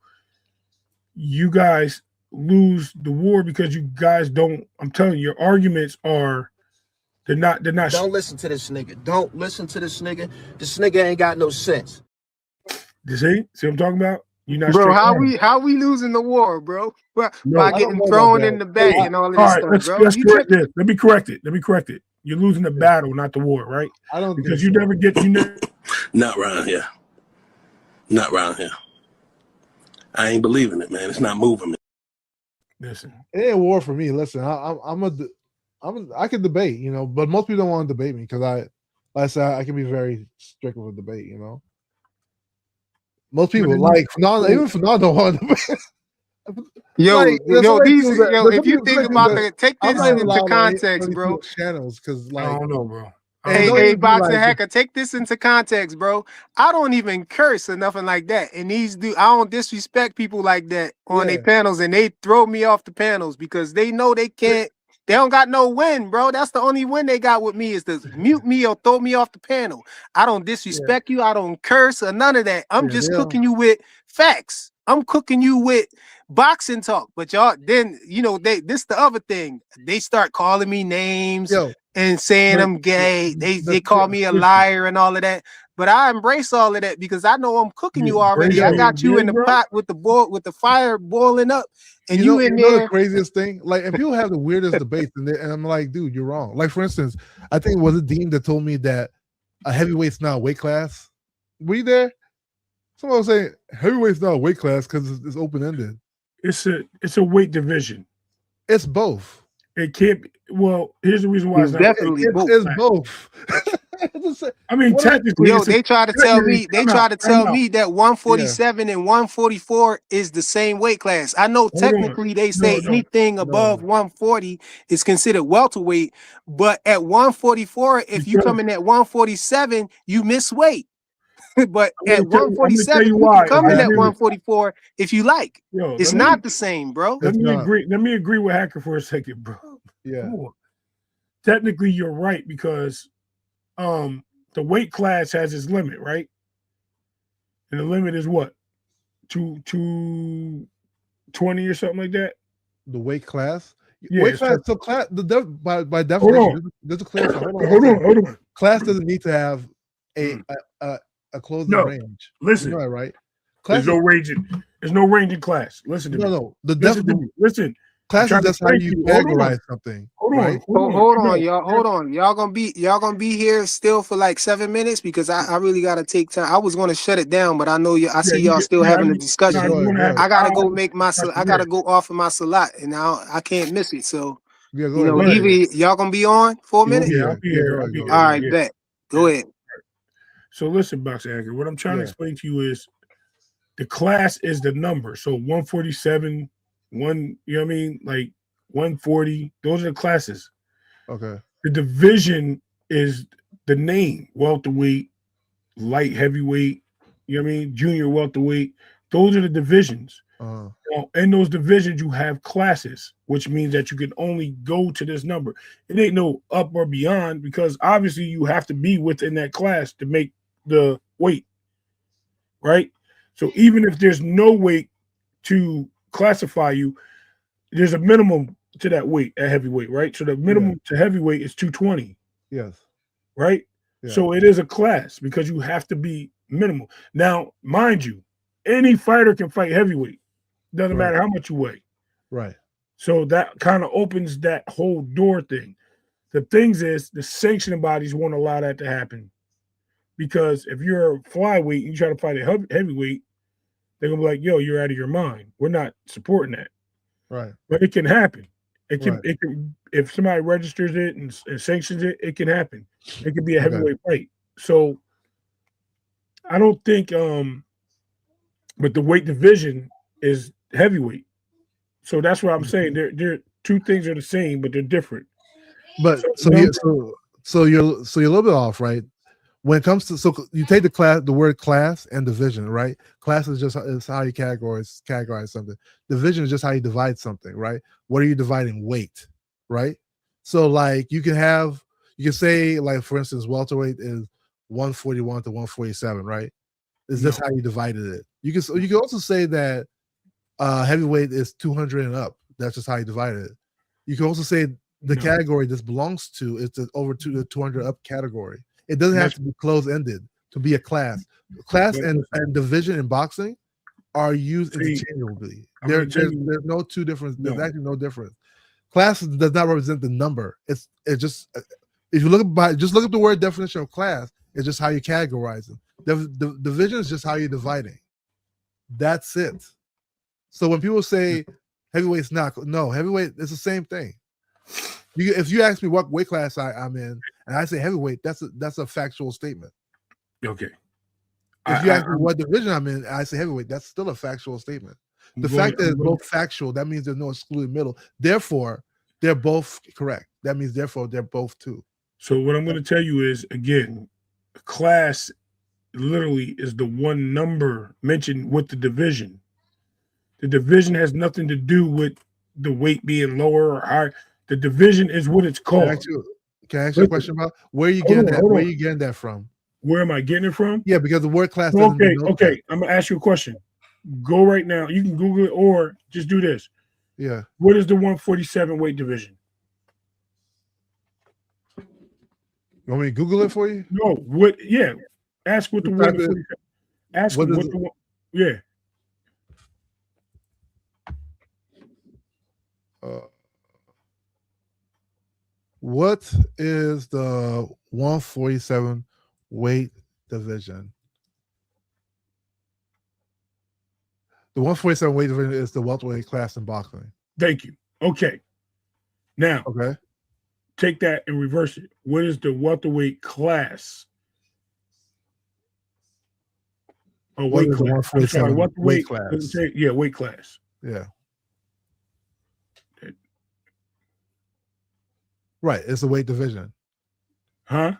you guys lose the war because you guys don't. I'm telling you, your arguments are they're not. Don't listen to this nigga. Don't listen to this nigga. This nigga ain't got no sense. You see what I'm talking about? You're not Bro, straight. how we losing the war, bro? No, By I don't getting know about thrown that. in the back Hey, and all of all this right, stuff, bro. let's You correct tripping? this. Let me correct it. You're losing the battle, not the war, right? I don't Because think you so. never Not around here. Not around here. I ain't believing it, man. It's not moving me. listen. It ain't war for me. Listen, I can debate, but most people don't want to debate me because like I said, I can be very strict with a debate, Most people even Fernando don't want to debate. There's so many people that there's If some you people, so think many people about that take I'm this not even into allowed on context, any bro. people's channels because I don't know, bro. don't Hey, even be boxing like hacker, take this into context, bro. I don't even curse or nothing like that. And I don't disrespect people like that on their panels, and they throw me off the panels because they know they can't. They don't got no win, bro. That's the only win they got with me is to mute me or throw me off the panel. I don't disrespect you. I don't curse or none of that. I'm just cooking you with facts. I'm cooking you with boxing talk. But y'all, then this the other thing. They start calling me names and saying I'm gay. They call me a liar and all of that. But I embrace all of that because I know I'm cooking you already. I got you in the pot with the fire boiling up, and you in there. The craziest thing, and people have the weirdest debates, and I'm like, dude, you're wrong. Like for instance, I think it was Dean that told me that a heavyweight's not a weight class. Were you there? Someone was saying heavyweight's not a weight class because it's open ended. It's a weight division. It's both. It can't be. Well, here's the reason why it's not. Definitely both. It's both. I mean, technically, they try to tell me. They try to tell me that 147 and 144 is the same weight class. I know technically they say anything above 140 is considered welterweight, but at 144, if you come in at 147, you miss weight. But at 147, you can come in at 144 if you like. It's not the same, bro. Let me agree with Hacker for a second, bro. Yeah. Technically, you're right because the weight class has its limit, right? And the limit is what? 220 or something like that? The weight class? Yeah, weight class. So class by definition, there's a class. Hold on. Class doesn't need to have a closing range. Listen, you know that, right? There's no range in class. Listen to me. No. Listen. Class is just how you categorize something. Hold on, y'all. Hold on. Y'all gonna be here still for like 7 minutes because I really gotta take time. I was gonna shut it down, but I know I see y'all still having a discussion. I gotta go make I gotta go off of my salat, and now I can't miss it. So either y'all gonna be on for a minute. Yeah, I'll be here. All right, bet. Go ahead. So listen, Boxing Anchor, what I'm trying to explain to you is the class is the number. So 147, like 140, those are the classes. Okay. The division is the name, welterweight, light heavyweight, junior welterweight. Those are the divisions. Now, in those divisions, you have classes, which means that you can only go to this number. It ain't no up or beyond because obviously you have to be within that class to make the weight, right? So even if there's no weight to classify you, there's a minimum to that weight at heavyweight, right? So the minimum to heavyweight is 220. Yes. Right? Yeah. So it is a class because you have to be minimal. Now, mind you, any fighter can fight heavyweight. Doesn't matter how much you weigh. Right. So that kind of opens that whole door thing. The things is the sanctioning bodies won't allow that to happen. Because if you're a flyweight and you try to fight a heavyweight, they're gonna be like, "Yo, you're out of your mind. We're not supporting that." Right. But it can happen. It can if somebody registers it and sanctions it, it can happen. It could be a heavyweight fight. So I don't think but the weight division is heavyweight. So that's what I'm saying. They're two things are the same, but they're different. But So number, so you're a little bit off, right? When it comes to, so you take the word class and division, right? Class is just is how you categorize something. Division is just how you divide something, right? What are you dividing? Weight, right? So like you can say, like, for instance, welterweight is 141 to 147, right? Is this how you divided it? You can also say that heavyweight is 200 and up. That's just how you divided it. You can also say the category this belongs to is the over to the 200 up category. It doesn't have to be closed-ended to be a class. Class and division in boxing are used interchangeably. There's no two difference. There's actually no difference. Class does not represent the number. It's just, if you look at the word definition of class, it's just how you categorize them. The division is just how you're dividing. That's it. So when people say heavyweight's not, no, heavyweight is the same thing. If you ask me what weight class I'm in, and I say heavyweight, that's a factual statement. Okay. If you ask me what division I'm in, and I say heavyweight, that's still a factual statement. The fact that it's both factual, that means there's no excluded middle. Therefore, they're both correct. That means therefore they're both two. So what I'm going to tell you is, again, class literally is the one number mentioned with the division. The division has nothing to do with the weight being lower or higher. The division is what it's called. Can I ask you a question about where are you getting that? Where are you getting that from? Where am I getting it from? Yeah, because the word class. Okay. I'm gonna ask you a question. Go right now. You can Google it or just do this. Yeah. What is the 147 weight division? You want me to Google it for you? No. What? Yeah. Ask what the 147. Ask what the. Yeah. What is the 147 weight division? The 147 weight division is the welterweight class in boxing. Thank you. Okay. Now, take that and reverse it. What is the welterweight class? Oh, weight class. I'm sorry, weight class. Yeah, weight class. Yeah. Right, it's the weight division. Huh?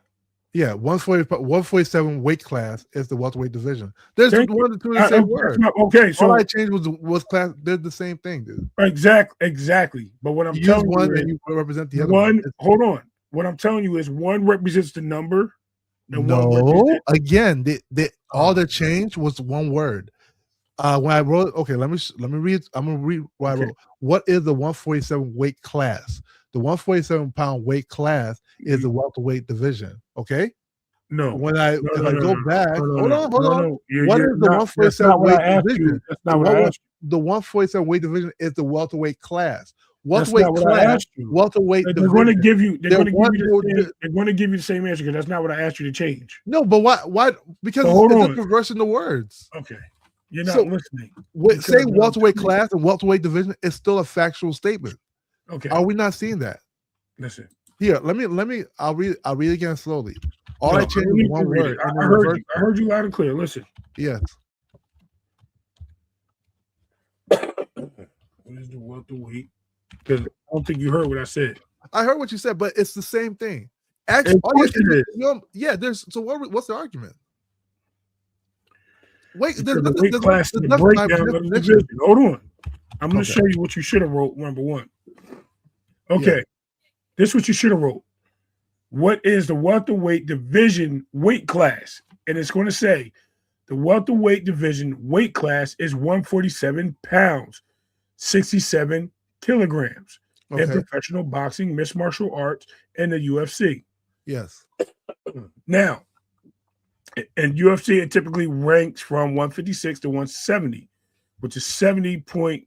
Yeah, 147 weight class is the welterweight division. There's one or two the same word. Okay, so all I changed was class. They're the same thing, dude. Exactly. But what I'm telling you is, and you represent the other one. Hold on. What I'm telling you is one represents the number. And again, all that changed was one word. When I wrote, let me read. I'm gonna read what I wrote. What is the 147 weight class? The 147 pound weight class is the welterweight division. Okay. No. When I go back, hold on. What is the 147 weight division? That's not what I asked you. The 147 weight division is the welterweight class. Welterweight class. Welterweight. They're going to give you. They're going to give you the same answer because that's not what I asked you to change. No, but why? Because it's just reversing the words. Okay. You're not listening. Say welterweight class and welterweight division is still a factual statement. Okay. Are we not seeing that? Listen. Here, let me. I'll read it again slowly. All I changed was one word. I heard you loud and clear. Listen. Yes. What is the welterweight? Because I don't think you heard what I said. I heard what you said, but it's the same thing. Actually, what's the argument? Wait, there's weight class the breakdown of the division. Hold on. I'm going to show you what you should have wrote, number one. Okay. Yeah. This is what you should have wrote. What is the welterweight division weight class? And it's going to say the welterweight division weight class is 147 pounds, 67 kilograms in professional boxing, mixed martial arts, and the UFC. Yes. Now, in UFC, it typically ranks from 156 to 170, which is 70.3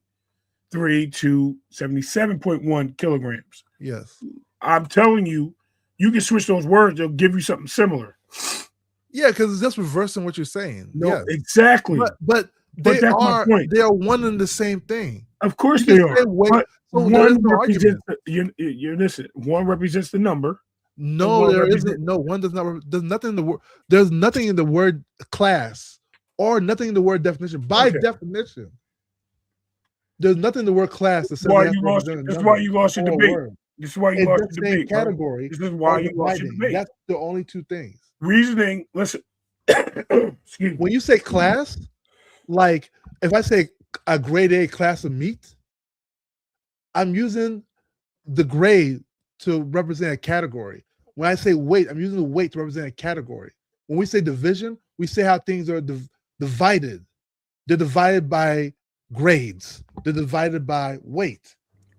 to 77.1 kilograms. Yes. I'm telling you, you can switch those words. They'll give you something similar. Yeah, because it's just reversing what you're saying. No, yes. Exactly. But they are one and the same thing. Of course they are. One represents one represents the number. No, there isn't. No, one does not. There's nothing in the word. There's nothing in the word class or nothing in the word definition. By definition, there's nothing in the word class that says Why it has you to lost? represent a That's number why you lost your or a debate. word. This is why you It's lost just your saying debate. Bro. category This is why or you lost your dividing. debate. That's the only two things. Reasoning. Listen. Excuse me. When you say class, like if I say a grade A class of meat, I'm using the grade to represent a category. When I say weight, I'm using the weight to represent a category. When we say division, we say how things are divided. They're divided by grades. They're divided by weight.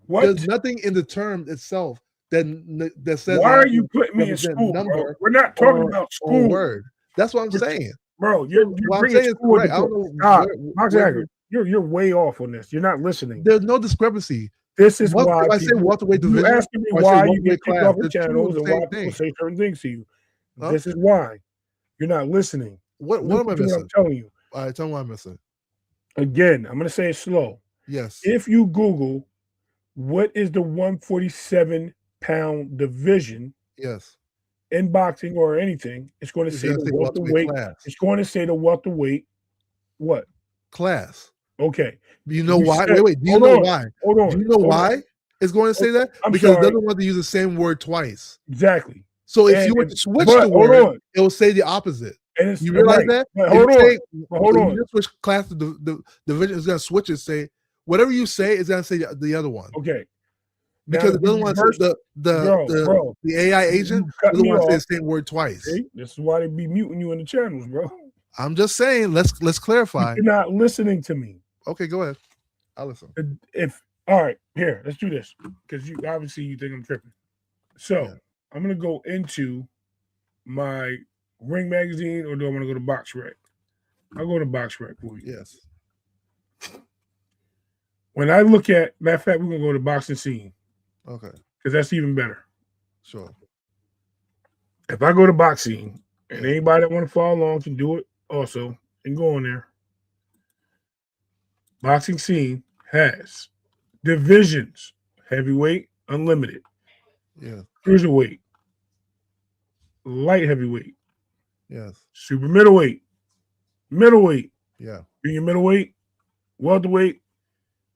What? There's nothing in the term itself that says. Why are you putting me in school, bro? We're not talking about school. Word. That's what I'm saying, bro. You're bringing school into Stop. You're way off on this. You're not listening. There's no discrepancy. This is why if I say welterweight division, you asking me why you get kicked off the channels and why people say certain things to you. Huh? This is why you're not listening. What am I missing? What I'm telling you. All right, tell me what I'm missing. Again, I'm going to say it slow. Yes. If you Google what is the 147-pound division, yes, in boxing or anything, it's going to say the welterweight. It's going to say the welterweight. What class? Okay. Do you know why? Wait. Do you know why? Hold on. Do you know why it's going to say that? Because it doesn't want to use the same word twice. Exactly. So if you were to switch the word, it will say the opposite. And you realize that? Hold on. You switch class to the division, it's going to switch and say whatever you say is going to say the other one. Okay. Because it doesn't want to say the AI agent doesn't want to say the same word twice. See? This is why they be muting you in the channels, bro. I'm just saying. Let's clarify. You're not listening to me. Okay, go ahead. I'll listen. All right, here, let's do this because you obviously think I'm tripping. So I'm gonna go into my Ring magazine, or do I want to go to Box Rec? I'll go to Box Rec for you. Yes. When I look at, matter of fact, we're gonna go to Boxing Scene. Okay. Because that's even better. Sure. If I go to Boxing, and anybody that want to follow along can do it also, and go on there. Boxing Scene has divisions: heavyweight, unlimited, cruiserweight, light heavyweight, super middleweight, middleweight, junior middleweight, welterweight,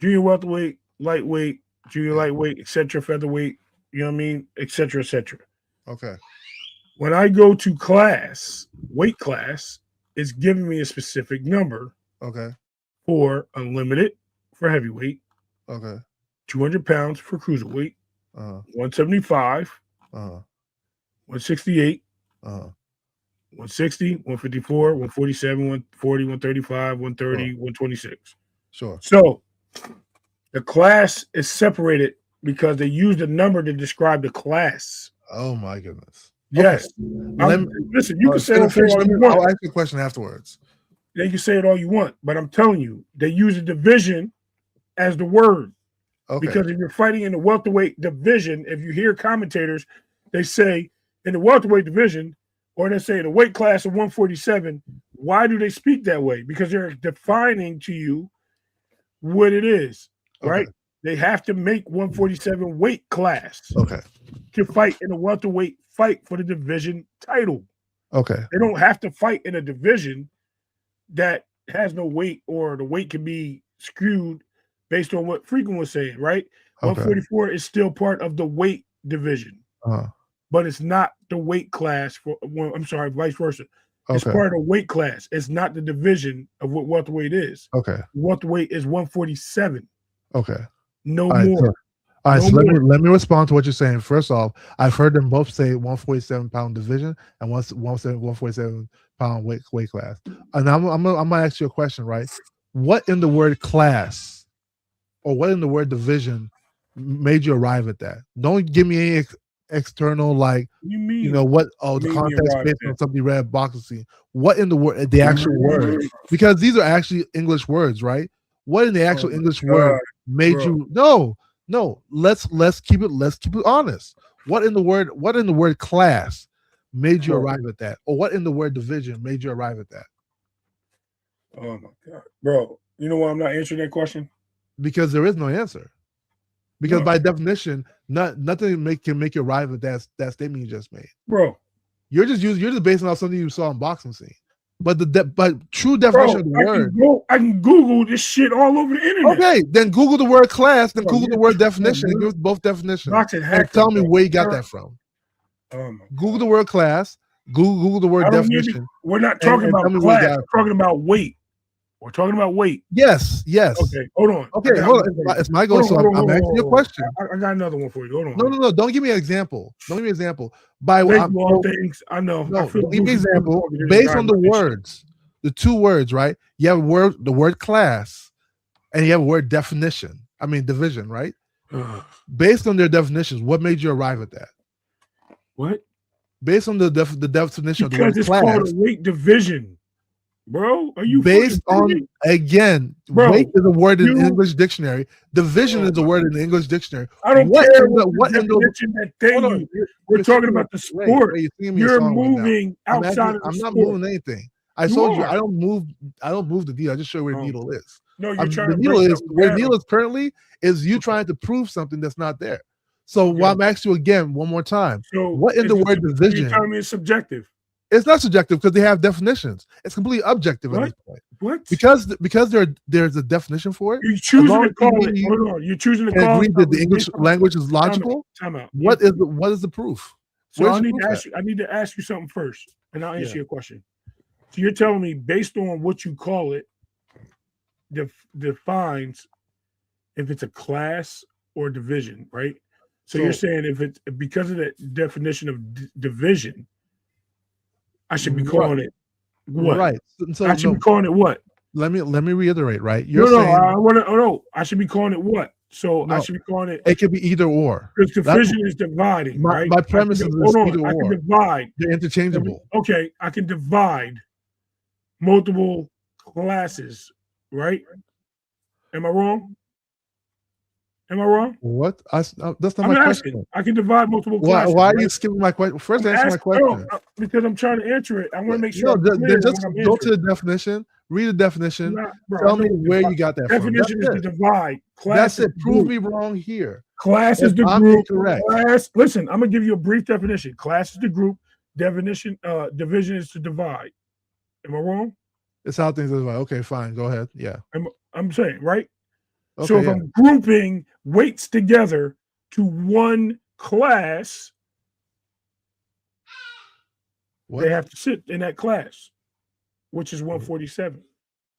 junior welterweight, lightweight, junior lightweight, etc., featherweight, you know what I mean, etc., etc. Okay. When I go to class, weight class, it's giving me a specific number. Okay. For unlimited for heavyweight. Okay. 200 pounds for cruiserweight. 175. 168. 160, 154, 147, 140, 135, 130, 126. Sure. So the class is separated because they used a number to describe the class. Oh my goodness. Yes. Okay. Listen, you can say I'll ask you a question afterwards. They can say it all you want, but I'm telling you, they use a division as the word. Okay. Because if you're fighting in the welterweight division, if you hear commentators, they say in the welterweight division, or they say the weight class of 147, why do they speak that way? Because they're defining to you what it is, right? They have to make 147 weight class to fight in a welterweight fight for the division title. Okay. They don't have to fight in a division that has no weight, or the weight can be skewed based on what Freakin was saying, right? 144 is still part of the weight division, but it's not the weight class for, I'm sorry, vice versa. It's part of the weight class. It's not the division of what welterweight is. Okay. Welterweight is 147. Okay. No more. All right, so let me respond to what you're saying. First off, I've heard them both say 147-pound division and 147-pound weight class. And I'm gonna ask you a question, right? What in the word class or what in the word division made you arrive at that? Don't give me any external, like, you know what? Oh, the context based on something you read boxing. What in the word, the actual word? Because these are actually English words, right? What in the actual English word made you? No, let's keep it honest. What in the word class made you arrive at that? Or what in the word division made you arrive at that? Oh my God. Bro, you know why I'm not answering that question? Because there is no answer. Because by definition, Nothing can make you arrive at that statement you just made. Bro. You're just basing off something you saw in boxing scene. But but true definition of the word. I can Google this shit all over the internet. Okay, then Google the word class, then Google the word definition, and give us both definitions. And tell me where you got that from. Google the word class, Google the word definition. We're not talking about class, we're talking about weight. We're talking about weight. Yes. Okay, hold on. Okay, hold on. It's my goal, so I'm asking you a question. I got another one for you. Hold on. No. Don't give me an example. By things, I know. No, give me an example based on the words, the two words, right? You have the word class, and you have a word definition. I mean division, right? Based on their definitions, what made you arrive at that? What? Based on the definition of the word class. Because it's called a weight division. Bro, are you based on again? Bro, weight is a word in the English dictionary. Division is a word in the English dictionary. I don't care what definition that they use. We're talking about the sport. You're moving outside of the sport. I'm not moving anything. I told you I don't move the needle. I just show you where the needle is. No, you're trying the needle is where the needle is currently is you trying to prove something that's not there. So while I'm asking you again one more time, what in the word division? You're telling me it's subjective. It's not subjective because they have definitions. It's completely objective at this point. What? Because there's a definition for it. You're choosing to call it. Hold on. You're choosing to call it. That the English language is logical. Time out. What is the proof? So I need to ask you something first, and I'll answer your question. So you're telling me based on what you call it, defines if it's a class or division, right? So you're saying if it's because of the definition of division. I should be calling it what? Right. So I should be calling it what? Let me reiterate, right? You're saying I should be calling it what? So I should be calling it. It could be either or. Because division is dividing, right? My premise is either or. I can divide. They're interchangeable. Okay, I can divide multiple classes, right? Am I wrong? What? That's not my asking. question. I can divide multiple classes. Why are you skipping my question? First, answer my question. No, because I'm trying to answer it. I want to make sure. Just go to the definition. Read the definition. Tell me where you got that from. Definition is to divide. That's it. Prove me wrong here. Class is the group. Class. Listen, I'm gonna give you a brief definition. Class is the group. Definition. Division is to divide. Am I wrong? It's how things are divided. Okay, fine. Go ahead. Yeah. I'm saying right. Okay, so if I'm grouping weights together to one class, they have to sit in that class, which is 147.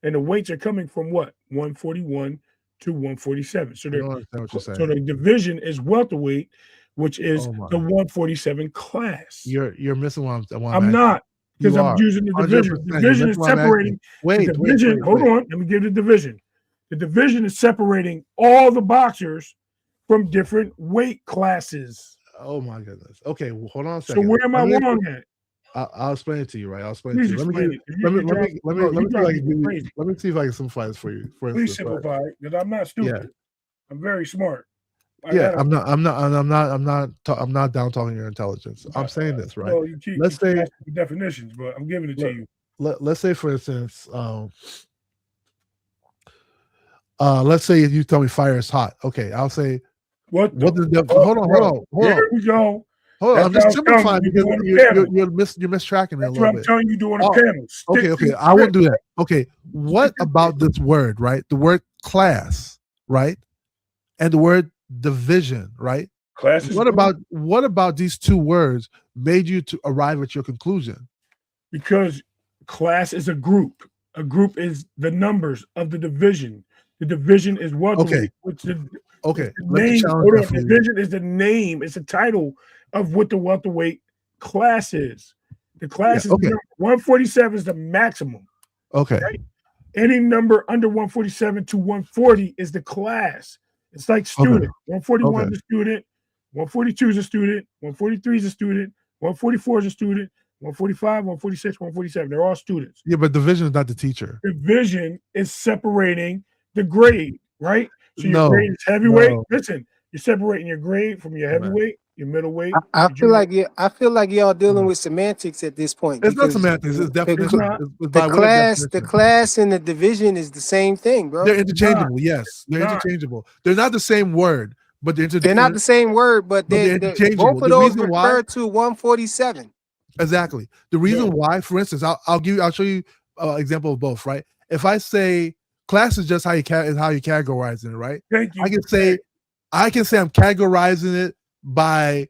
And the weights are coming from what? 141 to 147. So the division is welterweight, which is the 147 class. You're missing one. I'm not, because I'm using the division. Division is separating. Wait. Hold on. Let me give the division. The division is separating all the boxers from different weight classes. Oh my goodness. Okay, well, hold on a second. So where am I wrong at? I'll explain it to you, right? I'll explain it to you. Let me see if I can simplify this for you. Please simplify it, because I'm not stupid. Yeah. I'm very smart. I'm not down talking your intelligence. I'm saying this, right? Well, let's say definitions, but I'm giving it to you. Let's say, for instance, let's say you tell me fire is hot. Okay, I'll say what hold on. Here we go. Hold on, I'm just simplifying because you're mistracking it a little bit. I'm telling you doing a panel. Okay, I won't do that. Okay, what about this word, right? The word class, right? And the word division, right? Class. What about these two words made you to arrive at your conclusion? Because class is a group. A group is the numbers of the division. The division is welterweight. Okay. Division is the name. It's a title of what the welterweight class is. The class is 147 is the maximum. Okay. Right? Any number under 147 to 140 is the class. It's like student. 141 is a student. 142 is a student. 143 is a student. 144 is a student. 145, 146, 147. They're all students. Yeah, but division is not the teacher. Division is separating the grade, right? So your grade is heavyweight. Listen, you're separating your grade from your heavyweight, your middleweight. I feel like y'all dealing with semantics at this point. It's not semantics. It's definitely the class and the division is the same thing, bro. They're interchangeable. Yes, they're interchangeable. They're not the same word, but They're not the same word, but they're they're interchangeable. both of The those reason why, refer to 147. exactly. The reason why, for instance, I'll show you an example of both. Right. If I say class is just how you categorize it, right? Thank you. I can say I'm categorizing it by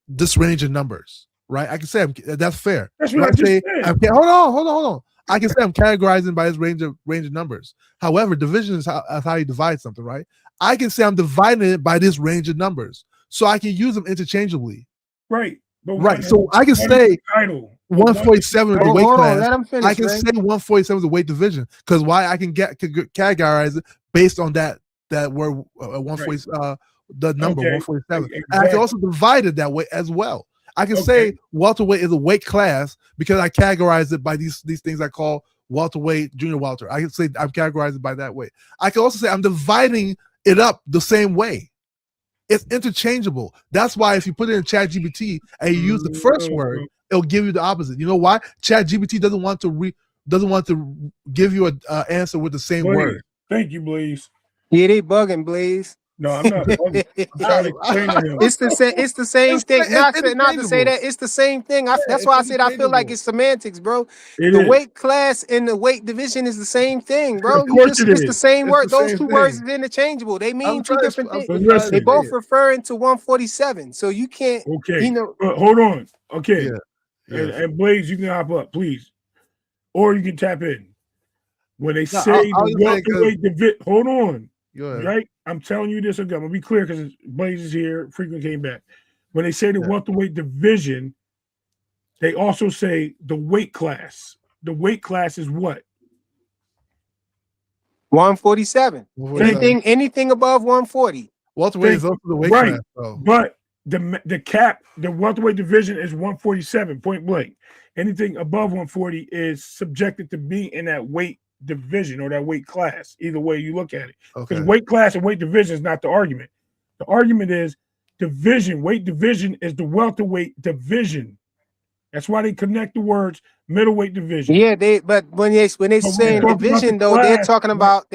this range of numbers, right? I can say that's fair. That's what I just said. Hold on. I can say I'm categorizing by this range of numbers. However, division is how you divide something, right? I can say I'm dividing it by this range of numbers, so I can use them interchangeably. Right. Right. So I can say 147 is the weight class. Let him finish, I can say 147 is the weight division because why? I can categorize it based on that word 140 the number 147. Exactly. And I can also divide it that way as well. I can say welterweight is a weight class because I categorize it by these things I call welterweight, junior welter. I can say I'm categorizing it by that way. I can also say I'm dividing it up the same way. It's interchangeable. That's why if you put it in ChatGPT and you use the first word, it'll give you the opposite. You know why? ChatGPT doesn't want to give you an answer with the same word. Thank you, Blaze. Yeah, they bugging, Blaze. No, I'm not bugging. I'm trying to explain to him. It's the same thing. Not to say that it's the same thing. That's why I said I feel like it's semantics, bro. The weight class and the weight division is the same thing, bro. It's the same word. Those two words are interchangeable. They mean two different things. They both referring to 147. So you can't. Okay. You know. Hold on. Okay. Yeah. And Blaze, you can hop up, please, or you can tap in. When they say the welterweight division, hold on. Right? I'm telling you this. I'm gonna be clear because Blaze is here. Frequent came back. When they say the welterweight division, they also say the weight class. The weight class is what? 147. Anything above 140. Welterweight is also the weight class, though. But the welterweight division is 147, point blank. Anything above 140 is subjected to be in that weight division or that weight class, either way you look at it. Because weight class and weight division is not the argument. The argument is division. Weight division is the welterweight division. That's why they connect the words middleweight division. Yeah, but when they say division though, they're talking about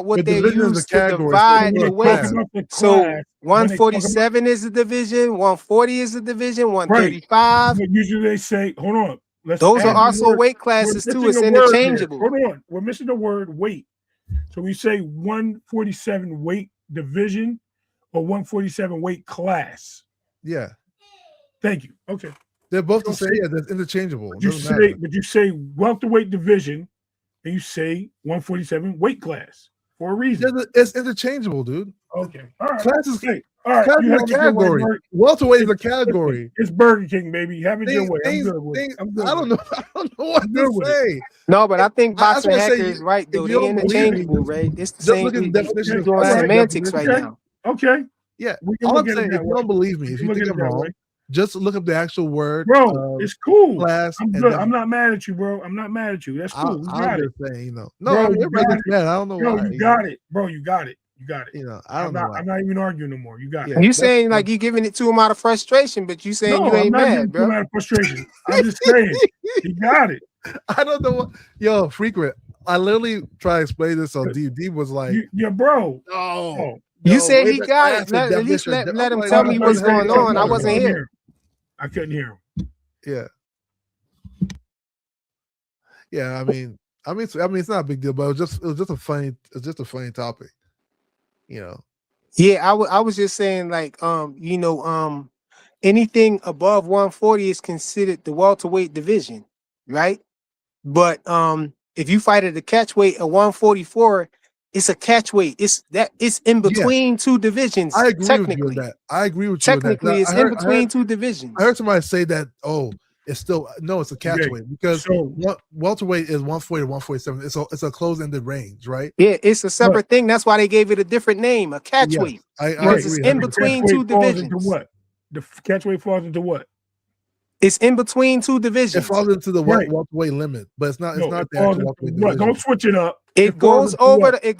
what they use to divide the weight. So 147 is the division, 140 is the division, 135. But usually they say, hold on. Those are also weight classes too. It's interchangeable. Hold on, we're missing the word weight. So we say 147 weight division or 147 weight class. Yeah. Thank you. Okay. They're both the same. Yeah, that's interchangeable. But you say welterweight division and you say 147 weight class for a reason. It's interchangeable, dude. Okay. All right. Class is all right. You have a category. Welterweight is a category. It's Burger King, baby. Have it your way. I'm good with it. I don't know what to say. No, but I think Boxer Hacker is right, though. They're interchangeable, right? It's the same. Look at the definition of semantics right now. Okay. Yeah. All I'm saying, if you don't believe me, if you think I'm wrong, just look up the actual word. Bro, it's cool. Class. I'm good. I'm not mad at you, bro. I'm not mad at you. That's cool. I'm just saying, No, everybody gets mad. I don't know why. You got it. Bro, you got it. You got it. I don't know. I'm not even arguing no more. You got it. You saying like you giving it to him out of frustration, but you saying you ain't mad, bro. Out of frustration. I'm just saying. You got it. I don't know what. Frequent. I literally try to explain this on D. D was like, yeah, bro. No. You said he got it. At least let him tell me what's going on. I wasn't here. I couldn't hear him. Yeah. Yeah, I mean, it's not a big deal, but it was just a funny topic. Yeah, I was just saying like anything above 140 is considered the welterweight division, right? But if you fight at the catchweight at 144, it's a catchweight. It's in between two divisions. I agree with you on that. I agree with you. Technically, it's in between two divisions. I heard somebody say that. It's still it's a catchweight because welterweight is 140 to 147. It's a closed-ended range, right? Yeah, it's a separate thing. That's why they gave it a different name, a catchweight. Yes, I agree. It's in between two divisions. What? The catchweight falls into what? It's in between two divisions. It falls into the welterweight limit, but it's not. It's not the actual welterweight division. Don't switch it up. It goes over the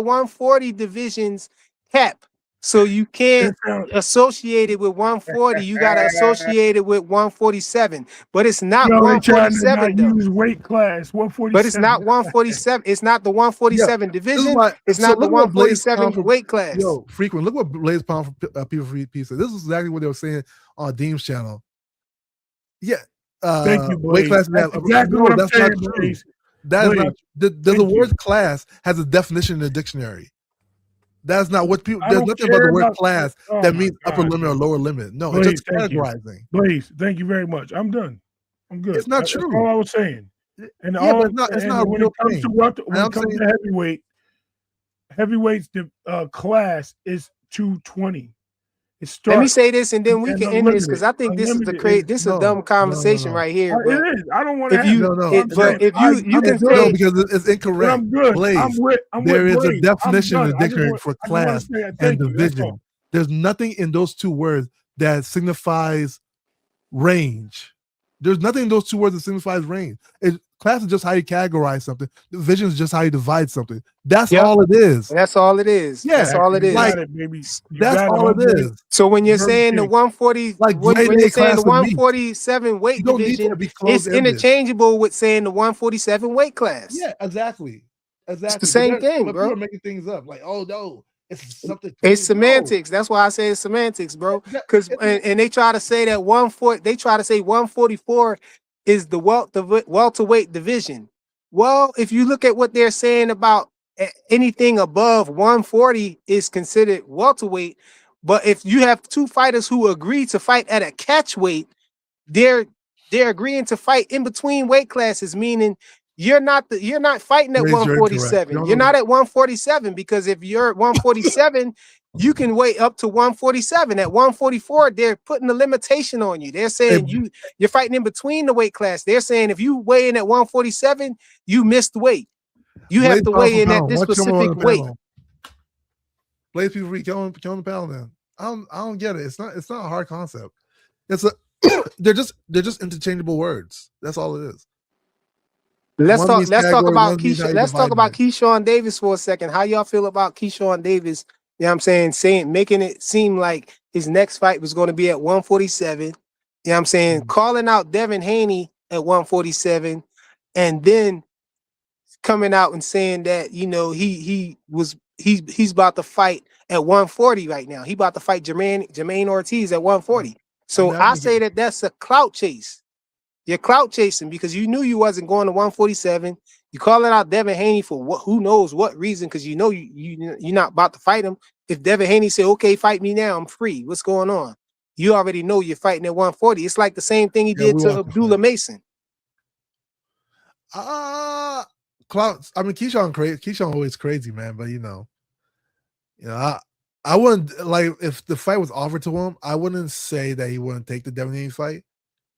140 divisions cap. So you can't It sound- associate it with 140. You gotta associate it with 147. But it's not Yo, they trying to 147 not though. use weight class But it's 147. not 147. It's not the Yeah, 147 this is division. why. It's So not the look what Blaze 147 pound for weight class. frequent. Look what Blaze pound for people for pizza. This is exactly what they were saying on Deem's channel. Yeah, Thank you, weight Blaze. class. That's exactly what I'm that's saying, not true. Blaze. That is Blaze, not. The thank you. word class has a definition in the dictionary. That's not what people. I There's don't nothing about care the word about. class Oh that my means upper God, limit or lower limit. No, it's Blaze, just thank you. categorizing. Blaze, thank you very much. I'm done. I'm good. It's not That's true. all I was saying. And Yeah, all but it's and not a when real it comes thing. to what when And it I'm comes saying, to heavyweight's class is 220. It Let me starts say this and then we and can end this because unlimited. I think this is Unlimited is this is a dumb no. conversation right here. But it is. I don't want to if have you it. No, I'm but saying if you I'm can good. no, say because it's But incorrect. I'm good. Blaze, I'm there with is a Blaze. definition in I'm the done. dictionary for I just want class to say that. and Thank you. That's all. division. There's nothing in those two words that signifies range. There's nothing in those two words that signifies range. Class is just how you categorize something. Division is just how you divide something. That's yep, all it is. that's all it is. Yeah, That's all it You is. like got it, baby. You that's got it, all it homeboy. is. So when you're Very saying the king. 140, Like when grade you're A saying the class of meat. 147 weight You don't need division, to be it's closed-ended. interchangeable with saying the 147 weight class. Yeah, exactly. It's the Exactly. same thing, But people bro. are making things up. Like, oh no, it's something. It's Totally, no. semantics. That's why I say it's semantics, bro. That- Because it's- and they try to say that 140, they try to say 144 is the welterweight division. Well, if you look at what they're saying about anything above 140 is considered welterweight. But if you have two fighters who agree to fight at a catch weight, they're agreeing to fight in between weight classes, meaning you're not fighting at Blaze, you're incorrect. 147. You're not at 147 because if you're at 147, you can weigh up to 147. At 144, they're putting a limitation on you. They're saying you're fighting in between the weight class. They're saying if you weigh in at 147, you missed weight. You Blaze have to pound weigh for in at pound. this What's going on specific the weight. panel? Blaze people free, kill on the panel. Then I don't get it. It's not a hard concept. It's a they're just interchangeable words. That's all it is. Let's One talk. means Let's talk category, about one means how Keyshawn. you Let's talk divide about that. Keyshawn Davis for a second. How y'all feel about Keyshawn Davis? You know what I'm saying making it seem like his next fight was going to be at 147. You know what I'm saying? Calling out Devin Haney at 147, and then coming out and saying that he's about to fight at 140 right now. He about to fight Jermaine Ortiz at 140. So I say that that's a clout chase. You're clout chasing because you knew you wasn't going to 147. You calling out Devin Haney for who knows what reason, because you know you're not about to fight him. If Devin Haney say, okay, fight me now, I'm free. What's going on? You already know you're fighting at 140. It's like the same thing he did to Abdullah Mason. Clout. I mean, Keyshawn always crazy, man. But you know, I wouldn't like if the fight was offered to him. I wouldn't say that he wouldn't take the Devin Haney fight.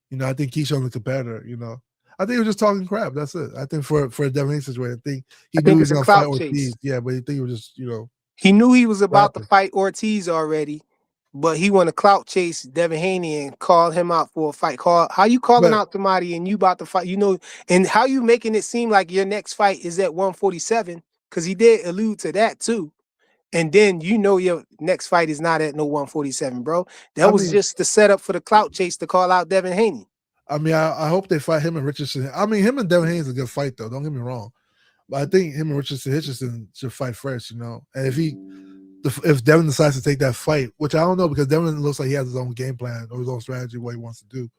You know, I think Keyshawn's a competitor. You know, I think he was just talking crap. That's it. I think for a Devin Haney situation, I think he knew he was going to fight Ortiz. Yeah, but he think he was just he knew he was about to fight Ortiz already, but he wanted to clout chase Devin Haney and call him out for a fight. How you calling out somebody and you about to fight? You know, and how you making it seem like your next fight is at 147? Because he did allude to that too. And then your next fight is not at no 147, bro. That was just the setup for the clout chase to call out Devin Haney. I mean, I hope they fight him and Richardson. I mean, him and Devin Haney is a good fight, though. Don't get me wrong. But I think him and Richardson should fight first, you know. And if Devin decides to take that fight, which I don't know, because Devin looks like he has his own game plan or his own strategy, what he wants to do.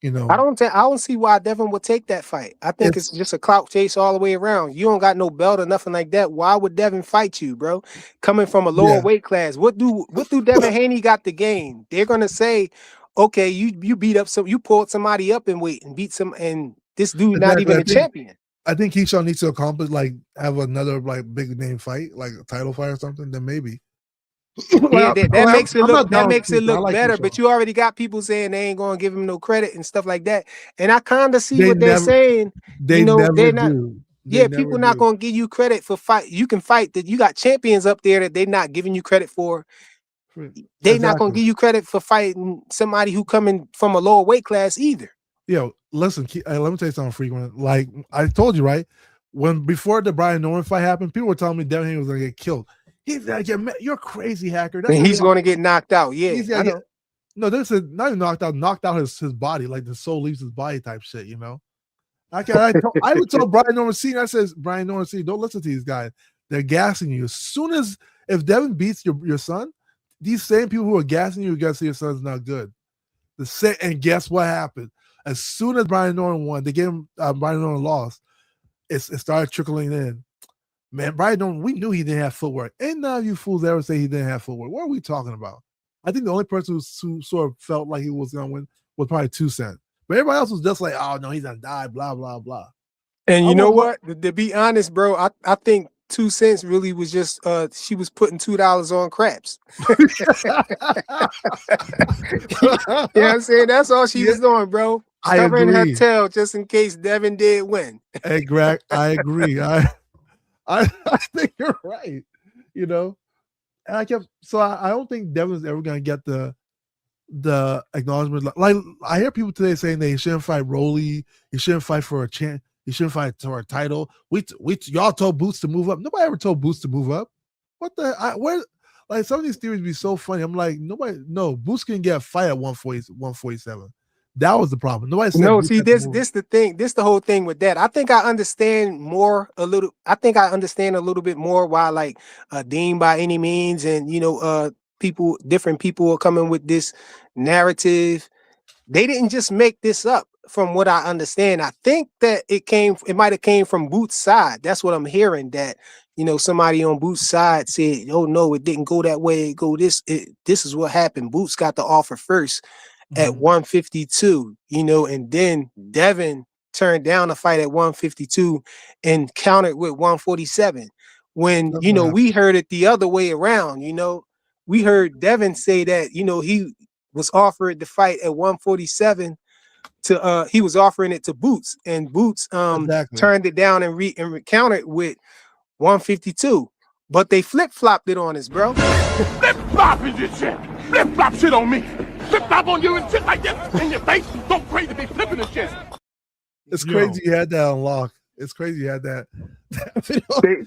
You know, I don't see why Devin would take that fight. I think it's just a clout chase all the way around. You don't got no belt or nothing like that. Why would Devin fight you, bro? Coming from a lower weight class, what do Devin Haney got to gain? They're gonna say, okay, you beat up you pulled somebody up in weight and beat some, and this dude not even a champion. I think Keyshawn needs to accomplish have another big name fight, like a title fight or something. Then maybe. Yeah, that makes it look better, Keyshawn. but you already got people saying they ain't gonna give him no credit and stuff like that. And I kind of see what they're saying. They're not. People not gonna give you credit for fight. You can fight that you got champions up there that they're not giving you credit for. They're not gonna give you credit for fighting somebody who coming from a lower weight class either. Yo, listen, let me tell you something, frequent. Like I told you, right? Before the Brian Norman fight happened, people were telling me Devin Haney was gonna get killed. He's like, you're crazy, hacker. That's And what he's going to get knocked out. Yeah, I know. No, this is not even knocked out his body, like the soul leaves his body type shit, you know. I would tell Brian Norman Sr. I says, Brian Norman Sr., don't listen to these guys. They're gassing you. As soon as if Devin beats your son, these same people who are gassing you, guess your son's not good. And guess what happened? As soon as Brian Norman won, they gave him Brian Norman lost. It started trickling in. Man, Brian Norman, we knew he didn't have footwork. Ain't none of you fools ever say he didn't have footwork. What are we talking about? I think the only person who sort of felt like he was going to win was probably 2 Cent. But everybody else was just like, oh, no, he's going to die, blah, blah, blah. And you know what? To be honest, bro, I think 2 Cents really was just she was putting $2 on craps. You know what I'm saying? That's all she was doing, bro. Covering her tail just in case Devin did win. Hey, Greg, I agree. I think you're right. You know, and I don't think Devin's ever gonna get the acknowledgement. Like I hear people today saying that he shouldn't fight Rolly, he shouldn't fight for a chance, he shouldn't fight for a title. Y'all told Boots to move up. Nobody ever told Boots to move up. What where? Like some of these theories be so funny. I'm like, Boots can get a fight at 147. That was the problem. Nobody said no. See, this the thing. This the whole thing with that. I think I understand a little bit more why like Dean by any means, and different people are coming with this narrative. They didn't just make this up, from what I understand. I think that it might have came from Boots' side. That's what I'm hearing. That somebody on Boots' side said, "Oh no, it didn't go that way. This is what happened. Boots got the offer first." At 152, and then Devin turned down a fight at 152 and countered with 147. When, we heard it the other way around, we heard Devin say that, he was offered the fight at 147 he was offering it to Boots, and Boots turned it down and countered with 152. But they flip-flopped it on us, bro. Flip-flop is this shit. Flip-flop shit on me. Flip-flop on you and shit like this in your face. Don't crazy be flipping this shit. It's crazy you had that on lock. It's crazy you had that.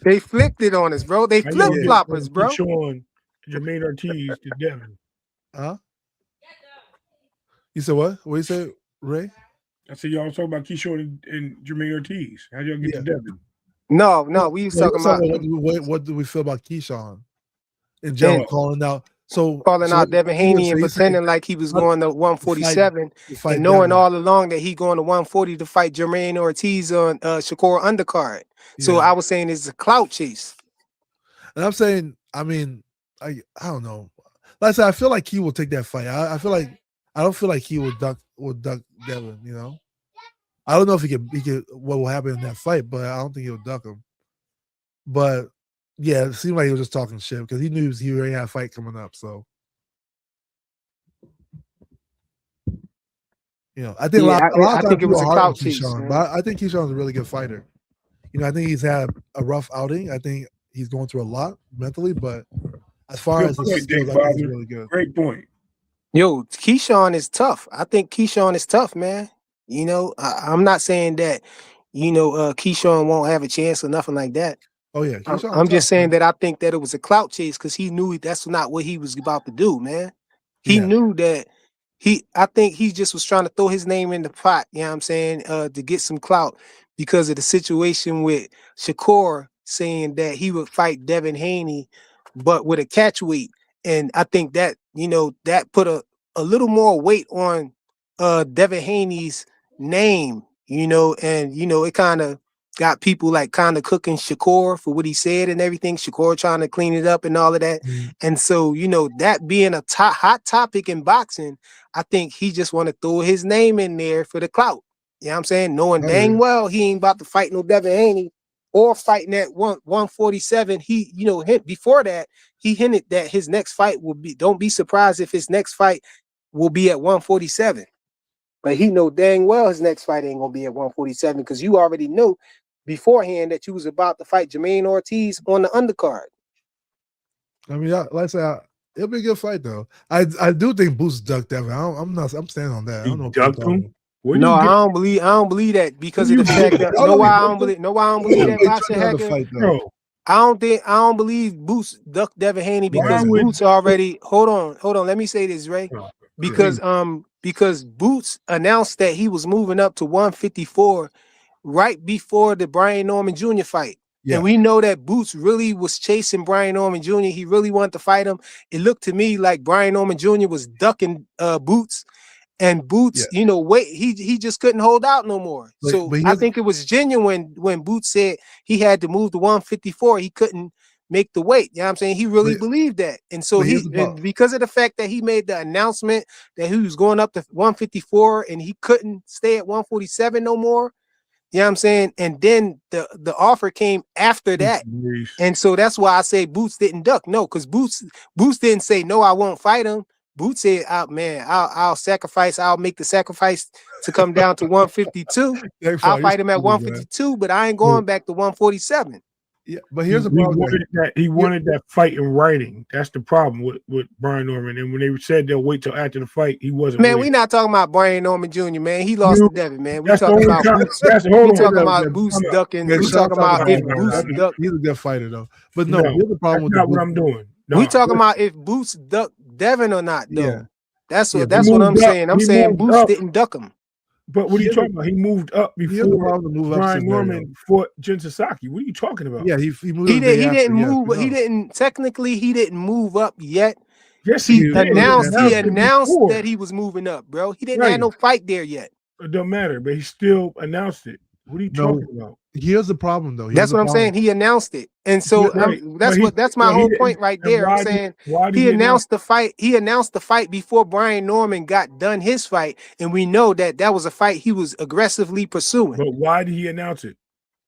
They flipped it on us, bro. They flip-flop us, bro. Showing Jermaine Ortiz to Devin. Huh? You said what? What you say, Ray? I said y'all talking about Keyshawn and Jermaine Ortiz. How y'all get to Devin? No, we was talking about what do we feel about Keyshawn in general, calling out Devin Haney and pretending like he was going to 147 and knowing all along that he going to 140 to fight Jermaine Ortiz on Shakur undercard. So I was saying it's a clout chase. And I'm saying, I don't know. Like I said, I feel like he will take that fight. I don't feel like he will duck Devin, I don't know if he could what will happen in that fight, but I don't think he'll duck him. But yeah, it seemed like he was just talking shit because he knew he already had a fight coming up. So I think I think it was a clout chase, but I think Keyshawn's a really good fighter. I think he's had a rough outing. I think he's going through a lot mentally, but as far as his skills, I think he's really good. Great point. Yo, Keyshawn is tough. I think Keyshawn is tough, man. I'm not saying that, Keyshawn won't have a chance or nothing like that. Oh yeah, I'm just saying that I think that it was a clout chase because he knew that's not what he was about to do, man. He knew that I think he just was trying to throw his name in the pot, you know what I'm saying, to get some clout because of the situation with Shakur saying that he would fight Devin Haney, but with a catch weight. And I think that, that put a little more weight on Devin Haney's name, and it kind of got people like kind of cooking Shakur for what he said and everything. Shakur trying to clean it up and all of that. And so, that being a hot topic in boxing, I think he just want to throw his name in there for the clout. You know what I'm saying? Knowing dang well he ain't about to fight no Devin Haney or fighting at 147. He, before that, he hinted that his next fight will be, don't be surprised if his next fight will be at 147. But he know dang well his next fight ain't gonna be at 147 because you already knew beforehand that you was about to fight Jermaine Ortiz on the undercard. Like I said, it'll be a good fight though. I do think Boots ducked Devin. I'm standing on that. I don't know. Ducked him? No, I don't believe that because of the fact that I don't believe that boxing hacker. I don't believe Boots ducked Devin Haney because Why would Boots already. Hold on. Let me say this, Ray. oh, Because Boots announced that he was moving up to 154 right before the Brian Norman Jr. fight. Yeah. And we know that Boots really was chasing Brian Norman Jr. He really wanted to fight him. It looked to me like Brian Norman Jr. was ducking Boots. And Boots, Yeah. he just couldn't hold out no more. So I think it was genuine when Boots said he had to move to 154. He couldn't make the weight. You know what I'm saying? He really believed that. And so because of the fact that he made the announcement that he was going up to 154 and he couldn't stay at 147 no more. You know what I'm saying? And then the offer came after that. And so that's why I say Boots didn't duck. No, because Boots didn't say, no, I won't fight him. Boots said, I'll sacrifice. I'll make the sacrifice to come down to 152. I'll fight him at 152, but I ain't going back to 147. Yeah, but here's the problem. He wanted that fight in writing. That's the problem with Brian Norman. And when they said they'll wait till after the fight, he wasn't. Man, we're not talking about Brian Norman Jr., man. He lost to Devin, man. We talking about Boots. We talking about Boots ducking. We talking about if Boots duck. He's a good fighter, though. But no, here's the problem with not what I'm doing. We talking about if Boots duck Devin or not, though. Yeah. That's what I'm saying. I'm saying Boots didn't duck him. But what are you talking about? He moved up before Brian Norman fought Jin Sasaki. What are you talking about? Yeah, he moved. He didn't move. He didn't move up yet. Yes, he announced that he was moving up, bro. He didn't have no fight there yet. It don't matter, but he still announced it. What are you talking about? Here's the problem, though. That's what I'm saying. He announced it, and so that's my whole point right there. I'm saying he announced the fight. He announced the fight before Brian Norman got done his fight, and we know that was a fight he was aggressively pursuing. But why did he announce it?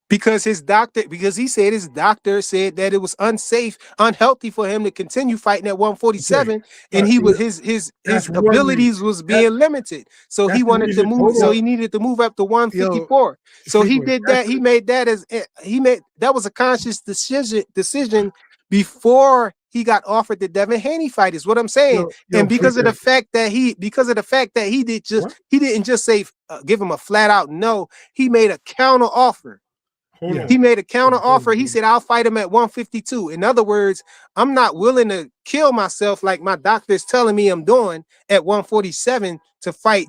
Because he said his doctor said that it was unsafe, unhealthy for him to continue fighting at 147, and he was his abilities was being limited. So he wanted to move. So he needed to move up to 154. So he did that. He made that that was a conscious decision before he got offered the Devin Haney fight. Is what I'm saying. And because of the fact that he didn't just say give him a flat out no. He made a counter offer. He made a counter offer. He said, I'll fight him at 152. In other words, I'm not willing to kill myself like my doctor's telling me I'm doing at 147 to fight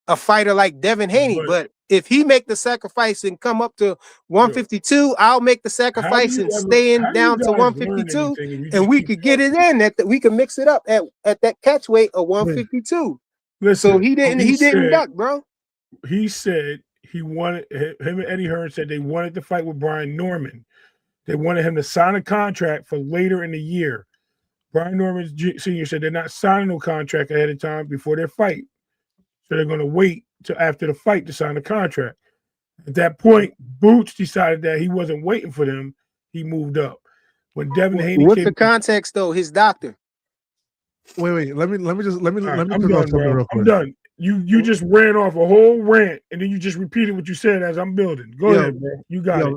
a fighter like Devin Haney. But if he make the sacrifice and come up to 152, I'll make the sacrifice and staying down to 152, and we could get it in we can mix it up at that catch weight of 152. Listen, so he didn't duck, bro. He said he wanted him and Eddie Hearn said they wanted to fight with Brian Norman. They wanted him to sign a contract for later in the year. Brian Norman Sr. said they're not signing no contract ahead of time before their fight. So they're going to wait till after the fight to sign the contract. At that point, Boots decided that he wasn't waiting for them. He moved up. When Devin Haney what's the context though? His doctor. Wait. Let me I'm done, bro. I'm done. You just ran off a whole rant and then you just repeated what you said as I'm building. Go ahead, bro. You got it.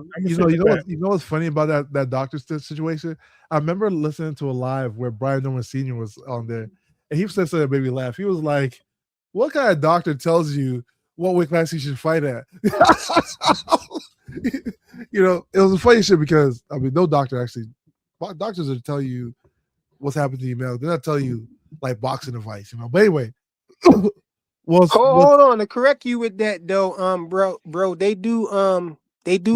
You know what's funny about that doctor situation? I remember listening to a live where Brian Norman Sr. was on there, and he said something that made me laugh. He was like, "What kind of doctor tells you what weight class you should fight at?" It was a funny shit because no doctor actually. Doctors will tell you what's happening to you, man. They're not telling you like boxing advice, But anyway. Hold on to correct you with that though, bro. They do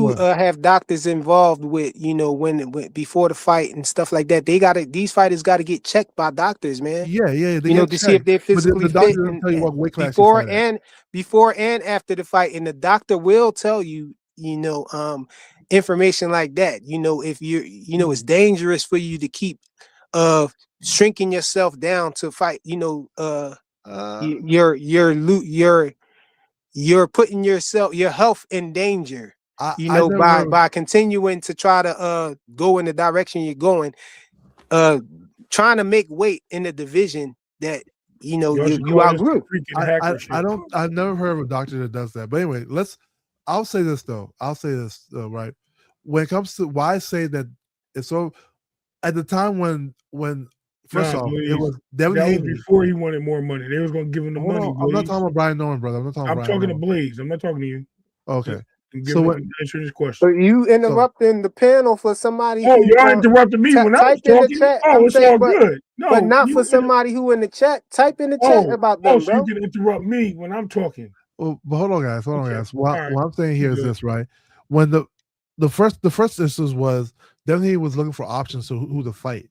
have doctors involved with when before the fight and stuff like that. These fighters got to get checked by doctors, man. Yeah. To see if they're physically fit. Tell you what weight class before and after the fight, and the doctor will tell you, information like that. If it's dangerous for you to keep shrinking yourself down to fight. You're putting your health in danger, by continuing to try to go in the direction you're going, trying to make weight in the division that you outgrew. I've never heard of a doctor that does that. But anyway, I'll say this though, right? When it comes to why I say that it's so at the time when First off, it was Devin Haney. Before he wanted more money. They was going to give him the money. I'm not talking about Brian Norman, brother. I'm talking to Blaze. I'm not talking to you. Okay. and So what? answering his But question. you interrupting the panel for somebody Oh, who y'all interrupted me when I was type in the talking. chat. Oh, I'm it's saying, all good. but No, not for you. somebody who in the chat. Type in the chat about them, So you bro. can interrupt me when I'm talking. Well, but hold on, guys. Hold on, Okay. guys. All right. What I'm saying here You is good. this, right? When the first instance was definitely was looking for options to who to fight.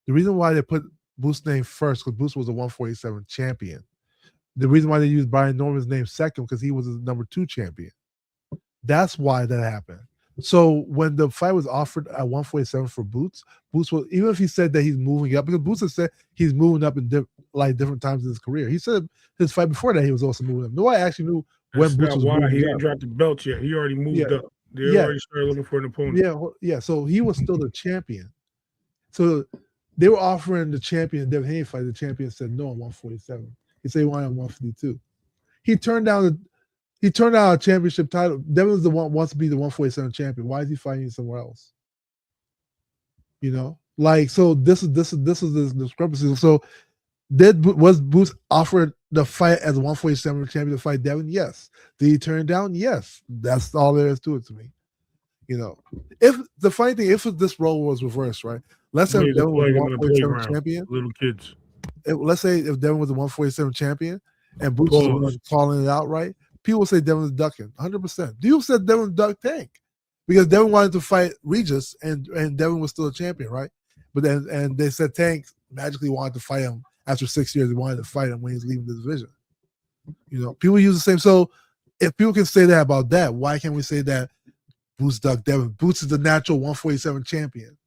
The reason why they put Booth's name first because Booth was a 147 champion. The reason why they used Brian Norman's name second because he was the number 2 champion. That's why that happened. So when the fight was offered at 147 for Boots was, even if he said that he's moving up, because Boots has said he's moving up in different times in his career. He said his fight before that he was also moving up. Nobody actually knew when That's Boots not was why he moving didn't up. drop the belt yet. He already moved Yeah. up. They Yeah. already started looking for an opponent. Yeah. So he was still the champion. So they were offering the champion Devin Haney fight. The champion said no on 147. He said he wanted on 152. He turned down a championship title. Devin was the one wants to be the 147 champion. Why is he fighting somewhere else? You know, like so. This is the discrepancy. So, was Booth offered the fight as a 147 champion to fight Devin? Yes. Did he turn it down? Yes. That's all there is to it to me. You know, if the funny thing, if this role was reversed, right? Let's say Devin was the 147 champion. Little kids. Let's say if Devin was the 147 champion and Boots was the one calling it out, right? People say Devin was ducking 100%. You said Devin ducked Tank because Devin wanted to fight Regis and Devin was still a champion, right? But then and they said Tank magically wanted to fight him after 6 years. He wanted to fight him when he's leaving the division. You know, people use the same. So if people can say that about that, why can't we say that Boots ducked Devin? Boots is the natural 147 champion,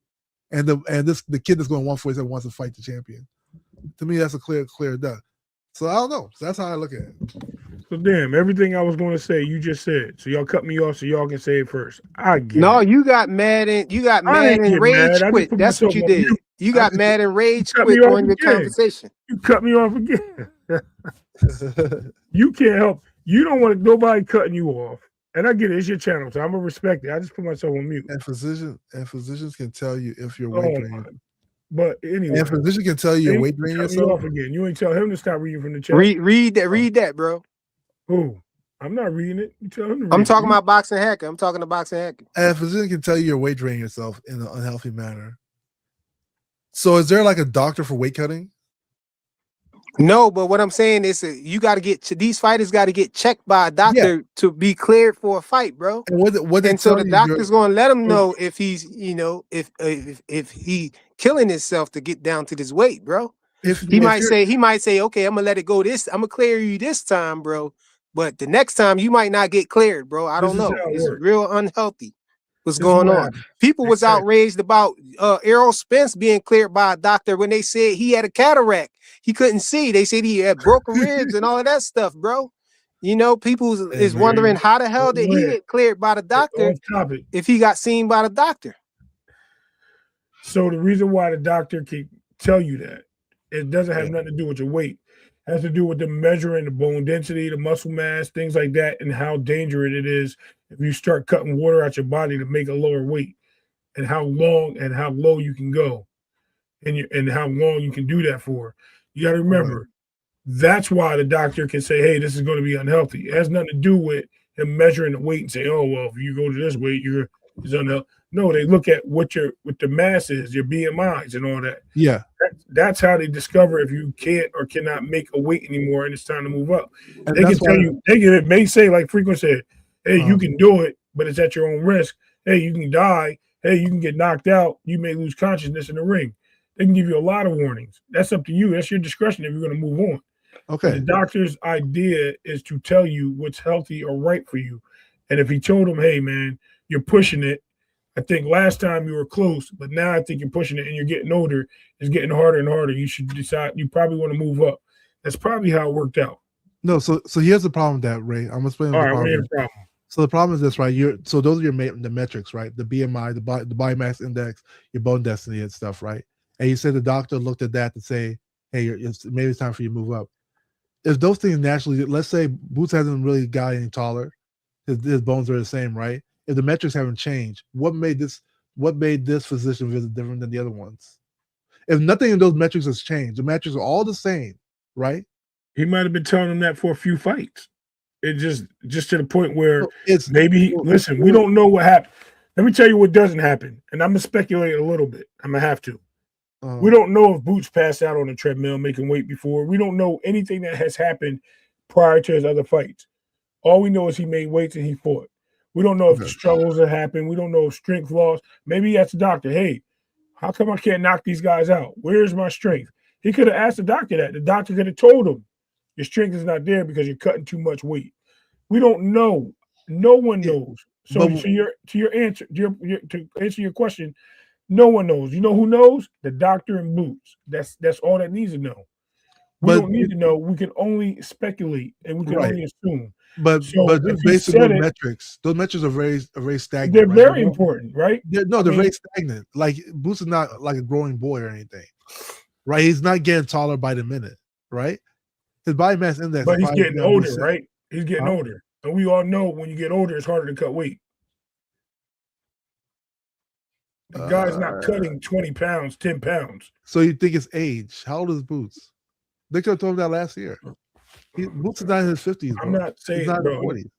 and the kid that's going 147 wants to fight the champion. To me, that's a clear duck. So I don't know. So that's how I look at it. So damn, everything I was going to say, you just said. So y'all cut me off so y'all can say it first. I get No, it. you got mad and rage quit. That's what you did. You got mad and rage quit on your conversation. You cut me off again. You can't help. You don't want nobody cutting you off. And I get it. It's your channel, so I'm gonna respect it. I just put myself on mute. And physicians can tell you if you're weight draining. But anyway, and physician can tell you you're weight draining yourself. Off again. You ain't tell him to stop reading from the chat. Read that, bro. Who? I'm not reading it. You tell him to read I'm talking about Boxing Hacker. I'm talking to Boxing Hacker. And a physician can tell you you're weight draining yourself in an unhealthy manner. So is there like a doctor for weight cutting? No, but what I'm saying is you got to these fighters got to get checked by a doctor to be cleared for a fight, bro. And so the doctor's going to let him know if he's, if he killing himself to get down to this weight, bro. He might say, okay, I'm gonna let it go. I'm gonna clear you this time, bro. But the next time you might not get cleared, bro. I don't know. It's real unhealthy. What's going on? People was outraged about Errol Spence being cleared by a doctor when they said he had a cataract. He couldn't see. They said he had broken ribs and all of that stuff, bro. You know, people is wondering how the hell did he get cleared by the doctor if he got seen by the doctor. So the reason why the doctor can tell you that, it doesn't have nothing to do with your weight. It has to do with the measuring the bone density, the muscle mass, things like that, and how dangerous it is if you start cutting water out your body to make a lower weight, and how long and how low you can go, and how long you can do that for. You got to remember, that's why the doctor can say, hey, this is going to be unhealthy. It has nothing to do with him measuring the weight and say, oh, well, if you go to this weight, it's unhealthy. No, they look at what the mass is, your BMIs and all that. Yeah. That's how they discover if you can't or cannot make a weight anymore and it's time to move up. And they can tell you, they may say, like Frequent said, hey, you can do it, but it's at your own risk. Hey, you can die. Hey, you can get knocked out. You may lose consciousness in the ring. They can give you a lot of warnings. That's up to you. That's your discretion if you're going to move on. Okay. And the doctor's idea is to tell you what's healthy or right for you. And if he told him, hey, man, you're pushing it. I think last time you were close, but now I think you're pushing it and you're getting older. It's getting harder and harder. You should decide. You probably want to move up. That's probably how it worked out. No, so here's the problem with that, Ray. I'm explaining the problem. So the problem is this, right? So those are the metrics, right? The BMI, the body mass index, your bone density and stuff, right? And you said the doctor looked at that to say, hey, maybe it's time for you to move up. If those things naturally, let's say Boots hasn't really got any taller, his bones are the same, right? If the metrics haven't changed, what made this physician visit different than the other ones? If nothing in those metrics has changed, the metrics are all the same, right? He might have been telling him that for a few fights. It just to the point where It's maybe listen, we don't know what happened. Let me tell you what doesn't happen, and I'm gonna speculate a little bit. I'm gonna have to. We don't know if Boots passed out on the treadmill making weight before. We don't know anything that has happened prior to his other fights. All we know is he made weights and he fought. We don't know if the struggles that happened. We don't know if strength loss. Maybe he asked the doctor, hey, how come I can't knock these guys out? Where's my strength? He could have asked the doctor that. The doctor could have told him, your strength is not there because you're cutting too much weight. We don't know. No one knows. So to answer your question, no one knows. You know who knows? The doctor and Boots. That's all that needs to know. We don't need to know. We can only speculate and we can only assume. But based on those metrics are very stagnant. They're very important, right? They're very stagnant. Like Boots is not like a growing boy or anything, right? He's not getting taller by the minute, right? His body mass index, but he's getting older, right? He's getting older, and we all know when you get older, it's harder to cut weight. The guy's not cutting 20 pounds, 10 pounds. So you think it's age? How old is Boots? They could have told him that last year. Boots is not in his 50s. I'm not saying, he's not bro. In his 40s.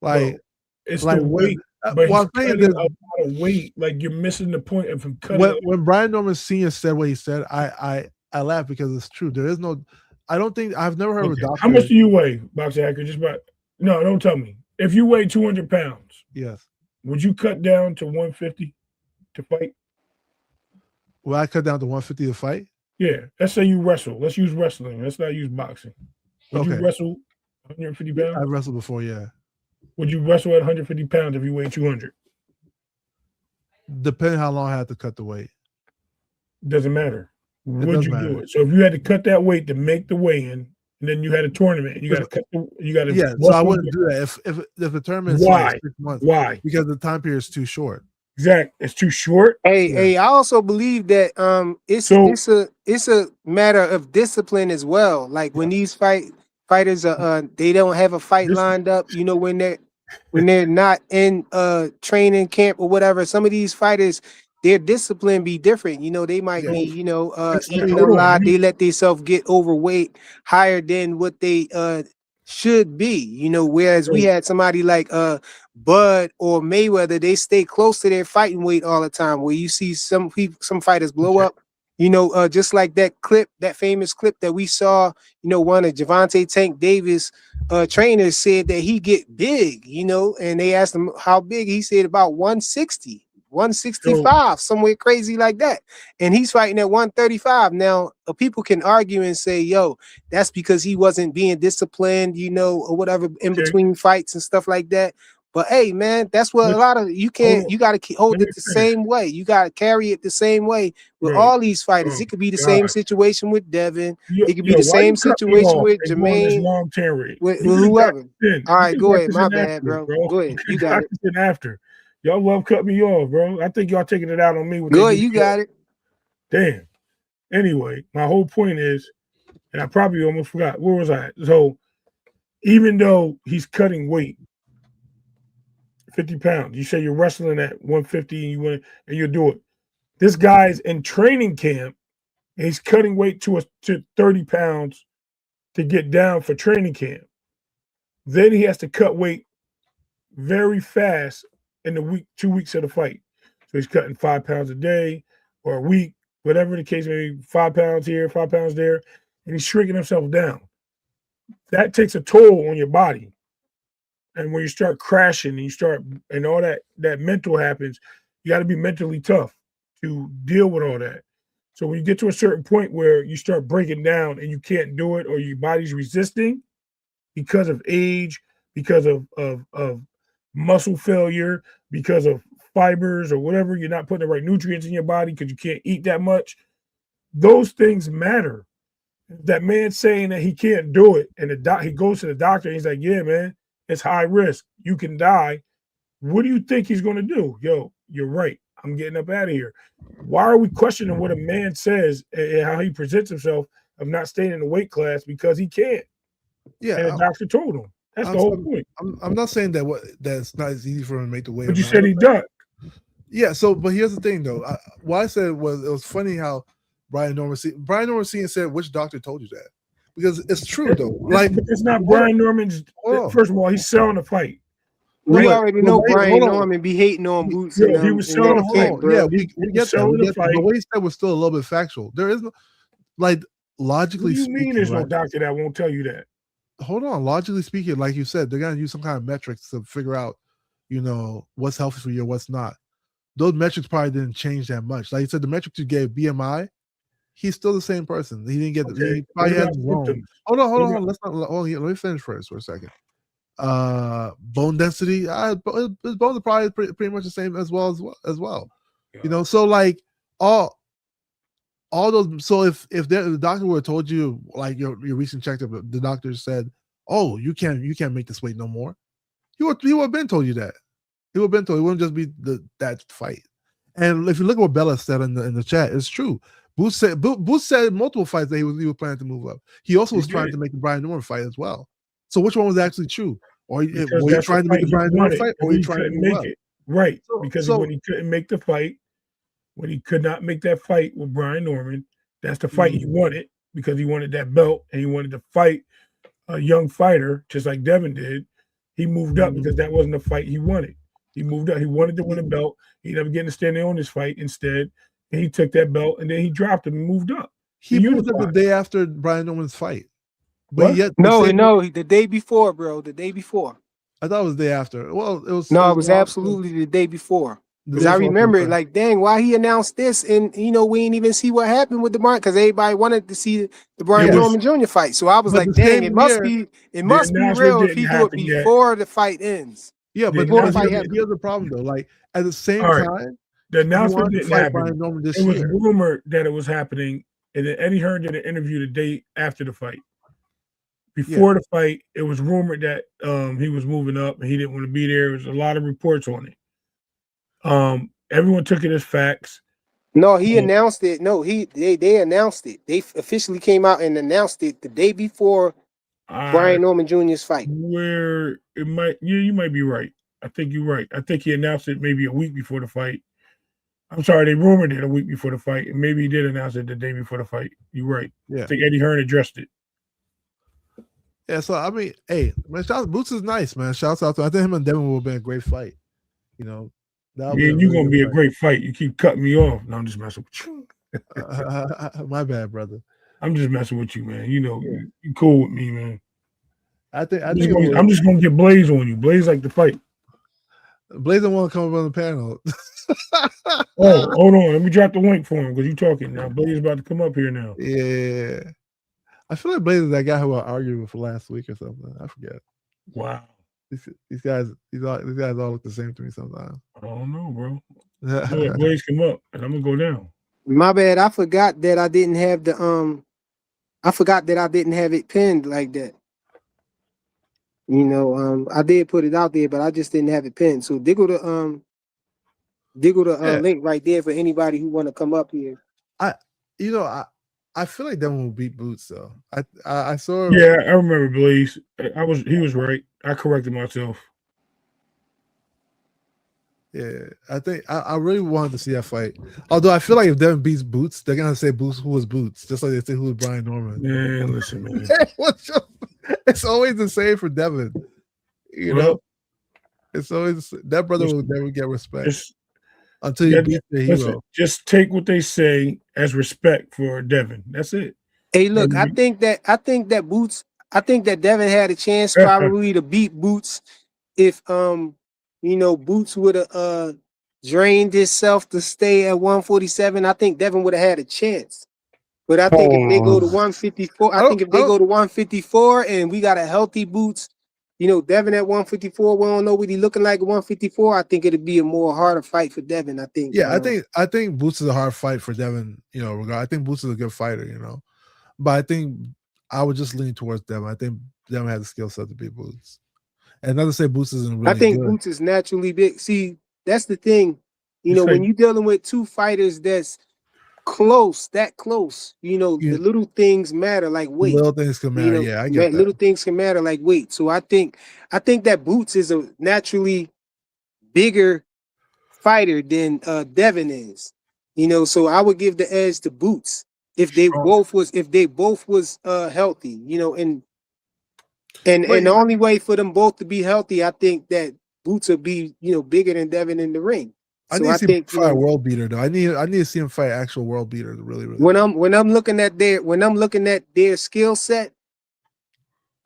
Like, it's like the weight. But he's cutting a lot of weight. Like you're missing the point of him cutting. When Brian Norman Sr. said what he said, I laughed because it's true. There is no. I don't think I've never heard of a doctor. How much do you weigh, Boxer Hacker? Just about. No, don't tell me. If you weigh 200 pounds, yes, would you cut down to 150 to fight? Will I cut down to 150 to fight? Yeah. Let's say you wrestle. Let's use wrestling. Let's not use boxing. Would you wrestle 150 pounds? I wrestled before, yeah. Would you wrestle at 150 pounds if you weigh 200? Depending how long I had to cut the weight. Doesn't matter. Would you do it? So if you had to cut that weight to make the weigh-in, and then you had a tournament, you got to cut. You got to. Yeah, so I wouldn't do that if the tournament is like 6 months. Why? Because the time period is too short. Exactly, it's too short. Hey, I also believe that it's a matter of discipline as well. Like when these fighters are they don't have a fight lined up. You know when they're not in training camp or whatever. Some of these fighters, their discipline be different. You know, they might be, eating a lot. They let themselves get overweight higher than what they should be. You know, whereas we had somebody like Bud or Mayweather, they stay close to their fighting weight all the time. Where you see some fighters blow up. You know, just like that famous clip that we saw. You know, one of Javante Tank Davis trainers said that he get big. You know, and they asked him how big. He said about 160. 165, somewhere crazy like that. And he's fighting at 135. Now, people can argue and say, yo, that's because he wasn't being disciplined, you know, or whatever in between fights and stuff like that. But hey, man, that's what a lot of you got to hold it the same way. You got to carry it the same way with all these fighters. It could be the same situation with Devin. It could be the same situation with Jermaine, with whoever. All right, go ahead. My bad, bro. Go ahead. You got it. After. Y'all love cut me off, bro. I think y'all taking it out on me. Good, you got it. Damn. Anyway, my whole point is, and I probably almost forgot, where was I at? So even though he's cutting weight, 50 pounds, you say you're wrestling at 150 and you'll do it. This guy's in training camp and he's cutting weight to 30 pounds to get down for training camp. Then he has to cut weight very fast in the 2 weeks of the fight. So he's cutting 5 pounds a day or a week, whatever the case may be, 5 pounds here, 5 pounds there, and he's shrinking himself down. That takes a toll on your body. And when you start crashing and all that mental happens, you got to be mentally tough to deal with all that. So when you get to a certain point where you start breaking down and you can't do it or your body's resisting because of age, because of muscle failure, because of fibers or whatever, you're not putting the right nutrients in your body because you can't eat that much. Those things matter. That man saying that he can't do it, and he goes to the doctor and he's like, yeah, man, it's high risk. You can die. What do you think he's going to do? Yo, you're right. I'm getting up out of here. Why are we questioning what a man says and how he presents himself of not staying in the weight class because he can't? Yeah, and the doctor told him. That's the whole point. I'm not saying that's not as easy for him to make the weight. But you said he done. Yeah. So, but here's the thing, though. What I said was it was funny how Brian Norman Sr. said, "Which doctor told you that?" because it's true though. Like, But it's not hold Brian Norman's. on. First of all, he's selling the fight. No, We Right? already the know way, Brian hold on. Norman be hating on Boots Yo, and he was in selling that the fight, Hold on. bro. Yeah, He we was get that. selling We the get that. fight. The way he said was still a little bit factual. There is no, like, What logically do you mean speaking, there's no right? doctor that won't tell you that? Hold on. Logically speaking, like you said, they're gonna use some kind of metrics to figure out, what's healthy for you and what's not. Those metrics probably didn't change that much. Like you said, the metrics you gave, BMI, he's still the same person. He didn't get. Okay. He What probably has about grown. symptoms? Hold on. What about- Let's not. Oh, let me finish first for a second. Bone density. His bones are probably pretty much the same as well. So like all those. So if the doctor would have told you, like, your recent checkup, the doctor said, "Oh, you can't make this weight no more," he would have been told you that. He would have been told. It wouldn't just be that fight. And if you look at what Bella said in the chat, it's true. Boots said multiple fights that he was planning to move up. He also was trying to make the Brian Norman fight as well. So which one was actually true? Or Because were you that's the trying to make fight the he Brian Norman wanted, fight, or and were you he trying to couldn't move make up? it. Right. So- Because so- when he couldn't make the fight, when he could not make that fight with Brian Norman, that's the fight he wanted, because he wanted that belt and he wanted to fight a young fighter, just like Devin did. He moved up because that wasn't the fight he wanted. He moved up. He wanted to win a belt. He ended up getting to stand there on this fight instead. And he took that belt and then he dropped him and moved up. He moved up the day after Brian Norman's fight. But What? yet No, the day before, bro. The day before. I thought it was the day after. Well, it was. No, it was absolutely the day before. Because I remember it, like, dang, why he announced this, and we ain't even see what happened with the Brian, because everybody wanted to see the Brian Norman Jr. fight. So I was like, dang, it must be real if he do it before the fight ends. Yeah, but before the fight happens. here's the problem though. Like, at the same All right. time, The announcement wanted to didn't fight happen. Brian Norman this It was year. rumored that it was happening, and then Eddie Hearn did an interview the day after the fight. Before the fight, it was rumored that he was moving up and he didn't want to be there. There was a lot of reports on it. Everyone took it as facts. No, he announced it. No, they announced it. They officially came out and announced it the day before Brian Norman Jr.'s fight. Where it might, you might be right. I think you're right. I think he announced it maybe a week before the fight. I'm sorry, they rumored it a week before the fight, and maybe he did announce it the day before the fight. You're right. Yeah. I think Eddie Hearn addressed it. Yeah, so I mean, hey, man, Boots is nice, man. Shouts out to. I think him and Devin will be a great fight. Yeah, you're gonna be a great fight. You keep cutting me off. No, I'm just messing with you. My bad, brother. I'm just messing with you, man. You cool with me, man. I'm just gonna get Blaze on you. Blaze like the fight. Blaze don't want to come up on the panel. Oh, hold on. Let me drop the link for him because you talking now. Blaze is about to come up here now. Yeah. I feel like Blaze is that guy who I argued with last week or something. I forget. Wow. These guys all look the same to me sometimes. I don't know, bro. Let Blaze come up and I'm gonna go down. My bad. I forgot that I didn't have it pinned like that. I did put it out there, but I just didn't have it pinned. So diggle the link right there for anybody who want to come up here. I feel like Devin will beat Boots though. I saw. Yeah, I remember Blaze. He was right. I corrected myself. Yeah, I think I really wanted to see that fight. Although I feel like if Devin beats Boots, they're gonna say Boots who was Boots, just like they say who was Brian Norman. Yeah, listen, man. It's always the same for Devin. It's always that brother will never get respect until you beat the hero. Listen, just take what they say as respect for Devin. That's it. Hey, look, I think that Devin had a chance probably to beat Boots if Boots would have drained himself to stay at 147. I think Devin would have had a chance. But I think if they go to 154, if they go to 154 and we got a healthy Boots, Devin at 154, we don't know what he's looking like at 154. I think it'd be a more harder fight for Devin. I think. Yeah, I think Boots is a hard fight for Devin. I think Boots is a good fighter. But I think I would just lean towards Devin. I think Devin has the skill set to beat Boots. And not to say Boots isn't really. I think good. Boots is naturally big. See, that's the thing. When you're dealing with two fighters that's that close, the little things matter like weight. Little things can matter. I get that. Little things can matter like weight. So I think that Boots is a naturally bigger fighter than Devin is. So I would give the edge to Boots. if they Strong. both was healthy, you know, and But the only way for them both to be healthy, I think that Boots will be, you know, bigger than Devin in the ring. I So need to I see him think, you fight a know, world beater though. I need to see him fight actual world beaters really, really when bad. I'm looking at their skill set,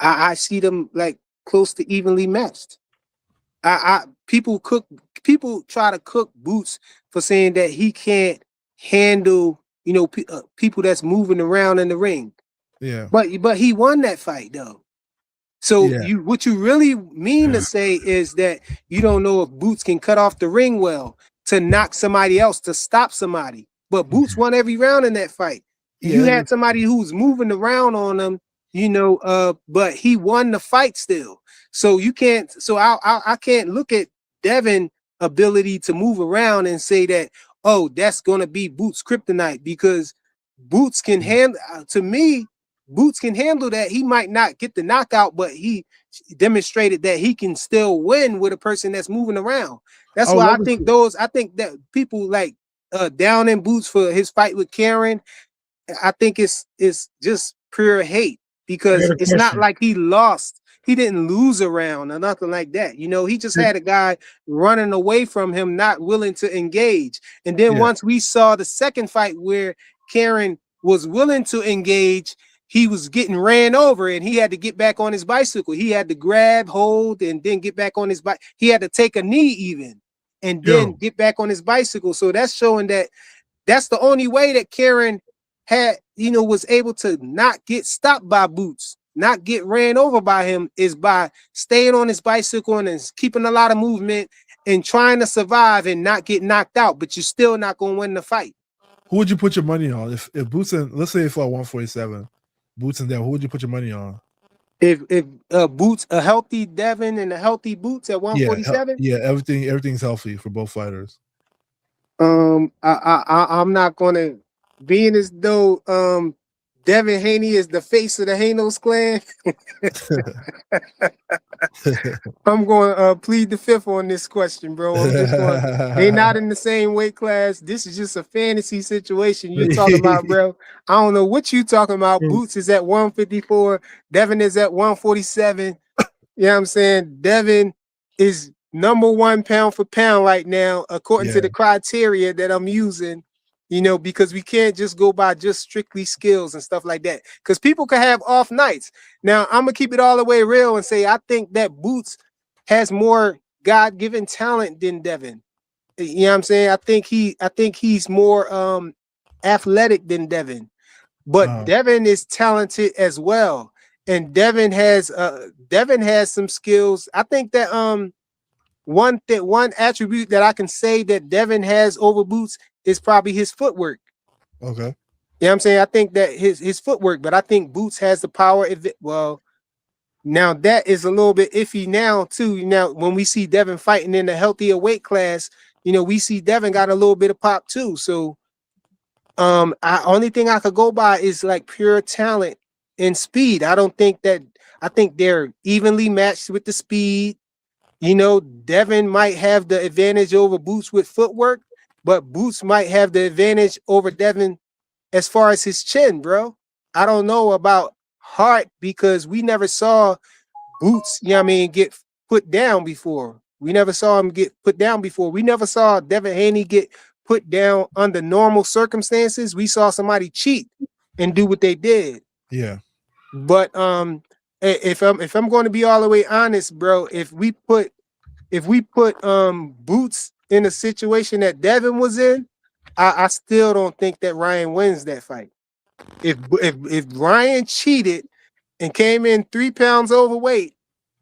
I see them like close to evenly matched. People try to cook Boots for saying that he can't handle, you know, people that's moving around in the ring. Yeah. But he won that fight though. So Yeah. what you really mean to say is that you don't know if Boots can cut off the ring well to knock somebody else, to stop somebody. But Boots won every round in that fight. You Yeah. had somebody who's moving around on him, you know, but he won the fight still. So you can't. So I can't look at Devin ability to move around and say that, oh, that's gonna be Boots kryptonite, because Boots can handle. To me, Boots can handle that. He might not get the knockout, but he demonstrated that he can still win with a person that's moving around. That's I would why I love to think see. I think that people like down in Boots for his fight with Karen, I think it's just pure hate, I got because a it's not question. like he lost. He didn't lose a round or nothing like that. You know, he just had a guy running away from him, not willing to engage. And then Yeah. once we saw the second fight where Karen was willing to engage, he was getting ran over and he had to get back on his bicycle. He had to grab hold and then get back on his bike. He had to take a knee even and then Yo, get back on his bicycle. So that's showing that that's the only way that Karen had, you know, was able to not get stopped by Boots, not get ran over by him, is by staying on his bicycle and keeping a lot of movement and trying to survive and not get knocked out. But you're still not going to win the fight. Who would you put your money on if Boots and let's say for 147, Boots and Devin, who would you put your money on? If Boots, a healthy Devin and a healthy Boots at 147, Yeah, everything's healthy for both fighters. I'm not going to, being as though Devin Haney is the face of the Hanos clan. I'm going to plead the fifth on this question, bro. I'm just going. They not in the same weight class. This is just a fantasy situation you talking about, bro. I don't know what you talking about. Boots is at 154. Devin is at 147. You know what I'm saying? Devin is number one pound for pound right now, according to the criteria that I'm using, you know, because we can't just go by just strictly skills and stuff like that. Because people can have off nights. Now, I'm going to keep it all the way real and say I think that Boots has more God-given talent than Devin. You know what I'm saying? I think he's more athletic than Devin. But Devin is talented as well. And Devin has some skills. I think that one attribute that I can say that Devin has over Boots is probably his footwork. Okay. You know what I'm saying? I think that his footwork, but I think Boots has the power. Well, now that is a little bit iffy now too. Now when we see Devin fighting in a healthier weight class, you know, we see Devin got a little bit of pop too. So only thing I could go by is like pure talent and speed. I think they're evenly matched with the speed. You know, Devin might have the advantage over Boots with footwork, but Boots might have the advantage over Devin as far as his chin, bro. I don't know about heart because we never saw Boots, you know what I mean, get put down before. We never saw him get put down before. We never saw Devin Haney get put down under normal circumstances. We saw somebody cheat and do what they did. Yeah. But if I'm going to be all the way honest, bro, if we put Boots in a situation that Devin was in, I still don't think that Ryan wins that fight. If Ryan cheated and came in 3 pounds overweight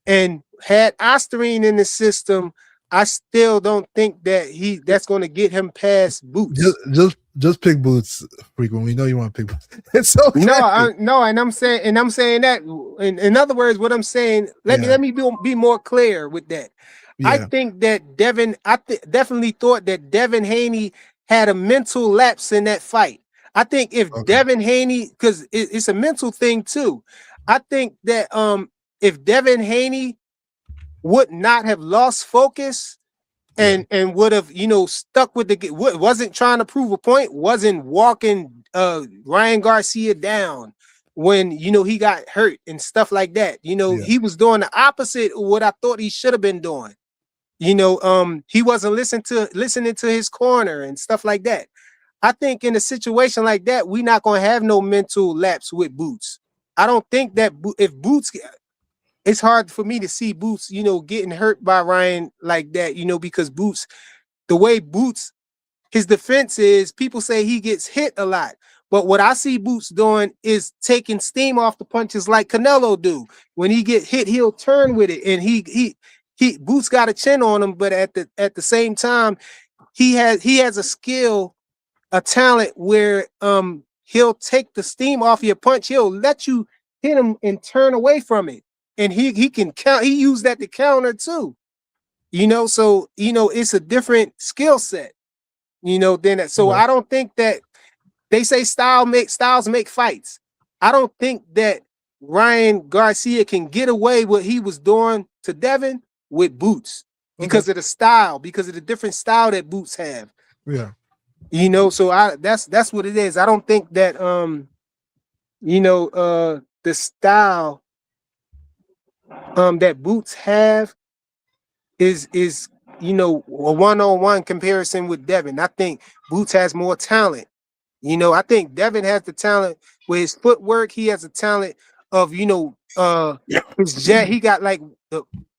and had Osterine in the system, I still don't think that that's going to get him past Boots. Just pick Boots, frequent. We know you want to pick Boots. It's okay. No, and I'm saying that. In other words, what I'm saying, let me be more clear with that. Yeah. I think that Devin, definitely thought that Devin Haney had a mental lapse in that fight. I think if Devin Haney, because it's a mental thing too. I think that if Devin Haney would not have lost focus, and would have, you know, stuck with the wasn't trying to prove a point, wasn't walking Ryan Garcia down when, you know, he got hurt and stuff like that. You know, he was doing the opposite of what I thought he should have been doing. You know, he wasn't listening to his corner and stuff like that. I think in a situation like that, we're not gonna have no mental lapse with Boots. I don't think that if Boots, it's hard for me to see Boots, you know, getting hurt by Ryan like that, you know, because Boots, the way Boots, his defense is, people say he gets hit a lot. But what I see Boots doing is taking steam off the punches like Canelo do. When he get hit, he'll turn with it. And he Boots got a chin on him, but at the same time, he has a skill, a talent where he'll take the steam off your punch. He'll let you hit him and turn away from it. And he can count, he used that to counter too. You know, so you know, it's a different skill set, you know, than that. So I don't think that they say styles make fights. I don't think that Ryan Garcia can get away what he was doing to Devin with Boots because of the style, because of the different style that Boots have. Yeah. You know, so that's what it is. I don't think that you know, the style that Boots have is you know, a one-on-one comparison with Devin. I think Boots has more talent. You know, I think Devin has the talent with his footwork. He has a talent of, you know, his jab. He got like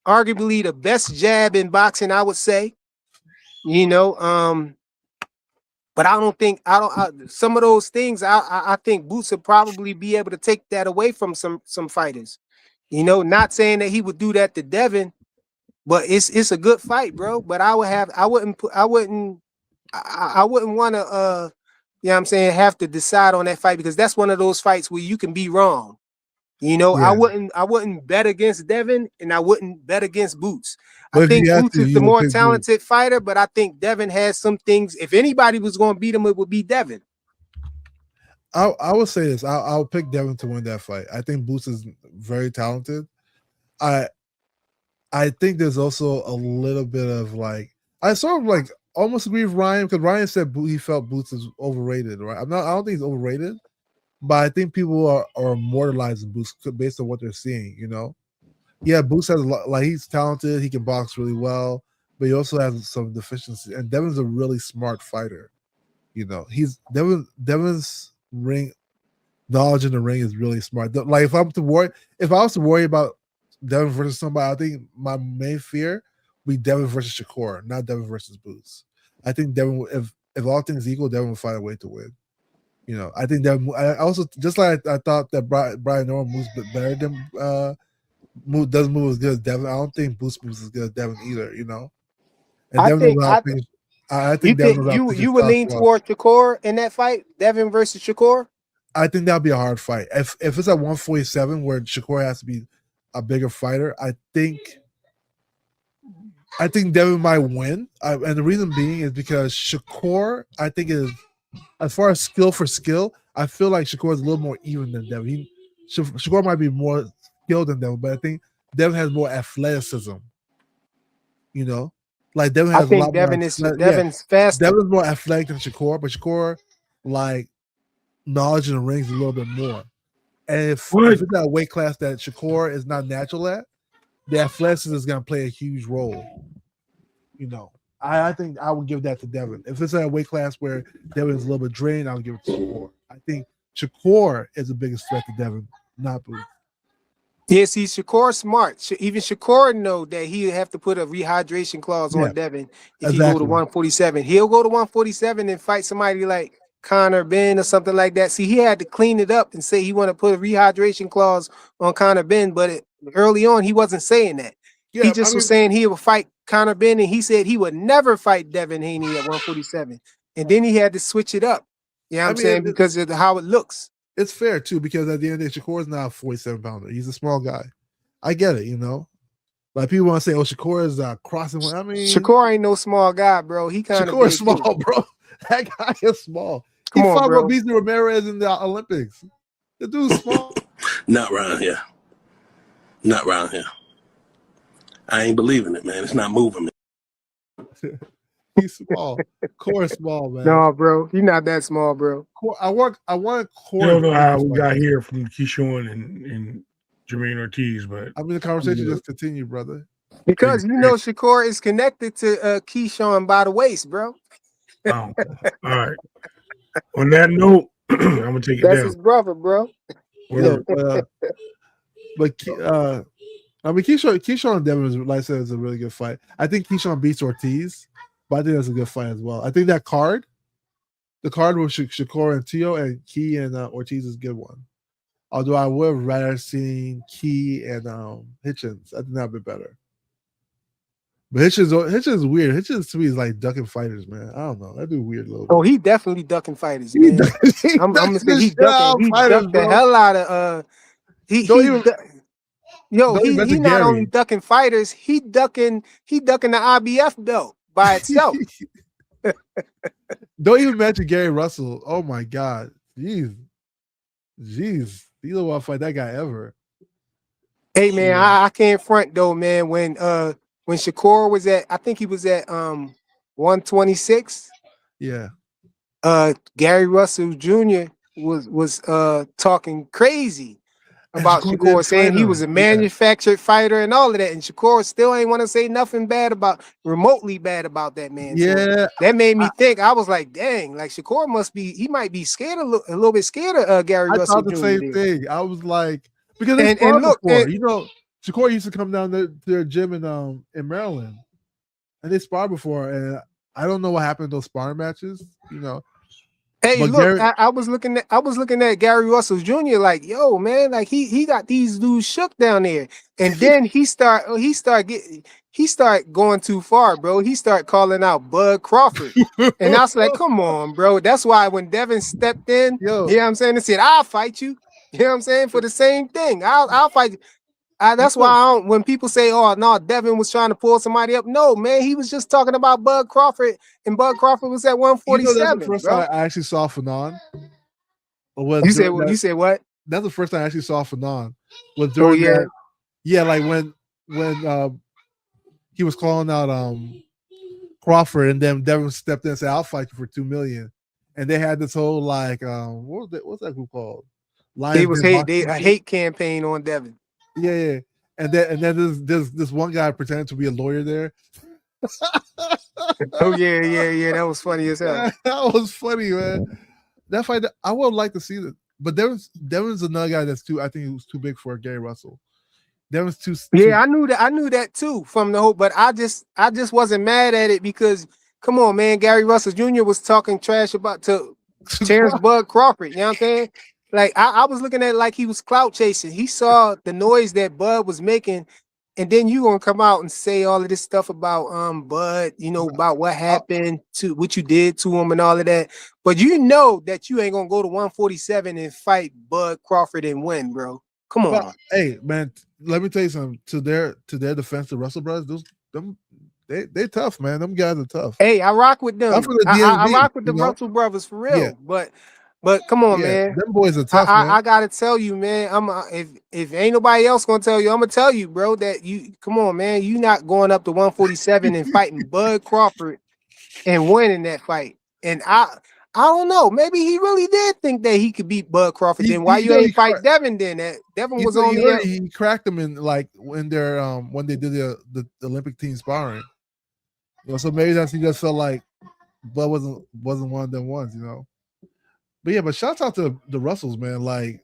arguably the best jab in boxing, I would say. You know, but I don't think some of those things. I think Boots would probably be able to take that away from some fighters. You know, not saying that he would do that to Devin, but it's a good fight, bro. But I wouldn't want to you know what I'm saying, have to decide on that fight, because that's one of those fights where you can be wrong. You know, I wouldn't bet against Devin, and I wouldn't bet against Boots. I think Boots is the more talented fighter, but I think Devin has some things. If anybody was going to beat him, it would be Devin. I will say this. I'll pick Devin to win that fight. I think Boots is very talented. I think there's also a little bit of like, I sort of like almost agree with Ryan, because Ryan said he felt Boots is overrated, right? I don't think he's overrated, but I think people are immortalizing Boots based on what they're seeing, you know? Yeah, Boots has a lot, like, he's talented, he can box really well, but he also has some deficiencies. And Devin's a really smart fighter. You know, Devin's ring knowledge in the ring is really smart. Like, if I was to worry about Devin versus somebody, I think my main fear would be Devin versus Shakur, not Devin versus Boots. I think Devin, if all things equal, Devin will find a way to win. You know, I think Devin. I also, just like I thought that Brian Norman moves better than doesn't move as good as Devin. I don't think Boots moves as good as Devin either. You know, and I Devin think you would lean toward Shakur in that fight, Devin versus Shakur. I think that'll be a hard fight. If it's at 147 where Shakur has to be a bigger fighter, I think Devin might win. And the reason being is because Shakur, I think, is, as far as skill for skill, I feel like Shakur is a little more even than Devin. Shakur might be more skilled than Devin, but I think Devin has more athleticism. You know, like Devin has a lot more. Devin's faster. Devin's more athletic than Shakur, but Shakur, like, knowledge in the rings a little bit more. And if it's that weight class that Shakur is not natural at, the athleticism is going to play a huge role. You know, I think I would give that to Devin. If it's at a weight class where Devin is a little bit drained, I would give it to Shakur. I think Shakur is the biggest threat to Devin, not Boots. Yeah, see, Shakur smart. Even Shakur know that he have to put a rehydration clause on Devin if he go to 147. He'll go to 147 and fight somebody like Conor Ben or something like that. See, he had to clean it up and say he want to put a rehydration clause on Conor Ben, but early on he wasn't saying that. Yeah, he just was saying he would fight Conor Ben, and he said he would never fight Devin Haney at 147. And then he had to switch it up. You know what I'm saying? Because of how it looks. It's fair too, because at the end of the day, Shakur is not a 47-pounder. He's a small guy. I get it, you know. Like, people want to say, "Oh, Shakur is crossing." I mean, Shakur ain't no small guy, bro. He kind of Shakur is small, too. Bro. That guy is small. He fought Robeisy Ramirez in the Olympics. The dude's small. Not around here. Not around here. I ain't believing it, man. It's not moving me. He's small. Core is small, man. No, bro, you're not that small, bro. Core, I want You Core. don't know how we got here from Keyshawn and Jermaine Ortiz, but I mean, the conversation just continued, brother. Because you know Shakur is connected to Keyshawn by the waist, bro. all right. On that note, I'm gonna take it That's down. his brother, bro. Yeah, but I mean, Keyshawn and Devin, like I said, is a really good fight. I think Keyshawn beats Ortiz, but I think that's a good fight as well. I think that card, the card with Shakur and Tio and Key and Ortiz is a good one. Although I would have rather seen Key and Hitchens. I think that'd be better. But Hitchens is weird. Hitchens to me is like ducking fighters, man. I don't know. That dude weird a little bit. Oh, he definitely ducking fighters, man. I'm gonna say he ducking. He ducked the hell out of he not only ducking fighters, he ducking the IBF belt by itself. Don't even mention Gary Russell. Oh my god. Jeez. You don't want to fight that guy ever. Hey man, I can't front though, man. When Shakur was at, I think he was at 126. Yeah. Gary Russell Jr. was talking crazy about Shakur, saying he was a manufactured fighter and all of that, and Shakur still ain't want to say nothing remotely bad about that man. Yeah, so that made me think. I was like, dang, like Shakur he might be scared a little bit scared of Gary Russell. I thought the same thing. I was like, because they sparred before, you know, Shakur used to come down to their gym in Maryland, and they sparred before, and I don't know what happened to those sparring matches, you know. Hey, but look, I was looking at Gary Russell Jr. like, yo, man, like he got these dudes shook down there, and then he start going too far, bro. He start calling out Bud Crawford, and I was like, come on, bro. That's why when Devin stepped in, you know what I'm saying, and said, I'll fight you. You know what I'm saying, for the same thing. I'll fight you. That's why when people say, "Oh no, Devin was trying to pull somebody up," no, man, he was just talking about Bud Crawford, and Bud Crawford was at 147. You know, that's the first time I actually saw Fanon. You said what? That's the first time I actually saw Fanon. Was during that, like when he was calling out Crawford, and then Devin stepped in and said, "I'll fight you for $2 million," and they had this whole like what's that group called? It was a hate campaign on Devin. Yeah. And then there's this one guy pretending to be a lawyer there. Oh yeah. That was funny as hell. That was funny, man. That fight, I would like to see that. But Devin's another guy that's I think he was too big for Gary Russell. Devin's too. Yeah, I knew that too from the whole. But I just wasn't mad at it because come on, man, Gary Russell Jr. was talking trash about to Terrence Bud Crawford. You know what I'm saying? Like I was looking at it like he was clout chasing. He saw the noise that Bud was making, and then you gonna come out and say all of this stuff about Bud, you know, about what happened to what you did to him and all of that. But you know that you ain't gonna go to 147 and fight Bud Crawford and win, bro. Come on. But, hey, man, let me tell you something. To their defense, the Russell brothers, they tough, man. Them guys are tough. Hey, I rock with them. I rock with the Russell brothers for real. Yeah. But come on, man. Them boys are tough, man. I gotta tell you, man. If ain't nobody else gonna tell you, I'm gonna tell you, bro, that you come on, man. You not going up to 147 and fighting Bud Crawford and winning that fight. And I don't know. Maybe he really did think that he could beat Bud Crawford. Then why you ain't fight Devin? Then that Devin was on the. He cracked him in like when they did the Olympic team sparring. You know, so maybe he just felt like Bud wasn't one of them ones, you know. But yeah, but shouts out to the Russells, man. Like,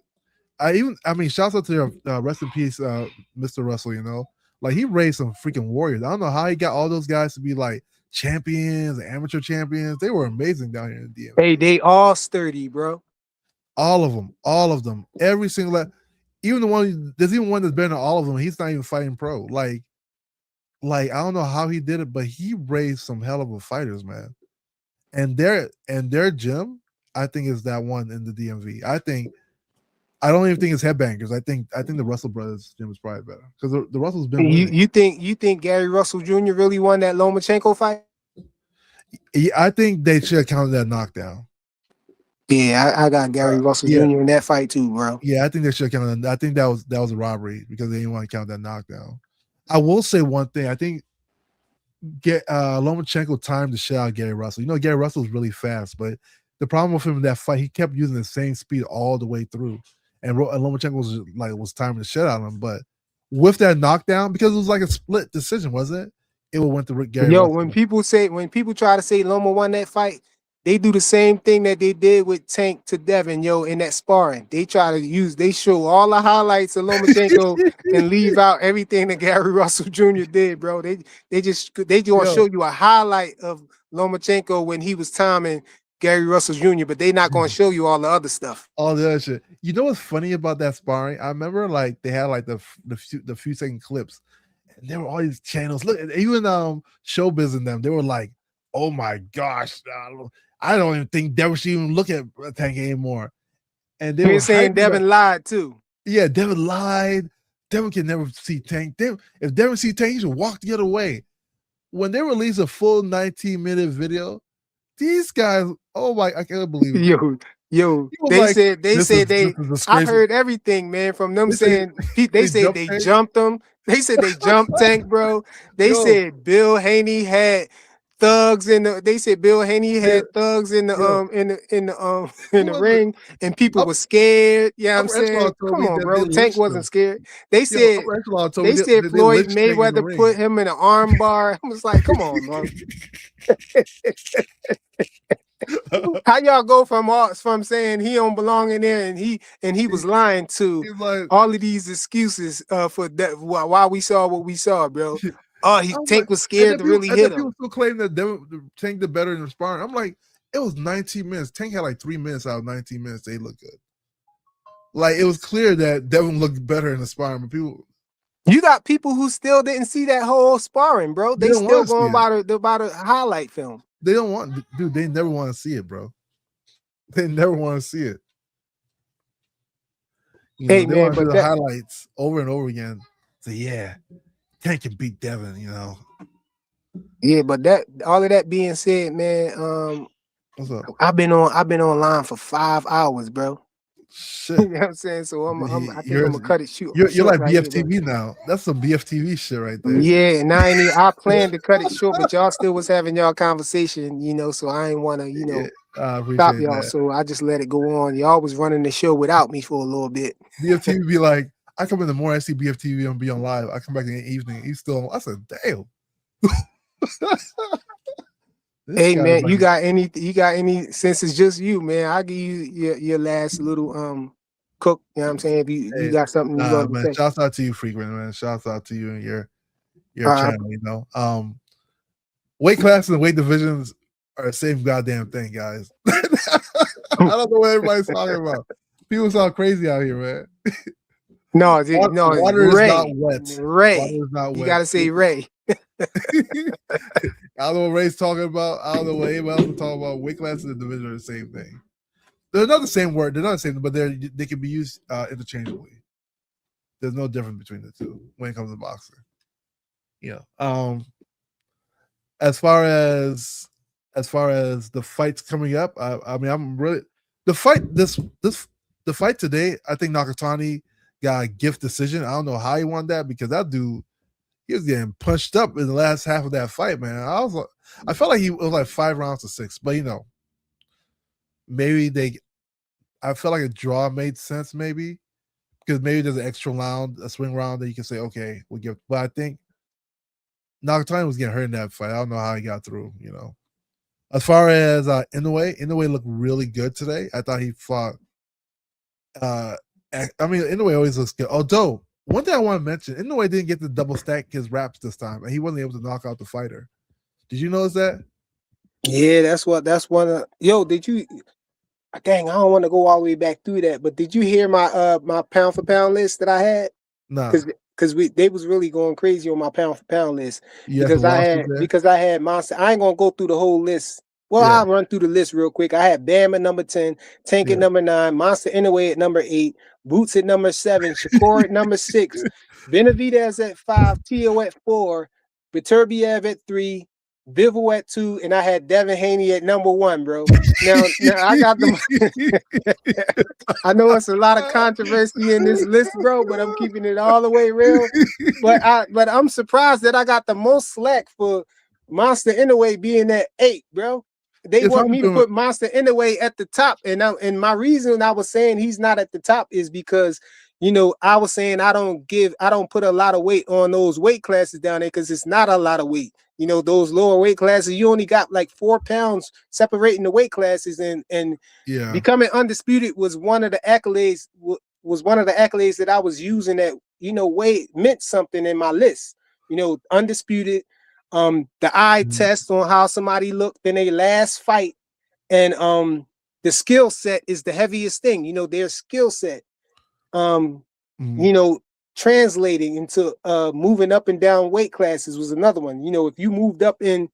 shouts out to their rest in peace, Mr. Russell. You know, like he raised some freaking warriors. I don't know how he got all those guys to be like champions, amateur champions. They were amazing down here in the DM. Hey, they all sturdy, bro. All of them. Every single, even the one. There's even one that's better than all of them. He's not even fighting pro. Like I don't know how he did it, but he raised some hell of a fighters, man. And their gym, I think, is that one in the DMV. I don't even think it's Headbangers. I think the Russell brothers gym is probably better because the Russell's been. You think Gary Russell Jr. really won that Lomachenko fight? Yeah, I think they should have counted that knockdown. Yeah, I got Gary Russell Jr. in that fight too, bro. Yeah, I think they should have counted. I think that was a robbery because they didn't want to count that knockdown. I will say one thing. I think Lomachenko timed the shit out of Gary Russell. You know, Gary Russell was really fast, but the problem with him in that fight, he kept using the same speed all the way through, and Lomachenko was timing the shit out of him. But with that knockdown, because it was like a split decision, wasn't it? It went to Gary Yo, Russell. when people try to say Loma won that fight, they do the same thing that they did with Tank to Devin, yo, in that sparring. They show all the highlights of Lomachenko and leave out everything that Gary Russell Jr. did, bro. They gonna show you a highlight of Lomachenko when he was timing Gary Russell Jr., but they not gonna show you all the other stuff. All the other shit. You know what's funny about that sparring? I remember like they had like the few second clips. And there were all these channels. Look, even Showbiz and them, they were like, "Oh my gosh, I don't even think Devin should even look at Tank anymore." And they were saying Devin lied too. Yeah, Devin lied. Devin can never see Tank. If Devin see Tank, he should walk the other way. When they release a full 19-minute video, these guys, oh my, I can't believe it. Yo, they said I heard everything, man, from them saying they said they jumped him. They said they jumped Tank, bro. They said Bill Haney had thugs in the. They said Bill Haney had thugs in the ring, and people were scared. Yeah, I'm saying, come on, bro. Tank wasn't scared. They said Floyd Mayweather put him in an arm bar. I was like, come on, bro. How y'all go from saying he don't belong in there and he was lying to all of these excuses for that why we saw what we saw, bro? Oh, Tank was scared to really hit him. People still claim that Tank did better in the sparring. I'm like, it was 19 minutes. Tank had like 3 minutes out of 19 minutes. They looked good. Like it was clear that Devin looked better in the sparring, but you got people who still didn't see that whole sparring, bro. They still going about a highlight film. They don't want, dude. They never want to see it, bro. They never want to see it. They want to do the highlights over and over again. So yeah, Tank can beat Devin. Yeah, but all of that being said, man, what's up? I've been online for 5 hours, bro. Shit. You know what I'm saying? So I think I'm gonna cut it short. You're like BFTV now. That's some BFTV shit right there. Yeah, and I planned to cut it short, but y'all still was having y'all conversation, so I ain't want to, stop y'all. That. So I just let it go on. Y'all was running the show without me for a little bit. BFTV be like, I come in the morning, I see BFTV and be on live. I come back in the evening, he's still on. I said, damn. Hey man, you got any since it's just you, man, I'll give you your last little cook, you know what I'm saying? If you got something you want to say. Shouts out to you, Frequent, man. Shouts out to you and your channel, Weight classes and weight divisions are the same goddamn thing, guys. I don't know what everybody's talking about. People sound crazy out here, man. No, water is not wet. Ray. Water is not wet. You gotta say Ray. I don't know what Ray's talking about. I don't know what anybody else is talking about. Weight classes and division are the same thing. They're not the same word. They're not the same, but they can be used interchangeably. There's no difference between the two when it comes to boxing. As far as the fights coming up, I mean, I'm really the fight today. I think Nakatani got a gift decision. I don't know how he won that because that dude, he was getting punched up in the last half of that fight, man. I felt like it was like 5 rounds to 6, but maybe I felt like a draw made sense, maybe because maybe there's an extra round, a swing round that you can say, okay, we'll give. But I think Nakatani was getting hurt in that fight. I don't know how he got through. As far as Inoue looked really good today. I thought he fought. Inoue always looks good. Although one thing I want to mention, Inoue didn't get to double stack his wraps this time, and he wasn't able to knock out the fighter. Did you notice that? Yeah, that's one of. Yo, did you? Dang, I don't want to go all the way back through that, but did you hear my my pound for pound list that I had? No, because they was really going crazy on my pound for pound list because I had Monster. I ain't gonna go through the whole list. Well, I'll run through the list real quick. I had Bam at number 10, Tank at number 9, Monster Inoue at number 8, Boots at number 7, Shakur at number 6, Benavidez at 5, Tio at 4, Beterbiev at 3, Bivol at 2, and I had Devin Haney at number 1, bro. Now I got them. I know it's a lot of controversy in this list, bro, but I'm keeping it all the way real. But I'm surprised that I got the most slack for Monster Inoue being at 8, bro. They If want I'm me to doing, put Monster Inoue at the top, and my reason I was saying he's not at the top is because I was saying I don't put a lot of weight on those weight classes down there because it's not a lot of weight. Those lower weight classes, you only got like 4 pounds separating the weight classes, and yeah, becoming undisputed was one of the accolades. Was one of the accolades that I was using that weight meant something in my list. Undisputed, the eye mm, test on how somebody looked in their last fight, and the skill set is the heaviest thing. Their skill set, um, mm, you know, translating into moving up and down weight classes was another one. If you moved up in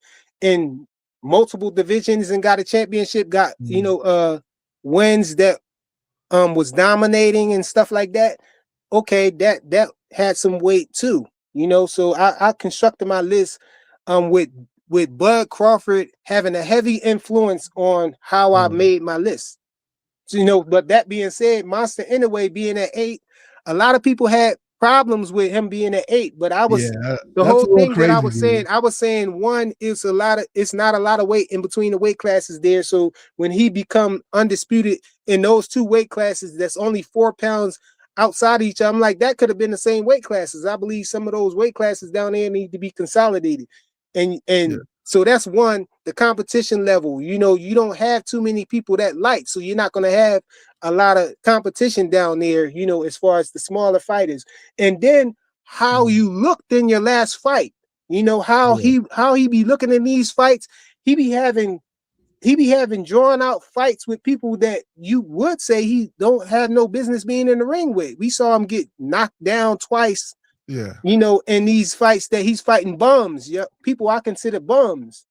multiple divisions and got a championship, got mm, wins that was dominating and stuff like that, okay, that had some weight too. So I constructed my list with Bud Crawford having a heavy influence on how I oh, made my list. So, but that being said, Monster Inoue being at 8, a lot of people had problems with him being at 8, but yeah, the that's whole a little thing that crazy, dude. I was saying one, it's not a lot of weight in between the weight classes there. So when he become undisputed in those two weight classes, that's only 4 pounds outside of each other. I'm like, that could have been the same weight classes. I believe some of those weight classes down there need to be consolidated. Yeah, And so that's one, the competition level. You don't have too many people that light, so you're not going to have a lot of competition down there, as far as the smaller fighters. And then how mm, you looked in your last fight, how yeah, he be looking in these fights. He be having drawn out fights with people that you would say he don't have no business being in the ring with. We saw him get knocked down twice, yeah. in these fights that he's fighting bums. Yeah, people I consider bums.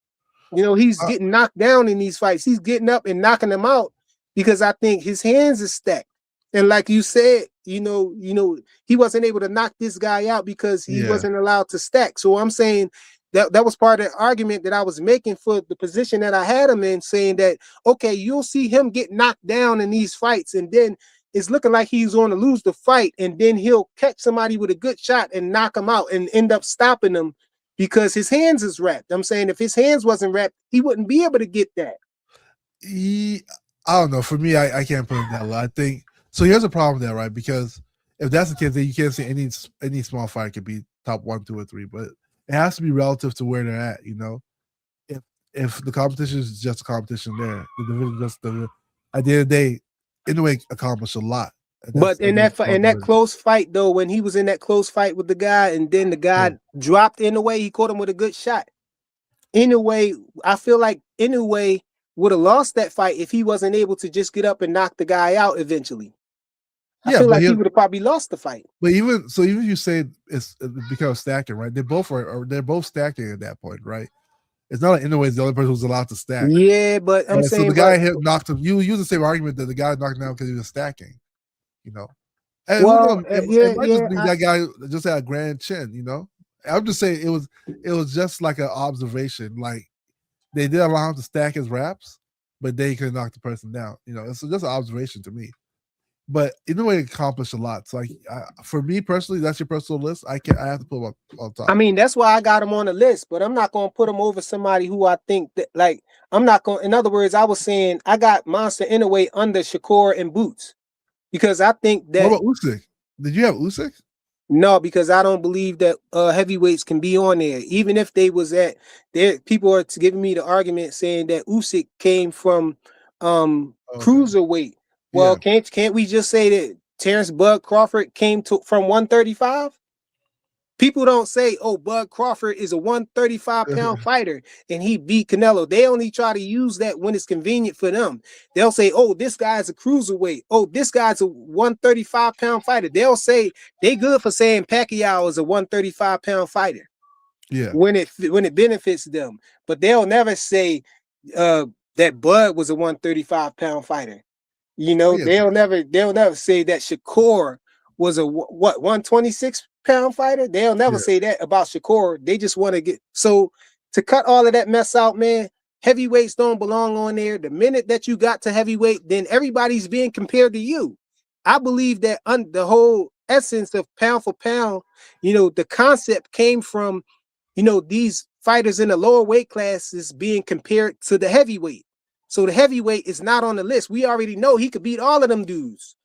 He's Uh, getting knocked down in these fights. He's getting up and knocking them out because I think his hands are stacked. And like you said, he wasn't able to knock this guy out because he yeah, wasn't allowed to stack. So I'm saying that was part of the argument that I was making for the position that I had him in, saying that, okay, you'll see him get knocked down in these fights, and then it's looking like he's going to lose the fight, and then he'll catch somebody with a good shot and knock him out and end up stopping him because his hands is wrapped. I'm saying if his hands wasn't wrapped, he wouldn't be able to get that. he, I don't know. For me, I can't put him that low. I think so. Here's a problem there, right? Because if that's the case, then you can't say any small fighter could be top 1, 2, or 3, but it has to be relative to where they're at. If the competition is just a competition there, the division just the at the end of the day, Inoue accomplished a lot. And But in that's that close fight though, when he was in that close fight with the guy, and then the guy dropped Inoue, he caught him with a good shot. Inoue, I feel like Inoue would have lost that fight if he wasn't able to just get up and knock the guy out eventually. I yeah, feel but like he would have probably lost the fight. but even so, even if you say it's because of stacking, right? They both they're both stacking at that point, right? It's not like Inoue is the only person who's allowed to stack. Yeah, but I'm Right? So the saying, guy knocked him. You use the same argument that the guy knocked him down because he was stacking. And who well, knows? It yeah, might just yeah, be that guy just had a grand chin. I'm just saying it was just like an observation. Like they did allow him to stack his raps, but they could knock the person down. It's just an observation to me. But Inoue accomplished a lot. So, for me personally, that's your personal list. I have to put him on top. I mean, that's why I got him on the list, but I'm not going to put him over somebody who I think that, like, I'm not going, in other words, I was saying I got Monster Inoue under Shakur and Boots because I think What that, about Usyk? Did you have Usyk? no, because I don't believe that heavyweights can be on there. Even if they was at there, people are giving me the argument saying that Usyk came from Okay. cruiserweight. Well, Yeah. can't we just say that Terrence Bud Crawford came from 135? People don't say, oh, Bud Crawford is a 135-pound fighter and he beat Canelo. They only try to use that when it's convenient for them. They'll say, oh, this guy's a cruiserweight. Oh, this guy's a 135-pound fighter. They'll say they good for saying Pacquiao is a 135-pound fighter. Yeah. When it benefits them. But they'll never say that Bud was a 135-pound fighter. Yeah. They'll never say that Shakur was a 126-pound fighter. They'll never Yeah. say that about Shakur. They just want to get so to cut all of that mess out, man. Heavyweights don't belong on there. The minute that you got to heavyweight, then everybody's being compared to you. I believe that the whole essence of pound for pound, the concept came from these fighters in the lower weight classes being compared to the heavyweight. So the heavyweight is not on the list. We already know he could beat all of them dudes.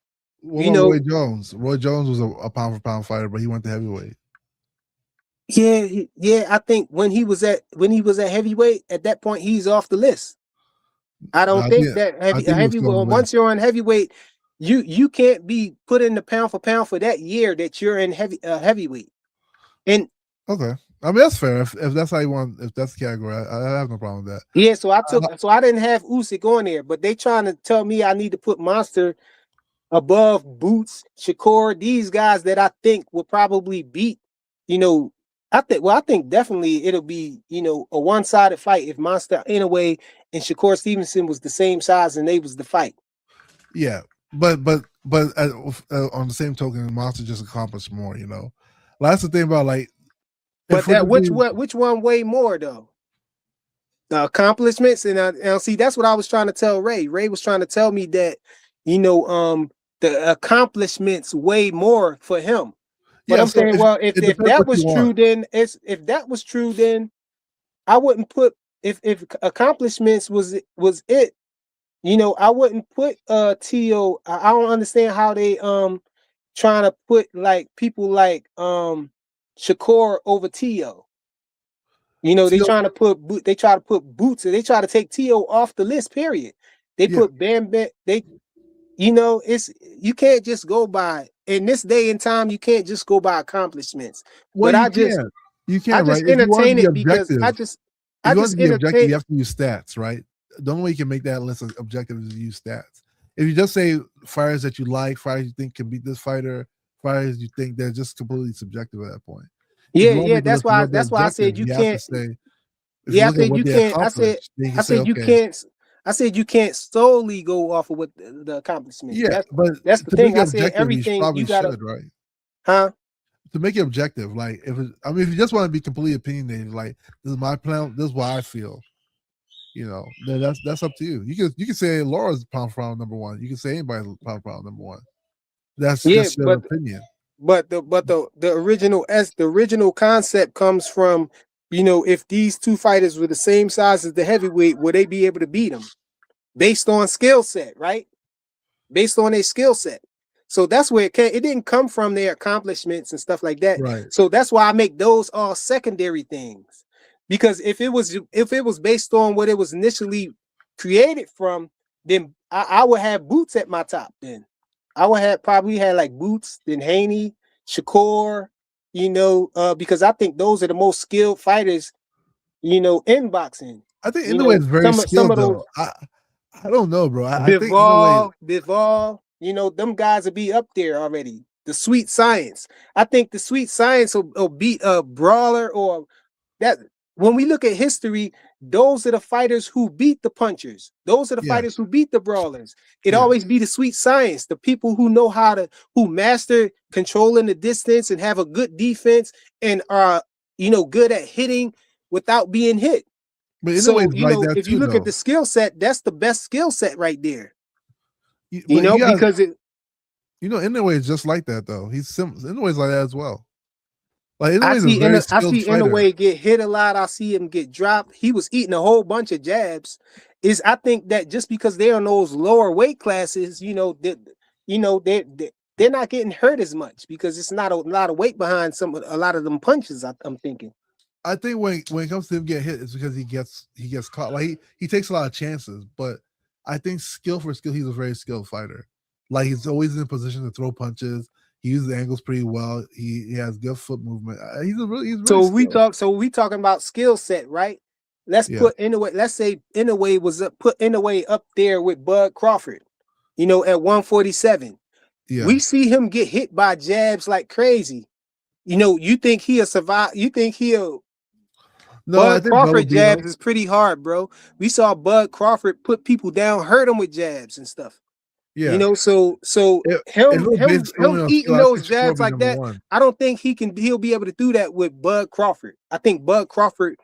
What You about know, Roy Jones? Roy Jones was a pound for pound fighter, but he went to heavyweight. yeah. I think when he was at heavyweight, at that point he's off the list. I No, don't think that I think he was still on the once list. you're on heavyweight, you can't be put in the pound for that year that you're in heavyweight. And Okay, I mean that's fair. If that's how you want, if that's the category, I have no problem with that. yeah, so I didn't have Usyk on there, but they trying to tell me I need to put Monster above Boots, Shakur, these guys that I think will probably beat, I think definitely it'll be, a one-sided fight if Monster Inoue and Shakur Stevenson was the same size and they was the fight. Yeah, but on the same token, Monster just accomplished more. That's the thing about But which one way more though? The accomplishments and see that's what I was trying to tell Ray. Ray was trying to tell me that the accomplishments way more for him. But yeah, I'm saying, well, if that was true, then if that was true, then I wouldn't put if accomplishments was it. I wouldn't put T.O. I don't understand how they trying to put like people like Shakur over T.O. They try to put Boots, and they try to take T.O. off the list. Period. They put Bam. It's you can't just go by in this day and time. You can't just go by accomplishments. Well, But you can, right? entertain it because objective, I just objective, entertain. you have to use stats, right? The only way you can make that list objective is to use stats. If you just say fighters that you like, fighters you think can beat this fighter, fighters you think they're just completely subjective at that point. Yeah. That's why I said you can't. Have to say, I said you can't. I said you can't solely go off of what the accomplishments. Yeah, that's the thing. I said everything you gotta, right? Huh? To make it objective, like if you just want to be completely opinionated, like this is my plan, this is what I feel. Then that's up to you. You can say Laura's pound for pound number one. You can say anybody's pound for pound number one. That's just your opinion. But the original concept comes from, if these two fighters were the same size as the heavyweight, would they be able to beat them based on skill set, right? Based on their skill set. So that's where it came. It didn't come from their accomplishments and stuff like that. Right. So that's why I make those all secondary things. Because if it was based on what it was initially created from, then I would have Boots at my top. Then I would probably have like Boots, then Haney, Shakur, because I think those are the most skilled fighters, in boxing. I think Inoue is very skilled though. I don't know, bro. I think Bivol, them guys will be up there already. The Sweet Science. I think the Sweet Science will beat a brawler or that. When we look at history, those are the fighters who beat the punchers. Those are the fighters who beat the brawlers. It always be the Sweet Science, the people who know who master controlling the distance and have a good defense and are, good at hitting without being hit. But so, if you look at the skill set, that's the best skill set right there. Because Inoue is just like that though. Inoue's like that as well. Like I see Inoue get hit a lot. I see him get dropped. He was eating a whole bunch of jabs. I think that just because they're in those lower weight classes, they're not getting hurt as much because it's not a lot of weight behind a lot of them punches. I'm thinking. I think when it comes to him getting hit, it's because he gets caught. Like he takes a lot of chances, but I think skill for skill, he's a very skilled fighter. Like he's always in a position to throw punches. He uses the angles pretty well. He has good foot movement. He's really skilled. So we talking about skill set, right? Put Inoue. Let's say Inoue put Inoue up there with Bud Crawford. At 147. Yeah. We see him get hit by jabs like crazy. You think he'll survive? You think he'll? No, Bud Crawford jabs is pretty hard, bro. We saw Bud Crawford put people down, hurt them with jabs and stuff. Yeah, so him eating those jabs like that, I don't think he'll be able to do that with Bud Crawford. I think Bud Crawford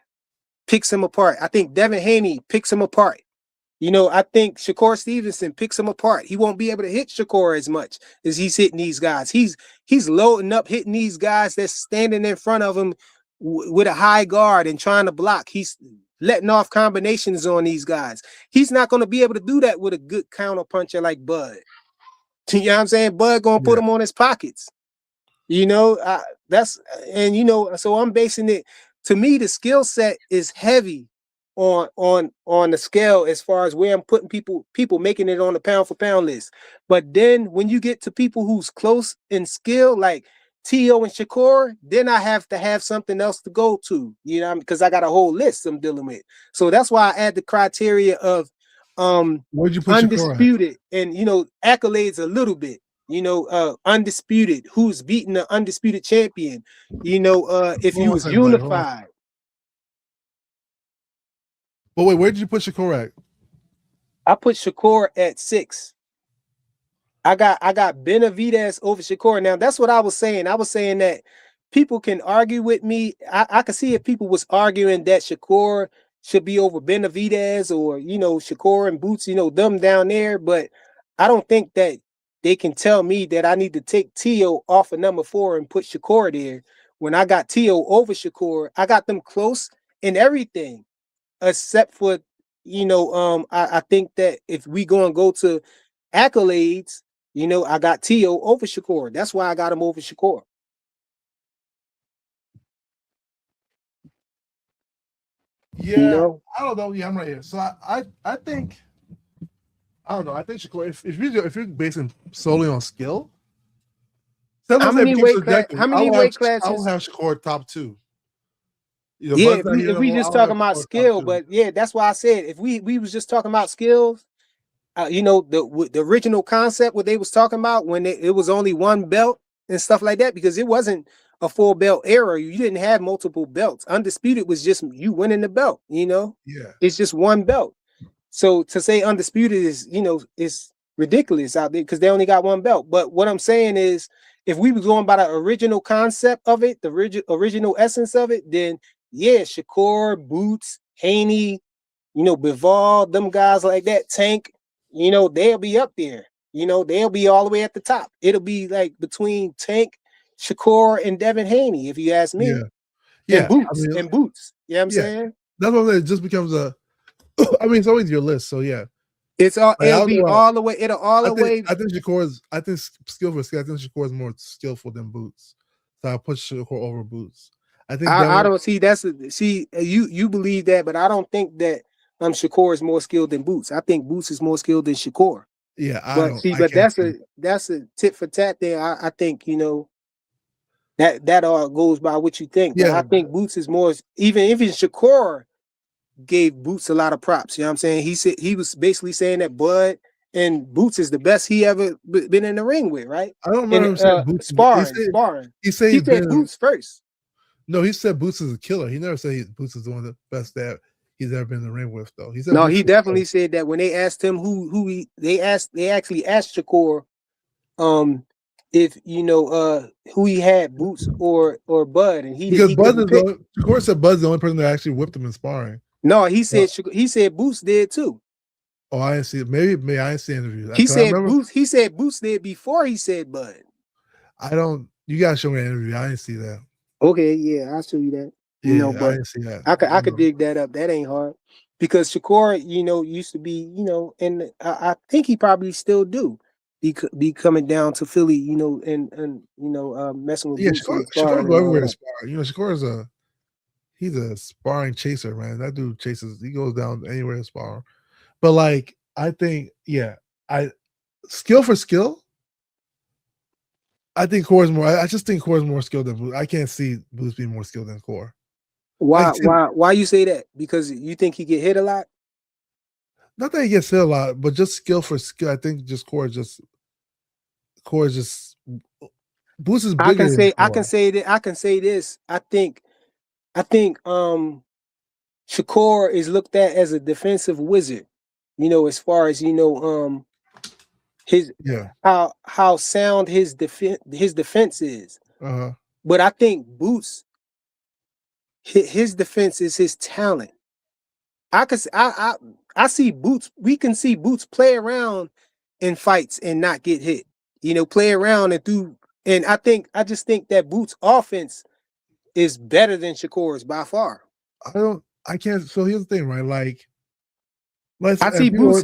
picks him apart. I think Devin Haney picks him apart. I think Shakur Stevenson picks him apart. He won't be able to hit Shakur as much as he's hitting these guys. He's loading up, hitting these guys that's standing in front of him with a high guard and trying to block. He's letting off combinations on these guys. He's not going to be able to do that with a good counter puncher like Bud. You know what I'm saying? Bud going to put him on his pockets. You know, that's, and you know, so I'm basing it, to me, the skill set is heavy on the scale as far as where I'm putting people making it on the pound for pound list. But then when you get to people who's close in skill, like Tio and Shakur, then I have to have something else to go to, you know, because I got a whole list I'm dealing with. So that's why I add the criteria of Where'd you put undisputed and, you know, accolades a little bit. You know, undisputed, who's beating the undisputed champion, you know, if you was unified. But wait, where did you put Shakur at? I put Shakur at 6. I got Benavidez over Shakur. Now that's what I was saying. I was saying that people can argue with me. I could see if people was arguing that Shakur should be over Benavidez, or, you know, Shakur and Boots, you know, them down there. But I don't think that they can tell me that I need to take Tio off of number 4 and put Shakur there when I got Tio over Shakur. I got them close in everything, except for, you know, I think that if we go to accolades, you know, I got Tio over Shakur. That's why I got him over Shakur. Yeah, you know? I don't know. Yeah, I'm right here. So I think, I don't know. I think Shakur, if you're basing solely on skill, how many weight classes? I will have Shakur top 2. You know, yeah, if we just talking about skill, but yeah, that's why I said if we was just talking about skills, you know, the original concept, what they was talking about when it was only one belt and stuff like that, because it wasn't a full belt era. You didn't have multiple belts. Undisputed was just you winning the belt, you know? Yeah. It's just one belt. So to say undisputed is, you know, is ridiculous out there because they only got one belt. But what I'm saying is, if we was going by the original concept of it, the original essence of it, then yeah, Shakur, Boots, Haney, you know, Bivol, them guys like that, Tank, you know, they'll be up there. You know, they'll be all the way at the top. It'll be like between Tank, Shakur, and Devin Haney, if you ask me. Yeah. Yeah. And Boots. You know what I'm saying? That's what I'm saying. It just becomes I mean, it's always your list, so yeah. It's all it'll be all the way. It'll all the way. I think skill for skill. I think Shakur is more skillful than Boots. So I'll put Shakur over Boots. I think I don't see you believe that, but I don't think that Shakur is more skilled than Boots. I think Boots is more skilled than Shakur. Yeah, but that's a tit for tat there. I think, you know, that all goes by what you think. But I think Boots is more, even if Shakur gave Boots a lot of props. You know what I'm saying? He said he was basically saying that Bud and Boots is the best he ever been in the ring with, right? I don't remember him saying Boots sparring. He said Boots first. No, he said Boots is a killer. He never said Boots is one of the best that he's ever been in the ring with, though. He said no, he definitely said that when they asked him they actually asked Shakur if, you know, who he had, Boots or Bud, and Shakur said Bud's the only person that actually whipped him in sparring. No, he said Boots did too. Oh, I didn't see it. Maybe I didn't see interviews. He said Boots did before he said Bud. You gotta show me an interview. I didn't see that. Okay, yeah, I'll show you that. Yeah, you know, but I didn't see that. I could dig that up. That ain't hard. Because Shakur, you know, used to be, you know, and I think he probably still do be coming down to Philly, you know, and you know, messing with Boots. Shakur go everywhere to spar. You know, Shakur he's a sparring chaser, man. That dude chases. He goes down anywhere to spar. But like, I think, skill for skill. I think Core is more. I just think Core is more skilled than Boots. I can't see Boots being more skilled than Core. Why you say that? Because you think he get hit a lot? Not that he gets hit a lot, but just skill for skill. I think just Core is just Boots is bigger. I can say this. I think Shakur is looked at as a defensive wizard, you know, as far as, you know, how sound his defense is. But I think Boots, his defense is his talent. I see Boots. We can see Boots play around in fights and not get hit. You know, play around and do. And I just think that Boots' offense is better than Shakur's by far. I can't. So here's the thing, right? Like, I see Boots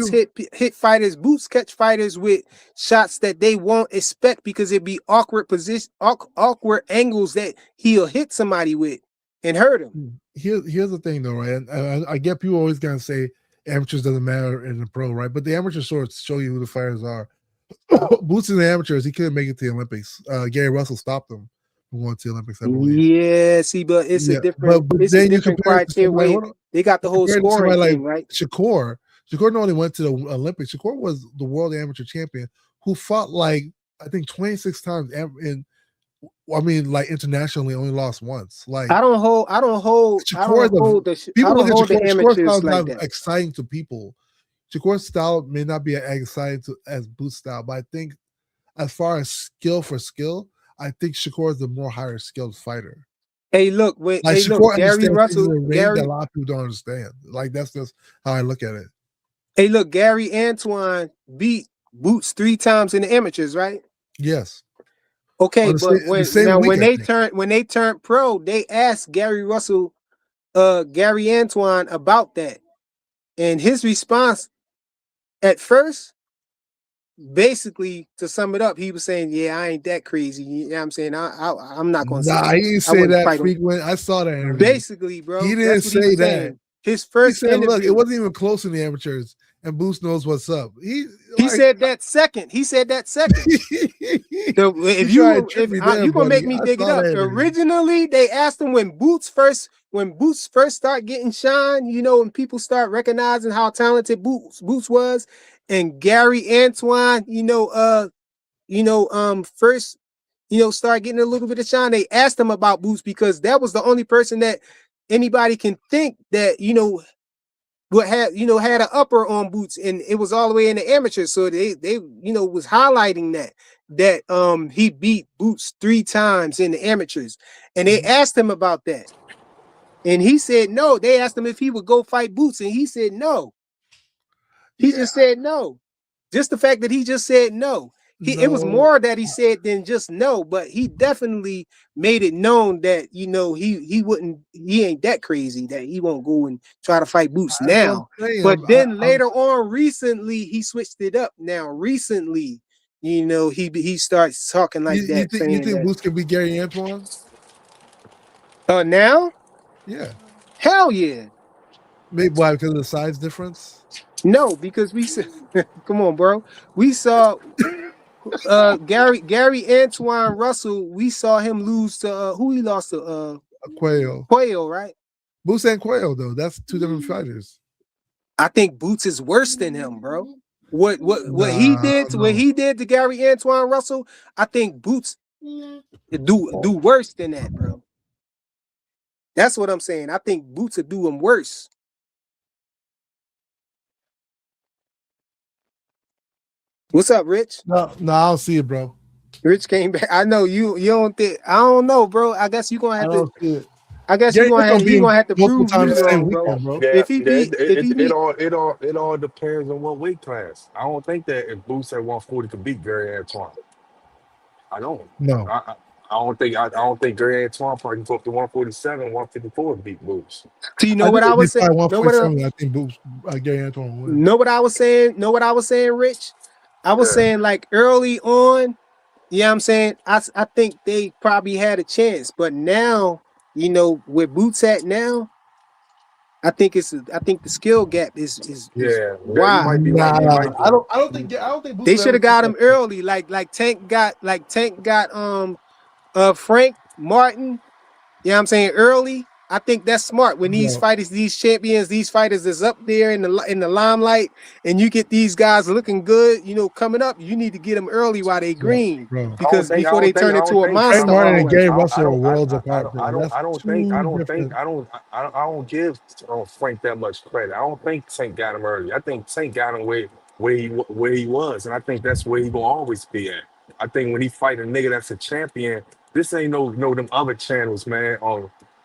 hit fighters. Boots catch fighters with shots that they won't expect because it'd be awkward position, awkward angles that he'll hit somebody with and hurt him. Here's the thing, though, right? And I get people always gonna say amateurs doesn't matter in the pro, right? But the amateur sorts show you who the fighters are. Boots in the amateurs, he couldn't make it to the Olympics. Gary Russell stopped him from going to the Olympics, I believe. Yeah, see, but it's a different. But it's then a different criteria. They got the whole scoring thing, right? Shakur not only went to the Olympics. Shakur was the world amateur champion who fought like I think 26 times internationally only lost once. Like I don't hold the amateurs like that. Exciting to people. Shakur's style may not be as exciting as Boots' style, but I think as far as skill for skill, I think Shakur is the more higher skilled fighter. Hey, look, Gary Russell, that a lot of people don't understand. Like that's just how I look at it. Hey, look, Gary Antoine beat Boots 3 times in the amateurs, right? Yes. Okay, but when they turned pro, they asked Gary Antoine about that, and his response at first, basically, to sum it up, he was saying, "Yeah, I ain't that crazy." You know what I'm saying? I'm not going to say. He didn't say that frequent. I saw that interview. Basically, bro, he didn't say that. His first interview, look, it wasn't even close in the amateurs, and Boots knows what's up. He said that second. If you gonna make me dig it up, originally they asked him when Boots first start getting shine, and people start recognizing how talented Boots was, and Gary Antoine, first, start getting a little bit of shine. They asked him about Boots because that was the only person that anybody can think that had an upper on Boots, and it was all the way in the amateurs. So they was highlighting that he beat Boots 3 times in the amateurs, and they asked him about that, and he said no. They asked him if he would go fight Boots, and he said no. He just said no. Just the fact that he just said no. It was more that he said than just no, but he definitely made it known that he ain't that crazy that he won't go and try to fight Boots now. But then later on, recently he switched it up. Now recently, he starts talking like that. You think Boots can beat Gary Antoine? Now? Yeah. Hell yeah. Maybe why? Because of the size difference? No, because we said, come on, bro. We saw Gary Antoine Russell. We saw him lose to who he lost to Quayle, right? Boots and Quayle, though. That's 2 different fighters. I think Boots is worse than him, bro. What he did to Gary Antoine Russell, I think Boots do worse than that, bro. That's what I'm saying. I think Boots would do him worse. What's up, Rich? No, I don't see it, bro. Rich came back. I know you don't think. I don't know, bro. I guess you're gonna have to. See it. I guess you're gonna have to prove me wrong, bro. Yeah, it all depends on what weight class. I don't think that if Boots at 140 could beat Gary Antoine. I don't. No. I don't think Gary Antoine probably can go up to 147, 154 to beat Boots. So you know what I was saying? I think Boots, Gary Antoine wins. Know what I was saying? Rich? I was saying like early on, yeah, I'm saying I think they probably had a chance, but now, where Boots at now, I think the skill gap is wide. You might be right. I don't think Boots they should have got him early, like Tank got Frank Martin. You know what I'm saying? Early. I think that's smart when these fighters, these champions, these fighters is up there in the limelight, and you get these guys looking good, coming up. You need to get them early while they green, because before they turn into a monster. Frank Martin and Gary Russell are worlds apart. I don't give Frank that much credit. I don't think Tank got him early. I think Tank got him where he was, and I think that's where he gonna always be at. I think when he fight a nigga that's a champion, this ain't no them other channels, man.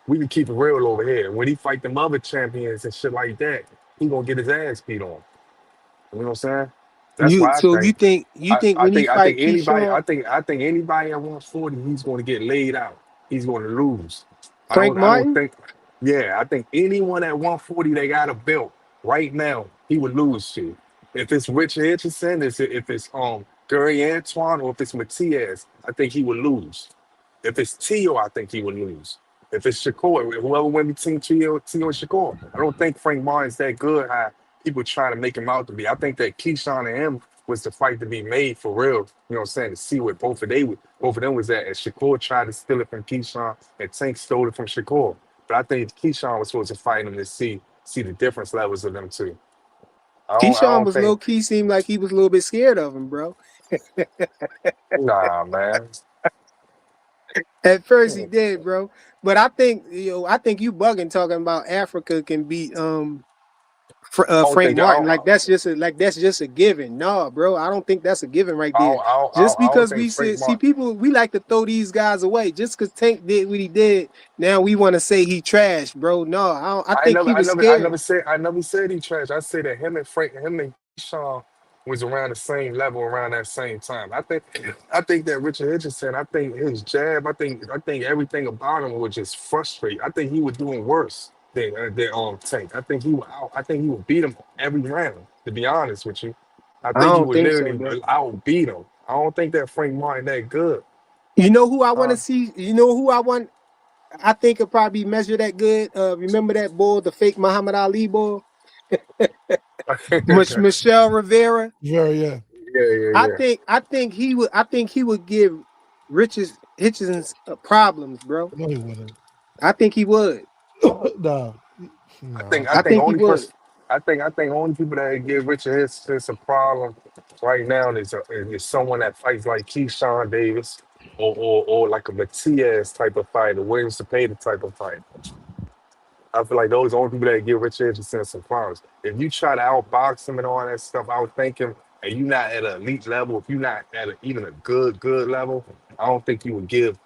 We can keep it real over here. When he fight them other champions and shit like that, he gonna get his ass beat on. You know what I'm saying? That's why I think. You think when he fight anybody at 140, he's gonna get laid out. he's going to lose. Frank I don't Martin? think. Yeah, I think anyone at 140 they got a belt right now, he would lose to. If it's Richard Richardson, if it's Gary Antoine, or if it's Matias, I think he would lose. If it's Tio, I think he would lose. If it's Shakur, whoever win between Tio and Shakur, I don't think Frank Martin's that good. How people trying to make him out to be. I think that Keyshawn and him was the fight to be made for real. You know what I'm saying? To see what both of them was at. And Shakur tried to steal it from Keyshawn, and Tank stole it from Shakur. But I think Keyshawn was supposed to fight him to see the difference levels of them two. I Keyshawn don't was low think. key, seemed like he was a little bit scared of him, bro. Nah, man. At first he did, bro. But I think I think you bugging talking about Africa can beat I don't Frank think. Martin. Like that's just a given. No, bro. I don't think that's a given right there. Just I don't because think we Frank see Martin. people, we like to throw these guys away. Just because Tank did what he did, now we want to say he trashed, bro. No, I think he was scared. I never said he trash. I said that him and Keyshawn was around the same level around that same time. I think that Richard Richardson, I think his jab, I think everything about him was just frustrating. I think he was doing worse than Tank. I think he would beat him every round, to be honest with you. I I think he don't would think so, literally bro. outbeat him. I don't think that Frank Martin that good. You know who I want to Uh, see? You know who I want? I think could probably measure that good. Remember that bull, the fake Muhammad Ali bull, yeah, Michelle Rivera. Yeah. yeah. I think he would give Richard Hitchens problems, bro. No, he wouldn't. I think he would. No, I no. think I I think think he only would. person I think only people that give Richard Hitchens a problem right now is someone that fights like Keyshawn Davis, or like a Matias type of fighter, William Cepeda type of fighter. I feel like those are the only people that give Richard Hitchens some problems. If you try to outbox him and all that stuff, outthink him, and you're not at an elite level, if you're not at even a good level, I don't think you would give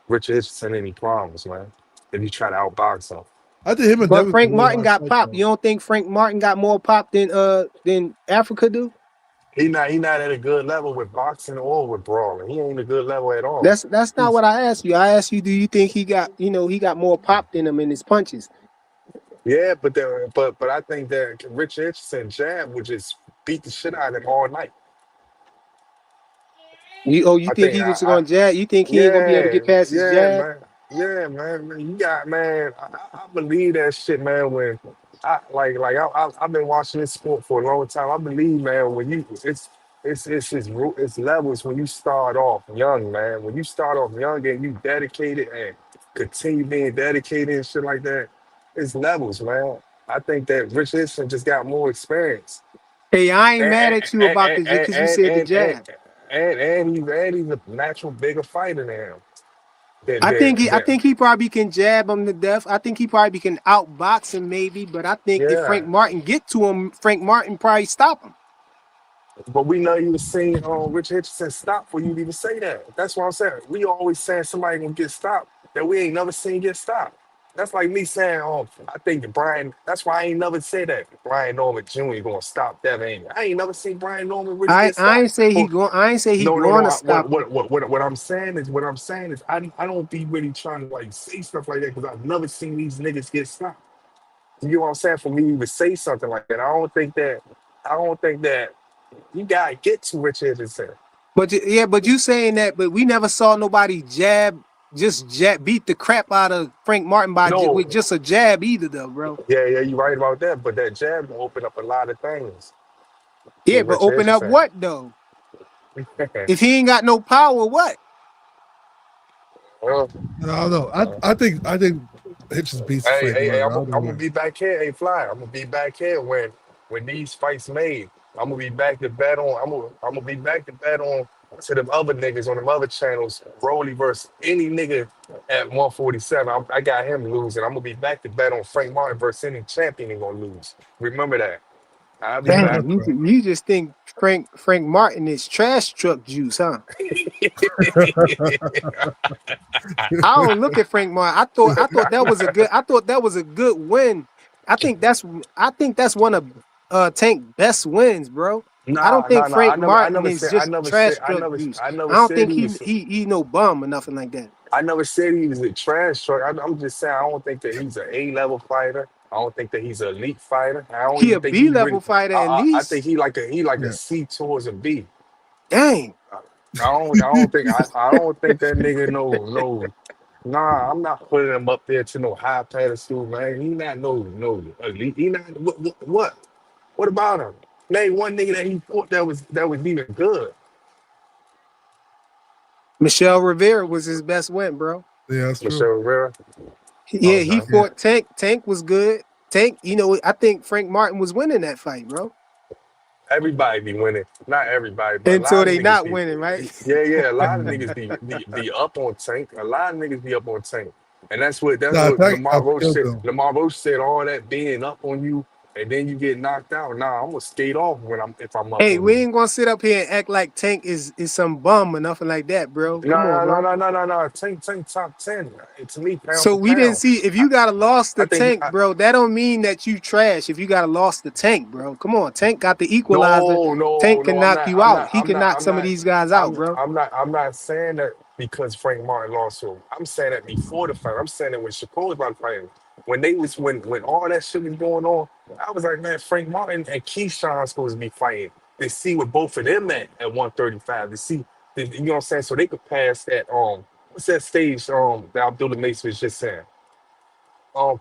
Richard Hitchens any problems, man. If you try to outbox him. I think him and But Devin could Frank really Martin hard got fight popped. though. You don't think Frank Martin got more pop than Africa do? He not at a good level with boxing or with brawling. He ain't a good level at all. That's not He's what I asked you. I asked you, do you think he got more pop than him in his punches? yeah, but I think that Rich Richardson jab would just beat the shit out of him all night. You I think think he was gonna jab? You think he ain't gonna be able to get past his jab? Man. Yeah, man. You got man. I believe that shit, man. When I've been watching this sport for a long time. I believe, man, when you it's levels when you start off young, man. When you start off young and you dedicated and continue being dedicated and shit like that, it's levels, man. I think that Rich Richardson just got more experience. Hey, I ain't And mad at you about the because you said the and and jab. he's a natural bigger fighter than him. I That think he probably can jab him to death. I think he probably can outbox him maybe, but I think if yeah. Frank Martin get to him, Frank Martin probably stop him. But we know you was seeing Rich Richardson stop for you to even say that. That's what I'm saying. We always saying somebody gonna get stopped that we ain't never seen get stopped. That's like me saying, I think that Brian. That's why I ain't never said that Brian Norman Jr. gonna stop that. I ain't never seen Brian Norman really get I ain't stopped. say he Oh, going. I ain't say he no. going to stop him. What I'm saying is I don't be really trying to like say stuff like that because I've never seen these niggas get stopped. You know what I'm saying? For me to even say something like that, I don't think that you gotta get to Rich Richardson. But you saying that, but we never saw nobody beat the crap out of Frank Martin with No, just a jab either, though, bro. yeah, you're right about that. But that jab will open up a lot of things Yeah, with but Rich open up Richardson. what though? If he ain't got no power, what? Well, No, I don't know. I think Hitchens beats Frank hey, Martin. I don't know I'm gonna why. be back here. Hey, Fly, I'm gonna be back here when these fights made. I'm gonna be back to bet on. I'm gonna be back to bet on to them other niggas on them other channels. Broly versus any nigga at 147. I got him losing. I'm gonna be back to bet on Frank Martin versus any champion he gonna lose. Remember that. I'll be Yeah, back. that's Damn, right. you just think Frank Martin is trash truck juice, huh? I don't look at Frank Martin. I thought that was a good. I thought that was a good win. I think that's one of Tank best wins, bro. I don't think Nah. Frank Martin is I just never said. trash truck juice. I I never don't said think he was. he no bum or nothing like that. I never said he was a trash talk. I'm just saying I don't think that he's an A-level fighter. I don't think that he's an elite fighter. I don't He even a think B he really. level fighter at I think least. he like a Yeah. C towards a B. Dang. I don't think that nigga no. Nah, I'm not putting him up there to no high pedestal, man. He not no elite. He not what about him? Name one nigga that he fought that was even good. Michelle Rivera was his best win, bro. Yeah, that's true. Michelle Rivera. Yeah, he Okay. Yeah. fought Tank. Tank was good. Tank, I think Frank Martin was winning that fight, bro. Everybody be winning. Not everybody, but a Until lot of they niggas not be. winning, right? Yeah. A lot of Yeah. niggas be up on Tank. A lot of niggas be up on Tank, and that's what Tank Lamar Roach outkilled said. them. Lamar Roach said all that being up on you, and then you get knocked out. Nah, I'm gonna skate off if I'm up Hey, on we you. ain't gonna sit up here and act like Tank is some bum or nothing like that, bro. No, Come on, no, no, bro. no, no, no, no. Tank top 10. To me, pound So for we didn't pound. see if I, you got a loss I to think Tank, bro. That don't mean that you trash. If you got a loss to Tank, bro, come on. Tank got the equalizer. no, no, Tank no. can I'm knock not. you I'm out. not. He I'm can not. knock I'm some of not. these guys out, bro. I'm not saying that because Frank Martin lost to him. I'm saying that before the fight. I'm saying that when Shakur was about to fight him, when all that shit was going on, I was like, man, Frank Martin and Keyshawn supposed to be fighting. To see what both of them at 135. To see, you know what I'm saying, so they could pass that what's that stage that Abdullah Mason was just saying,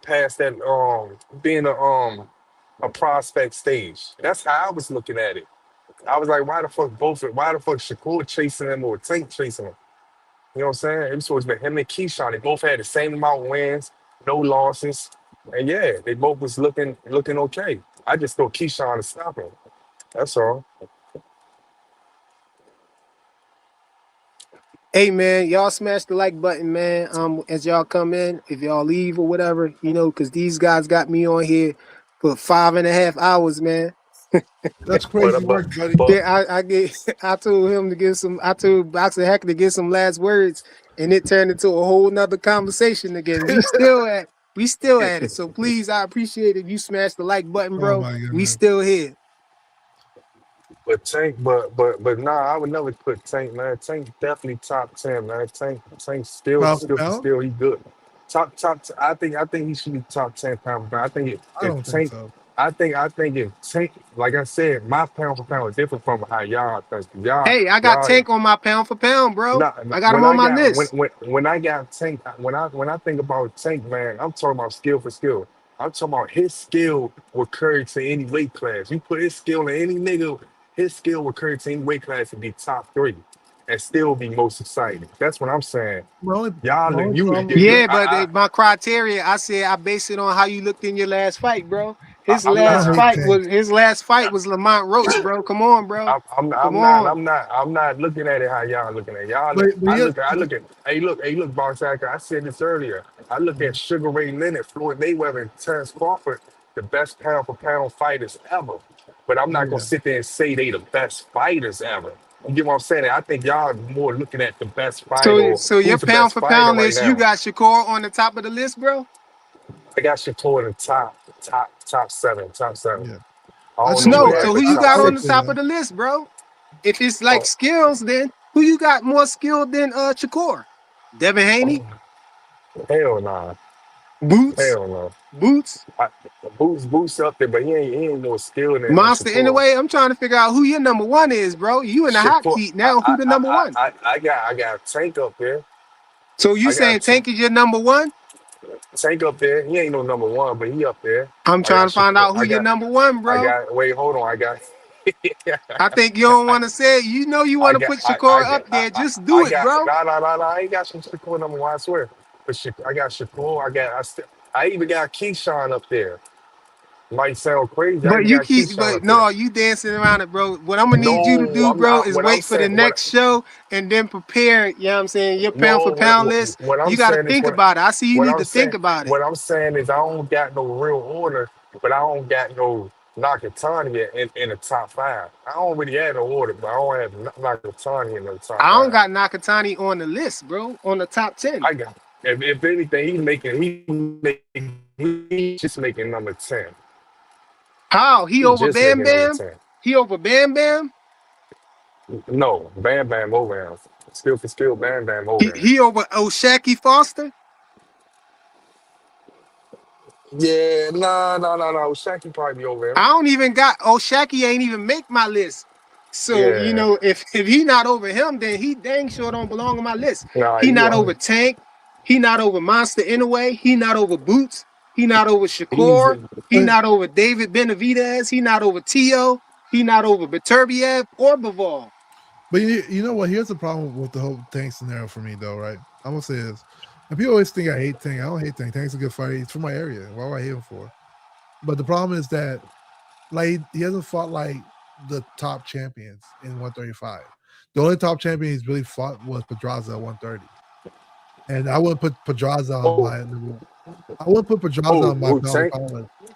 past that being a prospect stage. That's how I was looking at it. I was like, why the fuck Shakur chasing him or Tank chasing him? You know what I'm saying? It was supposed to be him and Keyshawn. They both had the same amount of wins, no losses. And yeah, they both was looking okay. I just thought Keyshawn to stop him. That's all. Hey man, y'all smash the like button, man. As y'all come in, if y'all leave or whatever, because these guys got me on here for 5.5 hours, man. That's But crazy work, buddy. but Then I get I told him to give some. I told Boxer Hacker to give some last words, and it turned into a whole nother conversation again. We still at it. So please, I appreciate if you smash the like button, Oh bro. my We goodness. still here. But Tank, but nah, I would never put Tank, man. Tank definitely top 10, man. Tank still Pound for still pound? still he good. I think he should be top 10 pound for pound. I think I if don't think Tank, so. I think if Tank, like I said, my pound for pound is different from how y'all think. Hey, I got Y'all Tank on my pound for pound, bro. nah, I got him when on I my got list. when I got Tank, when I think about Tank, man, I'm talking about skill for skill. I'm talking about his skill will carry to any weight class. You put his skill in any nigga, his skill will carry to any weight class and be top three, and still be most exciting. That's what I'm saying. My only, Y'all, my only problem with you, Yeah, but my criteria, I said I base it on how you looked in your last fight, bro. His I'm I last not. hate fight Tank. was Lamont Roach, bro. Come on, bro. I'm not, Come I'm not, on. I'm not, I'm not looking at it how y'all looking at it. But yeah, I look at, hey, look, Boss Hacker, I said this earlier. I look at Sugar Ray Leonard, Floyd Mayweather, and Terrence Crawford, the best pound for pound fighters ever. But I'm not gonna yeah. sit there and say they the best fighters ever. You get what I'm saying? I think y'all more looking at the best fighter So or so your who's the pound best for fighter pound right list, you now. got Shakur on the top of the list, bro. I got Shakur in the top seven, top seven. Yeah. I I don't know just where No, they I, at, so who but you I, top got I on would the six. say top of that. the list, bro? If it's like Oh, skills, then who you got more skilled than Shakur? Devin Haney, oh, hell nah, Boots, hell no. Boots, I, Boots up there, but he ain't more skilled than Monster. Shakur. Anyway, I'm trying to figure out who your number one is, bro. You in the hot Shakur, seat now. Who the number one? I got Tank up there. So you I saying got Tank is your number one? Tank up there. He ain't no number one, but he up there. I'm I trying got to find Shakur. out who your number one, I bro. got. Wait, hold on. I think you don't want to say it. You know you want to put Shakur up there. Just do I it, got. bro. No. I ain't got some Shakur number one. I swear. But I got Shakur. I even got Keyshawn up there. Might sound crazy. I But even you got keep, Keyshawn but up there. no, you dancing around it, bro. What I'm gonna need you to No, do, I'm bro, not. is What I'm wait for the saying. next show and then prepare. You know what I'm saying? Your pound No, for pound list. what I'm You got to saying is think about it. I see you what need I'm to think saying about it. what I'm saying is I don't got no real order, but I don't got no Nakatani in the top five. I don't really have no order, but I don't have Nakatani in the top I don't five. got Nakatani on the list, bro, on the top 10. I got if anything, he's just making number 10. How? He He over just Bam making number Bam? 10. He over Bam Bam? No, Bam Bam over him. Skill for skill, Bam Bam over him. He over O'Shaquie Foster. Yeah, no. Shaq probably be over him. I don't even got O'Shaquie ain't even make my list. So, you Yeah. know, if he not over him, then he dang sure don't belong on my list. Nah, He not you over Tank. He not over Monster Inoue. He not over Boots. He not over he's Shakur. He not over David Benavidez. He not over Tio. He not over Beterbiev or Bivol. But you know what? Here's the problem with the whole Tank scenario for me, though, right? I'm gonna say this, and people always think I hate Tank. I don't hate Tank. Tank's a good fighter. He's from my area. Why would I hate him for? But the problem is that, like, he hasn't fought like the top champions in 135. The only top champion he's really fought was Pedraza at 130. And I wouldn't put Pedraza on my. I wouldn't put Pedraza on my Tank?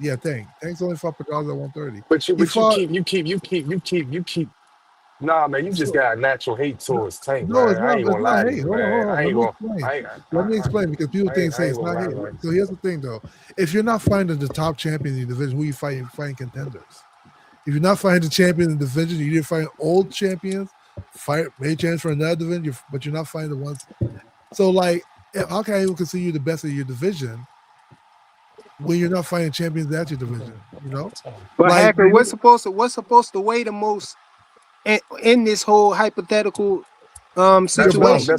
Yeah, Tank's only fought Pedraza at 130. But you keep. Nah, man, you just got a natural hate towards Tank, No, man. it's I not. ain't It's gonna not lie to hate. you, Hold man. on. I ain't Let gonna. me I explain. Let me explain because people think say it's not hate. So here's the thing, though. If you're not fighting the top champion in the division, who you fighting? You're fighting contenders. If you're not fighting the champion in the division, you're fighting old champions, fight maybe chance for another division, but you're not fighting the ones. So, like, how can I even consider you the best of your division when you're not fighting champions at your division? You know, But like, Hacker, what's supposed to weigh the most in this whole hypothetical situation?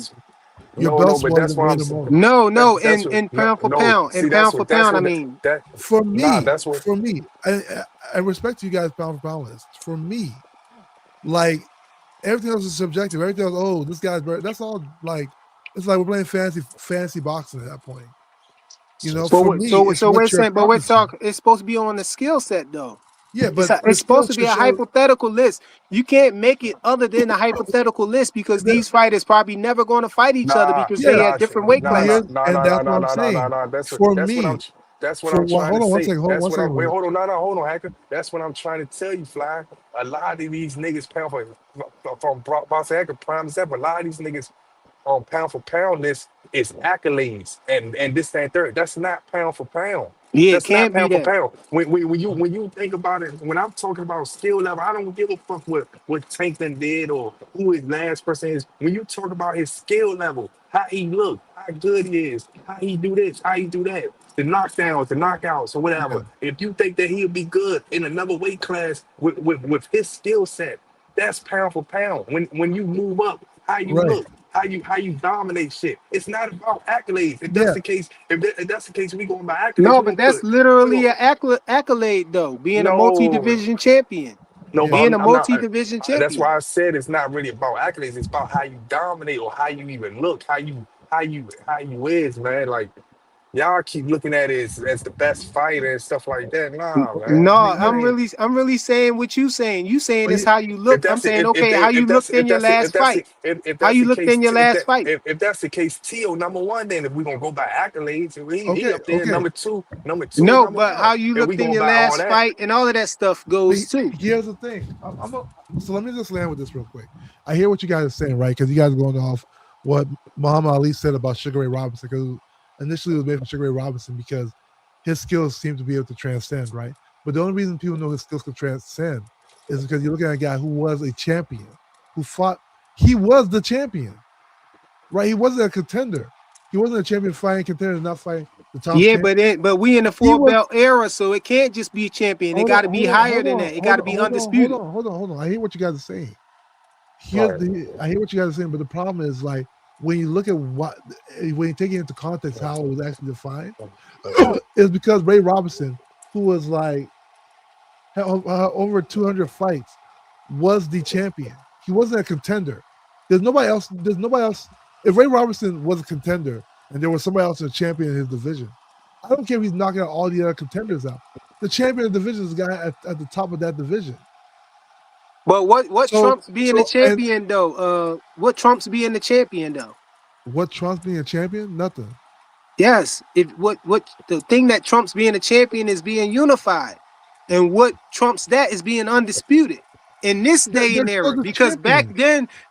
Your No, belts but was that's the what way I'm the saying. most. No, That's in no, pound for no. pound, See, in pound for pound. I what mean, that. For me, Nah, that's what. for me, I respect you guys pound for pound list. For me, like, everything else is subjective. Everything else, oh, this guy's better. That's all, like, it's like we're playing fancy boxing at that point. You know, for me, it's so we're what you're saying, but we're accomplishing. talking. It's supposed to be on the skill set, though. Yeah, but the It's supposed skill to be should a show hypothetical list. You can't make it other than a hypothetical list because that. these fighters probably never going to fight each other because Yeah, they at different weight but here's classes. and that's what I'm saying. For me, That's what for I'm what? trying Hold to on one say. second. Hold on That's one what I'm. second. Wait, Bro. hold on, Hacker. That's what I'm trying to tell you, Fly. A lot of these niggas from Boss Hacker prime example. A lot of these niggas on pound for pound list is accolades and this that, and third. That's not pound for pound. Yeah, it That's not can't be pound for that. pound. When you think about it, when I'm talking about skill level, I don't give a fuck what Tankton did or who his last person is. When you talk about his skill level, how he look, how good he is, how he do this, how he do that, the knockdowns, the knockouts, or Yeah, whatever. If you think that he'll be good in another weight class with his skill set, that's pound for pound. When you move up, how you right. look, how you dominate shit. It's not about accolades. If that's Yeah, the case, if that's the case, we going by accolades. No, We but gonna that's put we literally gonna an accolade, though. Being a no. multi-division champion, No, but yeah. being a I'm not. multi-division That's champion. why I said it's not really about accolades. It's about how you dominate or how you even look, how you is, man. Like y'all keep looking at it as the best fighter and stuff like that. Nah, man. No, That ain't. I'm really saying what you saying. You saying But it's how you If look. I'm that's the saying, okay, how you looked in your last fight. if How that's you the looked case in your last fight. if that's the case, Tio number one. Then if we're gonna go by accolades, he okay, up there. okay. Number two is No, number but one. how you If we looked in going your by all last that, fight and all of that stuff But goes too. here's the thing. So let me just land with this real quick. I hear what you guys are saying, right? Because you guys are going off what Muhammad Ali said about Sugar Ray Robinson. Because initially it was made from Sugar Ray Robinson because his skills seem to be able to transcend, right? But the only reason people know his skills can transcend is because you're looking at a guy who was a champion, who fought. He was the champion, right? He wasn't a contender. He wasn't a champion fighting contenders, not fighting the top Yeah, champion. but we in the He four was. belt era, so it can't just be champion. It Hold got on, to be hold on, higher hold than on, that. It got hold to on, be hold on, hold undisputed. on, hold on, hold on. I hear what you guys are saying. right? I hear what you guys are saying, but the problem is, like, when you look at when you take it into context how it was actually defined, is because Ray Robinson, who was like had over 200 fights, was the champion. He wasn't a contender. There's nobody else. There's nobody else. If Ray Robinson was a contender and there was somebody else a champion in his division, I don't care if he's knocking out all the other contenders out. The champion of the division is the guy at the top of that division. But what So, trumps being the and champion though? What trumps being the champion though? what trumps being a champion? Nothing. Yes, if what the thing that trumps being a champion is being unified, and what trumps that is being undisputed in this day They're and still era. the Because champion.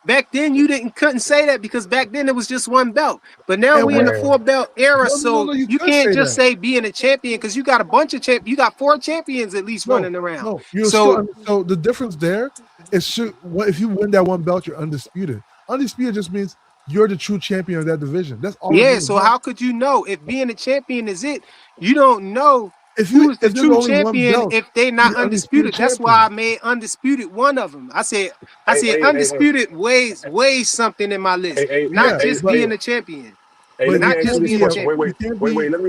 back then you couldn't say that because back then it was just one belt. But now And we in when the four belt era, no, so you you could can't say just that. say being a champion because you got a bunch of You got 4 champions at least No, running around. no, you're So still. So the difference there is, if you win that one belt, you're undisputed. Undisputed just means you're the true champion of that division. That's all it Yeah, means. so how could you know if being a champion is it? You don't know If who is the there's true only one champion belt, if they're you're not the undisputed undisputed. That's why I champion. made undisputed one of them. I said Hey, hey, hey, hey, undisputed weighs something in my list, hey, hey, not Yeah, hey, just but hey, being a champion, hey, let but me you not ask you just can't this being a be question. you champion. can't be Let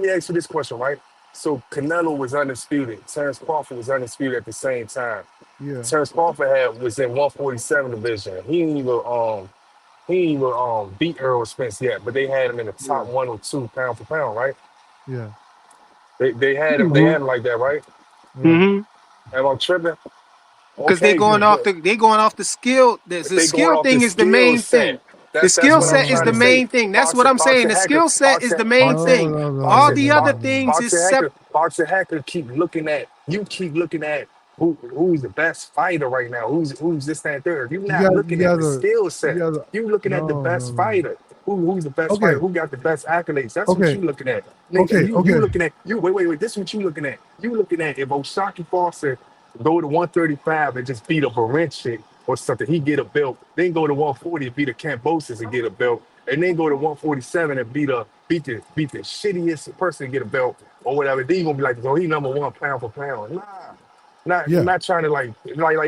me ask you this question, right? So Canelo was undisputed. Terrence Crawford was undisputed at the same time. yeah, Terrence Crawford was in 147 division. He ain't even beat Earl Spence yet, but they had him in the top yeah, 102 pound for pound, right? yeah. They had him like that, right? Right. Mm-hmm. Am I tripping? Because they Okay, going good, off good. the skill. The They going skill off the thing is the skill main set. thing. The That's skill what I'm set is trying the to No. say. main thing. That's what Boxer, I'm saying. boxer The hacker, skill set is boxer, the main boxer, No, thing. no, no, All boxer, the no, other no. things is separate. boxer hacker keep looking at you. Keep looking at who's the best fighter right now. Who's this that, and third. You're not You looking at the gotta skill you set. gotta You looking at the no, no, best no. fighter. Who's the best fighter? Okay, Who got the best accolades? That's what okay, you looking at. Nigga, okay, you okay. looking at you. Wait. This is what you looking at. You looking at if Oshaki Foster go to 135 and just beat up a wrench shit or something, he get a belt. Then go to 140 and beat a Cambosis and get a belt. And then go to 147 and beat the shittiest person and get a belt or whatever. Then you gonna be like, oh, he number one pound for pound. Nah. Yeah. Not trying to like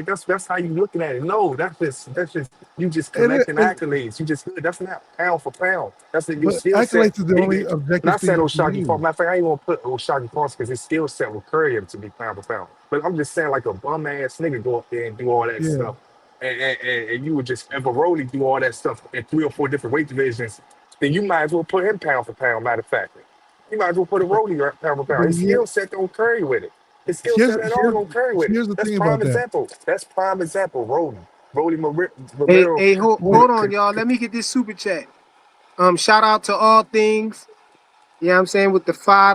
that's how you looking at it. No, that's just you just collecting And accolades. You just good. That's not pound for pound. That's your but skill set. accolades is the He only did. objective Not thing saying you can Oshaki Falls. use. Matter of fact, I ain't gonna put Oshaki Falls because his skill set will carry him to be pound for pound. But I'm just saying, like a bum ass nigga go up there and do all that Yeah. stuff, and you would just and Baroli do all that stuff in 3 or 4 different weight divisions. Then you might as well put him pound for pound. Matter of fact, you might as well put a Rolly pound for But pound. His skill set don't carry with it. His skill here's set at all here's don't carry with it. here's the That's thing prime about that. example. That's prime example. Rolly, Hey, Romero. hey, Wait, hold on, y'all. Let me get this super chat. Shout out to All Things. You know what I'm saying? With the $5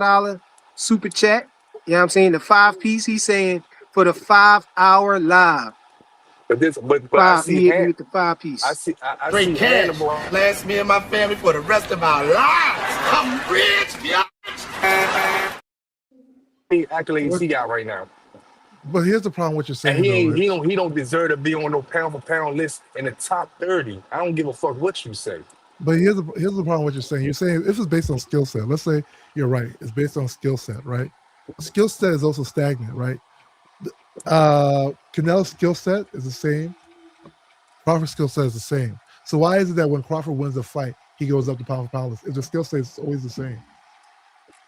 super chat. You know what I'm saying? The 5 piece. He's saying for the 5 hour live. But I Five. see He hit me Han, with the 5 piece. I Straight see cash. Hannibal. Last me and my family for the rest of our lives. I'm rich, yeah. Accolades he got right now. but here's the problem what you're And saying though, Rich. he don't deserve to be on no pound for pound list in the top 30. I don't give a fuck what you say. But here's the problem what you're saying. You're saying if it's based on skill set. Let's say you're right. It's based on skill set, right? Skill set is also stagnant, right? Canelo's skill set is the same. Crawford's skill set is the same. So why is it that when Crawford wins a fight, he goes up to pound for pound list? If the skill set is always the same.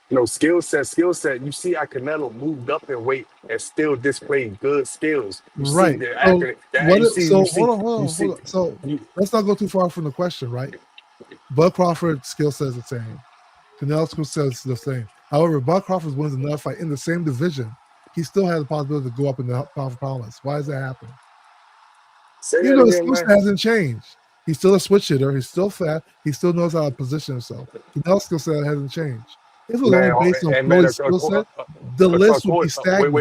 You know, skill set. You see how Canelo moved up in weight and still displayed good skills. You see Right. the So accolade. That what? you see, So you hold see, on, hold you on, hold see. on. So You, let's not go too far from the question, right? Bud Crawford's skill set is the same. Canelo's skill set is the same. However, Bud Crawford wins another fight in the same division. He still has the possibility to go up in the pound for pound list. Why is that happening? say Even that though his again, skill man. set hasn't changed. He's still a switch hitter. He's still fat. He still knows how to position himself. Canelo's skill set hasn't changed. If it was only Man, based on and man, Floyd's skill set, the list would be stagnant.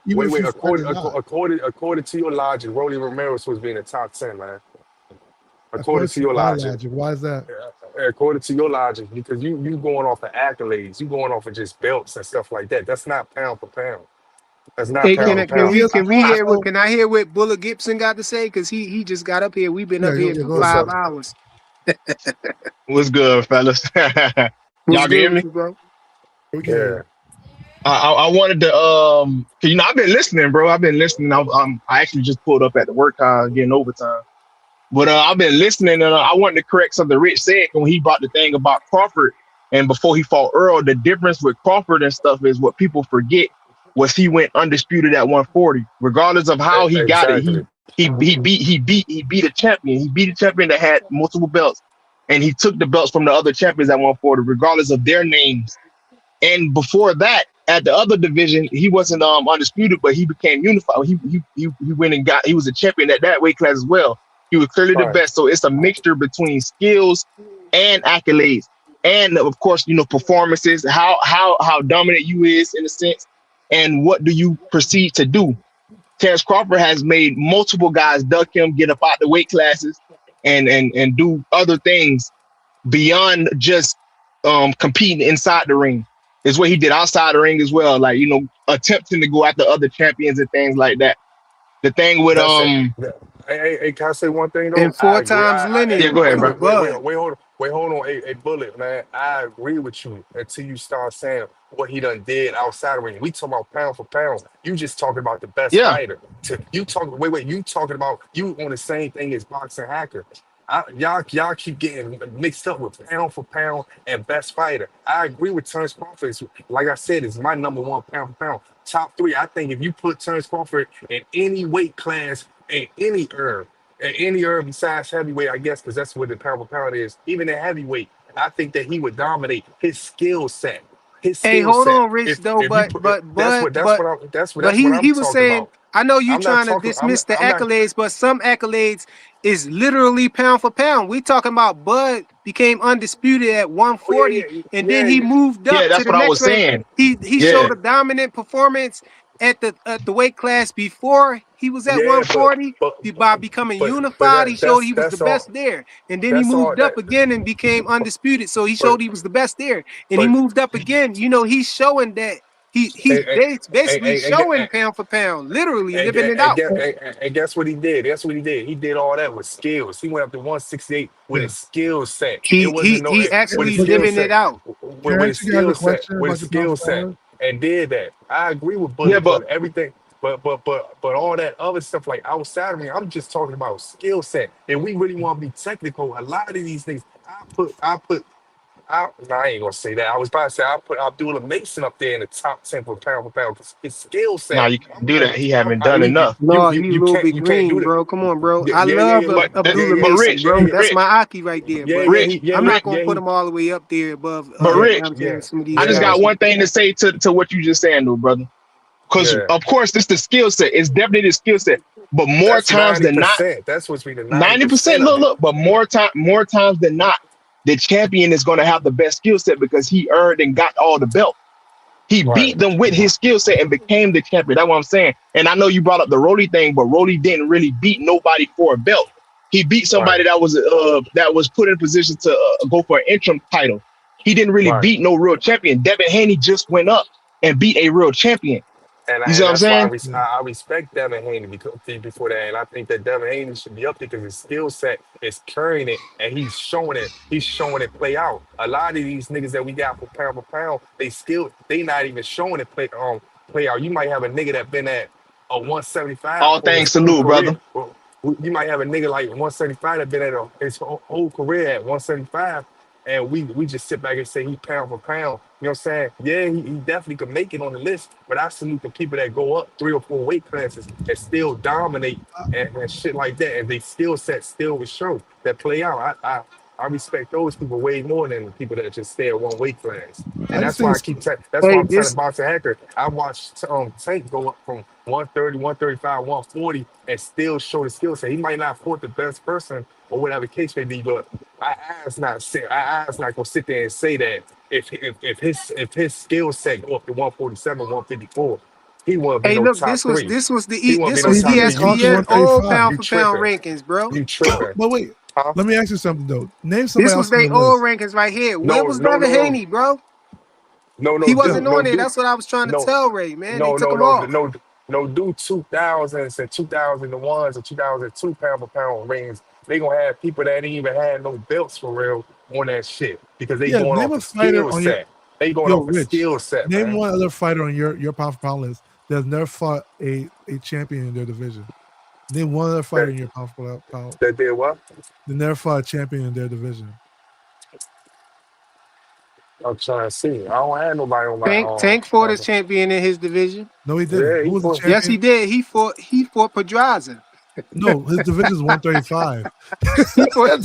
Even if he fights high. According to your logic, Rolly Romero was supposed to be in the top 10, man. According According to to your my logic. logic, why is that? According to your logic, because you going off of accolades, you going off of just belts and stuff like that. That's not pound for pound. That's not Hey, pound Well, for pound. he has so can I hear what Buller Gibson got to say? Cause he just got up here. We've been yeah, up here yeah, for go What's ahead. up? 5 hours. What's good, fellas? What's Y'all can good hear with me? you, bro? We can hear Yeah. you. I wanted to 'cause, I've been listening, bro. I've been listening. I actually just pulled up at the work getting overtime. But I've been listening, and I wanted to correct something Rich said when he brought the thing about Crawford and before he fought Earl. The difference with Crawford and stuff is what people forget was he went undisputed at 140, regardless of how he got it. Exactly. He beat a champion. He beat a champion that had multiple belts, and he took the belts from the other champions at 140, regardless of their names. And before that, at the other division, he wasn't undisputed, but he became unified. He went and got. He was a champion at that weight class as well. He was clearly the All right. best. So it's a mixture between skills and accolades, and of course, performances. How dominant you is in a sense, and what do you proceed to do? Terrence Crawford has made multiple guys duck him, get up out the weight classes, and do other things beyond just competing inside the ring. Is what he did outside the ring as well, attempting to go after other champions and things like that. The thing with That's it. Can I say one thing And though? I four agree. times Hey, Yeah, lineage go ahead, bro. too, Bud. hold on. Hey, Bullet, man. I agree with you until you start saying what he done did outside of ring. We talking about pound for pound. You just talking about the best Yeah, fighter. You talking? Wait. You talking about you on the same thing as boxing hacker? Y'all keep getting mixed up with pound for pound and best fighter. I agree with Terrence Crawford. Like I said, it's my number one pound for pound. Top three. I think if you put Terrence Crawford in any weight class, in any herb besides heavyweight, I guess, because that's what the pound for pound is. Even in heavyweight, I think that he would dominate his skill set. His Hey, skill hold set. on, Rich though, If you but put but but but but that's what I'm he was talking saying. about. I know you I'm not trying to talking. dismiss the I'm not. accolades, but some accolades is literally pound for pound. We talking about Bud became undisputed at Oh yeah, 140, and then he yeah. moved yeah, up to that's the what I next was rank. saying. He Yeah, showed a dominant performance at the weight class before he was at Yeah, 140. but By becoming but unified, he showed he was the that's all. best there, and then he That's all moved up that. again and became undisputed. So he But showed he was the best there, and he but moved up again. You know, he's showing that he's and and basically showing and, pound for pound, literally and, living and, it and, out. guess, and guess what he did? Guess what he did? He did all that with skills. He went up to 168 with a Yeah. skill set. It He wasn't he no he with a actually But skill living it set, out. can I with a ask you guys a skill set, question with a about your pound skill for set, pound? and did that. I agree with yeah, Bullet, but but everything, but all that other stuff like outside of me, I'm just talking about skill set. And we really want to be technical. A lot of these things, no, I ain't gonna say that. I was about to say I put Abdullah Mason up there in the top 10 for pound. 'Cause his skill now set. you can't do that. He haven't I done mean, enough. No, he a little bit you can't do green, that. bro. Come on, bro. Yeah, I love But Abdullah yeah, Mason, Rich, bro. yeah, That's my Aki right there. yeah, But Rich, I'm not gonna put he, him all the way up there above. You know Rich, what I'm saying, yeah, some of these I just yeah, got guys. one thing to say to what you just saying, though, brother. Because yeah. of course, this the skill set. It's definitely the skill set. But more That's times than not, 90%. That's supposed to be the 90%. 90% of Look, it. look. But more times than not, the champion is going to have the best skill set because he earned and got all the belt. He Right, beat them with his skill set and became the champion. That's what I'm saying. And I know you brought up the Rolly thing, but Rolly didn't really beat nobody for a belt. He beat right, somebody that was put in position to go for an interim title. He didn't really right. beat no real champion. Devin Haney just went up and beat a real champion. You see And what I'm that's why saying? Yeah. I respect Devin Haney before that. And I think that Devin Haney should be up there because his skill set is carrying it and he's showing it. He's showing it play out. A lot of these niggas that we got for pound, they not even showing it play out. You might have a nigga that been at a 175 All for his things whole salute, career. brother. Well, you might have a nigga like 175 that been at his whole career at 175 and we just sit back and say he pound for pound. You know what I'm saying? Yeah, he definitely could make it on the list, but I salute the people that go up 3 or 4 weight classes and still dominate and shit like that, and they skill set still will show that play out. I respect those people way more than the people that just stay at one weight class. I And just that's think why that's why Hey, I'm telling this Boxer Hacker, I watched Tank go up from 130, 135, 140 and still show the skill set. He might not fought the best person or whatever the case may be, but I ass not gonna sit there and say that if his skill set go up to 147, 154, he won't be Hey, no look, top three. He won't be this but no was he top didn't three. You cross ESPN tripping. old 135. pound You for pound tripping. rankings, bro. You tripping. But wait, Huh? let me ask you something though. Name This somebody was else on their the old list. rankings right here. Where No, was no, Devin no, no, Haney, bro? no, He no, Yeah. wasn't dude, no, on there. dude, That's what I was trying to no, tell Ray, man. They no, took no, him no, off. no, no, do 2000s and 2001s and 2002 pound for pound rings. They gonna have people that ain't even had no belts for real on that shit because they Yeah. going Name off a a fighter skill on your set. They going yo, off a Rich. skill set, Name man. one other fighter on your pound for pound list that's never fought a champion in their division. Name one other fighter That in your pound for pound that did what? that never fought a champion in their division. I'm trying to see. I don't have nobody on my Tank fought as champion in his division. No, he didn't. yeah, Who he was the put Yes, he champion? did. He fought Pedraza. No, his division is 135.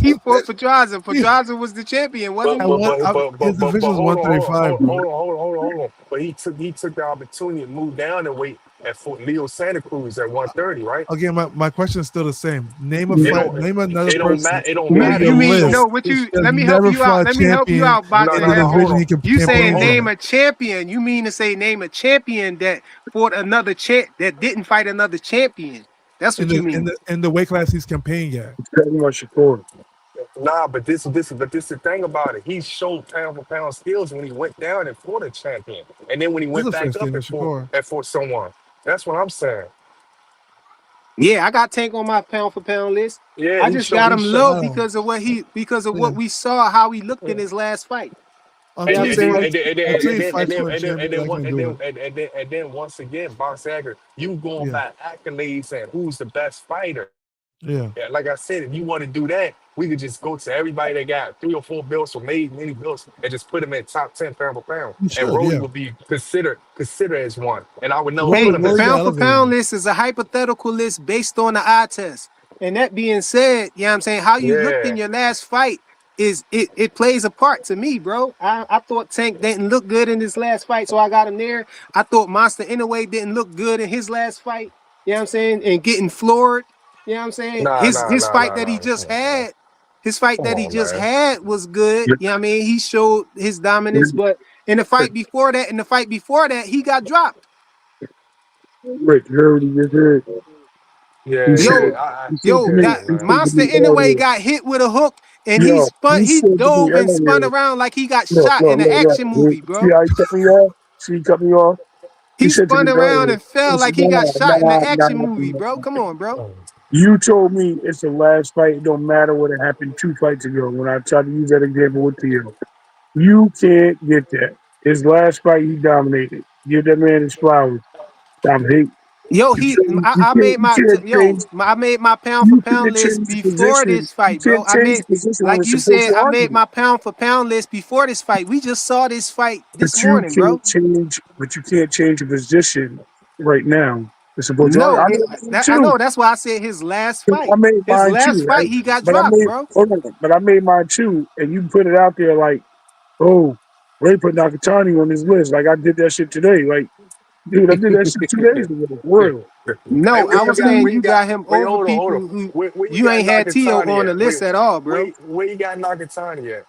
He fought Pedraza. Pedraza was the champion, wasn't I he? want his division is 135, bro. hold on. But he took the opportunity to move down and wait at Fort Leo Santa Cruz at 130, right? Again, my question is still the same. Name a It fight. don't Name another person it don't on matter. your You He mean showed no? list What he you? that's Let me help never you out. fought a Let me help you champion out, no boxing in the no no hacker. hold division on. he can You saying campaigns Hold on. name in. a champion? You mean to say name a champion that fought another champ that didn't fight another champion? That's In what you the mean. weight class he's campaigning at. Pretty much Shakur. Nah, but this the thing about it. He showed pound for pound skills when he went down and fought a champion, and then when he This is went the back first up statement, Shakur. and fought someone. That's what I'm saying. Yeah, I got Tank on my pound for pound list. Yeah, I he just showed. got He him showed. low Wow. because of what Yeah. we saw how he looked in his last fight. You know what I'm saying? Until he fights for a champion, I can't do it. And then once again, Box Agger, you going Yeah. by accolades and who's the best fighter. Yeah. Yeah, like I said, if you want to do that, we could just go to everybody that got 3 or 4 belts or made many belts and just put them in top 10 pound for pound. You And should. Rolly Yeah. would be considered as one. And I would never Rory put Hey, him the as Rory got one. pound for pound elevated. list is a hypothetical list based on the eye test. And that being said, you know what I'm saying, how you looked in Yeah. your last fight is it plays a part to me, bro. I thought Tank didn't look good in his last fight, so I got him there. I thought Monster Inoue didn't look good in his last fight, you know what I'm saying, and getting floored, you know what I'm saying? Nah, His nah, his nah, fight nah, that he nah. just had, his fight Come that he on, just man. had was good. Rick, You know what I mean? He showed his dominance, but in the Rick, fight before that, he got dropped. Rick, you heard what he just said? He Yeah, said, Yo, yeah. he said to yo, me, Yeah, that he man. said to monster me anyway earlier, got hit with a hook and yo, he he said to me dove and spun earlier, around like he got look, shot look, in an look, action look, movie, see bro. how he cut me off? See he cut me off? He He said to me spun around earlier, and fell he said, like he got nah, shot in an nah, nah, action nah, movie, bro. nah. Come on, bro. You told me it's the last fight. It don't matter what it happened 2 fights ago when I tried to use that example with Theo. You can't get that. His last fight, he dominated. Give that man his flowers. Stop hate. Yo, You can't, I made you my can't change. I made my pound for You pound can't list change before position. this You fight, bro. can't I change made, position when like it's you supposed said, to I made argue. my pound for pound list before this fight. We just saw this fight But this you morning, bro. can't change. But you can't change a position right now. It's supposed to argue. No, I made mine I too. know. That's why I said his last I fight. made His mine last too, fight, right? he got But I dropped, made bro. hold on. But I made mine too, and you put it out there like, oh, Ray put Nakatani on his list. Like I did that shit today. Like, dude, I did that shit 2 days ago. For real. Hey, No, where I you was got? saying Where you you got? got him Wait, over hold on, hold on. people who Where you you got ain't had Tio Nakatani on the at? list at all, bro. Where you got Nakatani at?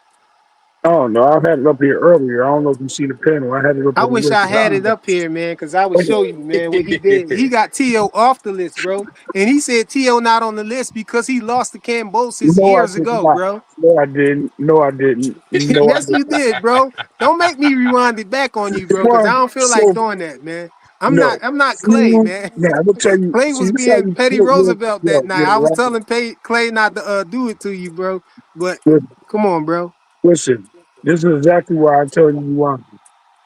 I don't know. I've had it up here earlier. I don't know if you see the panel. I had it up I on the wish list. I had it up here, man, because I would show you, man, what he did. He got Tio off the list, bro. And he said Tio not on the list because he lost to Cambosis No, I years did ago, not. bro. No, I didn't. No, I didn't. No, I Yes, didn't. you did, bro. Don't make me rewind it back on you, bro, because I One, don't feel like so doing that, man. no. I'm not Clay, You, man. now, I'm gonna tell you. Clay See, was this how being you. Petty Roosevelt that night. You're I was right. telling Clay not to do it to you, bro. But come on, bro. Listen, this is exactly why I'm telling you why.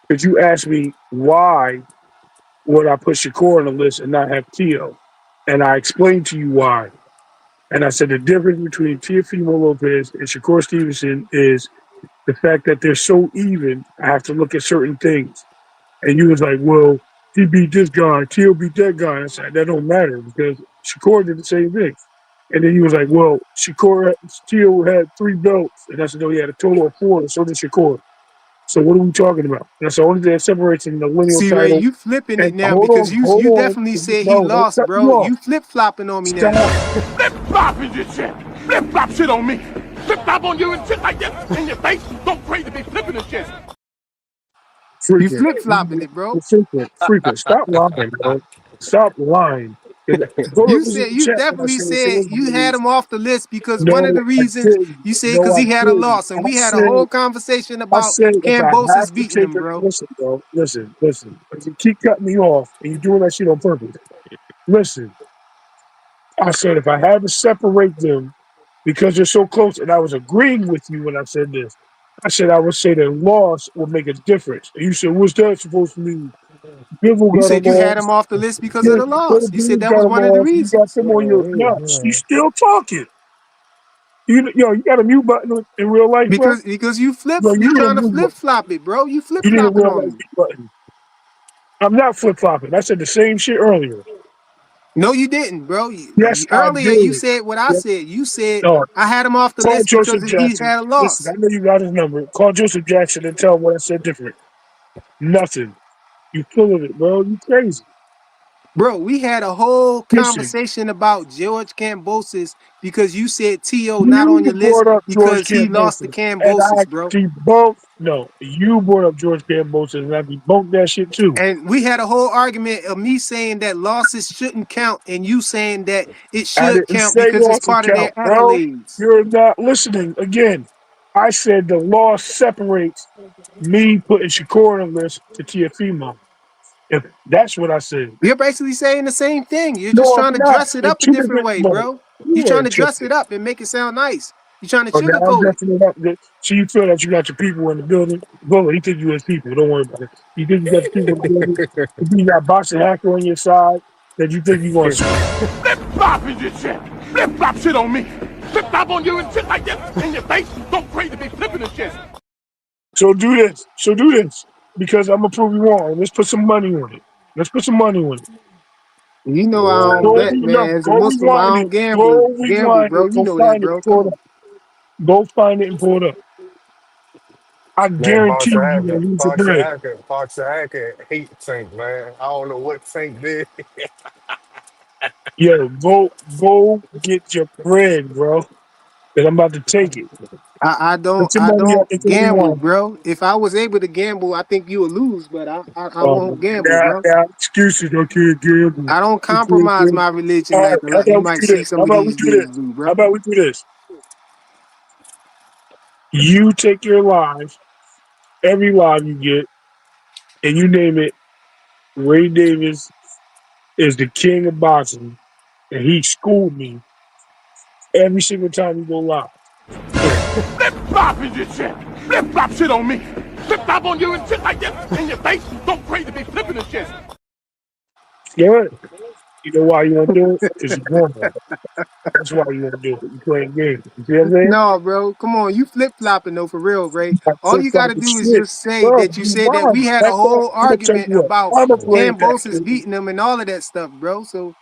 Because you asked me why would I put Shakur on the list and not have Tio, and I explained to you why. And I said the difference between Teofimo Lopez and Shakur Stevenson is the fact that they're so even. I have to look at certain things. And you was like, well, he beat this guy, Tio beat that guy. I said, that don't matter because Shakur did the same thing. And then he was like, well, Tio had 3 belts. And I said, no, he had a total of 4, and so did Shakur. So what are we talking about? That's the only thing that separates him, the lineal See, Ray, title. you flipping it And now because hold you on. definitely said he No, don't lost, cut me bro. off. You flip flopping on me now. Stop. Flip flop is this shit. Flip flop shit on me. Flip flop on you and shit like this in your face. Don't pray to be flipping the shit. You Freaking. flip flopping it, bro. Freaking. Stop lying, bro. Stop lying. Go to listen to the You chat when I definitely say the said same you had things. him off the list because one of No, the I reasons didn't. you said No, because I he had a didn't. loss, and we had a whole conversation I about said, if I have Cambosis to beating take him, a bro. listen, bro, listen. If you keep cutting me off and you're doing that shit on purpose, listen. I said, if I had to separate them because they're so close, and I was agreeing with you when I said this, I said I would say that loss would make a difference. And you said, what's that supposed to mean? Bivol You got a said you had loss. him off the list because of Yeah, the loss. You said Bivol that got was a one of the loss. You got reasons. them on your no. She's still talking. You got a mute button in real life, bro. Because No, you you need a trying to mute flip button. flop it, bro. You flip You need a flopping real on life me. mute button. I'm not flip flopping. I said the same shit earlier. No, you didn't, bro. Yes, I Earlier you did. said what I Yeah. said. You said No, I had him off the call list because Joseph he Jackson. had a Listen, loss. I know you got his number. Call Joseph Jackson and tell him what I said different. Nothing. You full of it, bro. You crazy. Bro, we had a whole Listen, conversation about George Cambosis because you said T.O. not on you your list brought up George because he lost to Kambosos, and I Cambosis, bro. debunked. No, you brought up George Kambosos, and I debunked that shit too. And we had a whole argument of me saying that losses shouldn't count and you saying that it I should didn't count say because it's loss and part of their count, bro. accolades. You're not listening. Again, I said the loss separates me putting Shakur on the list to Tiafimo. If that's what I said. You're basically saying the same thing. You're just No, I'm trying to not. dress it It's up a two different different. way, But bro. You're you trying to ain't dress tripping. it up and make it sound nice. You're trying to So now I'm sugarcoat it. dressing it up. So you feel that you got your people in the building. Bullet, he think you his people. Don't worry about it. You think you got the people in the building. You think you got boxing hacker on your side that you think you're going to. Flip flop is this shit. Flip flop shit on me. Flip flop on you and shit like this in your face. Don't crazy be flipping this shit. So do this. So do this. Because I'm going to prove you wrong. Let's put some money on it. Let's put some money on it. You know I don't Whoa. Go, bet, no, man. As a go Muslim, I rewind don't it. Go gamble, rewind bro. it. You Go know that, find it and bro. pull Come it on. up. Go find it and pull it up. I Man, guarantee you, you're going to lose your bread. Boxer Hacker hate Tank, man. I don't know what Tank did. Yo, go get your bread, bro. Because I'm about to take it. Put your I money up don't and go gamble, rewind. bro. If I was able to gamble, I think you would lose, but I won't gamble, bro. Now, excuses, I can't gamble. I don't I can't compromise gamble. my All religion right, how like you about we might do see this? How some of about we these do this? niggas do, How bro. about we do this? You take your live, every live you get, and you name it Ray Davis is the king of boxing, and he schooled me every single time you go live. Boom. Flip flop is this shit. Flip flop shit on me. Flip flop on you and shit like this in your face. Don't crazy be flipping this shit. Yeah. You know why you want to do it? Because you're normal. That's why you want to do it. You playing games. You see what I'm saying? No, bro. Come on. You flip flopping though, for real, Ray. I All flip you flop gotta the do is shit. just say Bro, that you you said that lying. we had a That's why whole I'm gonna tell argument you what. about I'm gonna play it back for Cambosis you. beating them and all of that stuff, bro. So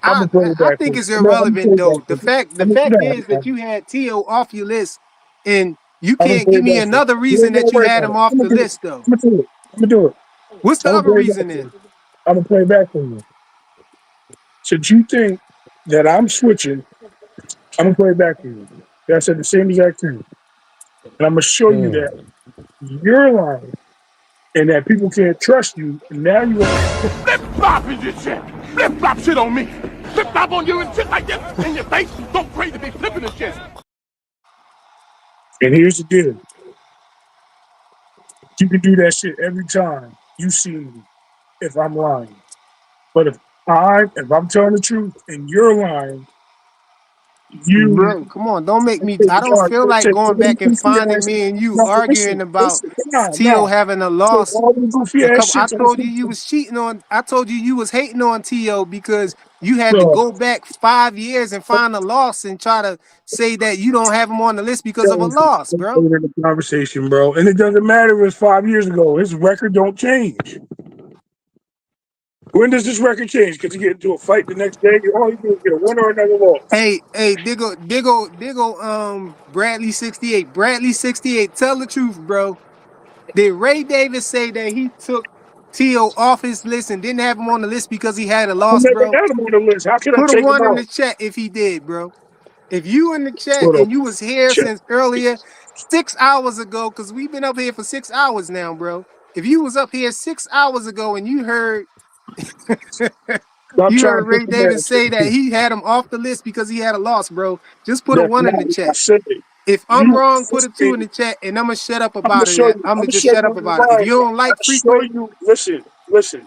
I'm I gonna play it I back for think you. it's No, I'm gonna play irrelevant it back though. for you. The I'm gonna, fact is no, that you had T.O. off your list and you I'm gonna can't play give it me back for you. another You reason ain't gotta that you worry had about him it. off I'm the gonna do it. list though. I'm gonna do it. I'm gonna do it. What's the I'm gonna other play it back reason for then? you. I'm gonna play it back for you. Since you think that I'm switching, I'm gonna play it back for you. I said the same exact thing. And I'm gonna show you that you're lying and that people can't trust you. And now you want Flip flop is this shit. Flip flop shit on me. Flip flop on you and shit like this in your face. Don't crazy be flipping this shit. and here's the deal. You can do that shit every time you see me if I'm lying. But if I'm telling the truth and you're lying, you Bro, come on, don't make me. okay, I don't all right, feel go like take all going them back and goofy finding ass. me and you No, arguing listen, about listen, nah, T.O. nah. having a Take loss. all them goofy A ass couple. I shits off told the you was cheating on. I told you was hating on T.O. because you had to so, go back 5 years and find a loss and try to say that you don't have him on the list because of a loss, bro. in the conversation, bro. And it doesn't matter if it's 5 years ago. His record don't change. When does this record change? Because you get into a fight the next day, all you do is get a win or another loss. Hey, Diggo, Bradley 68. Bradley 68, tell the truth, bro. Did Ray Davis say that he took T.O. off his list and didn't have him on the list because he had a I loss, never bro? had him on the list. How can I Put a take him one in off? the chat if he did, bro. If you in the chat Hold on. and you was here Check. since earlier, 6 hours ago, because we've been up here for 6 hours now, bro. If you was up here 6 hours ago and you heard Stop you trying to heard put Ray the man Davis say that he had him off the list because he had a loss, bro, just put a That's one not in the what I chat. said. If I'm You wrong, put a two in saying, the chat, and I'm gonna shut up I'm gonna about show it. you. I'm I'm gonna gonna just show you shut up when you're about it. If lying. you don't I'm like gonna show frequent, you. Listen.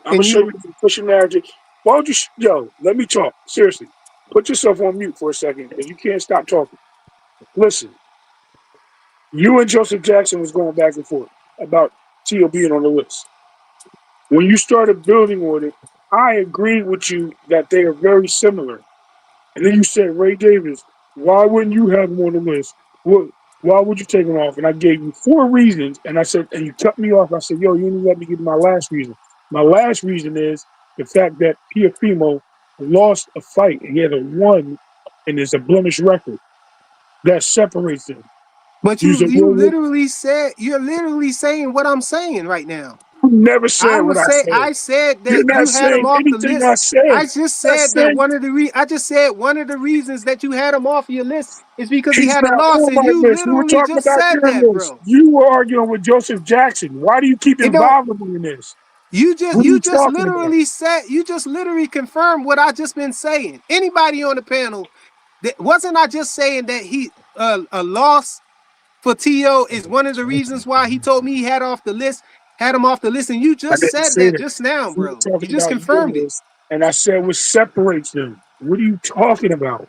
I'm gonna and show you you when you push your narrative. Why would you? Yo, let me talk. Seriously, put yourself on mute for a second because you can't stop talking. Listen, you and Joseph Jackson was going back and forth about T.O. being on the list. When you started building on it, I agreed with you that they are very similar. And then you said, Ray Davis, why wouldn't you have him on the list? What, why would you take him off? And I gave you 4 reasons. And I said, and you cut me off. I said, yo, you didn't let me give you my last reason. My last reason is the fact that Teofimo lost a fight and he had a one and there's a blemished record. That separates them. but Use a you word. literally said you're literally saying what I'm saying right now. You never said what I said. I said You're that not you had him saying off the anything list. I said. I just I said that said I just said one of the reasons that you had him off your list is because he he's had a not loss, on and my you list. We were literally talking just about said your that, list. bro. You were arguing with Joseph Jackson. Why do you keep It don't. involving me in this? You What are you talking about? just literally confirmed what I just been saying. Anybody on the panel, that wasn't I just saying that he a loss for T.O. is one of the reasons why he told me he had off the list. had him off the list, and you I just didn't said say that that. just now, We were bro. You talking just about your confirmed it. list, and I said what separates them. What are you talking about?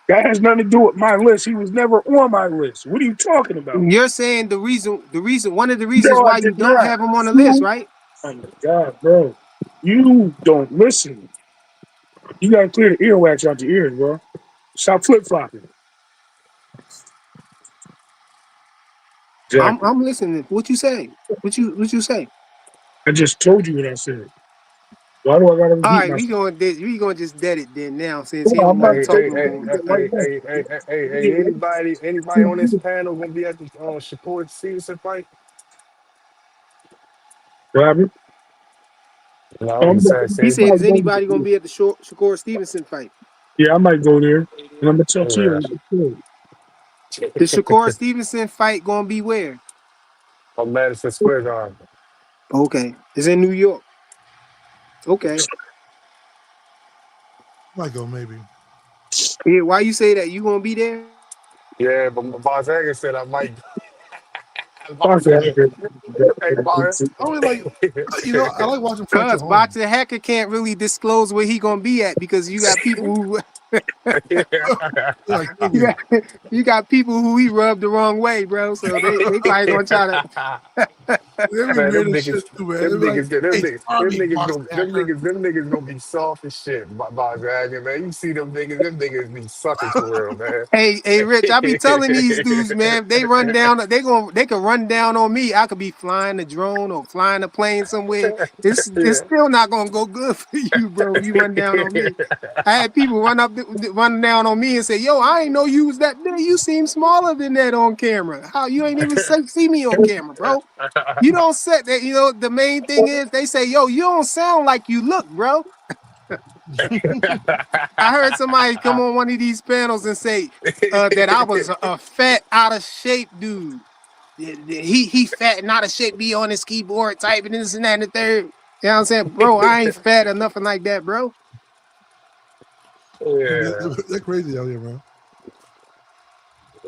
That has nothing to do with my list. He was never on my list. What are you talking about? You're saying one of the reasons No, I why you did don't not. have him on the list, You, right? oh my God, bro. You don't listen. You gotta clear the earwax out your ears, bro. Stop flip flopping. I'm Exactly. I'm listening. What you say? What you say? I just told you what I said. Why do I gotta All repeat right, myself? we gonna just dead it then now since he No, don't I'm about want to to Hey, tell talk hey, you. no hey, I'm more. gonna hey, do it right hey, now. hey, hey, hey, I'm gonna hey, do anybody on this it panel gonna be at the Shakur Stevenson fight? right now. Robert, No, I'm I'm just about, saying, see He I'm said, anybody. "Is about to go anybody gonna there. be at the Shakur Stevenson fight?" Yeah, I might go there, and I'm gonna tell Tia Yeah. what to say. The Shakur Stevenson fight gonna be where? On Madison Square Garden. Okay, it's in New York. Okay, Might go maybe. yeah. Why you say that? You gonna be there? Yeah, but Boss Hager said I might. Fuck Boss Hager, hey, Boss. that. I mean, like, I like watching fights at Cause home. Boxer Hacker can't really disclose where he gonna be at because you got people who They're like you nigga, got, you got people who he rubbed the wrong way, bro. So they probably gonna try to. they be Man, weird them as niggas, shit too, man. They them be like, niggas, get them hey, niggas, spar them me, niggas box go, hacker. them niggas gonna be soft as shit. Boss Hager, man, you see them niggas be suckers for real, man. Hey, Rich, I be telling these dudes, man, if they run down, they can run down on me. I could be flying a drone or flying a plane somewhere. It's Yeah. still not gonna go good for you, bro. If you run down on me, I had people run down on me and say, "Yo, I ain't know you was that big. You seem smaller than that on camera. How you ain't even see me on camera, bro? You don't set that. You know the main thing is they say, "Yo, you don't sound like you look, bro." I heard somebody come on one of these panels and say that I was a fat, out of shape dude. He fat and out of shape, be on his keyboard typing this and that and the third. You know what I'm saying? Bro, I ain't fat or nothing like that, bro. Yeah, They're crazy out here, man.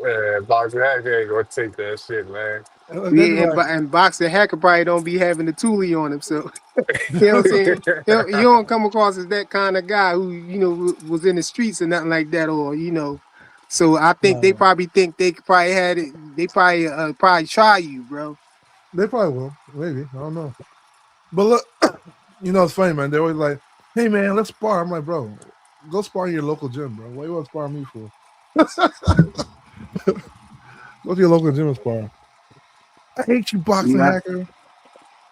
man, Boss Hager ain't gonna take that shit, man. They be Yeah, like, and Boxer Hacker probably don't be having the toolie on him. So you know what I'm saying? You don't come across as that kind of guy who, was in the streets or nothing like that, or so I think they no, probably think they could probably had it, they probably try you, bro. they probably will. Maybe. I don't know. But look, it's funny, man. They're always like, hey, man, let's spar. I'm like, bro, go spar in your local gym, bro. What you want to spar me for? Go to your local gym and spar. I hate you, boxing Yeah. hacker.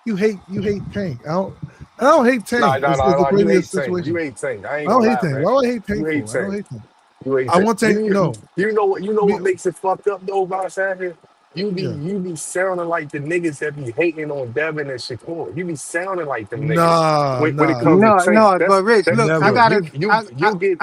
You hate Tank. I don't hate Nah, Tank. nah, It's nah, the nah. You hate craziest Tank. You situation. hate Tank. I ain't I don't gonna hate lie, Tank. man. Why would I hate You Tank hate for? I don't Tank. hate Tank. You hate I Tank. want Tank. No, You know me, what makes it fucked up though, Boss Hager? yeah. You be sounding like the niggas that be hating on Devin and Shakur. You be sounding like them niggas Nah, when it nah, comes to No, Tank. no, but Rich, look, I never. gotta, I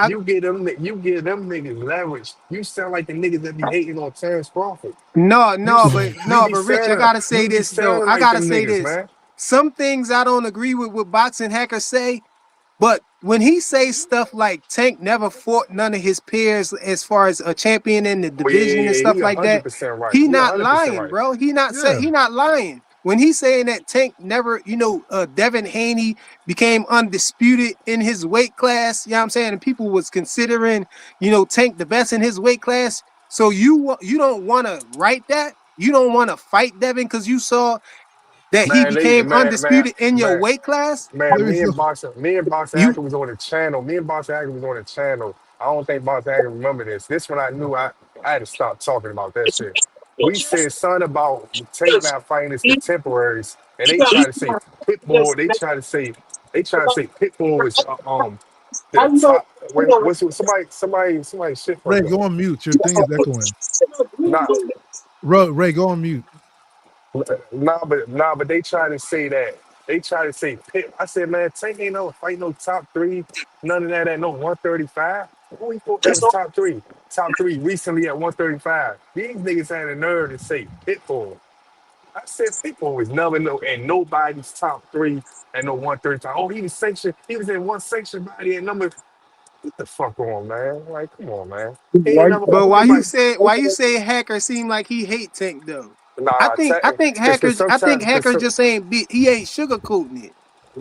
You get them niggas leverage. You sound like the niggas that be hating on Terrence Crawford. no, You no, but you no, be but Rich, I sounding gotta say you be this though. sounding I like gotta them say niggas, this. man. Some things I don't agree with what boxing hackers say. But when he says stuff like Tank never fought none of his peers as far as a champion in the Oh yeah, division yeah, and yeah. stuff He like that, 100% right. he He not 100% lying, right. bro. Yeah, He not lying. When he's saying that Tank never, Devin Haney became undisputed in his weight class, you know what I'm saying? And people was considering, Tank the best in his weight class. So you don't want to write that? You don't want to fight Devin because you saw that he Man, became undisputed in your man, weight class? they man, be so. Me and Boxer You Hacker was on the channel. Me and Boxer Hacker was on the channel. I don't think Boxer Hacker remember this. This one I knew I had to stop talking about that shit. We said something about Tank not fighting is contemporaries, and they try to say Pitbull. They try to say Pitbull was the top. Wait, somebody shit Ray, fucked up. go on mute. Your thing is echoing. Nah, Ray, go on mute. But they try to say that. They try to say Pitt. I said, man, Tank ain't never fight no top three, none of that at no 135. Who he fought that was top three? Top three recently at 135. These niggas had a nerve to say Pitbull. I said Pitbull was never no and nobody's top three at no 135. Oh, he was sanctioned. He was in one sanctioned body at number. Get the fuck on, man. Like, come on, man. He ain't Why? never But fought nobody. why you say Hacker seem like he hate Tank though? Nah, I think because Hacker just ain't he ain't sugarcoating it.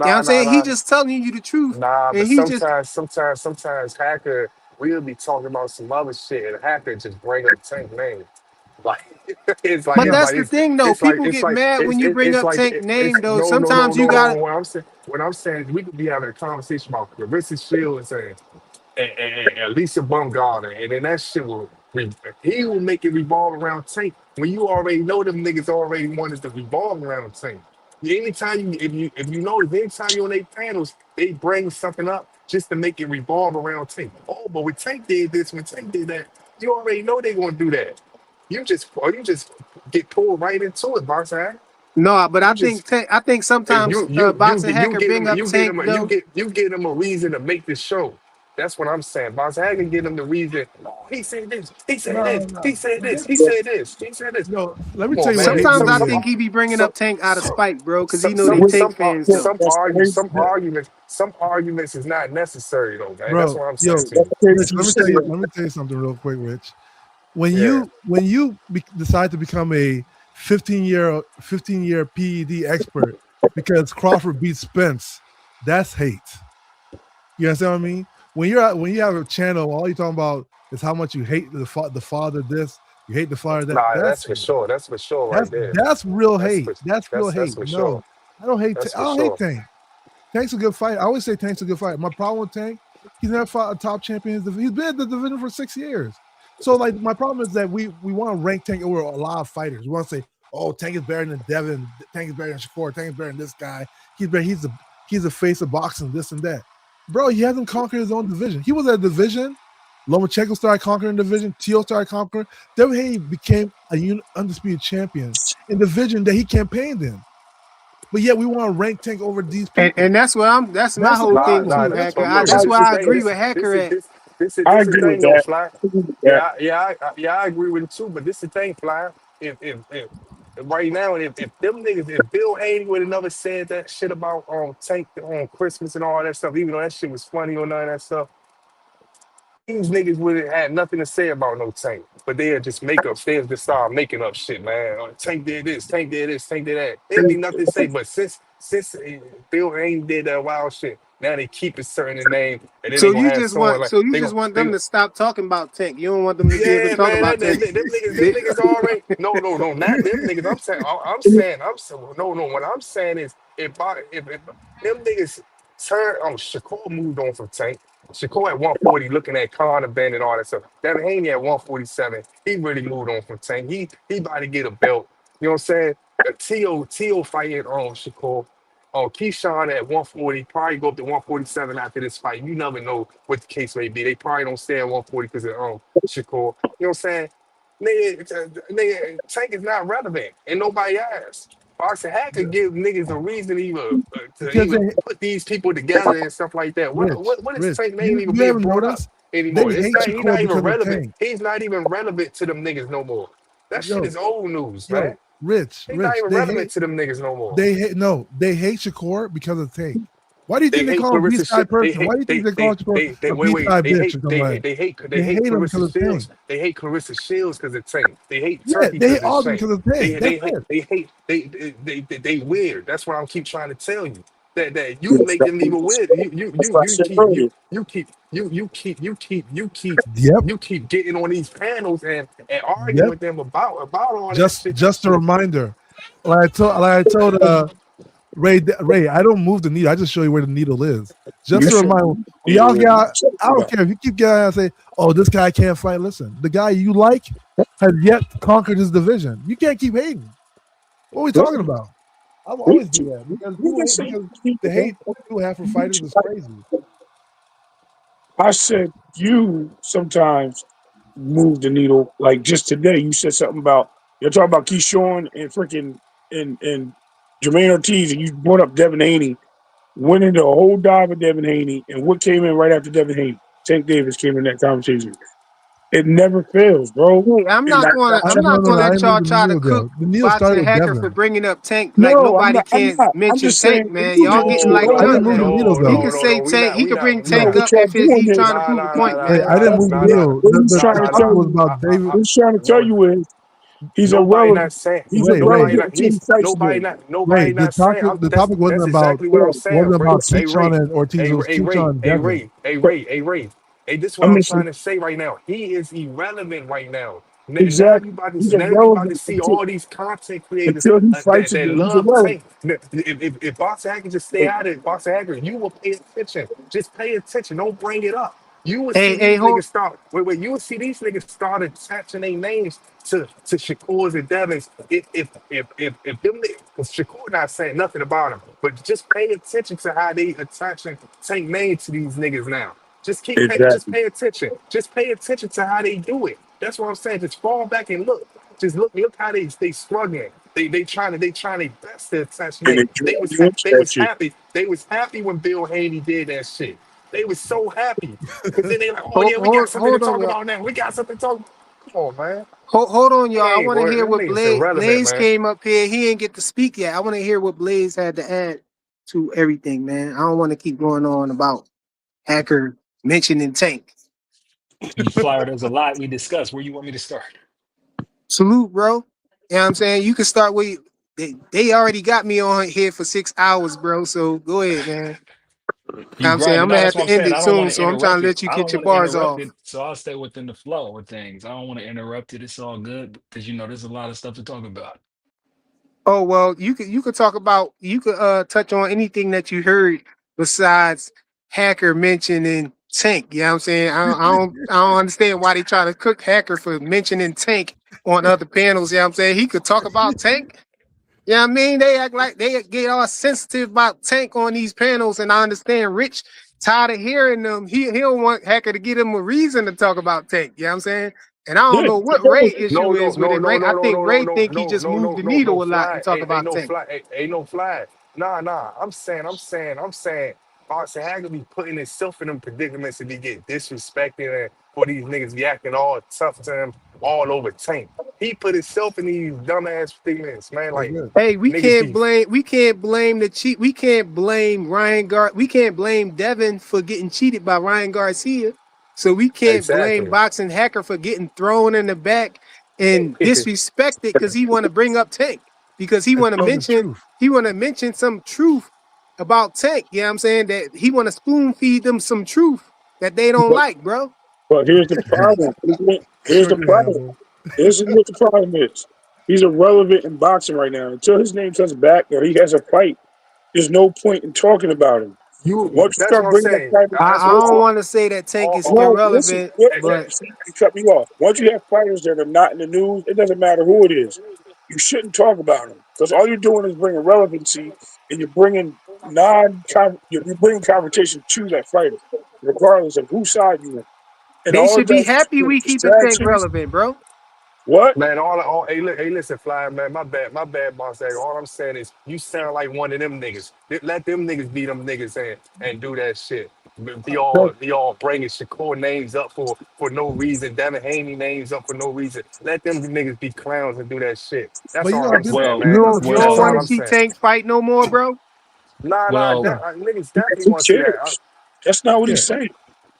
You know what nah, I'm nah, saying? He nah, just telling you the truth. nah. But And he just sometimes Hacker we'll be talking about some other shit, and Hacker just bring up Tank name. Like but that's the thing though. People it's get like mad when you bring up Tank it's name though. no no no Sometimes you no no. got What I'm saying is we could be having a conversation about Clarissa Shields and Lisa Bumgarner, and then that shit he will make it revolve around Tank when you already know them niggas already wanted to revolve around Tank. Anytime if you notice, anytime you're on their panels, they bring something up just to make it revolve around Tank. Oh, but when Tank did this, when Tank did that, you already know they're gonna do that. You just get pulled right into it, boss. no, but You just I think sometimes boxing Hacker bring up Tank though. you get them a reason to make this show. That's what I'm saying. Boss Hagen get him the reason. Oh, he said this. He said No, this. no. He said this. He This, said this. He said this. let me Come tell on, you what man. hate Sometimes I movie is. think he be bringing up Tank out of Some, spite, bro, because he some, know they some, Tank fans though. some arguments is not necessary though, man. That's Bro, what I'm saying yo, to you. Rich, let me tell you something real quick, Rich. When Yeah. you decide to become a 15-year PED expert because Crawford beat Spence, that's hate. You understand what I mean? When you have a channel, all you're talking about is how much you hate the father this, you hate the father that. Nah, That's that's for hate. sure. That's for sure right That's there. that's real That's hate. for That's real that's hate. for No, sure. I don't hate. That's I for don't hate sure. Tank. Tank's a good fighter. I always say Tank's a good fighter. My problem with Tank, he's never fought a top champion. He's been in the division for 6 years. So like my problem is that we want to rank Tank over a lot of fighters. We want to say, oh, Tank is better than Devin. Tank is better than Shakur. Tank is better than this guy. He's better. He's the face of boxing. This and that. Bro, he hasn't conquered his own division. He was at a division. Lomachenko started conquering the division. Teo started conquering. Devin Haney became a undisputed champion in the division that he campaigned in. But yet we want to rank Tank over these people. And that's my That's the whole thing problem. Nah, too, that's Hacker. what. Look, That's this why the I thing. agree with Hacker at. I This the agree with thing, though, that. Fly. I agree with that. I agree with it too. But this the thing, Fly. If right now, if them niggas, if Bill Haney would have never said that shit about Tank on Christmas and all that stuff, even though that shit was funny or none of that stuff, these niggas would have had nothing to say about no Tank. But they'd just make up, they'd just start making up shit, man. Tank did this, Tank did this, Tank did that. There'd be nothing to say. But since Bill ain't did that wild shit, now they keep a certain name, and then they gonna have someone like You just want them to stop talking about Tank. You don't want them to be able to yeah, talk man, about Tank. them niggas already. No, not them niggas. I'm saying, no. What I'm saying is, if them niggas turn, Shakur moved on from Tank. Shakur at 140, looking at Conor Ben and all that stuff. Devin Haney at 147, he really moved on from Tank. He about to get a belt. You know what I'm saying? Tio fighting on Shakur. Keyshawn at 140, probably go up to 147 after this fight. You never know what the case may be. They probably don't stay at 140 because of Shakur. You know what I'm saying? Nigga, Tank is not relevant, and nobody asks. Boxing Hack could give niggas a reason to because even they put these people together and stuff like that. What is Rich. Tank name even You being haven't brought up noticed they anymore? hate He's not Shakur even because of relevant. Tank. He's not even relevant to them niggas no more. That shit Yo, is old news, man. Rich, He's not even they relevant hate to them niggas no more. they hate Shakur because of Tank. Why do you They think they hate call him B Clarissa. side person? Why do you think they call Shakur a B Wait. side bitch or something like that? They They hate hate him Clarissa because of Tank. Shields. They hate Clarissa Shields because of Tank. They hate Yeah, Turkey they hate because of all of them Tank. because of Tank. That's it. They weird. That's what I'm keep trying to tell you. That you make them even weird. Yep, You keep getting on these panels and arguing yep. with them about all that shit. Just a reminder. Like I told Ray, I don't move the needle. I just show you where the needle is. You Just a should reminder. When be y'all aware. got, I don't care if you keep getting out and say, "Oh, this guy can't fight." Listen, the guy you like has yet conquered his division. You can't keep hating. What are we talking about? I'll We always do that because we people can hate say because the hate people have for fighters is crazy. I said you sometimes move the needle. Like just today, you said something about you're talking about Keyshawn and freaking and Jermaine Ortiz, and you brought up Devin Haney. Went into a whole dive of Devin Haney, and what came in right after Devin Haney? Tank Davis came in that conversation. It never fails, bro. Hey, And I'm No, not no, gonna no. I let didn't move y'all the try to needle cook though. The needle started boxing with Hacker for Devin. bringing up Tank like no, nobody I'm can't not. I'm mention just saying Tank, if man. you Y'all didn't getting too like I didn't done move the now. needle He though. can say Tank. He could bring no, Tank No. what up y'all if doing he's is trying to prove a point, Hey, man. I didn't move the needle. what he's The trying to topic tell was you. about David. What he's trying to tell No, you is He's Nobody not irrelevant. saying. He's Nobody irrelevant not. until he He's fights nobody again. not. Ray, Nobody not saying. the That's topic wasn't about exactly what I'm saying, Ray. Hey Keyshawn Ray. and Ortiz. It was Keyshawn and Hey Devin. Ray. Hey Ray. Hey Ray. Hey, this is what I I'm mean, trying to say right now. He is irrelevant right now. exactly. He's Now you about to irrelevant see all these content creators until he fights that again. He's love irrelevant. Tank. If Boxer Hacker just stay out of it, Boxer Hacker, you will pay attention. Just pay attention. Don't bring it up. You will see Hey, these hold. niggas start. Wait. You will see these niggas start attaching their names to Shakur's and Devins. If them niggas, because Shakur not saying nothing about him, but just pay attention to how they attaching Tank name to these niggas now. Just Exactly. pay attention. Just pay attention to how they do it. That's what I'm saying. Just fall back and look. Just look how they struggling. They trying their best to attach And they name. drag you into They that was shit. happy. They was happy when Bill Haney did that shit. They was so happy. Cause then they like, oh Hold, yeah, we got hold, something to hold on, talk y'all. about now. We got something to talk about. Come on, man. Hold on, y'all. They I ain't want to worried. hear Them what niggas irrelevant, Blaze man. came up here. He didn't get to speak yet. I want to hear what Blaze had to add to everything, man. I don't want to keep going on about Hacker mentioning Tank. Flyer, there's a lot we discussed. Where you want me to start? Salute, bro. You know what I'm saying? You can start with they already got me on here for 6 hours, bro. So go ahead, man. You know what You I'm saying? grinding. I'm No, gonna that's have what to I'm end saying. it I don't want soon, to so I'm trying interrupt to it. let you I get don't your want to bars interrupt off. it. So I'll stay within the flow of things. I don't want to interrupt it. It's all good because there's a lot of stuff to talk about. Oh well, you could talk about touch on anything that you heard besides Hacker mentioning Tank. You know what I'm saying? I don't understand why they try to cook Hacker for mentioning Tank on other panels. You know what I'm saying? He could talk about Tank. You know what I mean? They act like they get all sensitive about Tank on these panels, and I understand Rich tired of hearing them. He don't want Hacker to give him a reason to talk about Tank. You know what I'm saying? And I don't Yeah, know he what Ray definitely. issue is with it. Ray, I think Ray think he just moved the No needle a lot and flag. talk Ain't about no Tank. flag. Ain't no flag. Nah. I'm saying. Boxer Hager be putting himself in them predicaments if he get disrespected and for these niggas be acting all tough to him all over Tank. He put himself in these dumbass predicaments, man. They Like did. Hey, we niggas can't be blame the cheat. We can't blame Ryan we can't blame Devin for getting cheated by Ryan Garcia. So we can't blame exactly. Boxing Hacker for getting thrown in the back and disrespected because he want to bring up Tank because And tell the truth. he want to mention some truth about Tank. You know what I'm saying? That he want to spoon feed them some truth that they don't But like, bro. but here's the problem. Here's Sure the you have, problem. bro. This is what the problem is. He's irrelevant in boxing right now. Until his name comes back or he has a fight, there's no point in talking about him. Once you That's what start I'm bringing up saying. fighters, I, That's I what don't listen, want to say that Tank is all, no, listen, irrelevant, but see, you cut me off. Once you have fighters that are not in the news, it doesn't matter who it is. You shouldn't talk about them because all you're doing is bringing relevancy and you're bringing you're bringing confrontation to that fighter, regardless of whose side you on. And they all it should be does is happy create we keeping Tank distractions. relevant, bro. What? Man, hey, listen, Fly, man, my bad, boss. All I'm saying is, you sound like one of them niggas. Let them niggas be them niggas and do that shit. Be all bringing Shakur names up for no reason, Devin Haney names up for no reason. Let them niggas be clowns and do that shit. But That's you're all gonna I'm do saying, that. You man. You're gonna don't you do that don't That's want all to I'm anyway. see saying. Tank fight no more, bro? Nah, Well, Yeah, niggas definitely Who want to see that. cares? That's not what yeah. he's saying.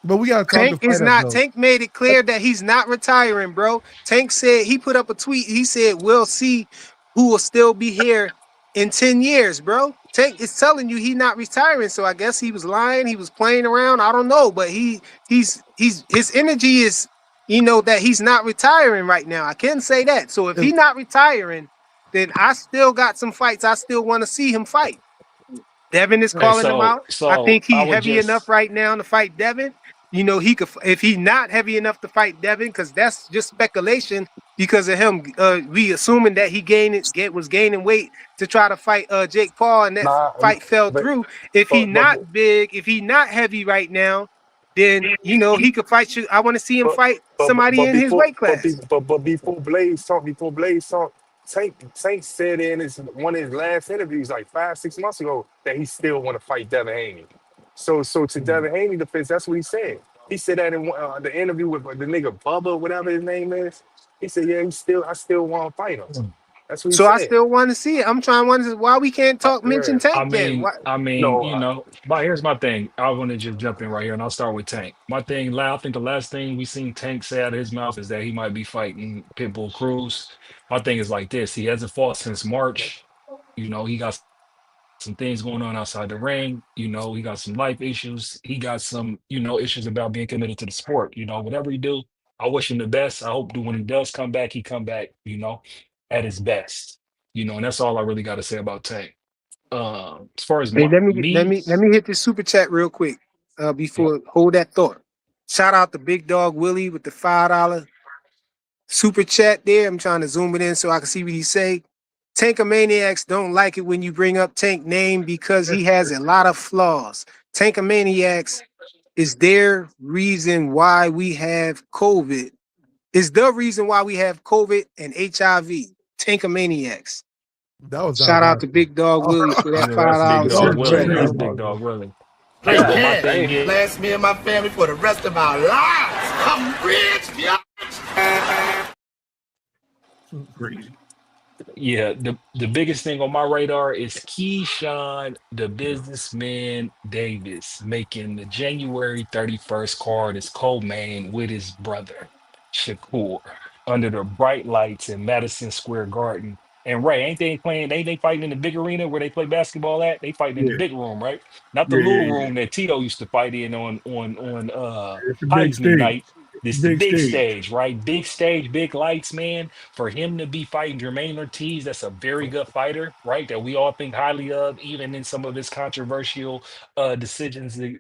But we gotta talk to Tank is fight us not. though. Tank made it clear that he's not retiring, bro. Tank said he put up a tweet. He said, "We'll see who will still be here in 10 years, bro." Tank is telling you he's not retiring. So I guess he was lying. He was playing around. I don't know, but he's his energy is that he's not retiring right now. I can say that. So if If he's not retiring, then I still got some fights I still want to see him fight. Devin is hey, calling him so out. I so think I he would heavy enough just right now to fight Devin. He could if he not heavy enough to fight Devin, because that's just speculation because of him. We assuming that was gaining weight to try to fight Jake Paul, and that Nah, fight fell but through. If he but but not big, if he not heavy right now, then he could fight you. I want to see him But fight somebody in his weight class. before Blaze talk, Tank said in one of his last interviews like 5 6 months ago that he still want to fight Devin Haney. So to Devin Haney defense, that's what he said. He said that in the interview with the nigga Bubba, whatever his name is. He said, yeah, I still want to fight him. That's what he So I said. still want to see it. I'm trying to wonder why we can't talk Yeah. mention Tank then. Why? No, You know, but here's my thing. I want to just jump in right here, and I'll start with Tank. My thing, I think the last thing we seen Tank say out of his mouth is that he might be fighting Pitbull Cruz. My thing is like this: he hasn't fought since March. You know, he got some things going on outside the ring. You know, he got some life issues. He got some, issues about being committed to the sport. You know, whatever he do, I wish him the best. I hope that when he does come back, he come back, at his best. And that's all I really got to say about Tank. As far as Hey, my, me, let me hit this super chat real quick. yeah, Before hold that thought. Shout out to Big Dog Willie with the $5 super chat there. I'm trying to zoom it in so I can see what he say. Tankomaniacs don't like it when you bring up Tank name because he has a lot of flaws. Tankomaniacs is their reason why we have COVID. Is the reason why we have COVID and HIV. Tankomaniacs. That was Shout out to diabolical. Big Dog Willie for that yeah, five that's Big dollars That was Dog super Willie. chat, very That's man. Big diabolical. Dog Willie. Play Hey, but my cat. thing damn. is, Bless me and my family for the rest of our lives. I'm rich, bitch. Crazy. yeah, the biggest thing on my radar is Keyshawn, the businessman Davis, making the January 31st card as co-main with his brother, Shakur, under the bright lights in Madison Square Garden. And Ray, ain't they playing? Ain't they fighting in the big arena where they play basketball at? They fighting in the Yeah, big room, right? Not the yeah, little yeah, yeah. room that Tito used to fight in on It's a big Heisman stage. night. It's a This the big big stage. stage, right? Big stage, big lights, man. For him to be fighting Jermaine Ortiz, that's a very good fighter, right? That we all think highly of, even in some of his controversial decisions, and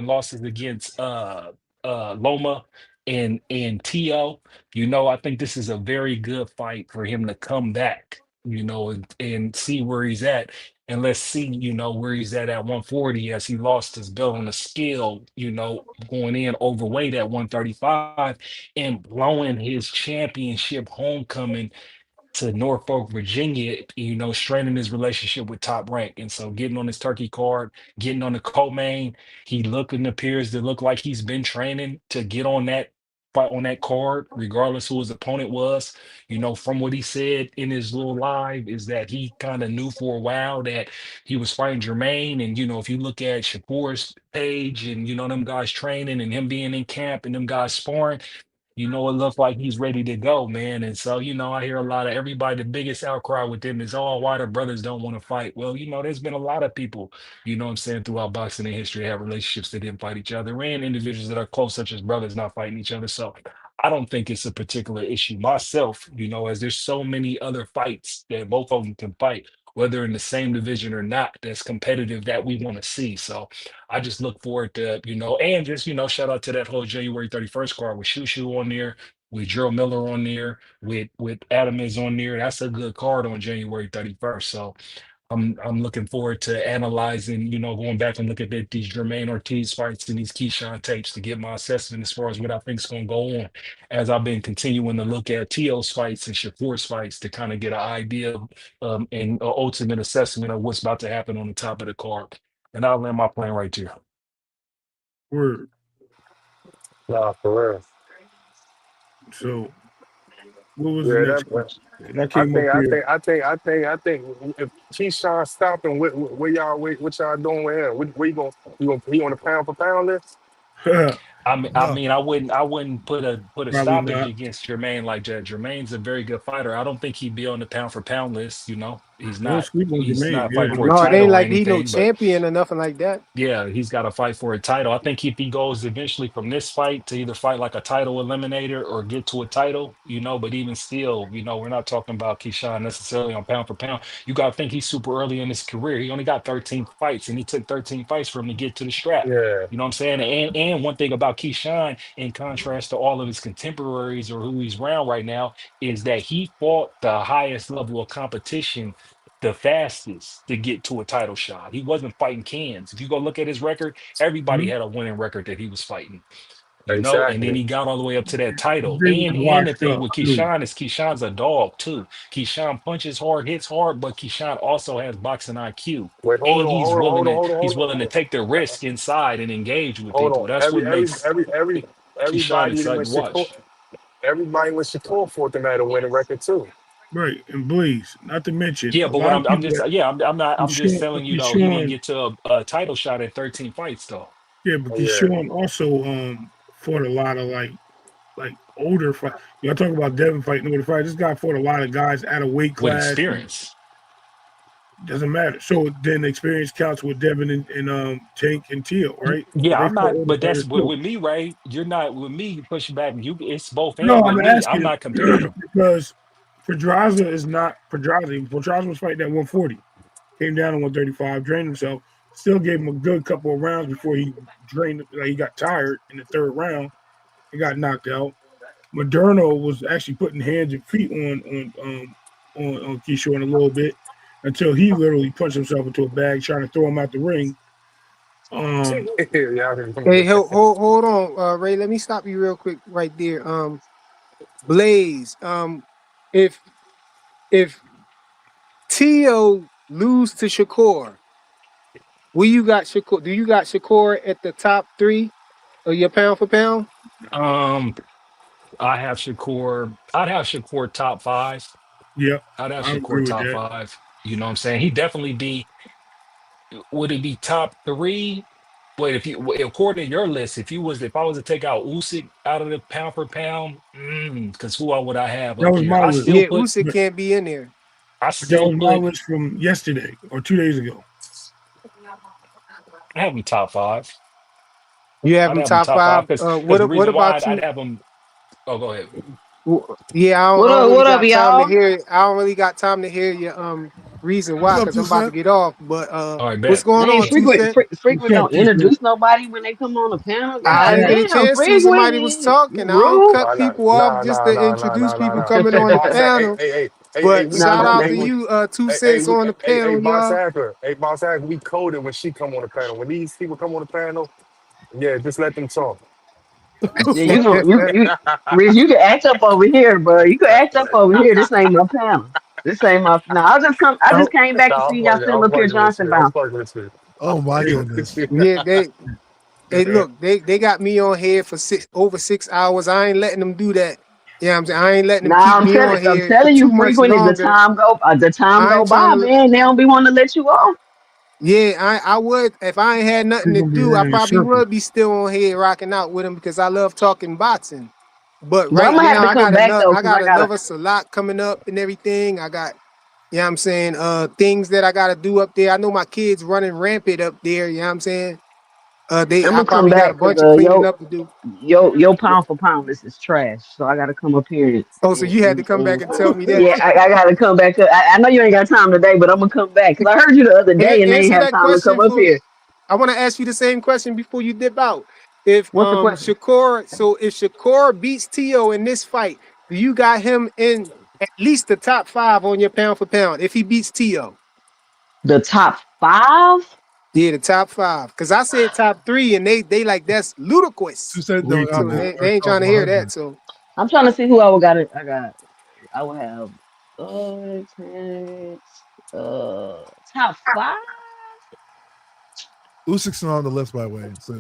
losses against Loma and Tio. I think this is a very good fight for him to come back, and see where he's at. And let's see, where he's at 140 as he lost his belt on the scale, going in overweight at 135 and blowing his championship homecoming to Norfolk, Virginia, straining his relationship with Top Rank. And so getting on his turkey card, getting on the co-main, he looking appears to look like he's been training to get on that fight on that card, regardless who his opponent was. From what he said in his little live, is that he kind of knew for a while that he was fighting Jermaine. And if you look at Shakur's page and them guys training and him being in camp and them guys sparring, it looks like he's ready to go, man. And so, I hear a lot of everybody, the biggest outcry with them is, oh, why the brothers don't want to fight. Well, there's been a lot of people, what I'm saying, throughout boxing and history have relationships that didn't fight each other and individuals that are close, such as brothers not fighting each other. So I don't think it's a particular issue myself, as there's so many other fights that both of them can fight, whether in the same division or not, that's competitive that we want to see. So I just look forward to, and just, shout out to that whole January 31st card with Shushu on there, with Gerald Miller on there, with Adam is on there. That's a good card on January 31st. So I'm looking forward to analyzing, going back and look at these Jermaine Ortiz fights and these Keyshawn tapes to get my assessment as far as what I think is going to go on, as I've been continuing to look at Tio's fights and Shakur's fights to kind of get an idea and ultimate assessment of what's about to happen on the top of the card. And I'll land my plane right there. Word. Nah, for real. So, what was the Yeah, next that. question? And I I came up think, I here. think, I think, I think, I think if Keyshawn stopping, what y'all doing with him? Where he on the pound for pound list? No. I wouldn't put a Probably stoppage not. against Jermaine like that. Jermaine's a very good fighter. I don't think he'd be on the pound for pound list. He's Don't not. sleep on He's Jermaine. not fighting Yeah. for a No, it title ain't or like he no anything. But champion or nothing like that. yeah, he's got to fight for a title. I think if he goes eventually from this fight to either fight like a title eliminator or get to a title, but even still, we're not talking about Keyshawn necessarily on pound for pound. You got to think he's super early in his career. He only got 13 fights, and he took 13 fights for him to get to the strap. Yeah, You know what I'm saying? And one thing about Keyshawn, in contrast to all of his contemporaries or who he's around right now, is that he fought the highest level of competition the fastest to get to a title shot. He wasn't fighting cans. If you go look at his record, everybody Hmm? had a winning record that he was fighting, and then exactly. he got all the way up to that title. They was And the washed thing up with too. Keyshawn is Keyshawn's a dog too. Keyshawn punches hard, hits hard, but Keyshawn also has boxing IQ. Wait, hold And on, hold on, hold on, hold on, he's hold willing to on, take the risk inside and engage with hold people. on. That's what makes Keyshawn Everybody exciting when to watch. Shakur fought them had a winning record too. right, and Blaze. Not to mention Yeah, a but what lot of I'm people just that yeah, I'm just telling you though, he didn't Keyshawn, get to a title shot at 13 fights though. yeah, but Oh, yeah. Keyshawn also fought a lot of like older fight. Y'all talk about Devin fighting older fight. This guy fought a lot of guys out of weight With class. And experience. doesn't matter. So then experience counts with Devin and Tank and Teal, right? Because Yeah, they I'm fought not, older but that's fighters too. with me, right? You're not with me pushing back. You, it's both No, and with I'm me. I'm asking not comparing them. because Pedraza is not Pedraza. Pedraza was fighting at 140, came down to 135, drained himself. Still gave him a good couple of rounds before he drained. Like he got tired in the third round and got knocked out. Moderno was actually putting hands and feet on Keyshawn a little bit until he literally punched himself into a bag trying to throw him out the ring. Um, Yeah, Hey, hold on, Ray. Let me stop you real quick right there. Blaze. If if Tio lose to Shakur, will you got Shakur? Do you got Shakur at the top 3 of your pound for pound? Um, I'd have Shakur top five. yeah, I'd have I agree Shakur with top that. five. You know what I'm saying? He definitely be. Would he be top three? Wait, if you according to your list, if I was to take out Usyk out of the pound for pound, because who would I have That up was there? my list, Yeah, Usyk can't be in there. I but that still was my put list from yesterday or 2 days ago. I have him top five. You have I'd him have him top top five 5. because the What reason why about I'd you? have him. Oh, go ahead. Yeah, What I don't up? really What up, got time to y'all? hear it. I don't really got time to hear your reason What's why, up, because I'm two about to cent? get off. But All right, what's bet. going Dang, on, What's up? Two Cent? What's frequent up, don't T Smith? introduce nobody when they come on the panel. I God didn't get a damn, chance to. Somebody was frequent, talking. you I don't rude. cut people off just to introduce people coming Hey, on the boss, panel. But we No, shout no, out coded. to no. you, Two Hey, Cents on the panel, boss y'all. hacker. Hey, boss hacker, we coded when she come on the panel. When these people come on the panel, yeah, just let them talk. Yeah, Rich, you can act up over here, bro. You can act up over here. This ain't my panel. This ain't my. No, I just Oh, came back to Nah, see y'all still I'm up here, fucking with Johnson you. I'm bound. fucking with you. Oh my Hey, goodness. yeah, they look, they got me on here for over 6 hours. I ain't letting them do that. Yeah, I'm saying I ain't letting them keep Nah, me on I'm here for telling you, too much frequent is longer. the time I go ain't trying by, to. man. They don't be wanting to let you off. Yeah, I would if I ain't had nothing we're to gonna be do. I running in probably circles. would be still on here rocking out with him because I love talking boxing. But But I'm right gonna have now, to come back though, I cause got I gotta. another salat coming up and everything. I got, you know what I'm saying, things that I gotta do up there. I know my kids running rampant up there. You know what I'm saying. I'm I gonna come probably got a back because bunch of cleaning up to do. your pound for pound list is trash. So I gotta come up here Oh, so you had to come back and and tell me that. yeah, I gotta come back. I know you ain't got time today, but I'm gonna come back because I heard you the other day and they ain't Answer have that time to come question up for. here. I want to ask you the same question before you dip out. If What's the question? If Shakur beats Tio in this fight, do you got him in at least the top 5 on your pound for pound? If he beats Tio, The top five? yeah, the top 5. Because I said top 3, and they like that's Two ludicrous. cent Way don't too out So there low. they ain't top trying to hear that. 100. So I'm trying to see who I would got. I would have ten, top five. Usyk's not on the list, by the way. So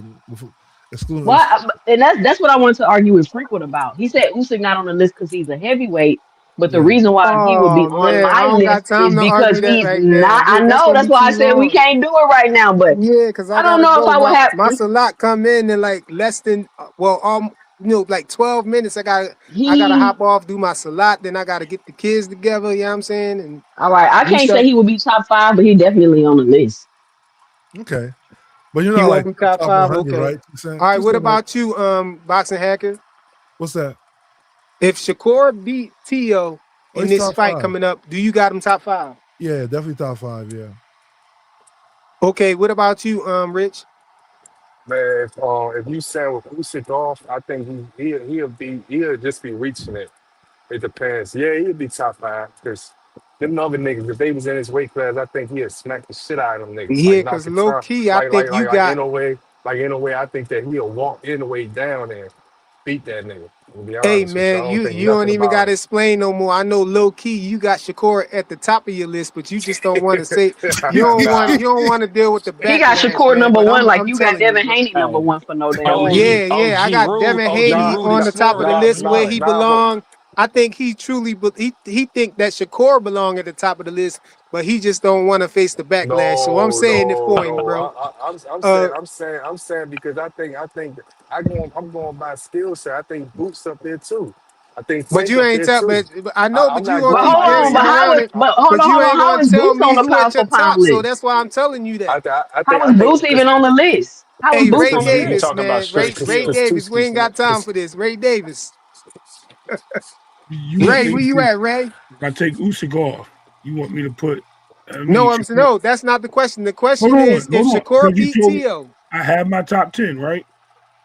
excluding Why? Usyk. And that's what I wanted to argue with Frequent about. He said Usyk not on the list because he's a heavyweight, but the Yeah. reason why he would be oh on man, I my don't got list is time to because argue that he's right now. not. I Yeah, that's know gonna that's be why I too said we long. can't do it right now. But Yeah, because I I don't gotta know if go. I would have. My salat come in like less than like 12 minutes. I gotta He hop off, do my salat, then I gotta get the kids together, you know what I'm saying? And all right. I do can't say stuff. he would be top five, but he definitely on the list. Okay. But you're He not won't like be top top 5. 100, Okay. right? Two All cent. right, Two what cent. Like, about you, boxing hacker? what's that? If Shakur beat Tio Oh, in he's this top fight 5. coming up, do you got him top 5? Yeah, definitely top 5. Yeah. Okay, what about you, Rich? Man, if you send with Usyk off, I think he'll just be reaching it. It depends. Yeah, he'll be top five because them other niggas, if they was in his weight class, I think he'd smack the shit out of them niggas. Yeah, Like because low Nakatani, key, I think you like got. Inoue, I think that he'll walk Inoue down and beat that nigga. To be Hey honest with you, I man, don't think you don't nothing even about gotta him. explain no more. I know low key you got Shakur at the top of your list, but you just don't want to say Nah. you don't want to deal with the He got backlash, Shakur man. number But one, like I'm you got telling you, Devin bro. Haney number Hey, one for no damn OG, reason. Yeah, OG I got Rule, Devin OG Haney Nah, Rule, on nah, the top of the explore, nah, list where nah, he explore. nah, but belong. I think he truly, but he think that Shakur belong at the top of the list, but he just don't want to face the backlash. So I'm No, saying it no, for him, no. bro. I'm Uh, I'm saying because I'm going by skill set. I think Boots up there too. I think but Tank you up ain't there tell, too. but I know, I'm but you not gonna But giving keep hold my on, dancing but answer. how around was it, but hold but on, you hold on, ain't how gonna is tell Boots on me the who Power at your for Five top. So list? that's why I'm telling you that. How was I Boots think even on the list? How was Hey, Boots Ray on the You Davis, list? talking about man, straight Ray skill? because Davis. We Tuski ain't got time because for this. Ray Davis, You want Ray, me where to you take at, Ray? if I take Usyk off, you want me to put No, Shakur. no, that's not the question. The Hold question is on, if hold on. Shakur Because you beat told me Tio. I have my top 10, right?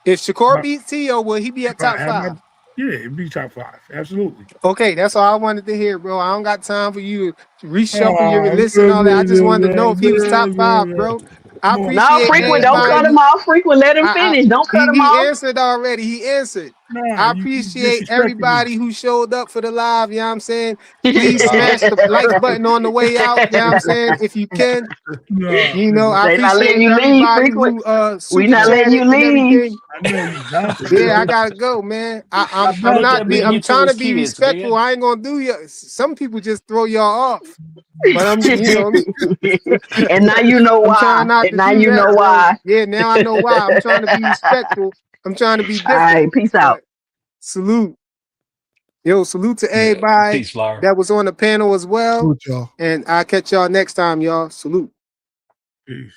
If Shakur My, beat Tio, will he be if at I top have my 5? yeah, it'd be top 5. Absolutely. Okay, that's all I wanted to hear, bro. I don't got time for you to reshuffle your Oh, list and all that. I just wanted to know if he was top 5, bro. I come on. No, appreciate frequent, don't cut everybody. him off. Frequent, let him I finish. Don't cut him he off. answered already. He answered. Nah, I you appreciate disrespecting me. everybody who showed up for the live. You know what I'm saying? Please smash the like button on the way out. You know what I'm saying? If you can. Nah, You know, nigga. I They not letting appreciate you leave, everybody frequent. who We super not letting you chatted and leave. everything. I know you about to, Yeah, I nigga. gotta go, man. I I'm bet Let not that you, man I'm nigga. get to trying to his be kids, respectful. man. I ain't gonna do you. Some people just throw y'all off. But And now you know I'm trying why. not And to now do you that, know bro. why. Yeah, now I know why. I'm trying to be respectful. I'm trying to be All different. right, peace out. But salute. Yo, salute to Yeah. everybody Peace, Flower. that was on the panel as well. Salute y'all. And I'll catch y'all next time, y'all. Salute. Peace.